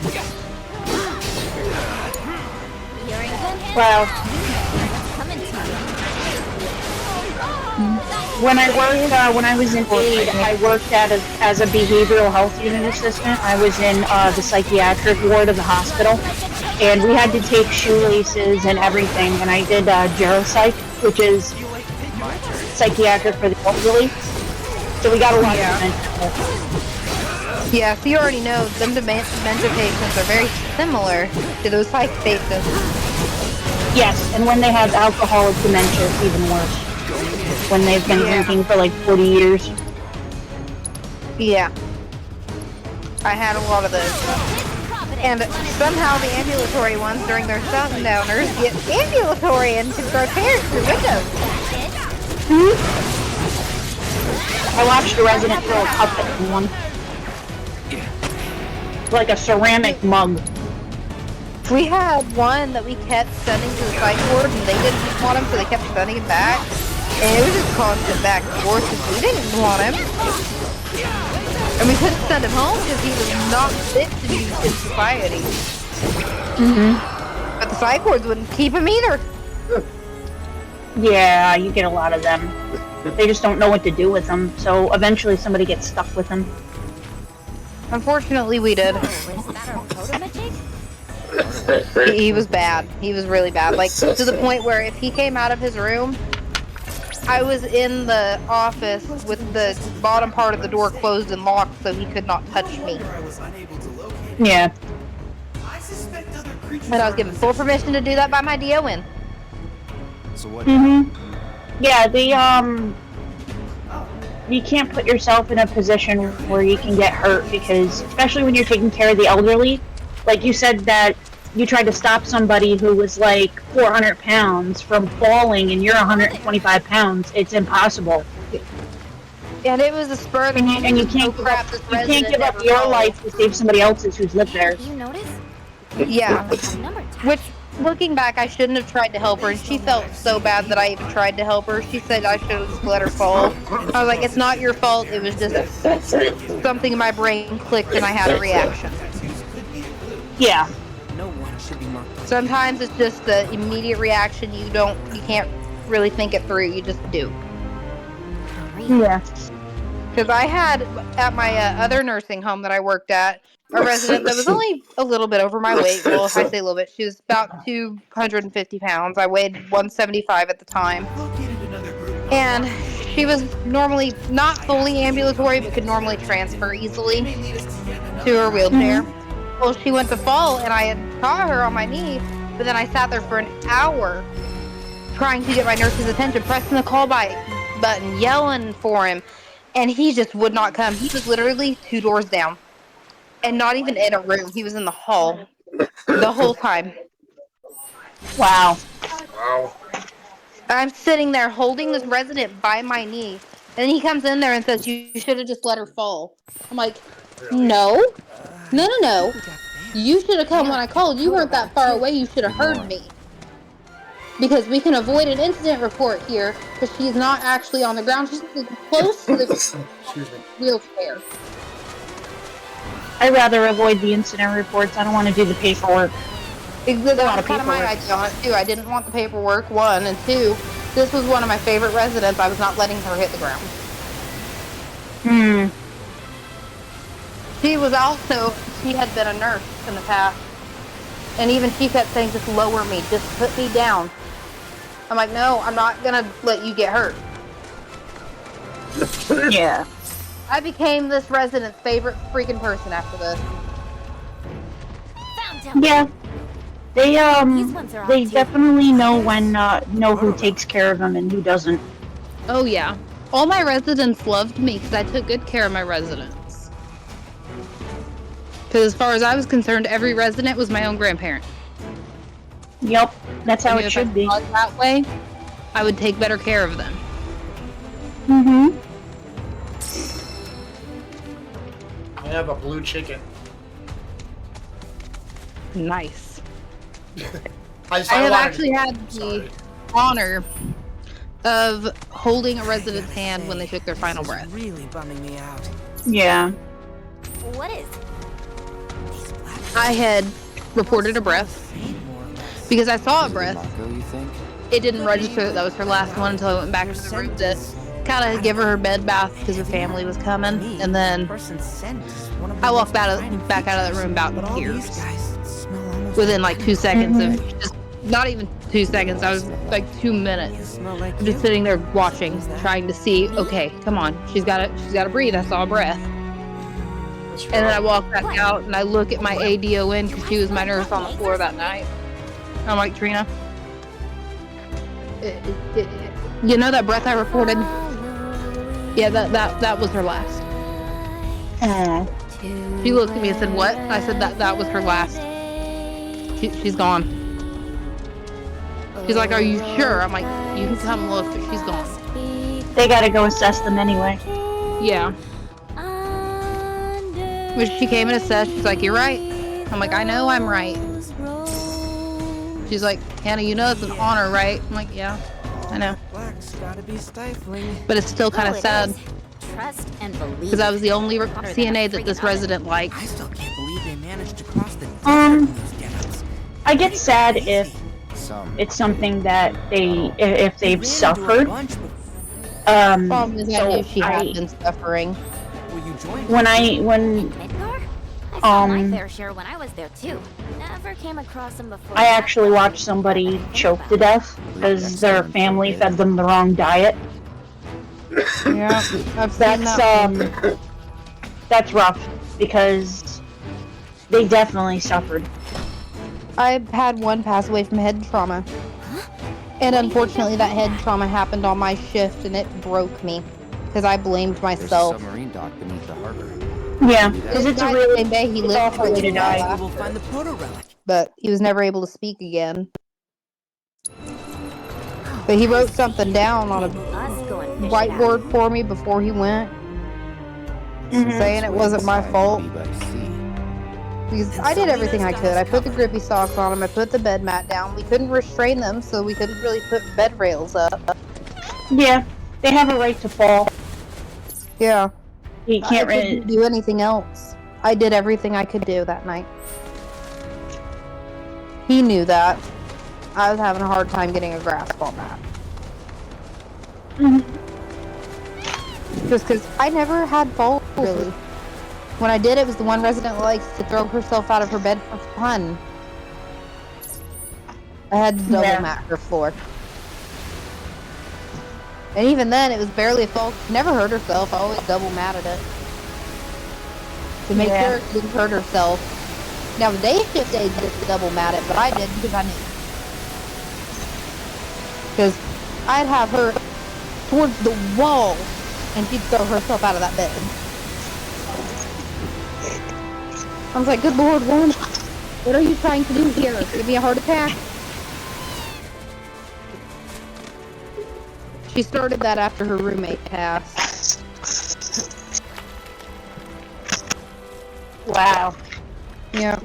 Speaker 5: You're in good hands.
Speaker 10: Well,
Speaker 5: Coming to you.
Speaker 10: when I was in aid, I worked as a behavioral health unit assistant. I was in the psychiatric ward of the hospital, and we had to take shoelaces and everything. And I did geropsych, which is psychiatric for the elderly. So we got a lot of dementia.
Speaker 4: Yeah, so you already know them dementia patients are very similar to those psych patients.
Speaker 10: Yes, and when they have alcoholic dementia, it's even worse. When they've been drinking for like 40 years.
Speaker 4: Yeah. I had a lot of those. And somehow the ambulatory ones during their sundowners get ambulatory and can throw chairs through windows.
Speaker 10: I watched a resident throw a cup at someone. Like a ceramic mug.
Speaker 4: We had one that we kept sending to the psych ward and they didn't want him, so they kept sending him back. And it was just constant back and forth because we didn't want him. And we couldn't send him home because he was not fit to be in society. But the psych wards wouldn't keep him either.
Speaker 10: Yeah, you get a lot of them. They just don't know what to do with them, so eventually somebody gets stuck with them.
Speaker 4: Unfortunately, we did. He was bad. He was really bad. Like, to the point where if he came out of his room, I was in the office with the bottom part of the door closed and locked so he could not touch me.
Speaker 10: Yeah.
Speaker 4: And I was given full permission to do that by my DON.
Speaker 7: So what?
Speaker 10: Yeah, you can't put yourself in a position where you can get hurt because, especially when you're taking care of the elderly, like you said that you tried to stop somebody who was like 400 pounds from falling and you're 125 pounds, it's impossible.
Speaker 4: And it was a spur of the moment.
Speaker 10: And you can't give up your life to save somebody else's who's lived there.
Speaker 5: You notice?
Speaker 4: Yeah. Which, looking back, I shouldn't have tried to help her, and she felt so bad that I even tried to help her. She said I should have just let her fall. I was like, it's not your fault, it was just something in my brain clicked and I had a reaction.
Speaker 10: Yeah.
Speaker 4: Sometimes it's just the immediate reaction, you can't really think it through, you just do.
Speaker 10: Yeah.
Speaker 4: Because I had, at my other nursing home that I worked at, a resident that was only a little bit over my weight. Well, if I say a little bit, she was about 250 pounds. I weighed 175 at the time. And she was normally not fully ambulatory, but could normally transfer easily to her wheelchair. Well, she went to fall, and I had caught her on my knee, but then I sat there for an hour trying to get my nurse's attention, pressing the call button, yelling for him, and he just would not come. He was literally 2 doors down. And not even in a room. He was in the hall the whole time.
Speaker 10: Wow.
Speaker 4: I'm sitting there holding this resident by my knee. And he comes in there and says, you should have just let her fall. I'm like, no. No. You should have come when I called. You weren't that far away. You should have heard me. Because we can avoid an incident report here. Because she's not actually on the ground. She's close to the wheelchair.
Speaker 10: I'd rather avoid the incident reports. I don't want to do the paperwork.
Speaker 4: That's kind of my idea on it too. I didn't want the paperwork, 1, and 2, this was one of my favorite residents. I was not letting her hit the ground. She had been a nurse in the past. And even she kept saying, just lower me, just put me down. I'm like, no, I'm not gonna let you get hurt.
Speaker 10: Yeah.
Speaker 4: I became this resident's favorite freaking person after this.
Speaker 10: Yeah. They definitely know who takes care of them and who doesn't.
Speaker 4: Oh yeah. All my residents loved me because I took good care of my residents. Because as far as I was concerned, every resident was my own grandparent.
Speaker 10: Yep, that's how it should be.
Speaker 4: That way, I would take better care of them.
Speaker 2: I have a blue chicken.
Speaker 4: Nice.
Speaker 2: I
Speaker 4: have actually had the honor of holding a resident's hand when they took their final breath.
Speaker 9: Really bumming me out.
Speaker 10: Yeah.
Speaker 5: What is?
Speaker 4: I had reported a breath because I saw a breath. It didn't register that was her last one until I went back to the room to kind of give her bed bath because her family was coming, and then I walked back out of that room about in tears within like 2 seconds of just not even 2 seconds. I was like 2 minutes just sitting there watching, trying to see. Okay, come on, she's got to breathe. I saw a breath. And then I walk back out and I look at my ADON because she was my nurse on the floor that night. I'm like, Trina, You know that breath I recorded? Yeah, that was her last. She looked at me and said, "What?" I said that was her last. She's gone. She's like, "Are you sure?" I'm like, "You can come look, but she's gone."
Speaker 10: They gotta go assess them anyway.
Speaker 4: Yeah. When she came and assessed, she's like, "You're right." I'm like, "I know I'm right." She's like, "Hannah, you know it's an honor, right?" I'm like, "Yeah, I know." But it's still kind of sad.
Speaker 8: Trust and believe.
Speaker 4: Because I was the only CNA that this resident liked.
Speaker 7: I still can't believe they managed to cross the
Speaker 10: I get sad if it's something that if they've suffered.
Speaker 4: Problem is, I knew she had been suffering.
Speaker 8: My fair share when I was there too. Never came across them before.
Speaker 10: I actually watched somebody choke to death because their family fed them the wrong diet.
Speaker 4: Yeah, I've seen that.
Speaker 10: That's rough because they definitely suffered.
Speaker 4: I've had one pass away from head trauma. And unfortunately that head trauma happened on my shift and it broke me. Because I blamed myself.
Speaker 7: Submarine dock beneath the harbor.
Speaker 10: Yeah, because it's a really
Speaker 4: same day he lived
Speaker 10: awful way to die.
Speaker 7: We'll find the proto relic.
Speaker 4: But he was never able to speak again. But he wrote something down on a whiteboard for me before he went. Saying it wasn't my fault. Because I did everything I could. I put the grippy socks on him. I put the bed mat down. We couldn't restrain them, so we couldn't really put bed rails up.
Speaker 10: Yeah, they have a right to fall.
Speaker 4: Yeah.
Speaker 10: You can't really
Speaker 4: do anything else. I did everything I could do that night. He knew that. I was having a hard time getting a grasp on that. Just because I never had fault, really. When I did, it was the one resident that likes to throw herself out of her bed for fun. I had to double mat her floor. And even then, it was barely a fault. She never hurt herself. I always double matted it. To make sure she didn't hurt herself. Now, the day shift days just to double mat it, but I did because I knew. Because I'd have her towards the wall, and she'd throw herself out of that bed. I was like, good lord, woman, what are you trying to do here? Give me a heart attack? She started that after her roommate passed.
Speaker 10: Wow.
Speaker 4: Yeah.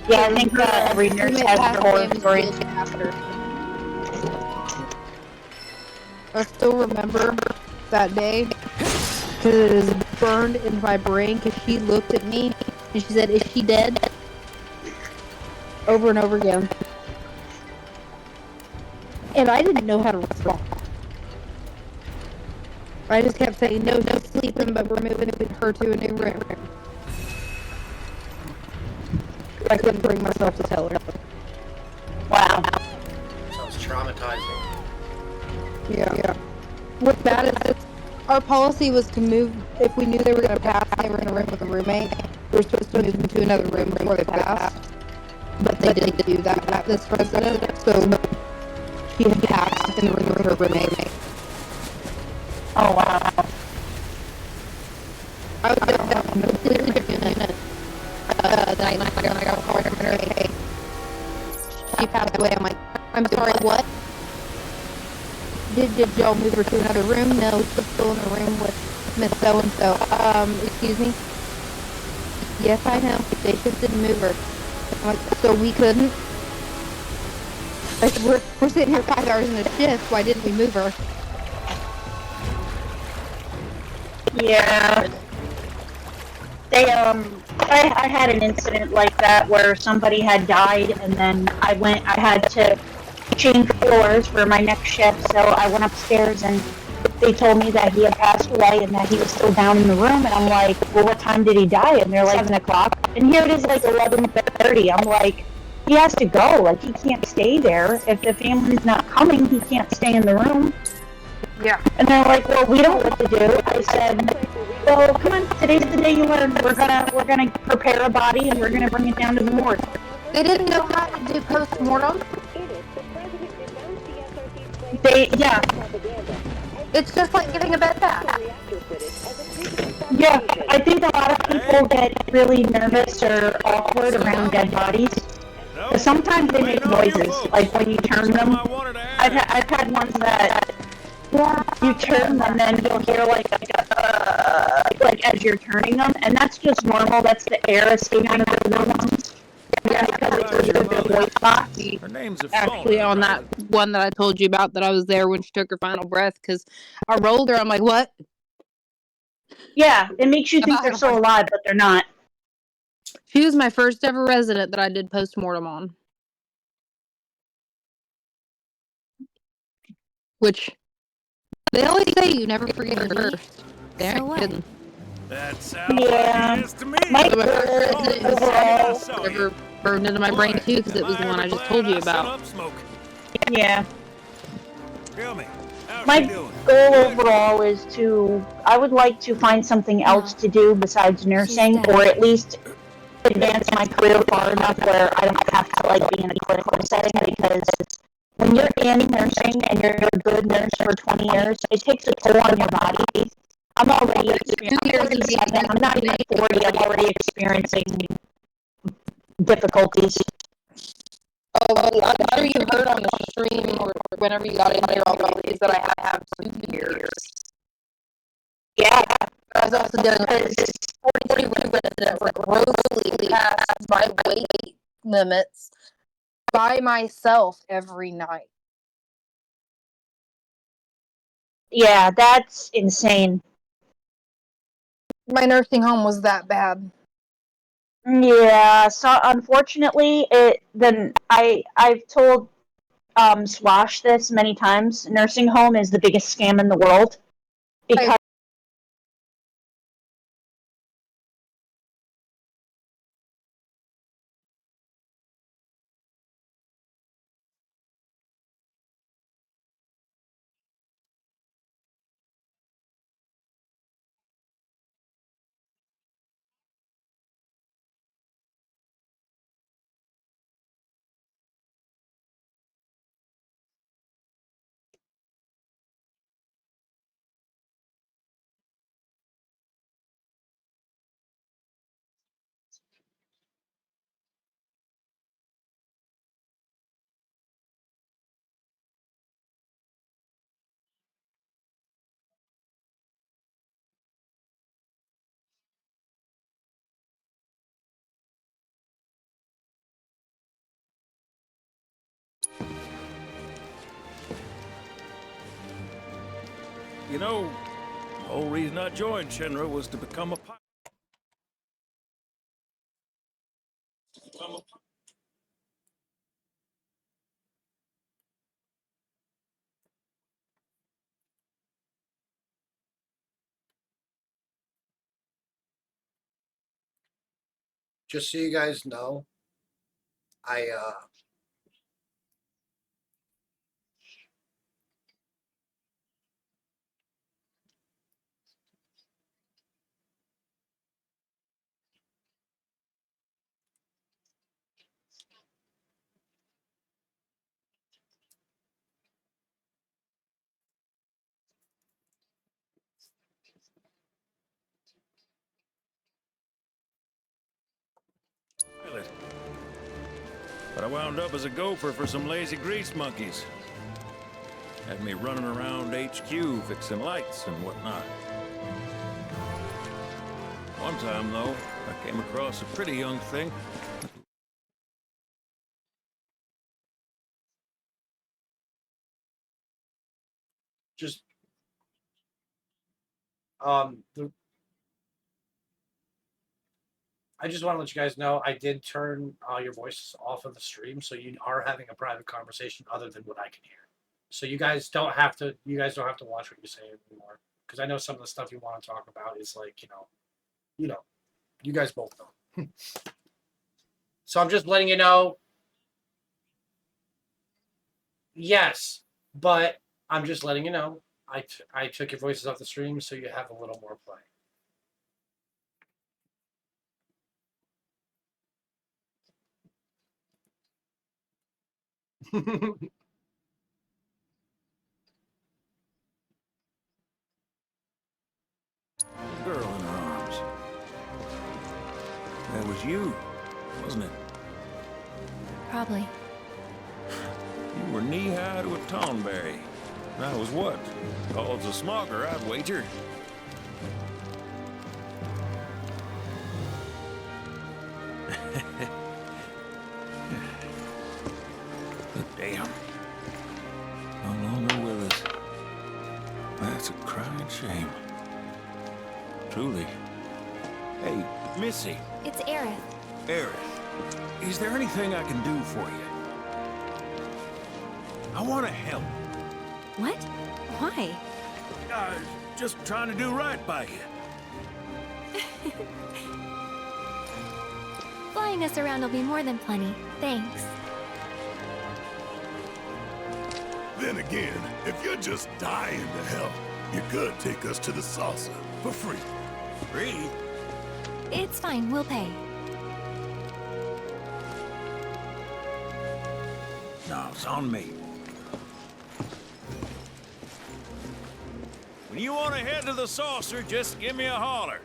Speaker 10: Yeah, I think every nurse has their horror stories.
Speaker 4: I still remember that day because it is burned in my brain because she looked at me and she said, "Is she dead?" Over and over again. And I didn't know how to respond. I just kept saying, no sleeping, but we're moving her to a new room. I couldn't bring myself to tell her.
Speaker 10: Wow.
Speaker 2: Sounds traumatizing.
Speaker 4: Yeah. What's bad is that our policy was to move, if we knew they were going to pass, they were in a room with a roommate, we were supposed to move them to another room before they passed. But they didn't do that at this resident, so she had passed in the room with her roommate.
Speaker 10: Oh, wow.
Speaker 4: I was in a completely different unit. The night when I got a call from her, hey, she passed away. I'm like, I'm sorry, what? Did y'all move her to another room? No, she's still in the room with Miss So-and-so. Excuse me? Yes, I know. They just didn't move her. I'm like, so we couldn't? Like, we're sitting here 5 hours in a shift. Why didn't we move her?
Speaker 10: Yeah. They, I had an incident like that where somebody had died and then I had to change floors for my next shift, so I went upstairs and they told me that he had passed away and that he was still down in the room, and I'm like, well, what time did he die? And they're like 7 o'clock, and here it is like 11:30. I'm like, he has to go, like he can't stay there. If the family's not coming, he can't stay in the room.
Speaker 4: Yeah.
Speaker 10: And they're like, well, we don't know what to do. I said, well, come on, today's the day you learn. We're gonna prepare a body and we're gonna bring it down to the morgue.
Speaker 4: They didn't know how to do post-mortem.
Speaker 10: Yeah.
Speaker 4: It's just like getting a bed bath.
Speaker 10: Yeah, I think a lot of people get really nervous or awkward around dead bodies. But sometimes they make noises, like when you turn them. I've had ones that you turn them and then you'll hear like as you're turning them, and that's just normal. That's the air escaping out of the lungs. Yeah, because it's through the voice box.
Speaker 11: Her name's a
Speaker 6: Actually, on that one that I told you about, that I was there when she took her final breath, because I rolled her. I'm like, what?
Speaker 10: Yeah, it makes you think they're still alive, but they're not.
Speaker 6: She was my first ever resident that I did post-mortem on. Which, they always say you never forget your first. They ain't kidding.
Speaker 11: That sounds like it is to me.
Speaker 6: My first resident never burned into my brain too, because it was the one I just told you about.
Speaker 10: Yeah.
Speaker 11: Tell me,
Speaker 10: My goal overall is I would like to find something else to do besides nursing, or at least advance my career far enough where I don't have to like be in a clinical setting, because when you're in nursing and you're a good nurse for 20 years, it takes a toll on your body. I'm already experiencing, I'm not even 40, I'm already experiencing difficulties.
Speaker 6: Oh, I'm sure you heard on the stream or whenever you got in here already that I have 2 years.
Speaker 10: Yeah.
Speaker 6: I was also dealing with 40 residents that were grossly past my weight limits by myself every night.
Speaker 10: Yeah, that's insane.
Speaker 6: My nursing home was that bad.
Speaker 10: Yeah, so unfortunately, I've told Swash this many times. Nursing home is the biggest scam in the world, because
Speaker 11: You know, the whole reason I joined Shinra was to become a pilot.
Speaker 2: Just so you guys know, I
Speaker 11: But I wound up as a gopher for some lazy grease monkeys. Had me running around HQ fixing lights and whatnot. One time, though, I came across a pretty young thing.
Speaker 2: just I just want to let you guys know I did turn your voices off of the stream, so you are having a private conversation other than what I can hear. So you guys don't have to watch what you say anymore, because I know some of the stuff you want to talk about is like, you guys both know. So I'm just letting you know. Yes, but I'm just letting you know I took your voices off the stream, so you have a little more play.
Speaker 11: was you, wasn't it?
Speaker 5: Probably.
Speaker 11: You were knee-high to a tonberry. I was what? Called a smogger, I'd wager. But damn. No longer with us. That's a crying shame. Truly. Hey, Missy.
Speaker 5: It's Aerith.
Speaker 11: Aerith, is there anything I can do for you? I want to help.
Speaker 5: What? Why?
Speaker 11: Just trying to do right by you.
Speaker 5: Flying us around will be more than plenty. Thanks.
Speaker 12: Then again, if you're just dying to help, you could take us to the saucer for free.
Speaker 11: Free?
Speaker 5: It's fine, we'll pay.
Speaker 11: No, it's on me. When you want to head to the saucer, just give me a holler.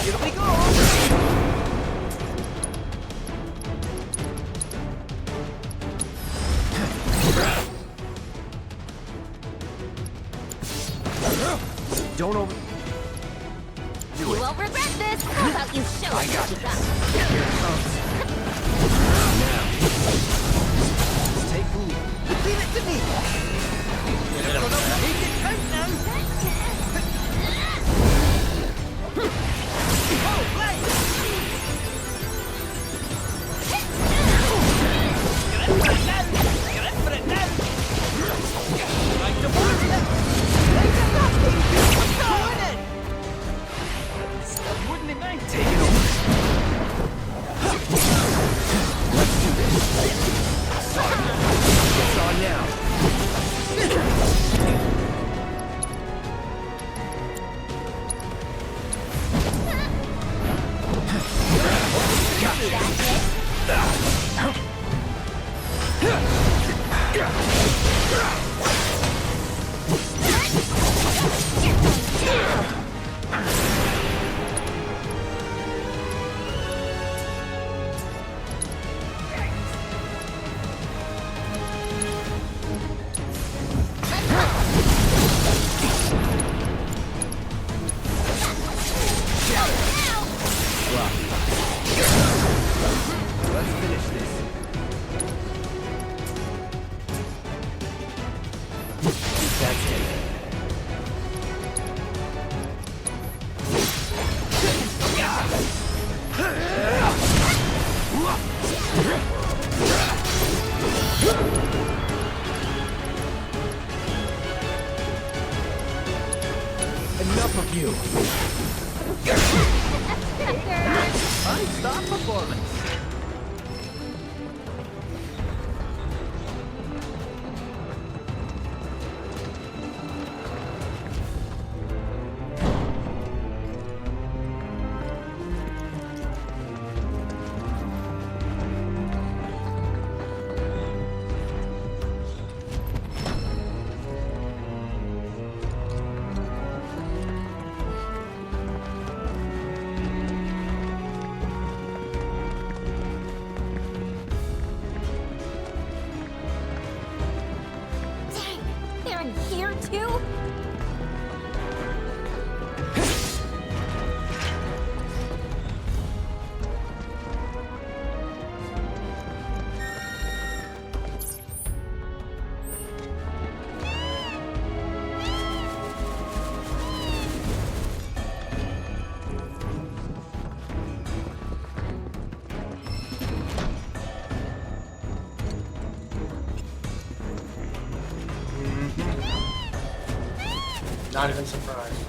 Speaker 7: Here we go! Don't over...
Speaker 5: You won't regret this! How about you show
Speaker 7: I
Speaker 5: us
Speaker 7: got
Speaker 5: what you
Speaker 7: this.
Speaker 5: got?
Speaker 7: Here it comes. Now. Take the lead. Leave it to me! Take it right now! Oh, play! Take it over. Let's do this. It's on now. Let's finish this. That's it. Enough of you. Unstop performance.
Speaker 5: you?
Speaker 2: Not even surprised.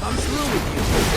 Speaker 7: I'm through with you.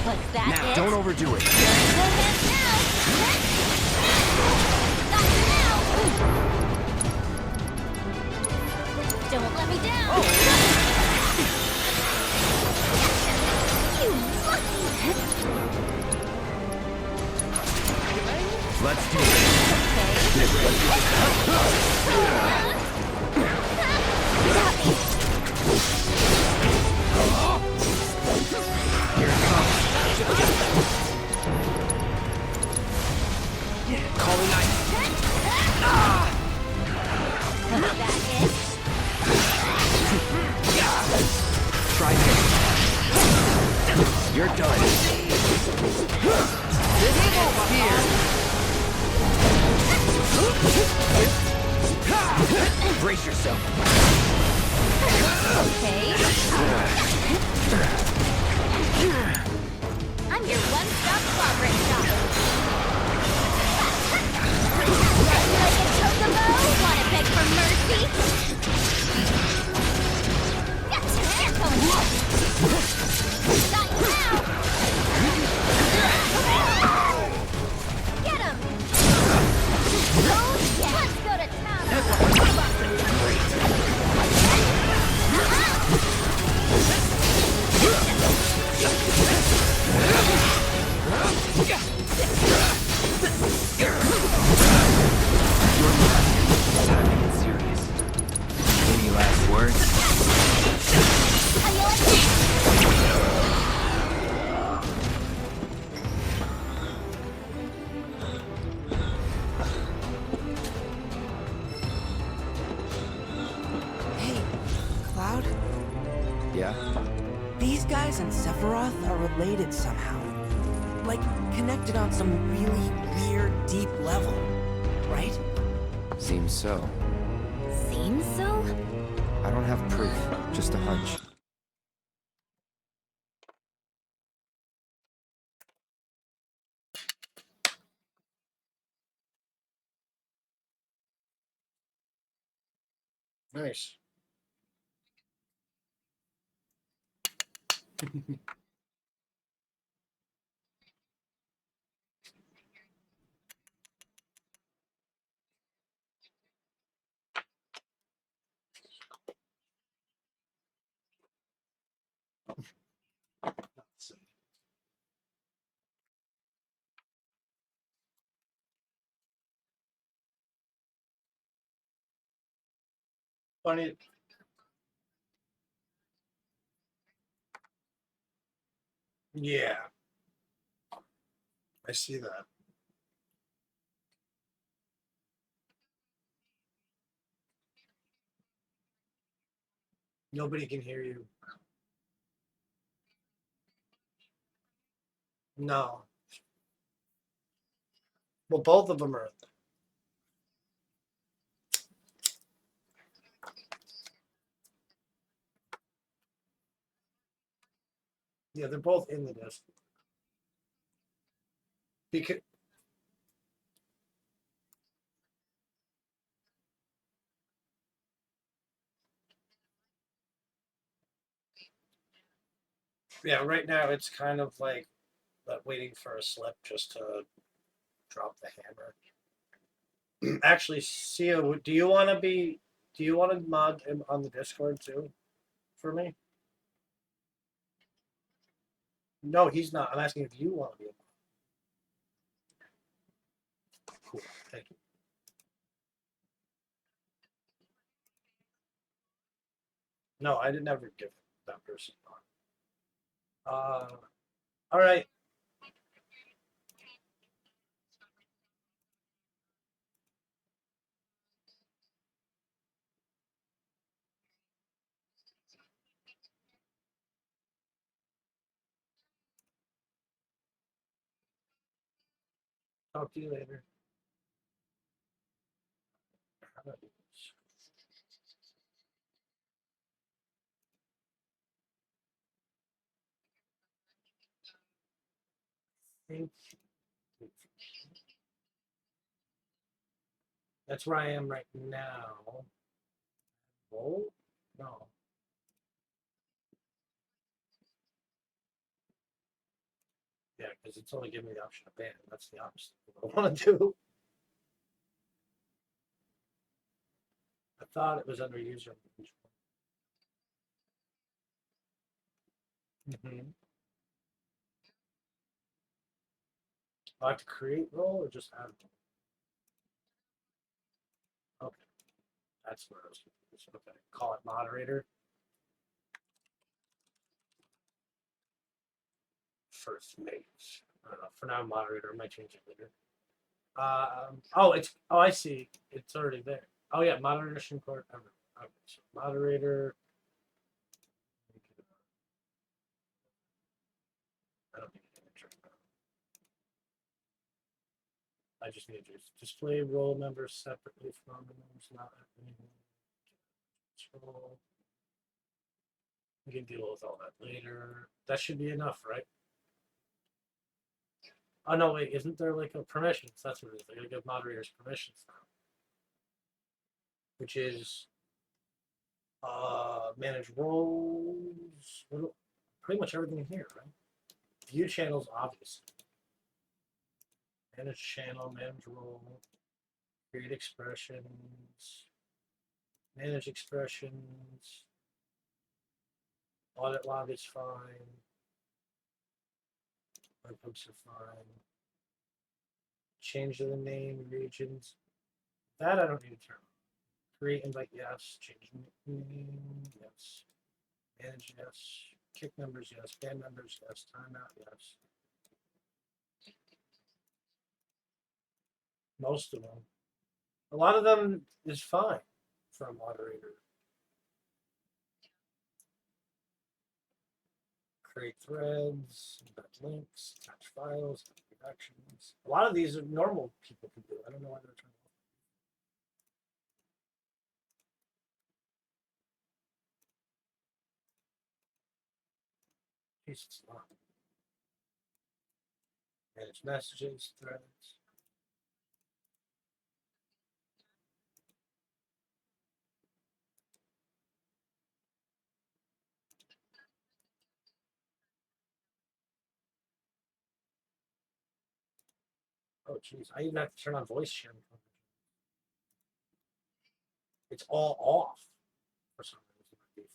Speaker 5: Was that
Speaker 7: Now,
Speaker 5: it?
Speaker 7: don't overdo it.
Speaker 5: You're in good hands now. Got you now. Don't let me down. You lucky.
Speaker 7: Let's do it. Calling ice. Try this. You're done. Here. Brace yourself.
Speaker 5: Okay. I'm your one-stop progress shop. Like a chocobo? Wanna beg for mercy? Gotcha! Got you now! Get him! Oh yeah! Let's go to town!
Speaker 7: Serious. Any last words?
Speaker 13: Hey, Cloud?
Speaker 7: Yeah?
Speaker 13: These guys and Sephiroth are related somehow. Like, connected on some really weird, deep level. Right?
Speaker 7: Seems so.
Speaker 5: Seems so?
Speaker 7: I don't have proof, just a hunch.
Speaker 2: Nice. Funny. Yeah. I see that. Nobody can hear you. No. Well, both of them are. Yeah, they're both in the disc. Because yeah, right now it's kind of like waiting for a slip just to drop the hammer. Actually, Sia, do you want to mod him on the Discord too for me? No, he's not. I'm asking if you want to be a mod. Cool. Thank you. No, I didn't ever give that person on. All right. Talk to you later. That's where I am right now. Oh, no. because it's only giving me the option of ban. That's the opposite of what I want to do. I thought it was under user management. I have to create role or just add one? Okay. That's where I was confused. Okay. Call it moderator. First mate. I don't know. For now, moderator. I might change it later. Oh, I see. It's already there. Oh yeah, moderation court. Okay, so moderator. I don't need an intro. I just need to display role members separately from members not control. We can deal with all that later. That should be enough, right? Oh no, wait, isn't there like a permissions? That's what it is. I gotta give moderators permissions now. Which is manage roles. Pretty much everything in here, right? View channels, obviously. Manage channel, manage role, create expressions, manage expressions, audit log is fine, webhooks are fine, change the name, regions, that I don't need to turn on. Create invite, yes, change name, yes, manage, yes, kick members, yes, ban members, yes, timeout, yes. Most of them. A lot of them is fine for a moderator. Create threads, embed links, attach files, actions. A lot of these are normal people can do. I don't know why they're trying to. Jeez, it's a lot. Manage messages, threads. Oh, geez. I even have to turn on voice sharing. It's all off for some reason.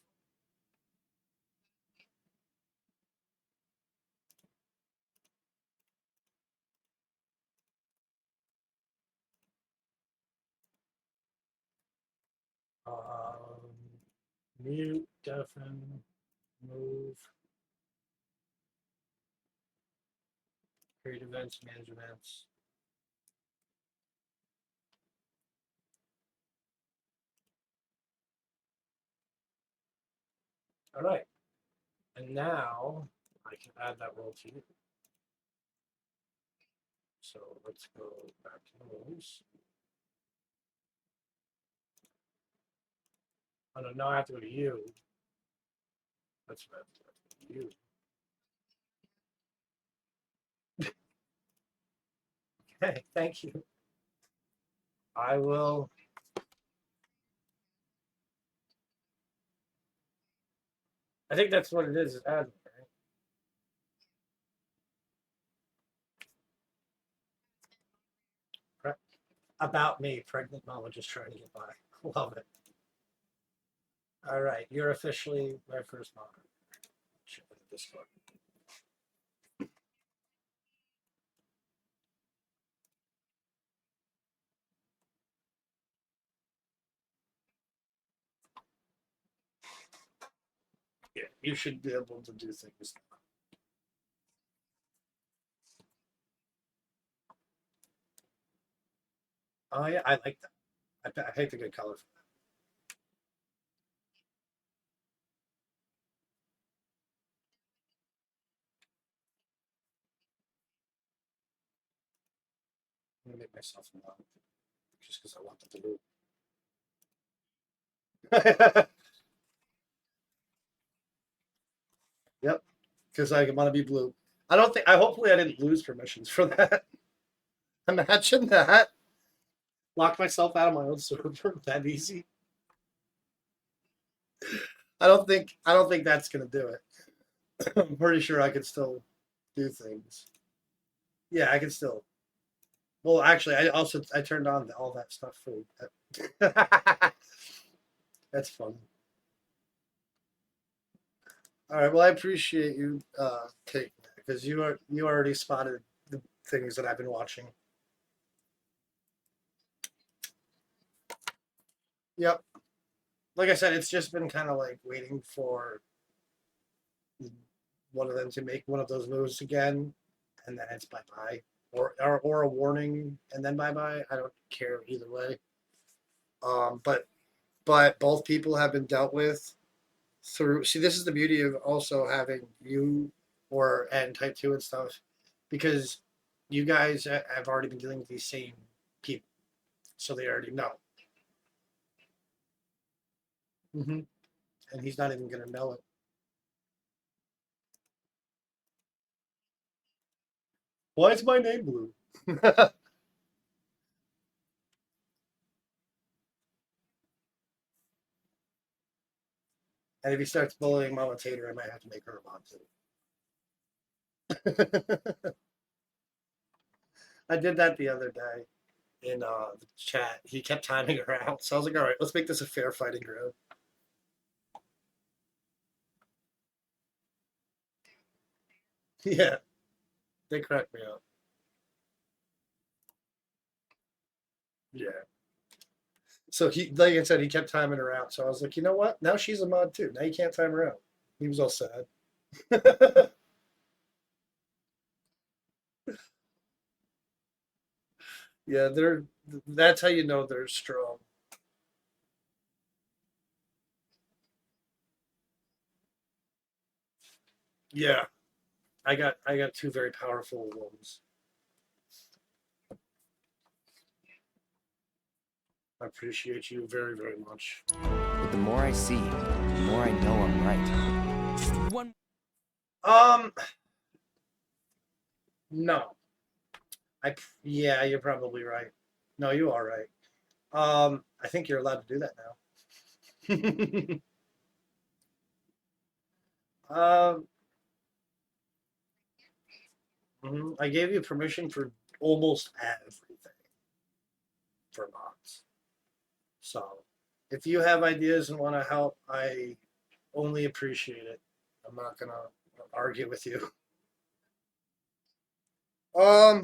Speaker 2: Mute, deafen, move. Create events, manage events. All right. And now I can add that role to you. So let's go back to roles. Oh no, now I have to go to you. That's what I have to do. You. Okay, thank you. I will. I think that's what it is admin, right? About me, pregnant mama just trying to get by. Love it. All right, you're officially my first moderator. Check the Discord. Yeah, you should be able to do things. Oh yeah, I like that. I picked a good color for that. I'm gonna make myself a lot just because I want the blue. Yep, because I want to be blue. I don't think. Hopefully, I didn't lose permissions for that. Imagine that. Lock myself out of my own server that easy. I don't think that's gonna do it. I'm pretty sure I could still do things. Yeah, I can still. Well, actually, I turned on all that stuff for. That's fun. All right. Well, I appreciate you taking that because you already spotted the things that I've been watching. Yep. Like I said, it's just been kind of like waiting for one of them to make one of those moves again, and then it's bye bye, or a warning and then bye bye. I don't care either way. But both people have been dealt with through. See, this is the beauty of also having you and type 2 and stuff, because you guys have already been dealing with these same people, so they already know. And he's not even gonna know it. Why is my name blue? And if he starts bullying Mama Tater, I might have to make her a mod too. I did that the other day in the chat. He kept timing her out, so I was like, all right, let's make this a fair fighting ground. Yeah, they cracked me up. Yeah. So he, like I said, he kept timing her out. So I was like, you know what? Now she's a mod too. Now you can't time her out. He was all sad. Yeah, that's how you know they're strong. Yeah. I got two very powerful ones. I appreciate you very, very much.
Speaker 13: But the more I see, the more I know I'm right. Just one.
Speaker 2: No. Yeah, you're probably right. No, you are right. I think you're allowed to do that now. I gave you permission for almost everything for mods. So, if you have ideas and want to help, I only appreciate it. I'm not gonna argue with you. Let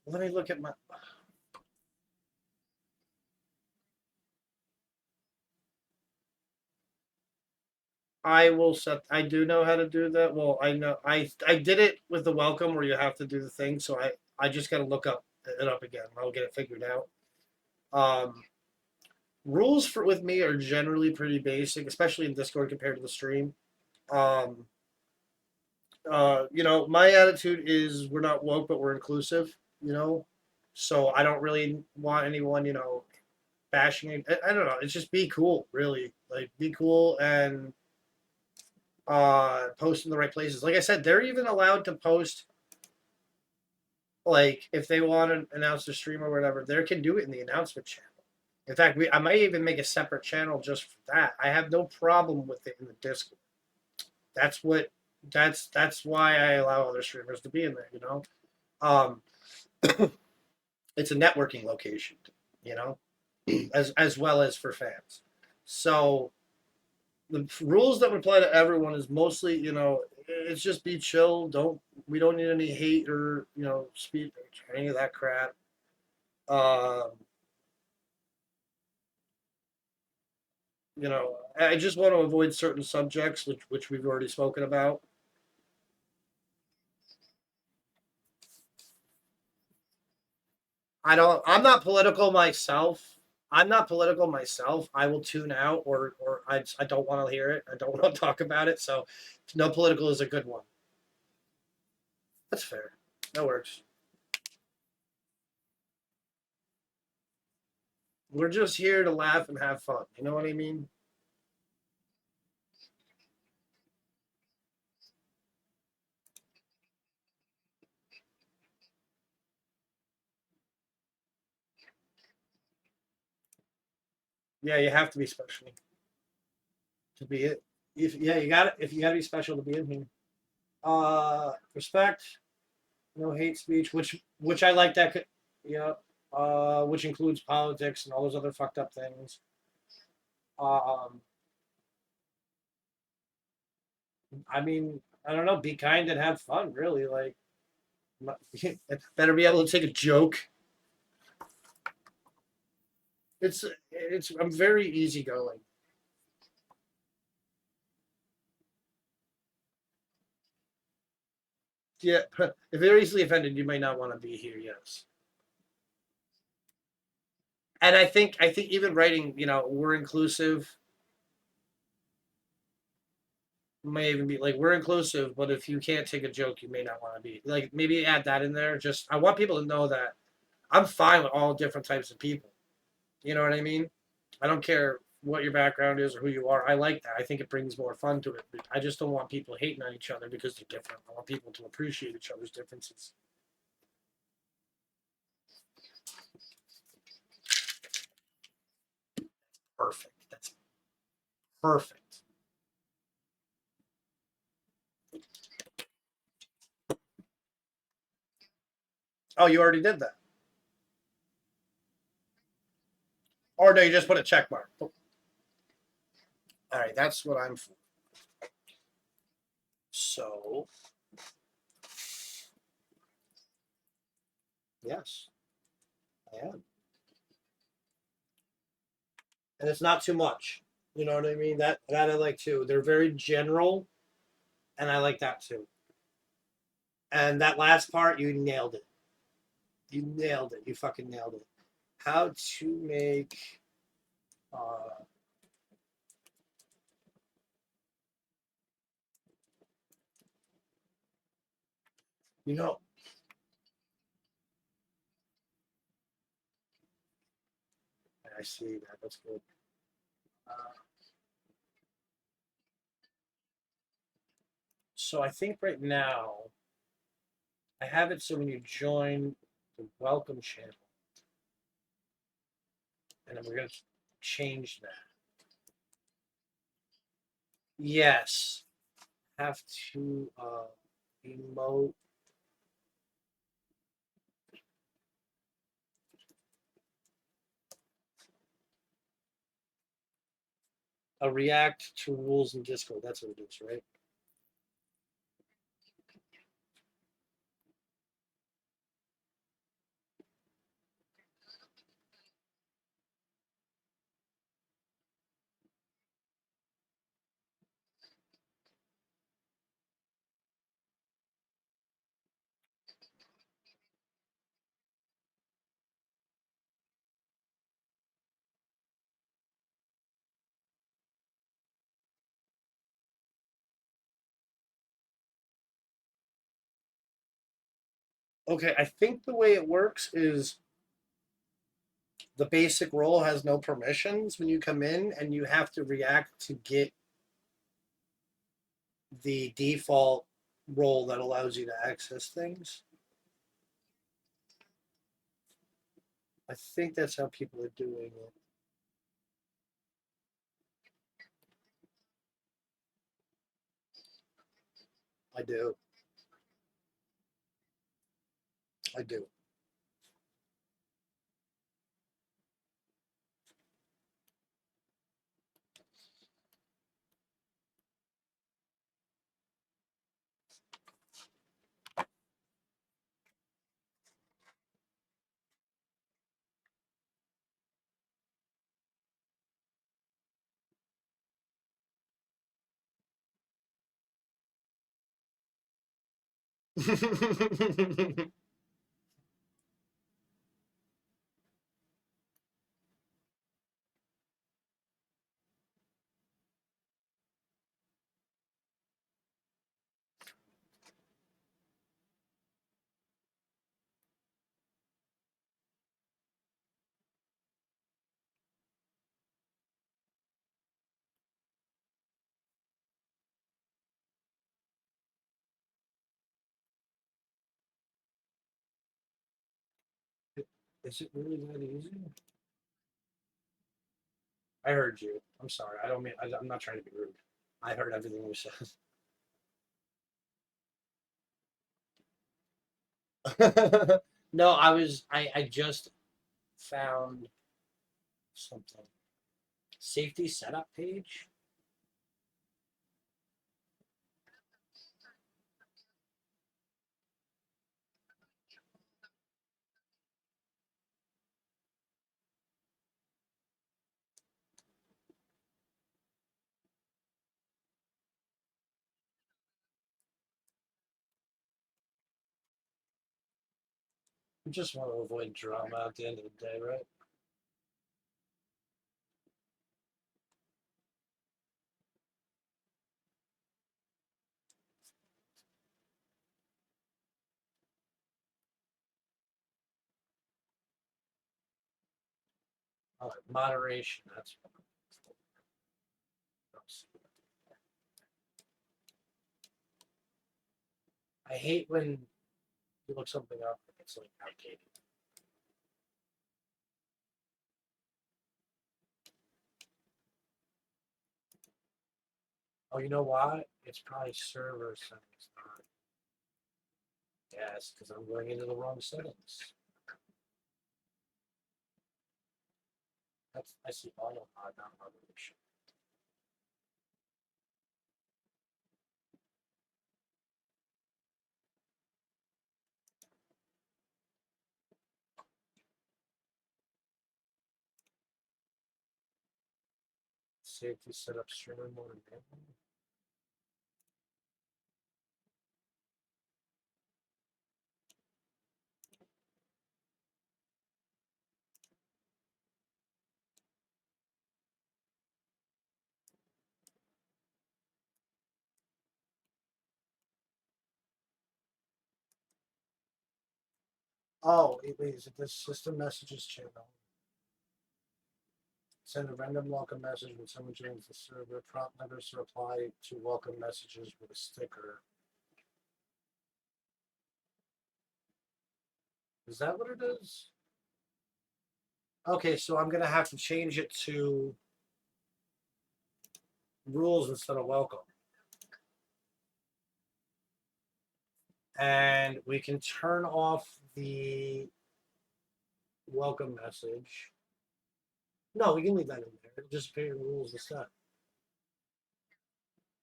Speaker 2: me look at my. I will set. I do know how to do that. Well, I know I did it with the welcome where you have to do the thing. So I just got to look it up again. I'll get it figured out. Rules with me are generally pretty basic, especially in Discord compared to the stream. My attitude is we're not woke, but we're inclusive. So I don't really want anyone, bashing it. I don't know. It's just be cool, really. Like be cool and post in the right places. Like I said, they're even allowed to post, like if they want to announce the stream or whatever, they can do it in the announcement channel. In fact, I might even make a separate channel just for that. I have no problem with it in the Discord. That's why I allow other streamers to be in there. It's a networking location, as well as for fans. So the rules that apply to everyone is mostly, it's just be chill. We don't need any hate or, speed or any of that crap. I just want to avoid certain subjects, which we've already spoken about. I'm not political myself. I will tune out or I don't want to hear it. I don't want to talk about it. So no political is a good one. That's fair. That works. We're just here to laugh and have fun. You know what I mean? Yeah, you have to be special to be it. You got it. If you got to be special to be in here. Respect. No hate speech, which I like that. Yeah. Which includes politics and all those other fucked up things. I mean, I don't know. Be kind and have fun. Really, like, better be able to take a joke. It's. I'm very easygoing. Yeah, if you're easily offended, you may not want to be here. Yes. And I think even writing, we're inclusive. May even be like we're inclusive, but if you can't take a joke, you may not want to be. Like maybe add that in there. Just I want people to know that I'm fine with all different types of people. You know what I mean? I don't care what your background is or who you are. I like that. I think it brings more fun to it. I just don't want people hating on each other because they're different. I want people to appreciate each other's differences. Perfect. That's perfect. Oh, you already did that. Or no, you just put a check mark. All right, that's what I'm for. So, yes, I am. And it's not too much. You know what I mean? That I like too. They're very general, and I like that too. And that last part, you nailed it. You nailed it. You fucking nailed it. How to make you know, I see that. That's good. So I think right now I have it so when you join the welcome channel, and then we're gonna change that. Yes, have to emote. React to rules in Discord. That's what it is, right? Okay, I think the way it works is the basic role has no permissions when you come in, and you have to react to get the default role that allows you to access things. I think that's how people are doing it. I do. I do. Is it really that easy? I heard you. I'm sorry. I don't mean. I'm not trying to be rude. I heard everything you said. No, I just found something. Safety setup page. We just want to avoid drama at the end of the day, right? All right, moderation. That's what I hate when you look something up and it's like outdated. Oh, you know why? It's probably server settings. Not. Yes, because I'm going into the wrong settings. I see auto mod, not moderation. Safety setup streamer mode enable. Oh, wait, is it this system messages channel? Send a random welcome message when someone joins the server. Prompt members to reply to welcome messages with a sticker. Is that what it is? Okay, so I'm gonna have to change it to rules instead of welcome. And we can turn off the welcome message. No, we can leave that in there. It'll just appear in rules instead.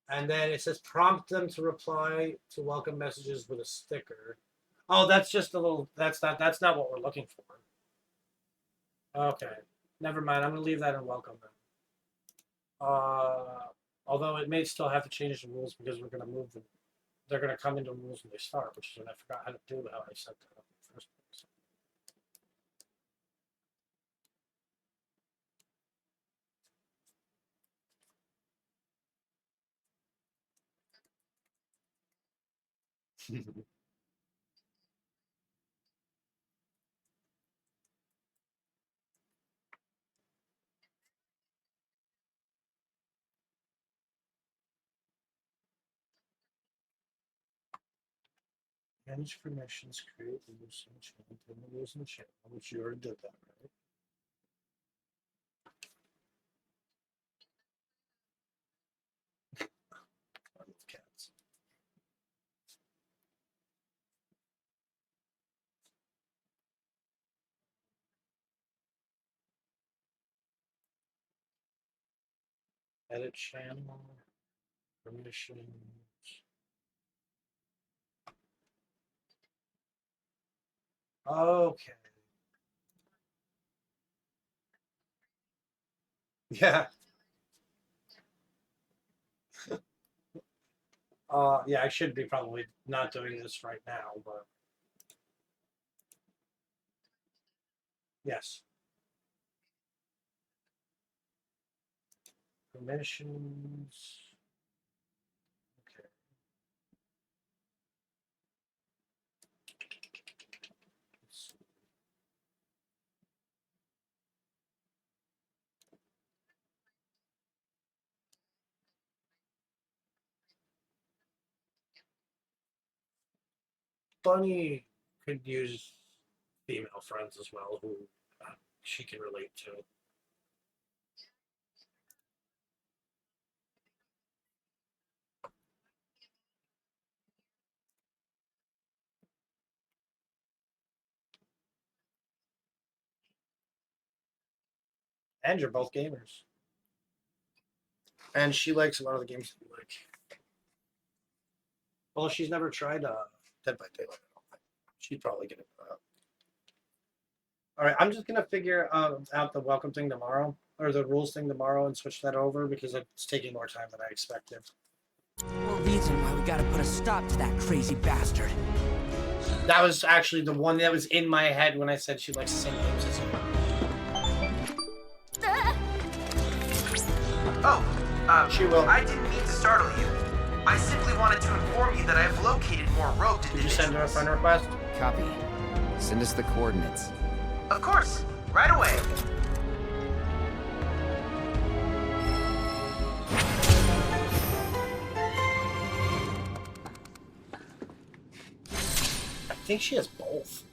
Speaker 2: And then it says prompt them to reply to welcome messages with a sticker. Oh, that's just a little. That's not what we're looking for. Okay, never mind. I'm gonna leave that in welcome then. Although it may still have to change the rules because we're gonna move them. They're gonna come into rules when they start, which is what I forgot how to do how I set that up in the first place. Manage permissions, create rules and channel, put the rules in the channel, which you already did that, right? I love cats. Edit channel, permissions. Okay. Yeah. Yeah, I should be probably not doing this right now, but yes. Permissions. Okay. Bunny could use female friends as well who she can relate to. And you're both gamers. And she likes a lot of the games that you like. Well, she's never tried Dead by Daylight. She'd probably get it. All right, I'm just gonna figure out the welcome thing tomorrow, or the rules thing tomorrow, and switch that over because it's taking more time than I expected.
Speaker 13: More reason why we gotta put a stop to that crazy bastard.
Speaker 2: That was actually the one that was in my head when I said she likes the same games as you.
Speaker 9: She will. I didn't mean to startle you. I simply wanted to inform you that I have located more roped individuals.
Speaker 2: Did you send her a friend request?
Speaker 7: Copy. Send us the coordinates.
Speaker 9: Of course. Right away.
Speaker 2: I think she has both.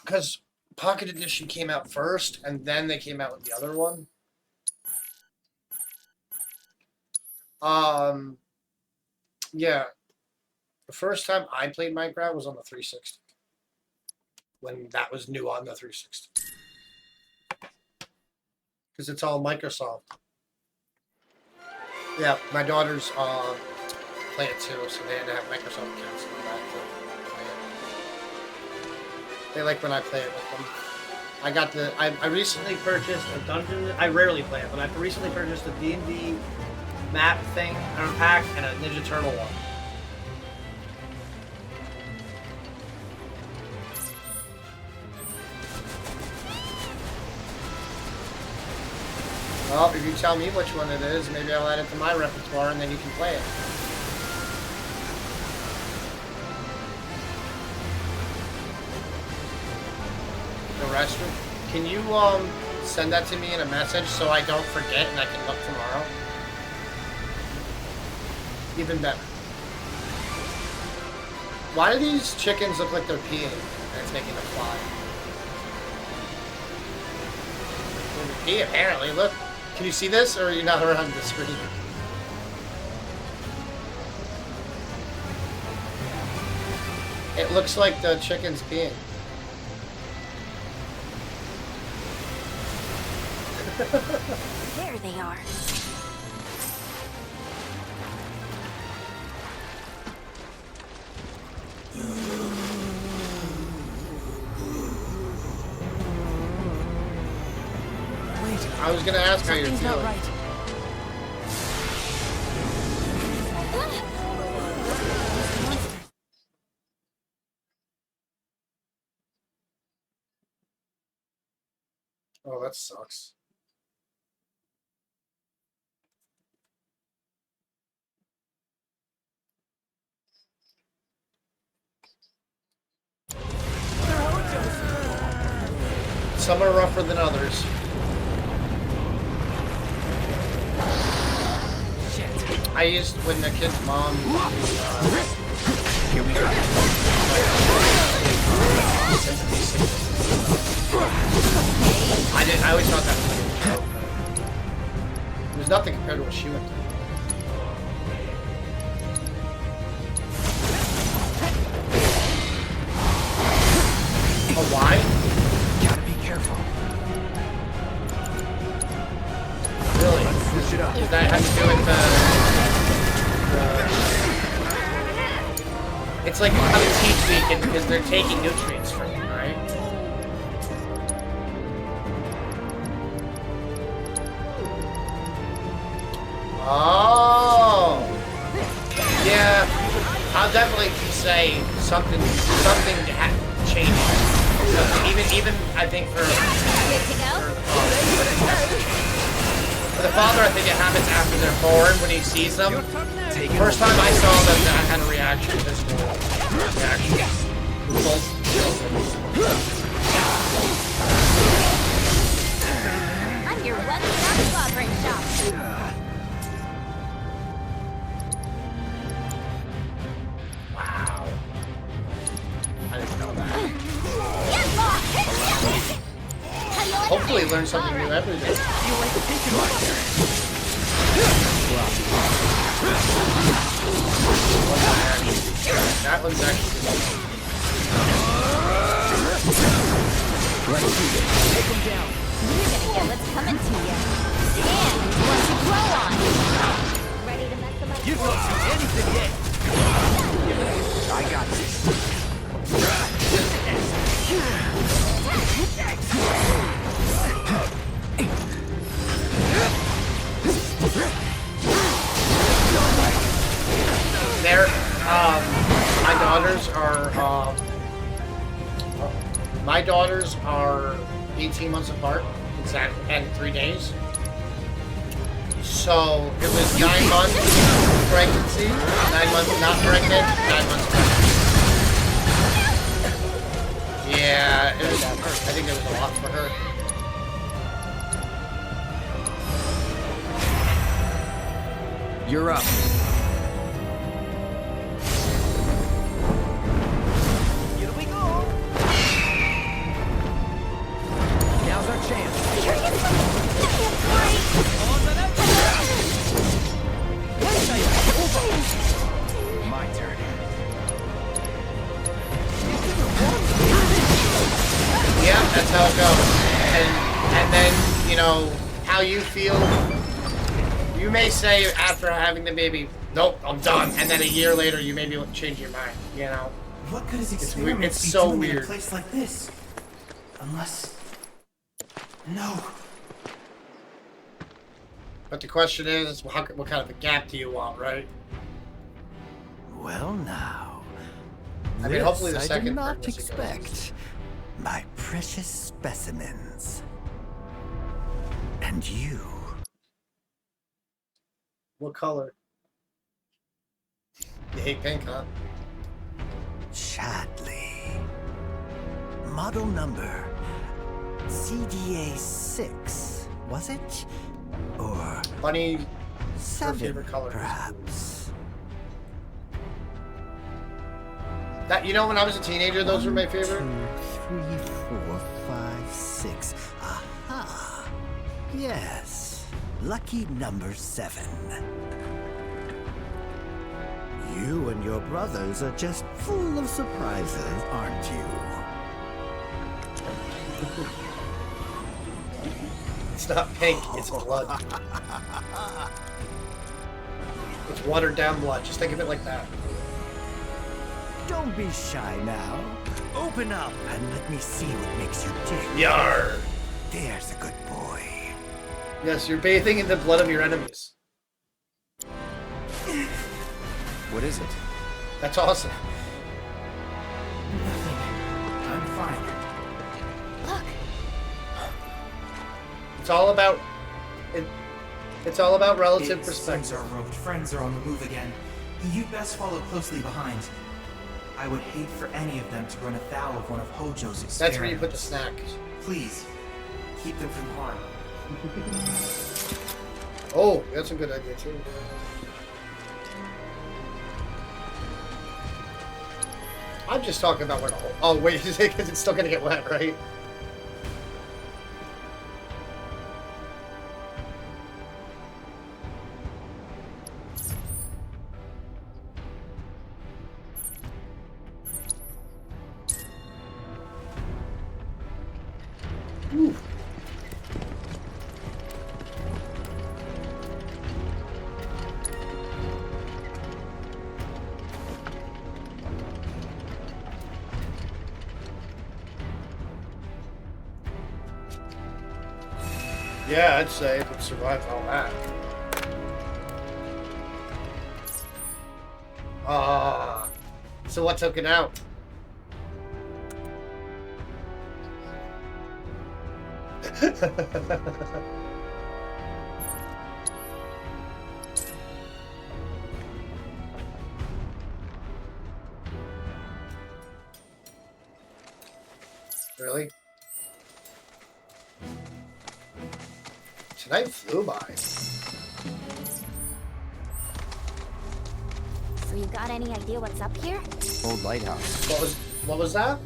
Speaker 2: Because Pocket Edition came out first, and then they came out with the other one. Yeah. The first time I played Minecraft was on the 360. When that was new on the 360. Because it's all Microsoft. Yeah, my daughters play it too, so they had to have Microsoft accounts and all that to play it. They like when I play it with them. I got the. I recently purchased a dungeon. I rarely play it, but I recently purchased a D&D map thing, or pack, and a Ninja Turtle one. Well, if you tell me which one it is, maybe I'll add it to my repertoire, and then you can play it. The restroom. Can you send that to me in a message so I don't forget and I can look tomorrow? Even better. Why do these chickens look like they're peeing and it's making them fly? They pee apparently. Look. Can you see this, or are you not around the screen? It looks like the chicken's peeing.
Speaker 5: There they are.
Speaker 2: I was gonna ask how you're
Speaker 13: Something's
Speaker 2: feeling.
Speaker 13: not right.
Speaker 2: Oh, that sucks. Some are rougher than others. I used when the kid's mom.
Speaker 7: Here we go.
Speaker 2: I always thought that was it was nothing compared to what she went through. Oh, why?
Speaker 7: Gotta be careful.
Speaker 2: Really?
Speaker 7: Let's switch it up.
Speaker 2: Does that have to do with it's like how to teach weekend because they're taking nutrients from you, right? Oh, yeah. I'll definitely say something changed. Even I think for the father, I think it happens after they're born when he sees them. First time I saw them, I had a reaction. Physical reaction. Both children.
Speaker 5: I'm your one-stop slaughtering shop.
Speaker 2: Wow. I didn't know that. Hopefully learn something new every day. That one's actually good.
Speaker 7: Let's do this. Take him down.
Speaker 5: You're gonna get what's coming to you. And what to grow on. Ready to mess them up?
Speaker 7: You don't see anything yet. I got this.
Speaker 2: There, my daughters are 18 months apart, exactly, and 3 days. So it was 9 months pregnancy, 9 months not pregnant, 9 months pregnant. Yeah, it was, I think it was a lot for her.
Speaker 7: You're up. Here we go. Now's our chance. My turn.
Speaker 2: Yeah, that's how it goes. And then, you know, how you feel. You may say after having the baby, nope, I'm done. And then a year later, you maybe change your mind, you know?
Speaker 9: What could his
Speaker 2: It's
Speaker 9: experiments
Speaker 2: weird. It's
Speaker 9: be
Speaker 2: so
Speaker 9: doing in
Speaker 2: weird.
Speaker 9: a place like this? Unless... No.
Speaker 2: But the question is, what kind of a gap do you want, right?
Speaker 14: Well now,
Speaker 2: I mean, hopefully the
Speaker 14: I
Speaker 2: second
Speaker 14: did not
Speaker 2: pregnancy goes.
Speaker 14: expect. My precious specimens. And you.
Speaker 2: What color? You hate pink, huh?
Speaker 14: Chadley. Model number CDA6, was it? Or
Speaker 2: Bunny, her
Speaker 14: 7,
Speaker 2: favorite color.
Speaker 14: perhaps.
Speaker 2: That, you know, when I was a teenager, those were my favorite.
Speaker 14: 1, 2, 3, 4, 5, 6. Aha! Yes. Lucky number 7. You and your brothers are just full of surprises, aren't you?
Speaker 2: It's not pink, it's blood. It's watered down blood. Just think of it like that.
Speaker 14: Don't be shy now. Open up and let me see what makes you tick.
Speaker 2: Yar!
Speaker 14: There's a good boy.
Speaker 2: Yes, you're bathing in the blood of your enemies.
Speaker 7: What is it?
Speaker 2: That's awesome.
Speaker 9: Nothing. I'm fine.
Speaker 5: Look.
Speaker 2: It's all about it's all about relative
Speaker 9: Sons
Speaker 2: perspective.
Speaker 9: are roped. Friends are on the move again. You'd best follow closely behind. I would hate for any of them to run afoul of one of Hojo's experiments.
Speaker 2: That's where you put the snack.
Speaker 9: Please, keep them from harm.
Speaker 2: Oh, that's a good idea too. I'm just talking about where the hole. Oh wait, because it's still gonna get wet, right? Ooh. Yeah, I'd say it would survive all that. So what took it out? Really? Tonight flew by.
Speaker 5: So you got any idea what's up here?
Speaker 7: Old lighthouse.
Speaker 2: What was that?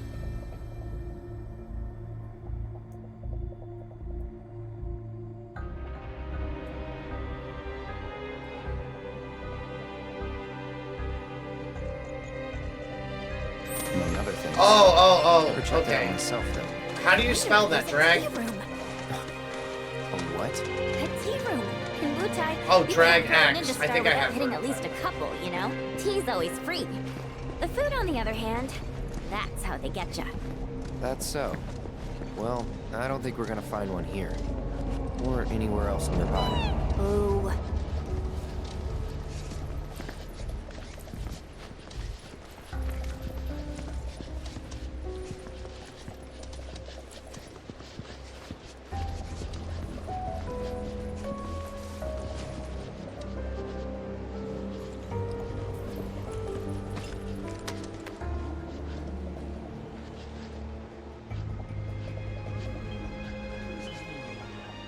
Speaker 7: Among other things.
Speaker 2: Oh,
Speaker 7: Never checked it out
Speaker 2: okay.
Speaker 7: myself, though.
Speaker 2: How do you spell that, Drag?
Speaker 5: A
Speaker 13: what?
Speaker 5: tea room. In Wutai,
Speaker 2: Oh,
Speaker 5: you
Speaker 2: Drag
Speaker 5: can't go
Speaker 2: X.
Speaker 5: Ninja
Speaker 2: I
Speaker 5: Star
Speaker 2: think I
Speaker 5: without
Speaker 2: have
Speaker 5: hitting
Speaker 2: heard
Speaker 5: at
Speaker 2: of
Speaker 5: least a couple, you know? Tea's always free. The food, on the other hand, that's how they get ya.
Speaker 13: That's so. Well, I don't think we're gonna find one here. Or anywhere else nearby.
Speaker 5: Ooh.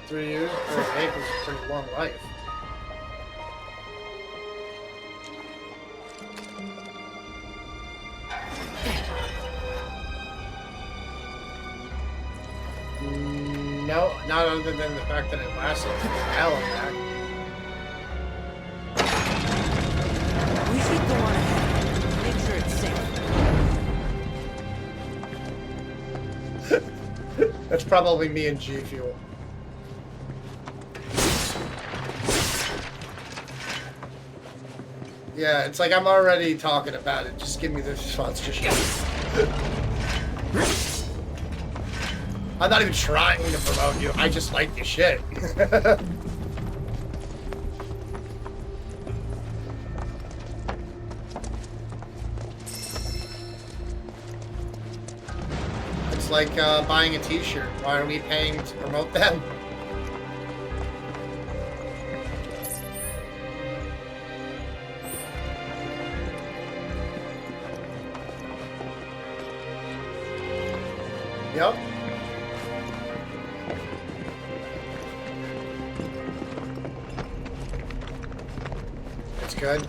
Speaker 2: $3 years or 8 is a pretty long life. No, not other than the fact that it lasted a while and that.
Speaker 13: We should go on ahead. Make sure it's safe.
Speaker 2: That's probably me and G Fuel. Yeah, it's like I'm already talking about it. Just give me the sponsorship. I'm not even trying to promote you. I just like your shit. It's like buying a t-shirt. Why are we paying to promote them? Yep. That's good.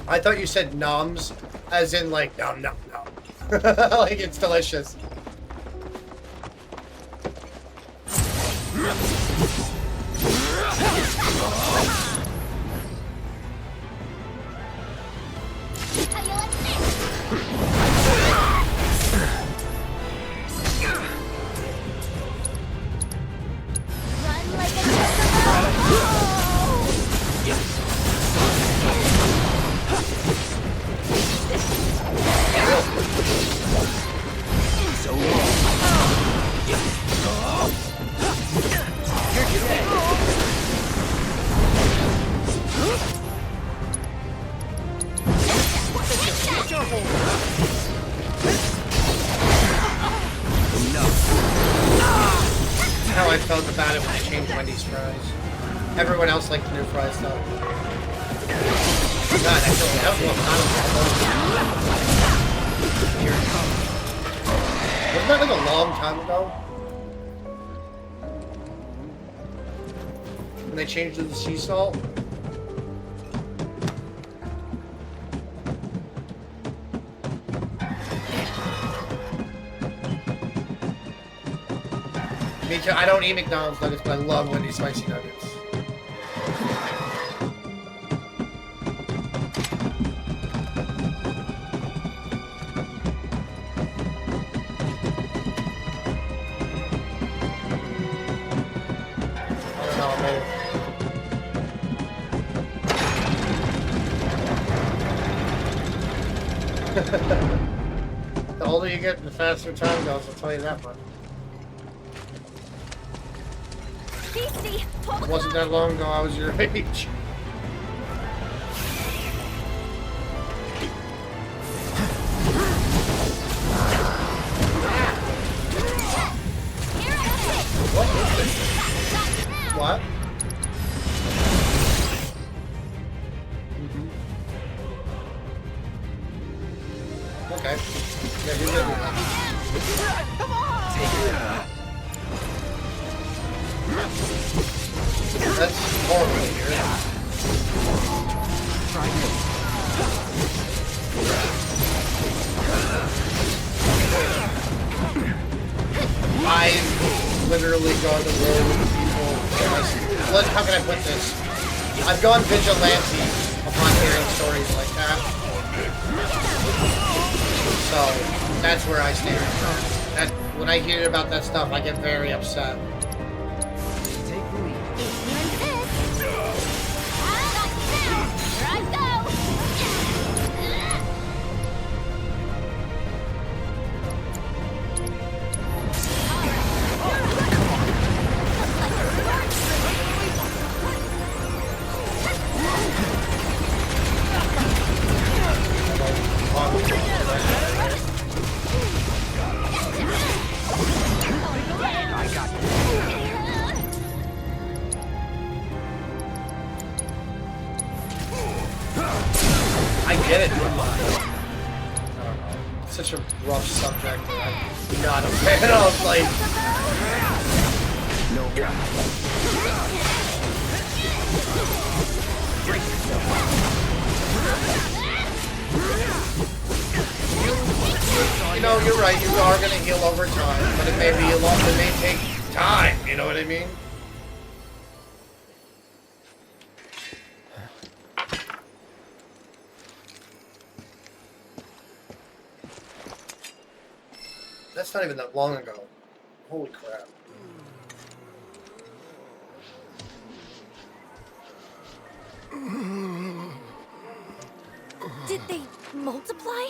Speaker 2: I thought you said nums, as in like nom nom nom. Like it's delicious. How I felt about it when I changed Wendy's fries. Everyone else liked the new fries though. God, I feel that was a long time ago. Wasn't that like a long time ago? When they changed to the sea salt? Me too. I don't eat McDonald's nuggets, but I love Wendy's spicy nuggets. I don't know, maybe. The older you get, the faster time goes, I'll tell you that much. It wasn't that long ago I was your age. What is this? What? Okay. Yeah, you're good. Come on! That's horrible here. I've literally gone to war with people. How can I put this? I've gone vigilante upon hearing stories like that. So that's where I stand. That when I hear about that stuff, I get very upset.
Speaker 7: Take the lead.
Speaker 5: Here I go!
Speaker 2: I get it. I don't know. It's such a rough subject that I'm not a fan of. Like, you know, you're right. You are gonna heal over time, but it may be long. It may take time. You know what I mean? That's not even that long ago. Holy crap.
Speaker 5: Did they multiply?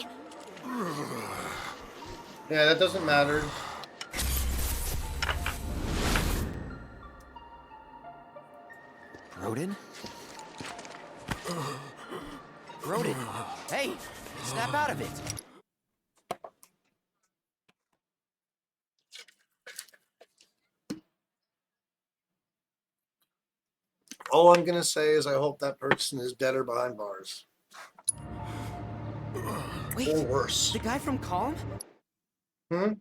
Speaker 2: Yeah, that doesn't matter.
Speaker 13: Rodin? Rodin! Hey! Snap out of it!
Speaker 2: All I'm gonna say is I hope that person is dead or behind bars.
Speaker 13: Wait,
Speaker 2: or worse.
Speaker 13: The guy from Calm?
Speaker 2: Hmm?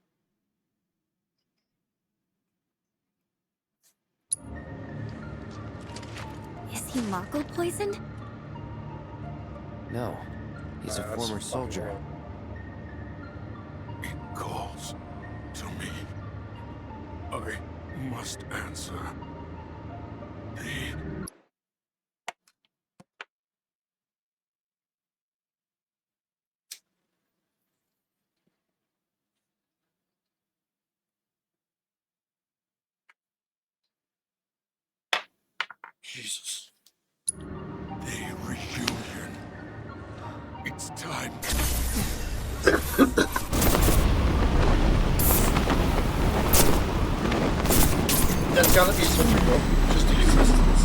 Speaker 5: Is he Mako poisoned?
Speaker 13: No. He's a former soldier.
Speaker 12: It calls to me. I must answer.
Speaker 2: Jesus.
Speaker 12: The reunion. It's time.
Speaker 2: That's gotta be such a book. Just existence.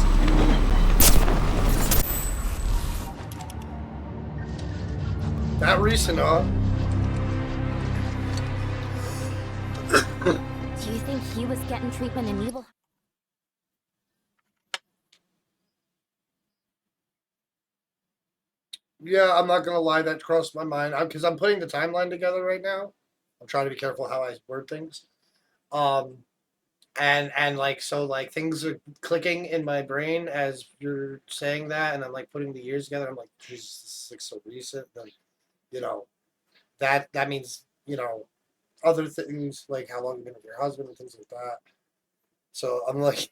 Speaker 2: That recent, huh?
Speaker 5: Do you think he was getting treatment in evil?
Speaker 2: Yeah, I'm not gonna lie, that crossed my mind because I'm putting the timeline together right now. I'm trying to be careful how I word things. And like so like things are clicking in my brain as you're saying that, and I'm like putting the years together. I'm like, Jesus, this is like so recent. Like, you know, that means, you know, other things like how long you've been with your husband and things like that. So I'm like,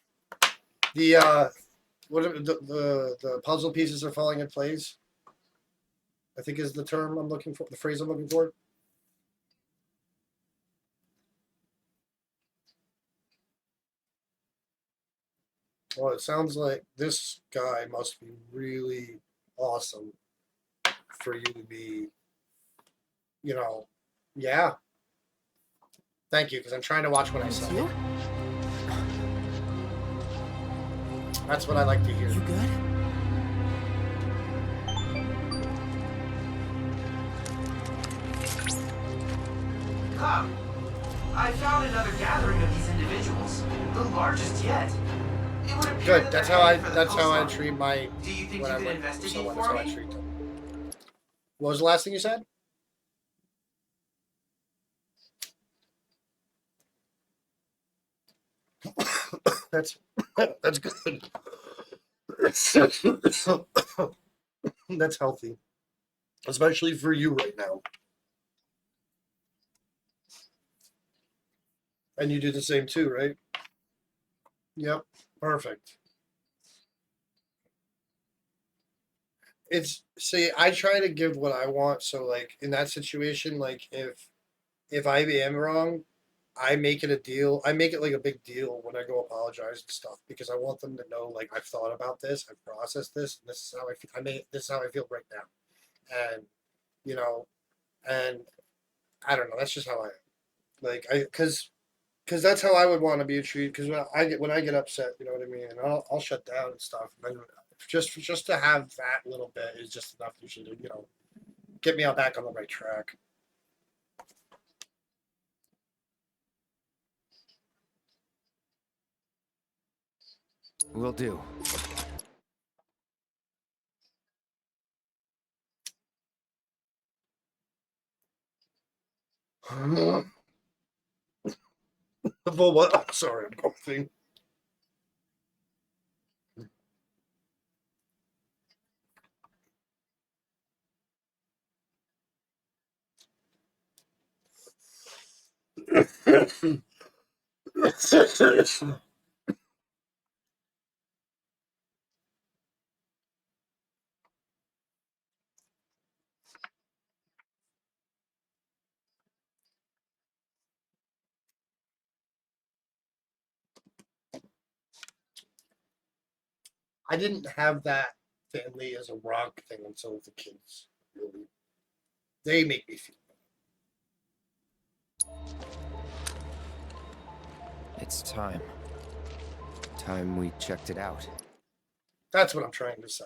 Speaker 2: what are the puzzle pieces are falling in place, I think is the term I'm looking for, the phrase I'm looking for. Well, it sounds like this guy must be really awesome for you to be, you know, yeah. Thank you, because I'm trying to watch what I say. That's what I like to hear.
Speaker 13: You good?
Speaker 9: Come. I found another gathering of these individuals, the largest yet. It would appear
Speaker 2: Good.
Speaker 9: that
Speaker 2: That's
Speaker 9: they're
Speaker 2: how I.
Speaker 9: heading for the
Speaker 2: That's how I
Speaker 9: coastline.
Speaker 2: treat my.
Speaker 9: Do you think
Speaker 2: when
Speaker 9: you
Speaker 2: I
Speaker 9: can
Speaker 2: work with
Speaker 9: investigate
Speaker 2: someone,
Speaker 9: for
Speaker 2: that's how I
Speaker 9: me?
Speaker 2: treat them. What was the last thing you said? That's good. That's healthy, especially for you right now. And you do the same too, right? Yep. Perfect. it's see, I try to give what I want. So like in that situation, like if I am wrong, I make it a deal. I make it like a big deal when I go apologize and stuff because I want them to know like I've thought about this, I've processed this, and this is how I feel. This is how I feel right now, and you know, and I don't know. That's just how I am. Like because that's how I would want to be treated. Because when I get upset, you know what I mean, and I'll shut down and stuff. And just to have that little bit is just enough usually to get me back on the right track.
Speaker 7: Will do.
Speaker 2: Well, what? Oh, sorry, I'm coughing. I didn't have that family as a rock thing until the kids really. They make me feel.
Speaker 7: It's time. Time we checked it out.
Speaker 2: That's what I'm trying to say.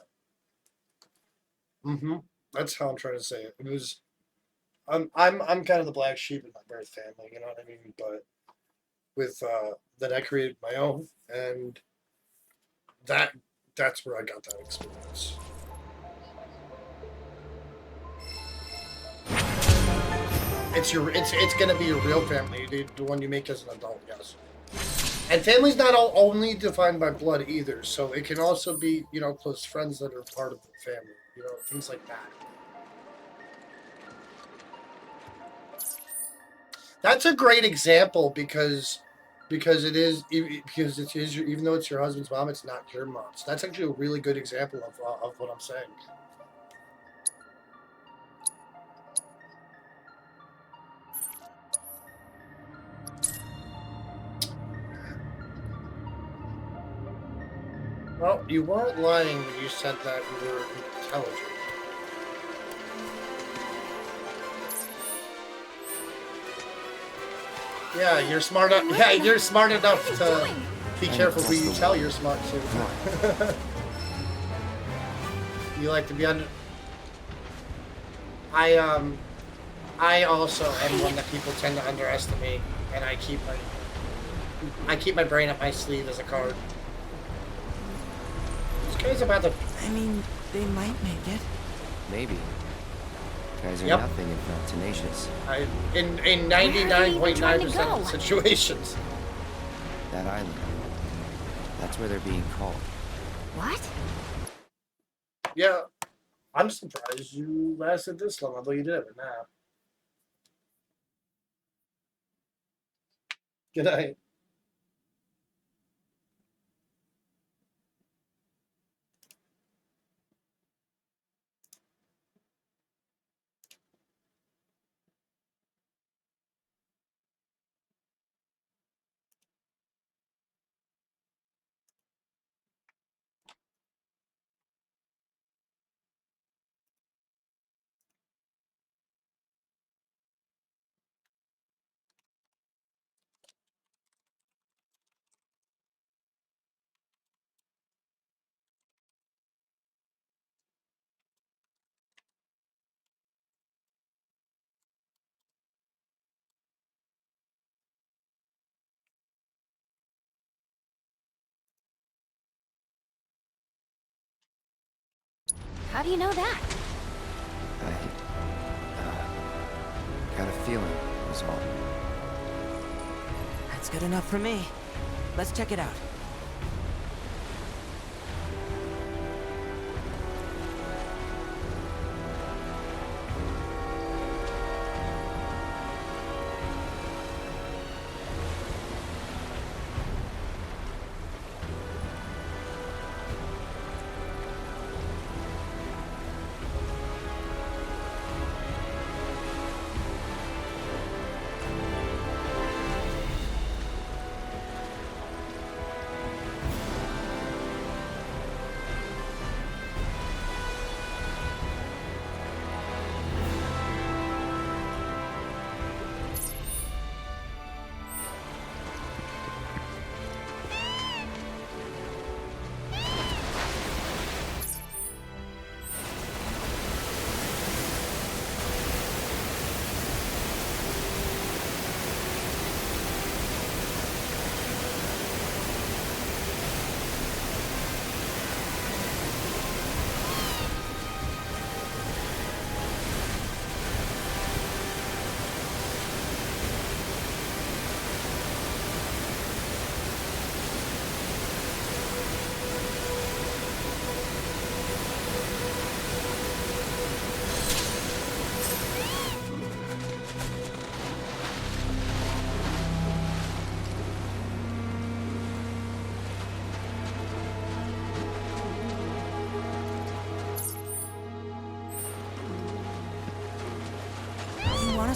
Speaker 2: That's how I'm trying to say it. It was. I'm kind of the black sheep in my birth family. You know what I mean? But with that I created my own, and that's where I got that experience. It's gonna be your real family, the one you make as an adult, yes. And family's not only defined by blood either, so it can also be close friends that are part of the family, things like that. That's a great example because it is even though it's your husband's mom, it's not your mom. So that's actually a really good example of what I'm saying. Well, you weren't lying when you said that you were intelligent. Yeah, you're smart. Yeah, you're smart enough to be careful who you tell you're smart to. You like to be under. I also am one that people tend to underestimate, and I keep my brain up my sleeve as a card. This guy's about to.
Speaker 13: I mean, they might make it.
Speaker 7: Maybe. Guys are nothing if not tenacious.
Speaker 2: In 99.9% of situations.
Speaker 7: That island. That's where they're being called.
Speaker 8: What?
Speaker 2: Yeah. I'm surprised you lasted this long, although you did have a nap. Good night.
Speaker 8: How do you know that?
Speaker 7: I got a feeling, was all.
Speaker 13: That's good enough for me. Let's check it out.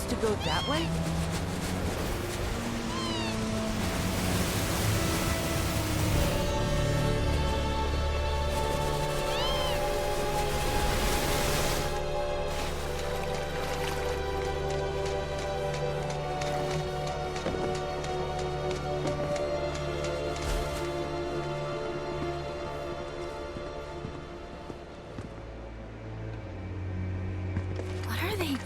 Speaker 13: to go that way?
Speaker 5: What are they?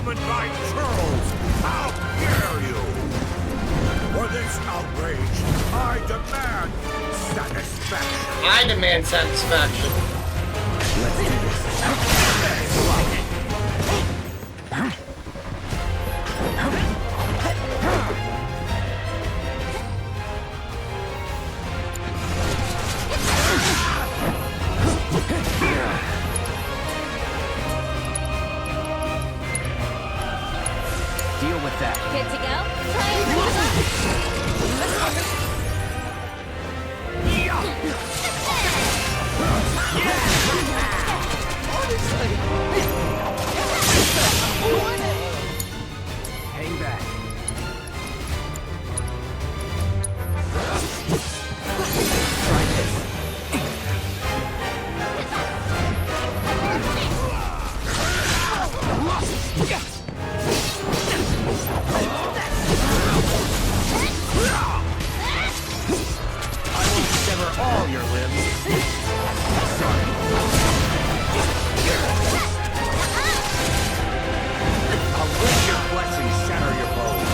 Speaker 12: human by Charles! How dare you! For this outrage, I demand satisfaction!
Speaker 2: I demand satisfaction.
Speaker 7: Let's do this. Deal with that.
Speaker 5: Good to go? Try and bring them
Speaker 7: Hang back. Try this. I will sever all your limbs. Sorry. I'll let your blessings shatter your bones.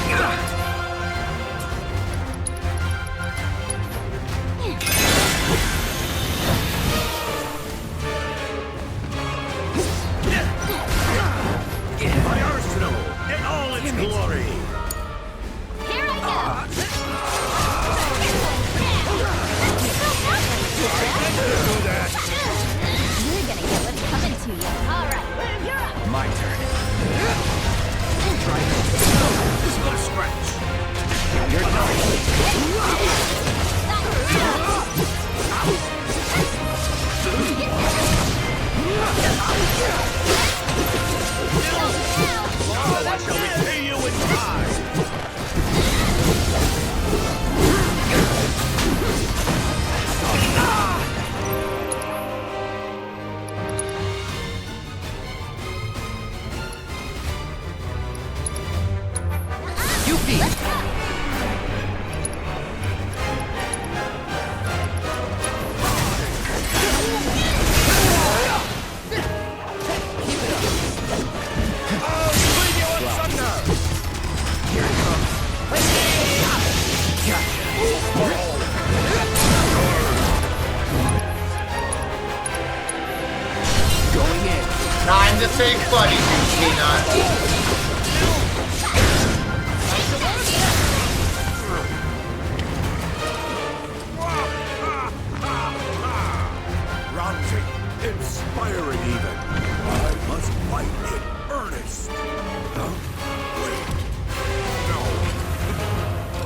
Speaker 12: My arsenal in all its glory!
Speaker 5: Here I go! You're gonna get what's coming to you. Alright, you're up!
Speaker 7: My turn. Try this.
Speaker 12: Split scratch!
Speaker 7: You're done.
Speaker 12: Oh, I shall repay you in time!
Speaker 7: Going in.
Speaker 2: Time to take buddy, Peanut.
Speaker 12: Rousing, inspiring even. I must fight in earnest. Huh? Wait. No.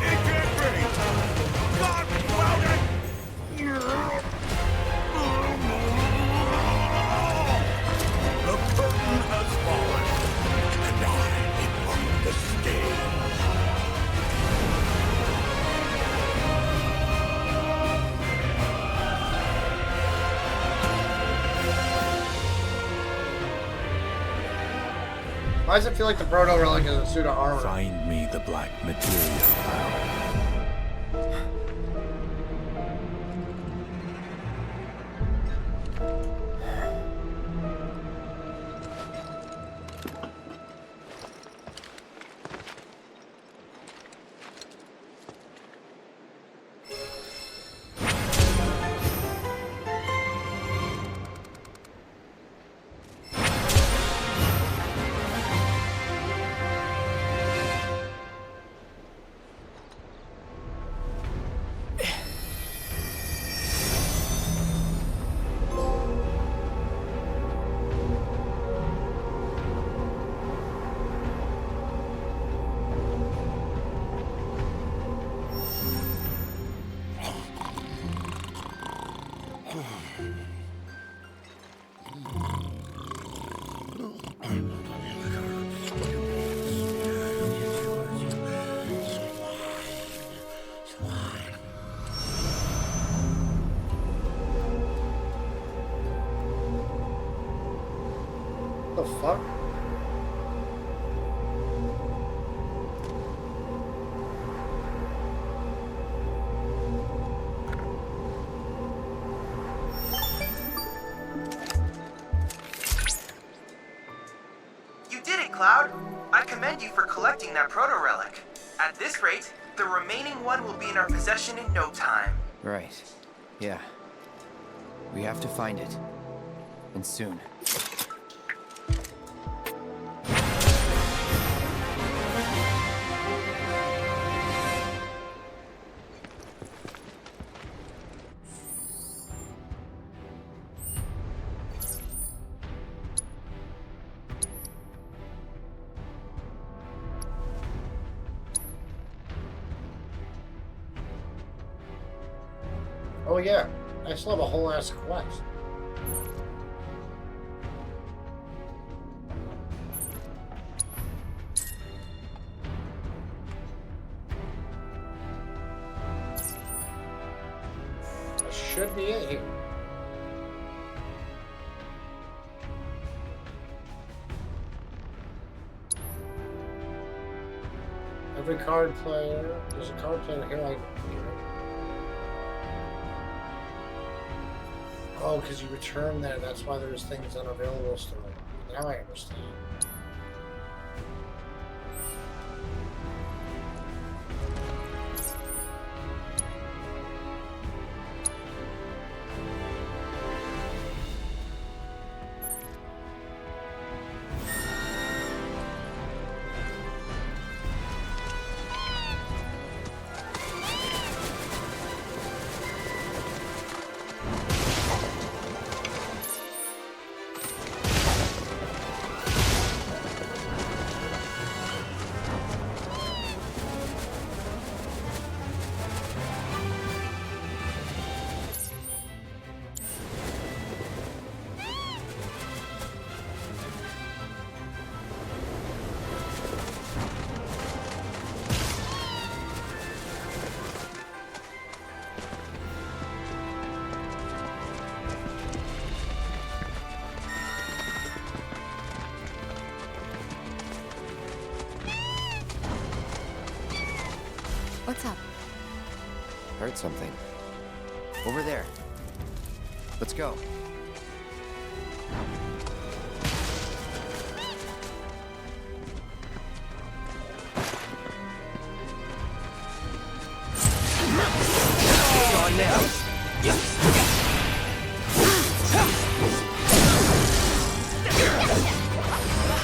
Speaker 12: It can't be. God cloud it. The curtain has fallen, and I am on the stage.
Speaker 2: Why does it feel like the Proto Relic is a suit of armor?
Speaker 12: Find me the black material, pal.
Speaker 2: The fuck?
Speaker 13: You did it, Cloud. I commend you for collecting that proto-relic. At this rate, the remaining one will be in our possession in no time.
Speaker 7: Right. Yeah. We have to find it. And soon.
Speaker 2: Oh yeah, I still have a whole ass quest. That should be it here. Every card player, there's a card player here I Oh, because you return there, that's why there's things unavailable still. Now I understand.
Speaker 5: What's up?
Speaker 7: Heard something. Over there. Let's go. On now.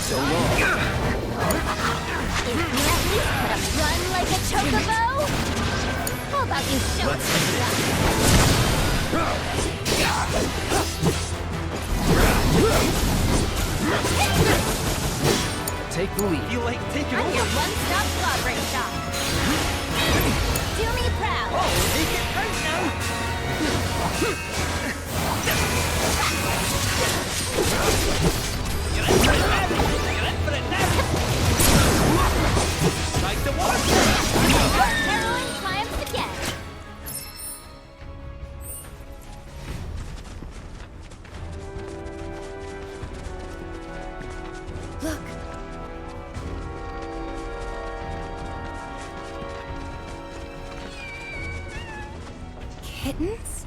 Speaker 7: So long.
Speaker 5: Run like a chocobo? How about you show us some love?
Speaker 7: Take the lead.
Speaker 13: You like taking
Speaker 5: I'm
Speaker 13: over?
Speaker 5: your one-stop slobbering shop. Do me proud.
Speaker 13: Oh, take it right like the water.
Speaker 5: Caroline triumphs again. Look. Kittens?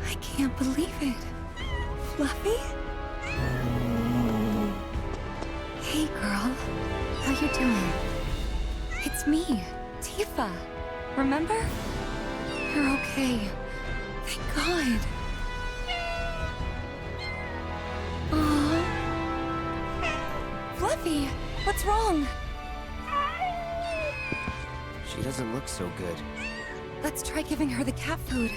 Speaker 5: I can't believe it. Fluffy? Hey, girl. How you doing? It's me, Tifa. Remember? You're okay. Thank God. Aww. Fluffy, what's wrong?
Speaker 7: She doesn't look so good.
Speaker 5: Let's try giving her the cat food.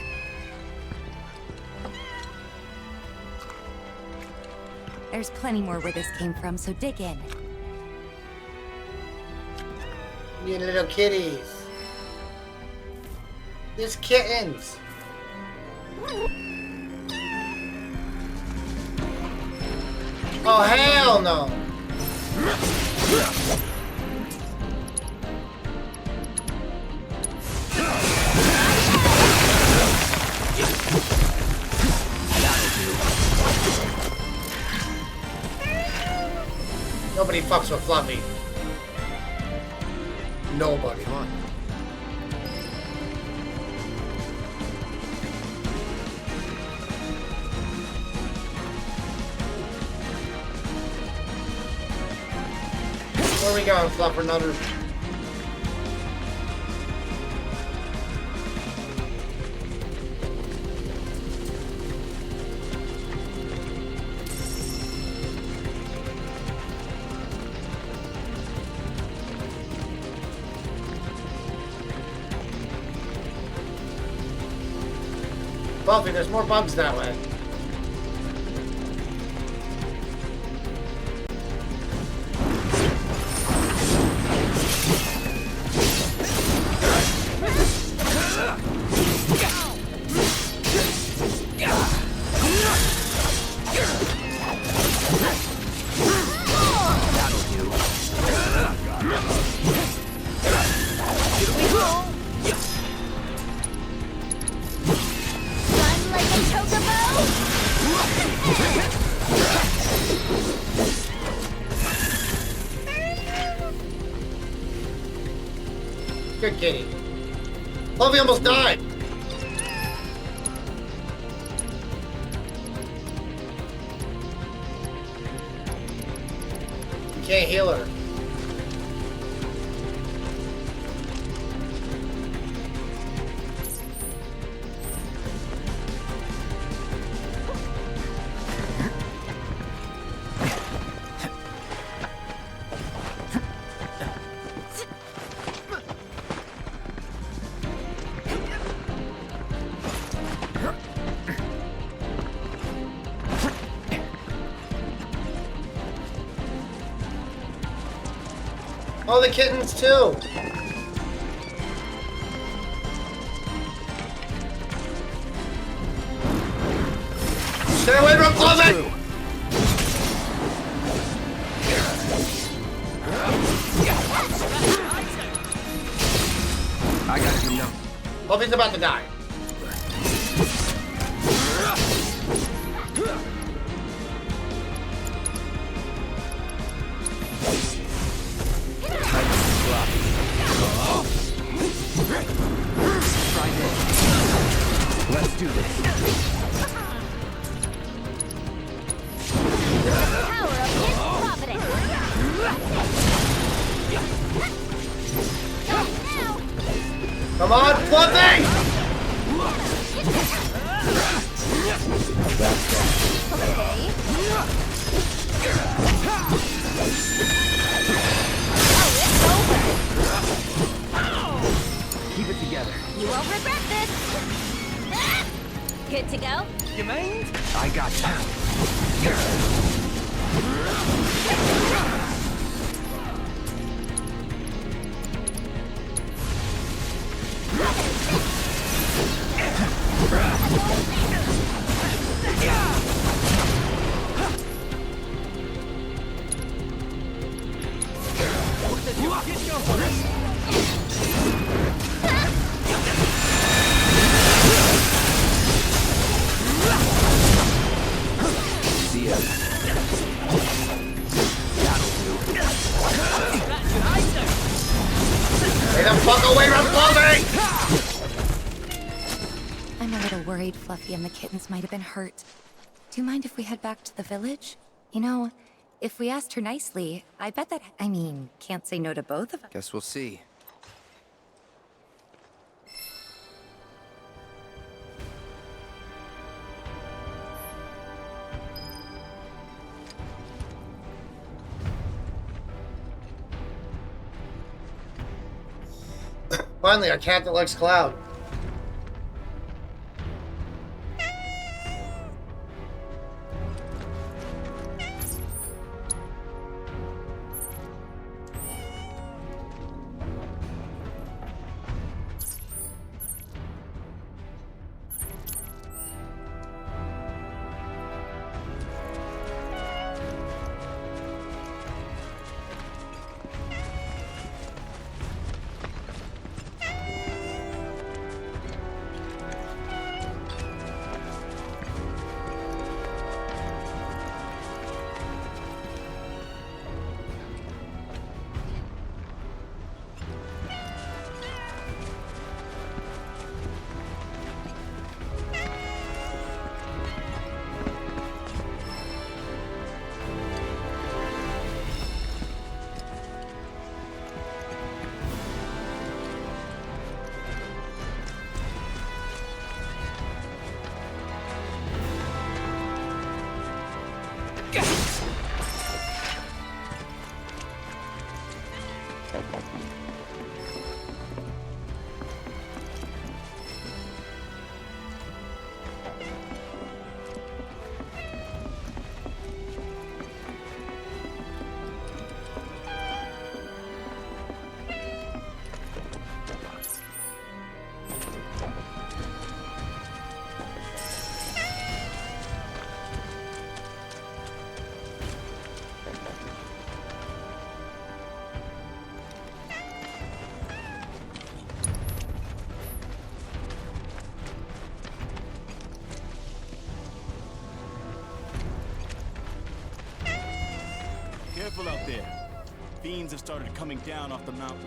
Speaker 5: There's plenty more where this came from, so dig in.
Speaker 2: You little kitties. There's kittens. Oh, hell no. Nobody fucks with Fluffy. Nobody.
Speaker 7: Come on.
Speaker 2: Where are we going, Fluffernutter? Buffy, there's more bugs that way. Good kitty. Fluffy almost died. You can't heal her. Oh, the kittens too. Stay away from Fluffy!
Speaker 7: I got you now.
Speaker 2: Fluffy's about to die.
Speaker 7: Let's do this.
Speaker 5: Power of his providence.
Speaker 2: Come on, Fluffy!
Speaker 7: Keep it together.
Speaker 5: You won't regret this. Good to go?
Speaker 7: You mind? I got you.
Speaker 2: Stay the fuck away from Fluffy!
Speaker 15: I'm a little worried Fluffy and the kittens might have been hurt. Do you mind if we head back to the village? You know, if we asked her nicely, I bet that... I mean, can't say no to both of us.
Speaker 7: Guess we'll see.
Speaker 2: Finally, our cat that likes Cloud.
Speaker 16: Careful out there. Fiends have started coming down off the mountain.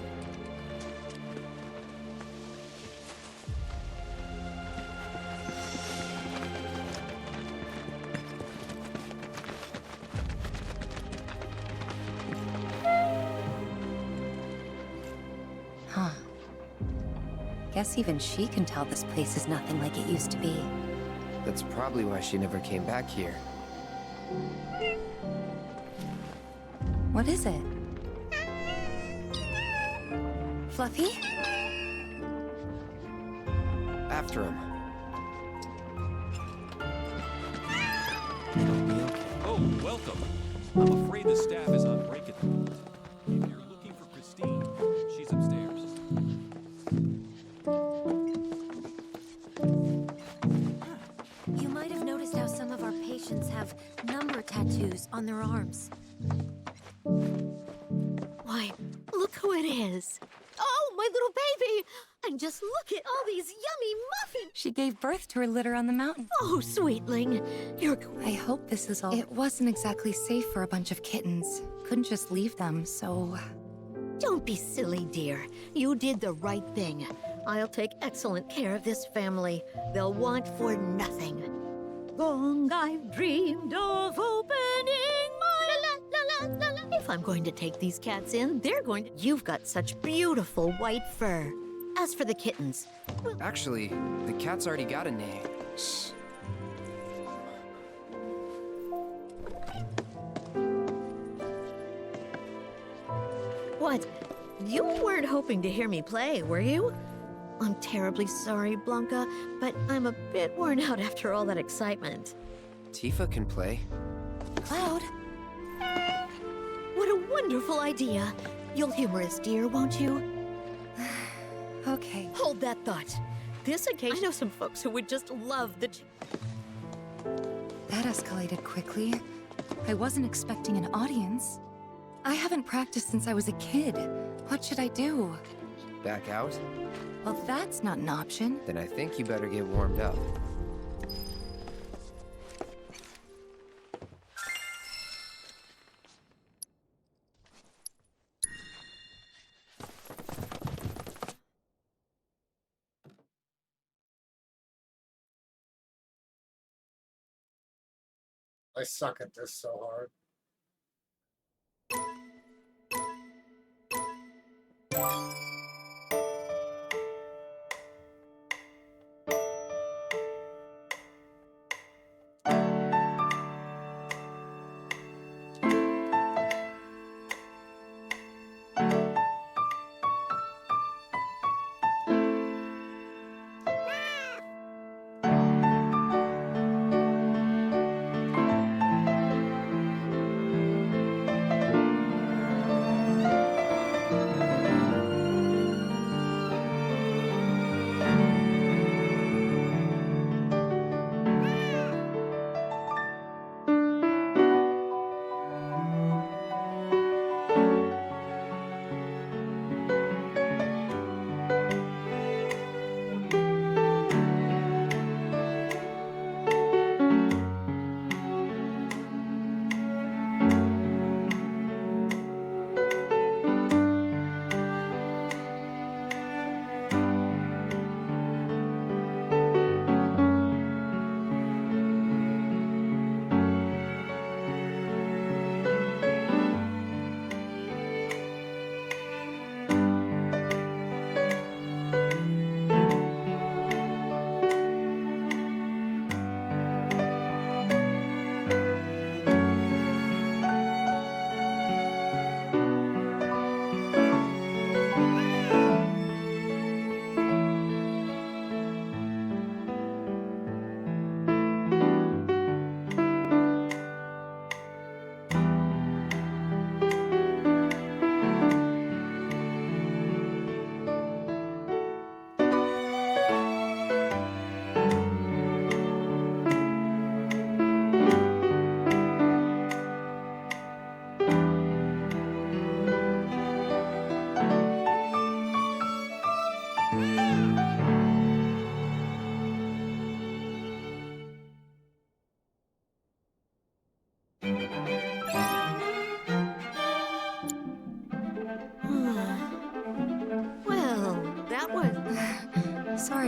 Speaker 15: Huh. Guess even she can tell this place is nothing like it used to be.
Speaker 7: That's probably why she never came back here.
Speaker 15: What is it? Fluffy?
Speaker 7: After him.
Speaker 11: Oh, welcome. I'm afraid the staff is on break at the moment. If you're looking for Christine, she's upstairs.
Speaker 8: You might have noticed how some of our patients have number tattoos on their arms. Why, look who it is. Oh, my little baby! And just look at all these yummy muffins!
Speaker 15: She gave birth to her litter on the mountain.
Speaker 8: Oh, sweetling, you're...
Speaker 15: I hope this is all... It wasn't exactly safe for a bunch of kittens. Couldn't just leave them, so...
Speaker 8: Don't be silly, dear. You did the right thing. I'll take excellent care of this family. They'll want for nothing. Long I've dreamed of opening my la-la-la-la-la. If I'm going to take these cats in, they're going to... You've got such beautiful white fur. As for the kittens... Well...
Speaker 7: Actually, the cat's already got a name. Shh.
Speaker 8: What? You weren't hoping to hear me play, were you? I'm terribly sorry, Blanca, but I'm a bit worn out after all that excitement.
Speaker 7: Tifa can play.
Speaker 8: Cloud? What a wonderful idea. You'll humor us, dear, won't you?
Speaker 15: Okay.
Speaker 8: Hold that thought. This occasion, I know some folks who would just love the...
Speaker 15: That escalated quickly. I wasn't expecting an audience. I haven't practiced since I was a kid. What should I do?
Speaker 7: Back out?
Speaker 15: Well, that's not an option.
Speaker 7: Then I think you better get warmed up.
Speaker 2: I suck at this so hard.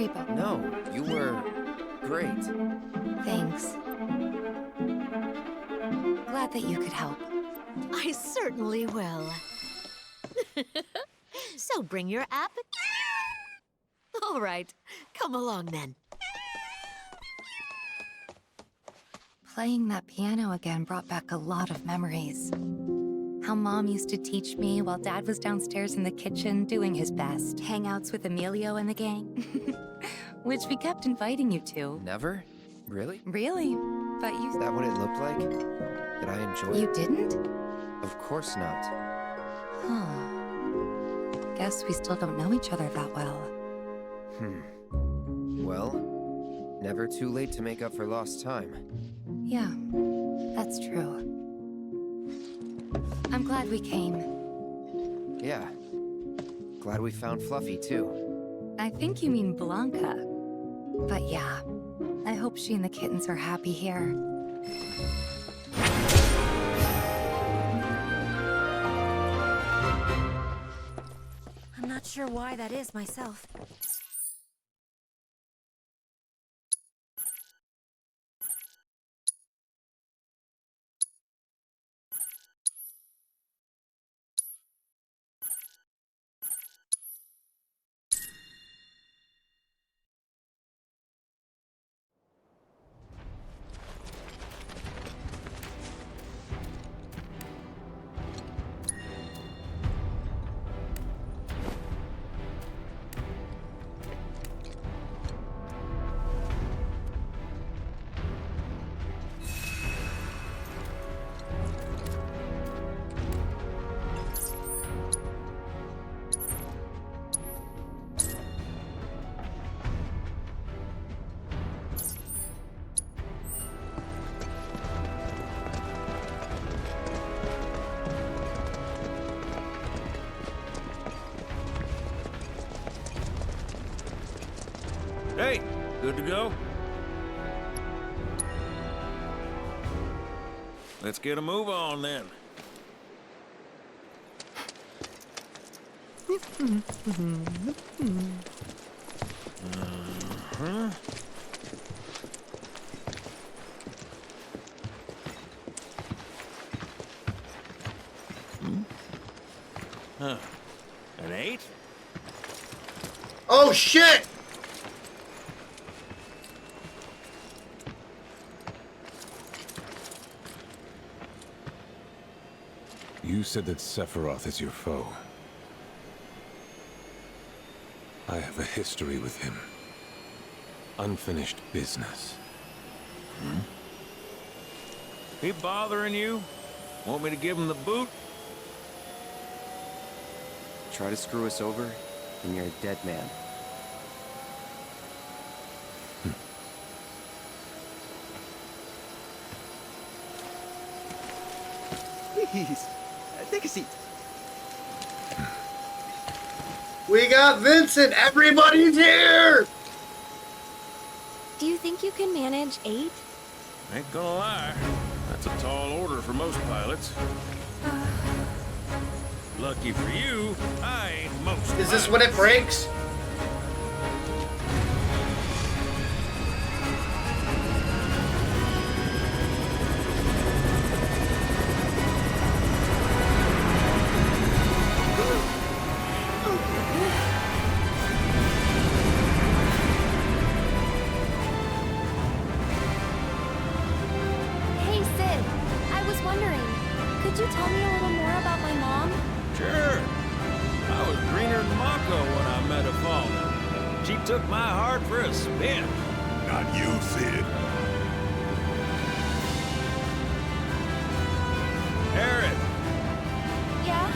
Speaker 15: sorry, but...
Speaker 7: No, you were great.
Speaker 15: Thanks. Glad that you could help.
Speaker 8: I certainly will. So bring your app. All right, come along then.
Speaker 15: Playing that piano again brought back a lot of memories. How Mom used to teach me while Dad was downstairs in the kitchen doing his best. Hangouts with Emilio and the gang. Which we kept inviting you to.
Speaker 7: Never? Really?
Speaker 15: Really? But you...
Speaker 7: Is that what it looked like? Did I enjoy it?
Speaker 15: You didn't?
Speaker 7: Of course not.
Speaker 15: Huh. Guess we still don't know each other that well.
Speaker 7: Well, never too late to make up for lost time.
Speaker 15: Yeah, that's true. I'm glad we came.
Speaker 7: Yeah. Glad we found Fluffy, too.
Speaker 15: I think you mean Blanca. But yeah, I hope she and the kittens are happy here.
Speaker 5: I'm not sure why that is myself.
Speaker 11: Hey, good to go? Let's get a move on then. Huh. An 8?
Speaker 2: Oh shit!
Speaker 17: You said that Sephiroth is your foe. I have a history with him. Unfinished business.
Speaker 11: He bothering you? Want me to give him the boot?
Speaker 7: Try to screw us over, and you're a dead man.
Speaker 13: Please, take a seat.
Speaker 2: We got Vincent! Everybody's here!
Speaker 5: Do you think you can manage 8?
Speaker 11: Ain't gonna lie. That's a tall order for most pilots. Lucky for you, I ain't most.
Speaker 2: Is this when it breaks?
Speaker 5: Hey, Sid. I was wondering, could you tell me a little more about my mom?
Speaker 11: Sure. I was greener than Mako when I met her father. She took my heart for a spin.
Speaker 12: Not you, Sid.
Speaker 11: Erin,
Speaker 5: Yeah?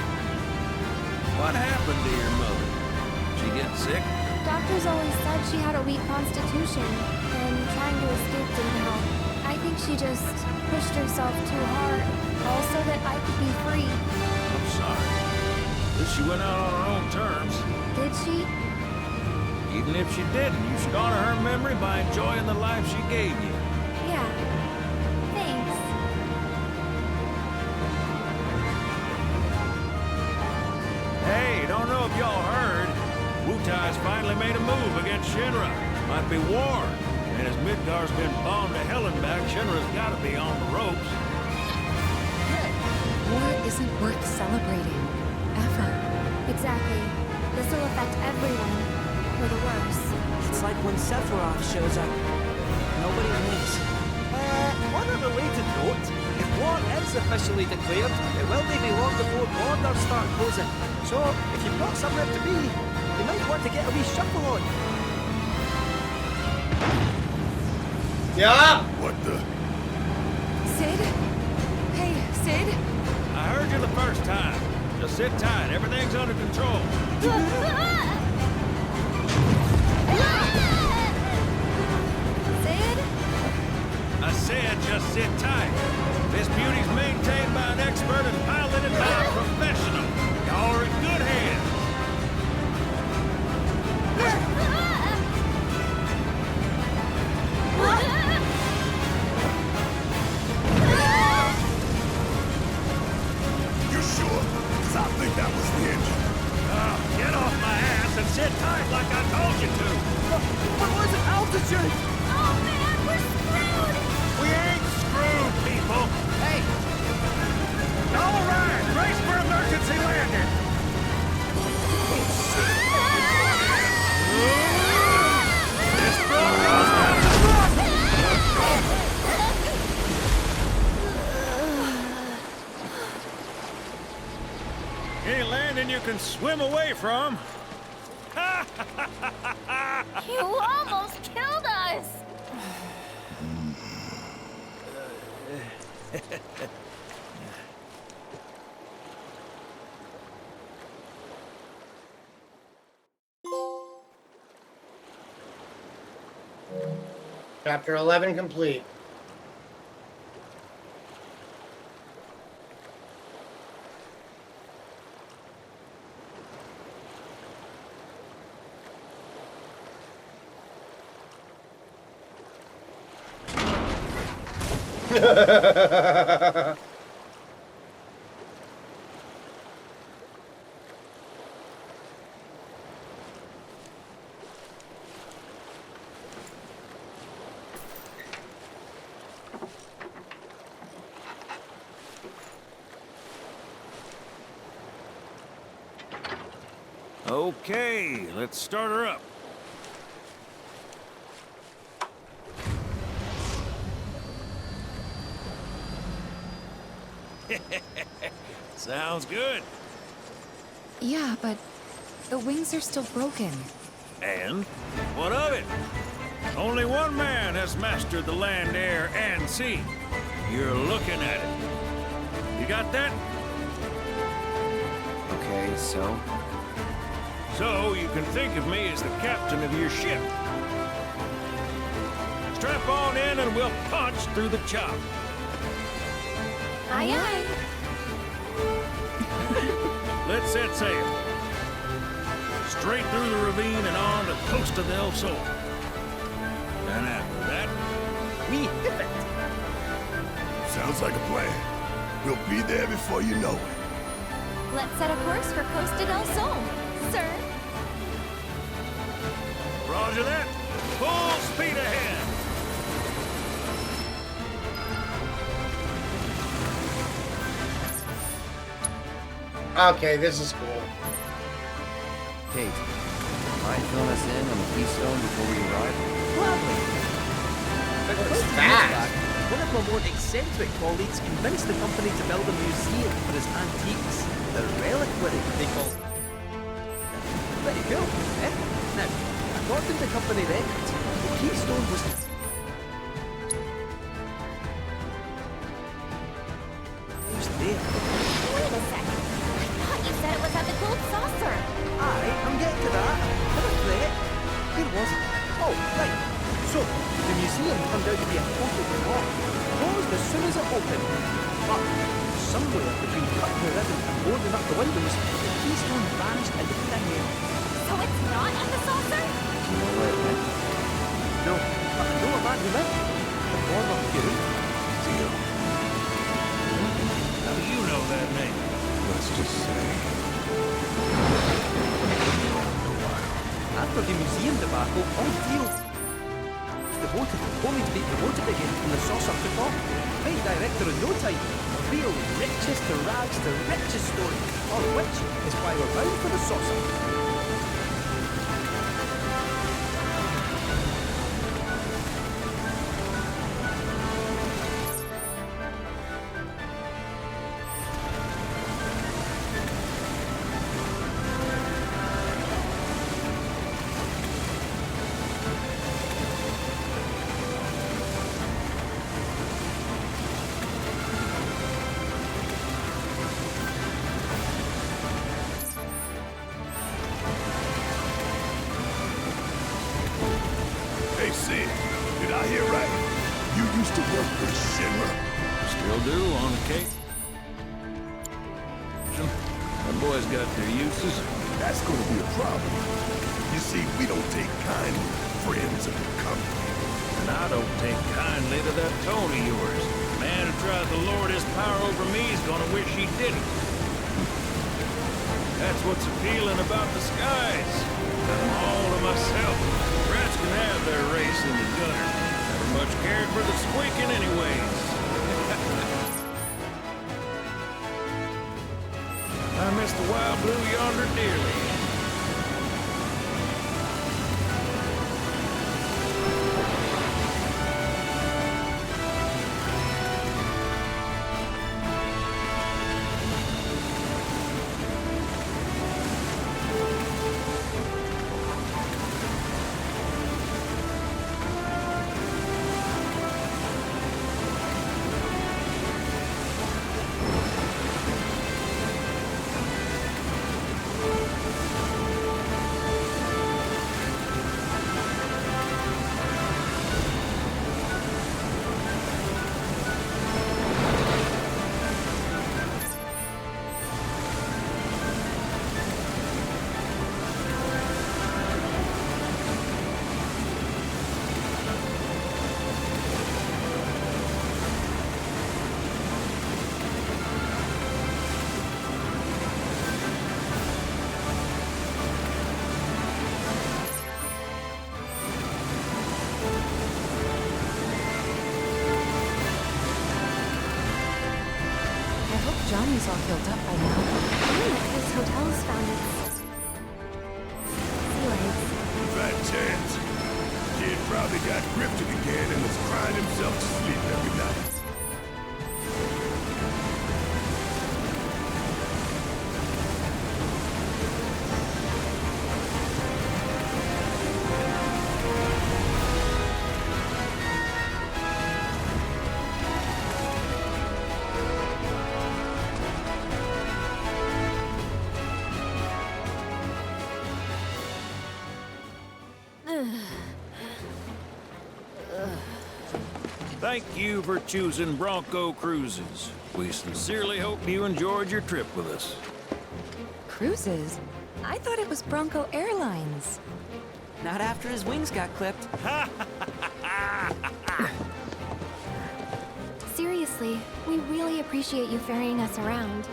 Speaker 11: what happened to your mother? She get sick?
Speaker 5: Doctors always said she had a weak constitution, and trying to escape didn't help. I think she just pushed herself too hard, all so that I could be free.
Speaker 11: I'm sorry. At least she went out on her own terms.
Speaker 5: Did she?
Speaker 11: Even if she didn't, you should honor her memory by enjoying the life she gave you.
Speaker 5: Yeah. Thanks.
Speaker 11: Hey, don't know if y'all heard. Wutai's finally made a move against Shinra. Might be war. And as Midgar's been bombed to hell and back, Shinra's gotta be on the ropes.
Speaker 15: War isn't worth celebrating. Ever.
Speaker 5: Exactly. This will affect everyone. For the worse.
Speaker 13: It's like when Sephiroth shows up. Nobody wins.
Speaker 18: On a related note, if war is officially declared, it will be long before borders start closing. So, if you've got somewhere to be, you might want to get a wee shuffle on.
Speaker 2: Yeah!
Speaker 12: What the?
Speaker 15: Sid? Hey, Sid?
Speaker 11: I heard you the first time. Just sit tight. Everything's under control.
Speaker 5: Sid?
Speaker 11: I said just sit tight. This beauty's maintained by an expert and piloted by a professional. Y'all are in good hands.
Speaker 12: You sure? 'Cause I think that was the engine.
Speaker 11: Get off my ass and sit tight like I told you to.
Speaker 18: What was it? Altitude?
Speaker 5: Oh man, we're screwed!
Speaker 11: We ain't screwed, people.
Speaker 18: Hey!
Speaker 11: All right, brace for emergency landing. This broadcast has to run. Any landing you can swim away from.
Speaker 5: You almost killed us!
Speaker 2: Chapter 11 complete.
Speaker 11: Okay, let's start her up. Sounds good.
Speaker 15: Yeah, but the wings are still broken.
Speaker 11: And what of it? Only one man has mastered the land, air, and sea. You're looking at it. You got that?
Speaker 7: Okay, so?
Speaker 11: So you can think of me as the captain of your ship. Strap on in and we'll punch through the chop.
Speaker 5: Aye, aye.
Speaker 11: Let's set sail. Straight through the ravine and on the coast of El Sol. And after that,
Speaker 18: We hit it!
Speaker 12: Sounds like a plan. We'll be there before you know it.
Speaker 5: Let's set a course for Costa del Sol, sir.
Speaker 11: Roger that. Full speed ahead.
Speaker 2: Okay, this is cool.
Speaker 7: Kate, mind filling us in on the Keystone before we arrive?
Speaker 18: Gladly.
Speaker 2: What's
Speaker 18: About 2
Speaker 2: that?
Speaker 18: years back, one of my more eccentric colleagues convinced the company to build a museum for his antiques, the reliquary they call. Pretty cool, eh? Now, according to company records, the Keystone was there.
Speaker 5: Wait a second. I thought you said it was at the Gold Saucer.
Speaker 18: Aye, I'm getting to that. Never fret. Where was it? Oh, right. So, the museum turned out to be a total flop. Closed as soon as it opened. But, somewhere between cutting the ribbon and boarding up the windows, the Keystone vanished into thin air.
Speaker 5: So it's not at the saucer?
Speaker 7: Do you know where it went?
Speaker 18: No, but I know a man who lived. The former Fury.
Speaker 17: Deal.
Speaker 11: How do you know that name?
Speaker 17: Let's just say.
Speaker 18: After the museum ordeal. Devoted, only to be promoted again from the saucer to top. Fight director in no time. A real riches to rags to riches story. All of which is why we're bound for the saucer.
Speaker 12: Hey, Sid, did I hear right? You used to work with Shinra?
Speaker 11: Still do, on occasion. Them boys got their uses.
Speaker 12: That's gonna be a problem. You see, we don't take kindly to friends of the company.
Speaker 11: And I don't take kindly to that tone of yours. The man who tries to lord his power over me is gonna wish he didn't. That's what's appealing about the skies. That I'm all to myself. Rats can have their race in the gutter. Never much cared for the squeaking anyways. I miss the wild blue yonder dearly.
Speaker 15: Johnny's all healed up by now.
Speaker 5: This hotel's found its sea legs.
Speaker 12: Fat chance. Kid probably got grifted again and was crying himself to sleep every night.
Speaker 11: Thank you for choosing Bronco Cruises. We sincerely hope you enjoyed your trip with us.
Speaker 15: Cruises? I thought it was Bronco Airlines.
Speaker 13: Not after his wings got clipped.
Speaker 5: Seriously, we really appreciate you ferrying us around.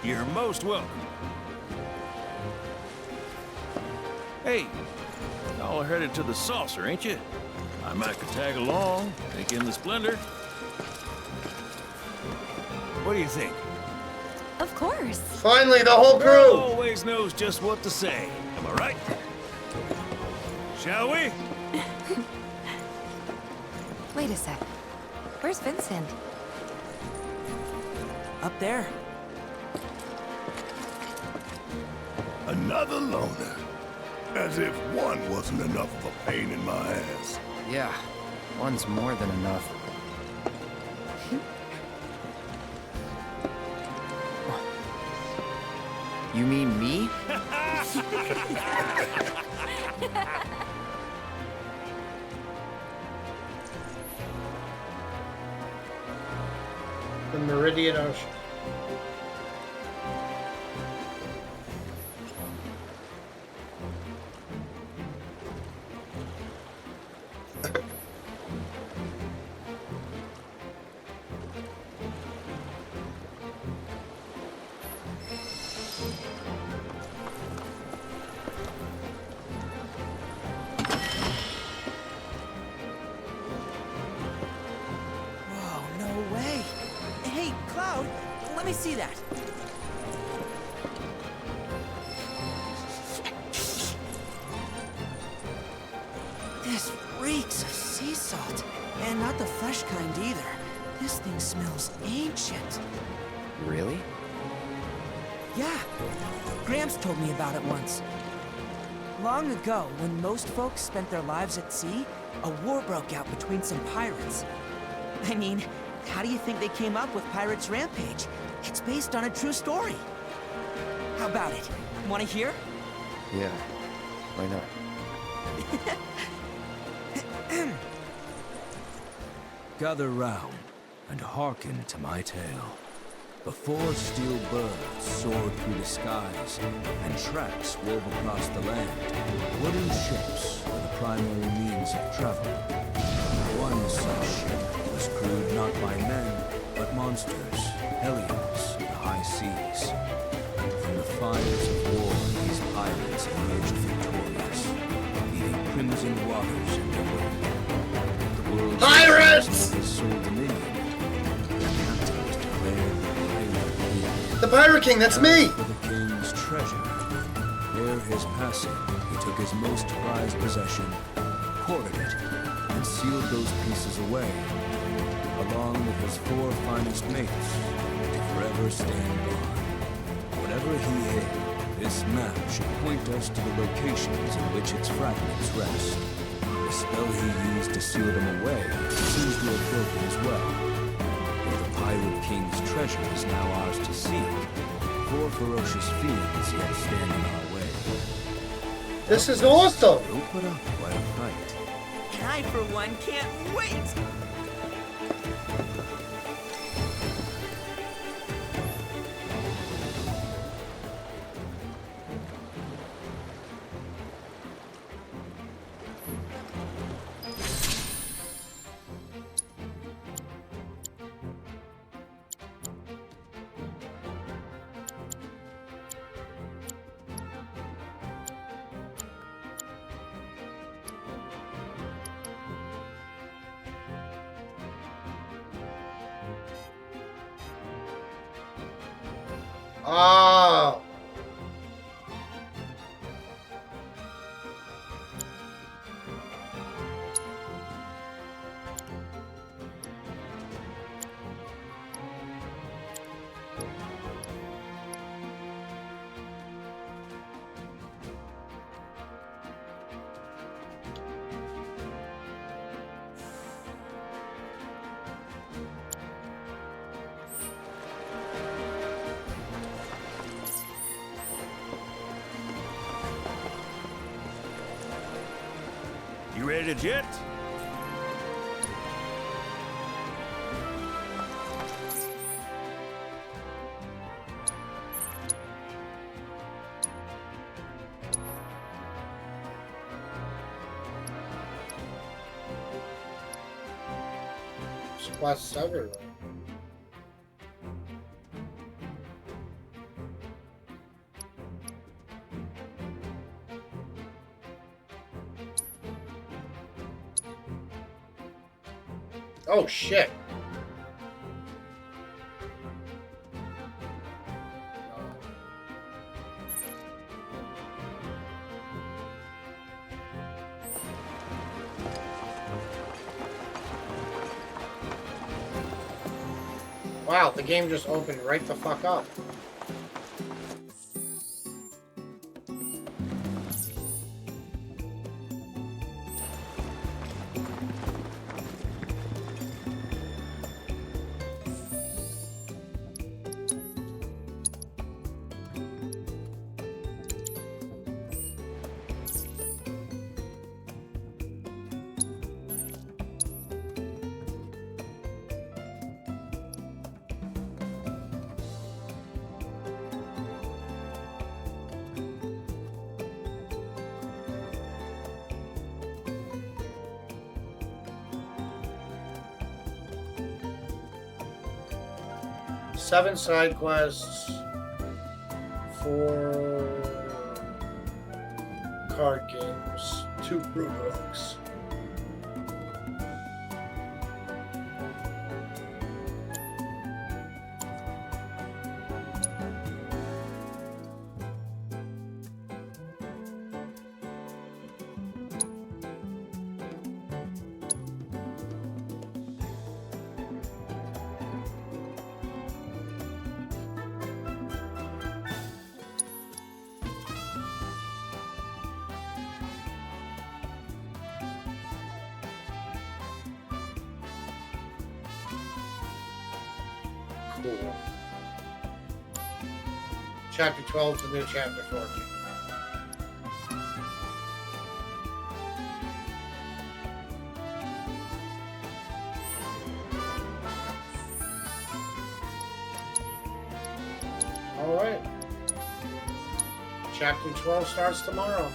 Speaker 11: You're most welcome. Hey, y'all are headed to the saucer, ain't you? I might could tag along, take in the splendor. What do you think?
Speaker 5: Of course.
Speaker 2: Finally, the whole crew!
Speaker 11: Girl always knows just what to say. Am I right? Shall we?
Speaker 15: Wait a sec. Where's Vincent?
Speaker 13: Up there.
Speaker 12: Another loner. As if one wasn't enough of a pain in my ass.
Speaker 7: Yeah, one's more than enough. You mean me?
Speaker 2: The Meridian Ocean.
Speaker 13: Cloud, let me see that. This reeks of sea salt. And not the fresh kind either. This thing smells ancient.
Speaker 7: Really?
Speaker 13: Yeah. Gramps told me about it once. Long ago, when most folks spent their lives at sea, a war broke out between some pirates. I mean, how do you think they came up with Pirates Rampage? It's based on a true story. How about it? Want to hear?
Speaker 7: Yeah. Why not?
Speaker 19: Gather round and hearken to my tale. Before steel birds soared through the skies and tracks wove across the land, wooden ships were the primary means of travel. One such ship was crewed not by men, but monsters, hellions of the high seas. From the fires of war, these pirates emerged victorious, leaving crimson waters in their wake. The world's
Speaker 2: Pirates!
Speaker 19: His sole dominion. The captain was declared Pirate King.
Speaker 2: The Pirate King, that's me!
Speaker 19: For the king's treasure. Ere his passing, he took his most prized possession, corded it, and sealed those pieces away, along with his 4 finest mates, to forever stand guard. Whatever he hid, this map should point us to the locations in which its fragments rest. The spell he used to seal them away seems to have broken as well. Though the Pirate King's treasure is now ours to seek, 4 ferocious fiends yet stand in our way.
Speaker 2: This is awesome!
Speaker 19: Don't put up quite a fight.
Speaker 13: And I, for one, can't wait!
Speaker 2: Oh.
Speaker 11: You ready to jet?
Speaker 2: Squats everywhere. Oh shit. Wow, the game just opened right the fuck up. Seven side quests, 4 card games, 2 brew books. Cool. Chapter 12 is the new chapter 14. All right. Chapter 12 starts tomorrow.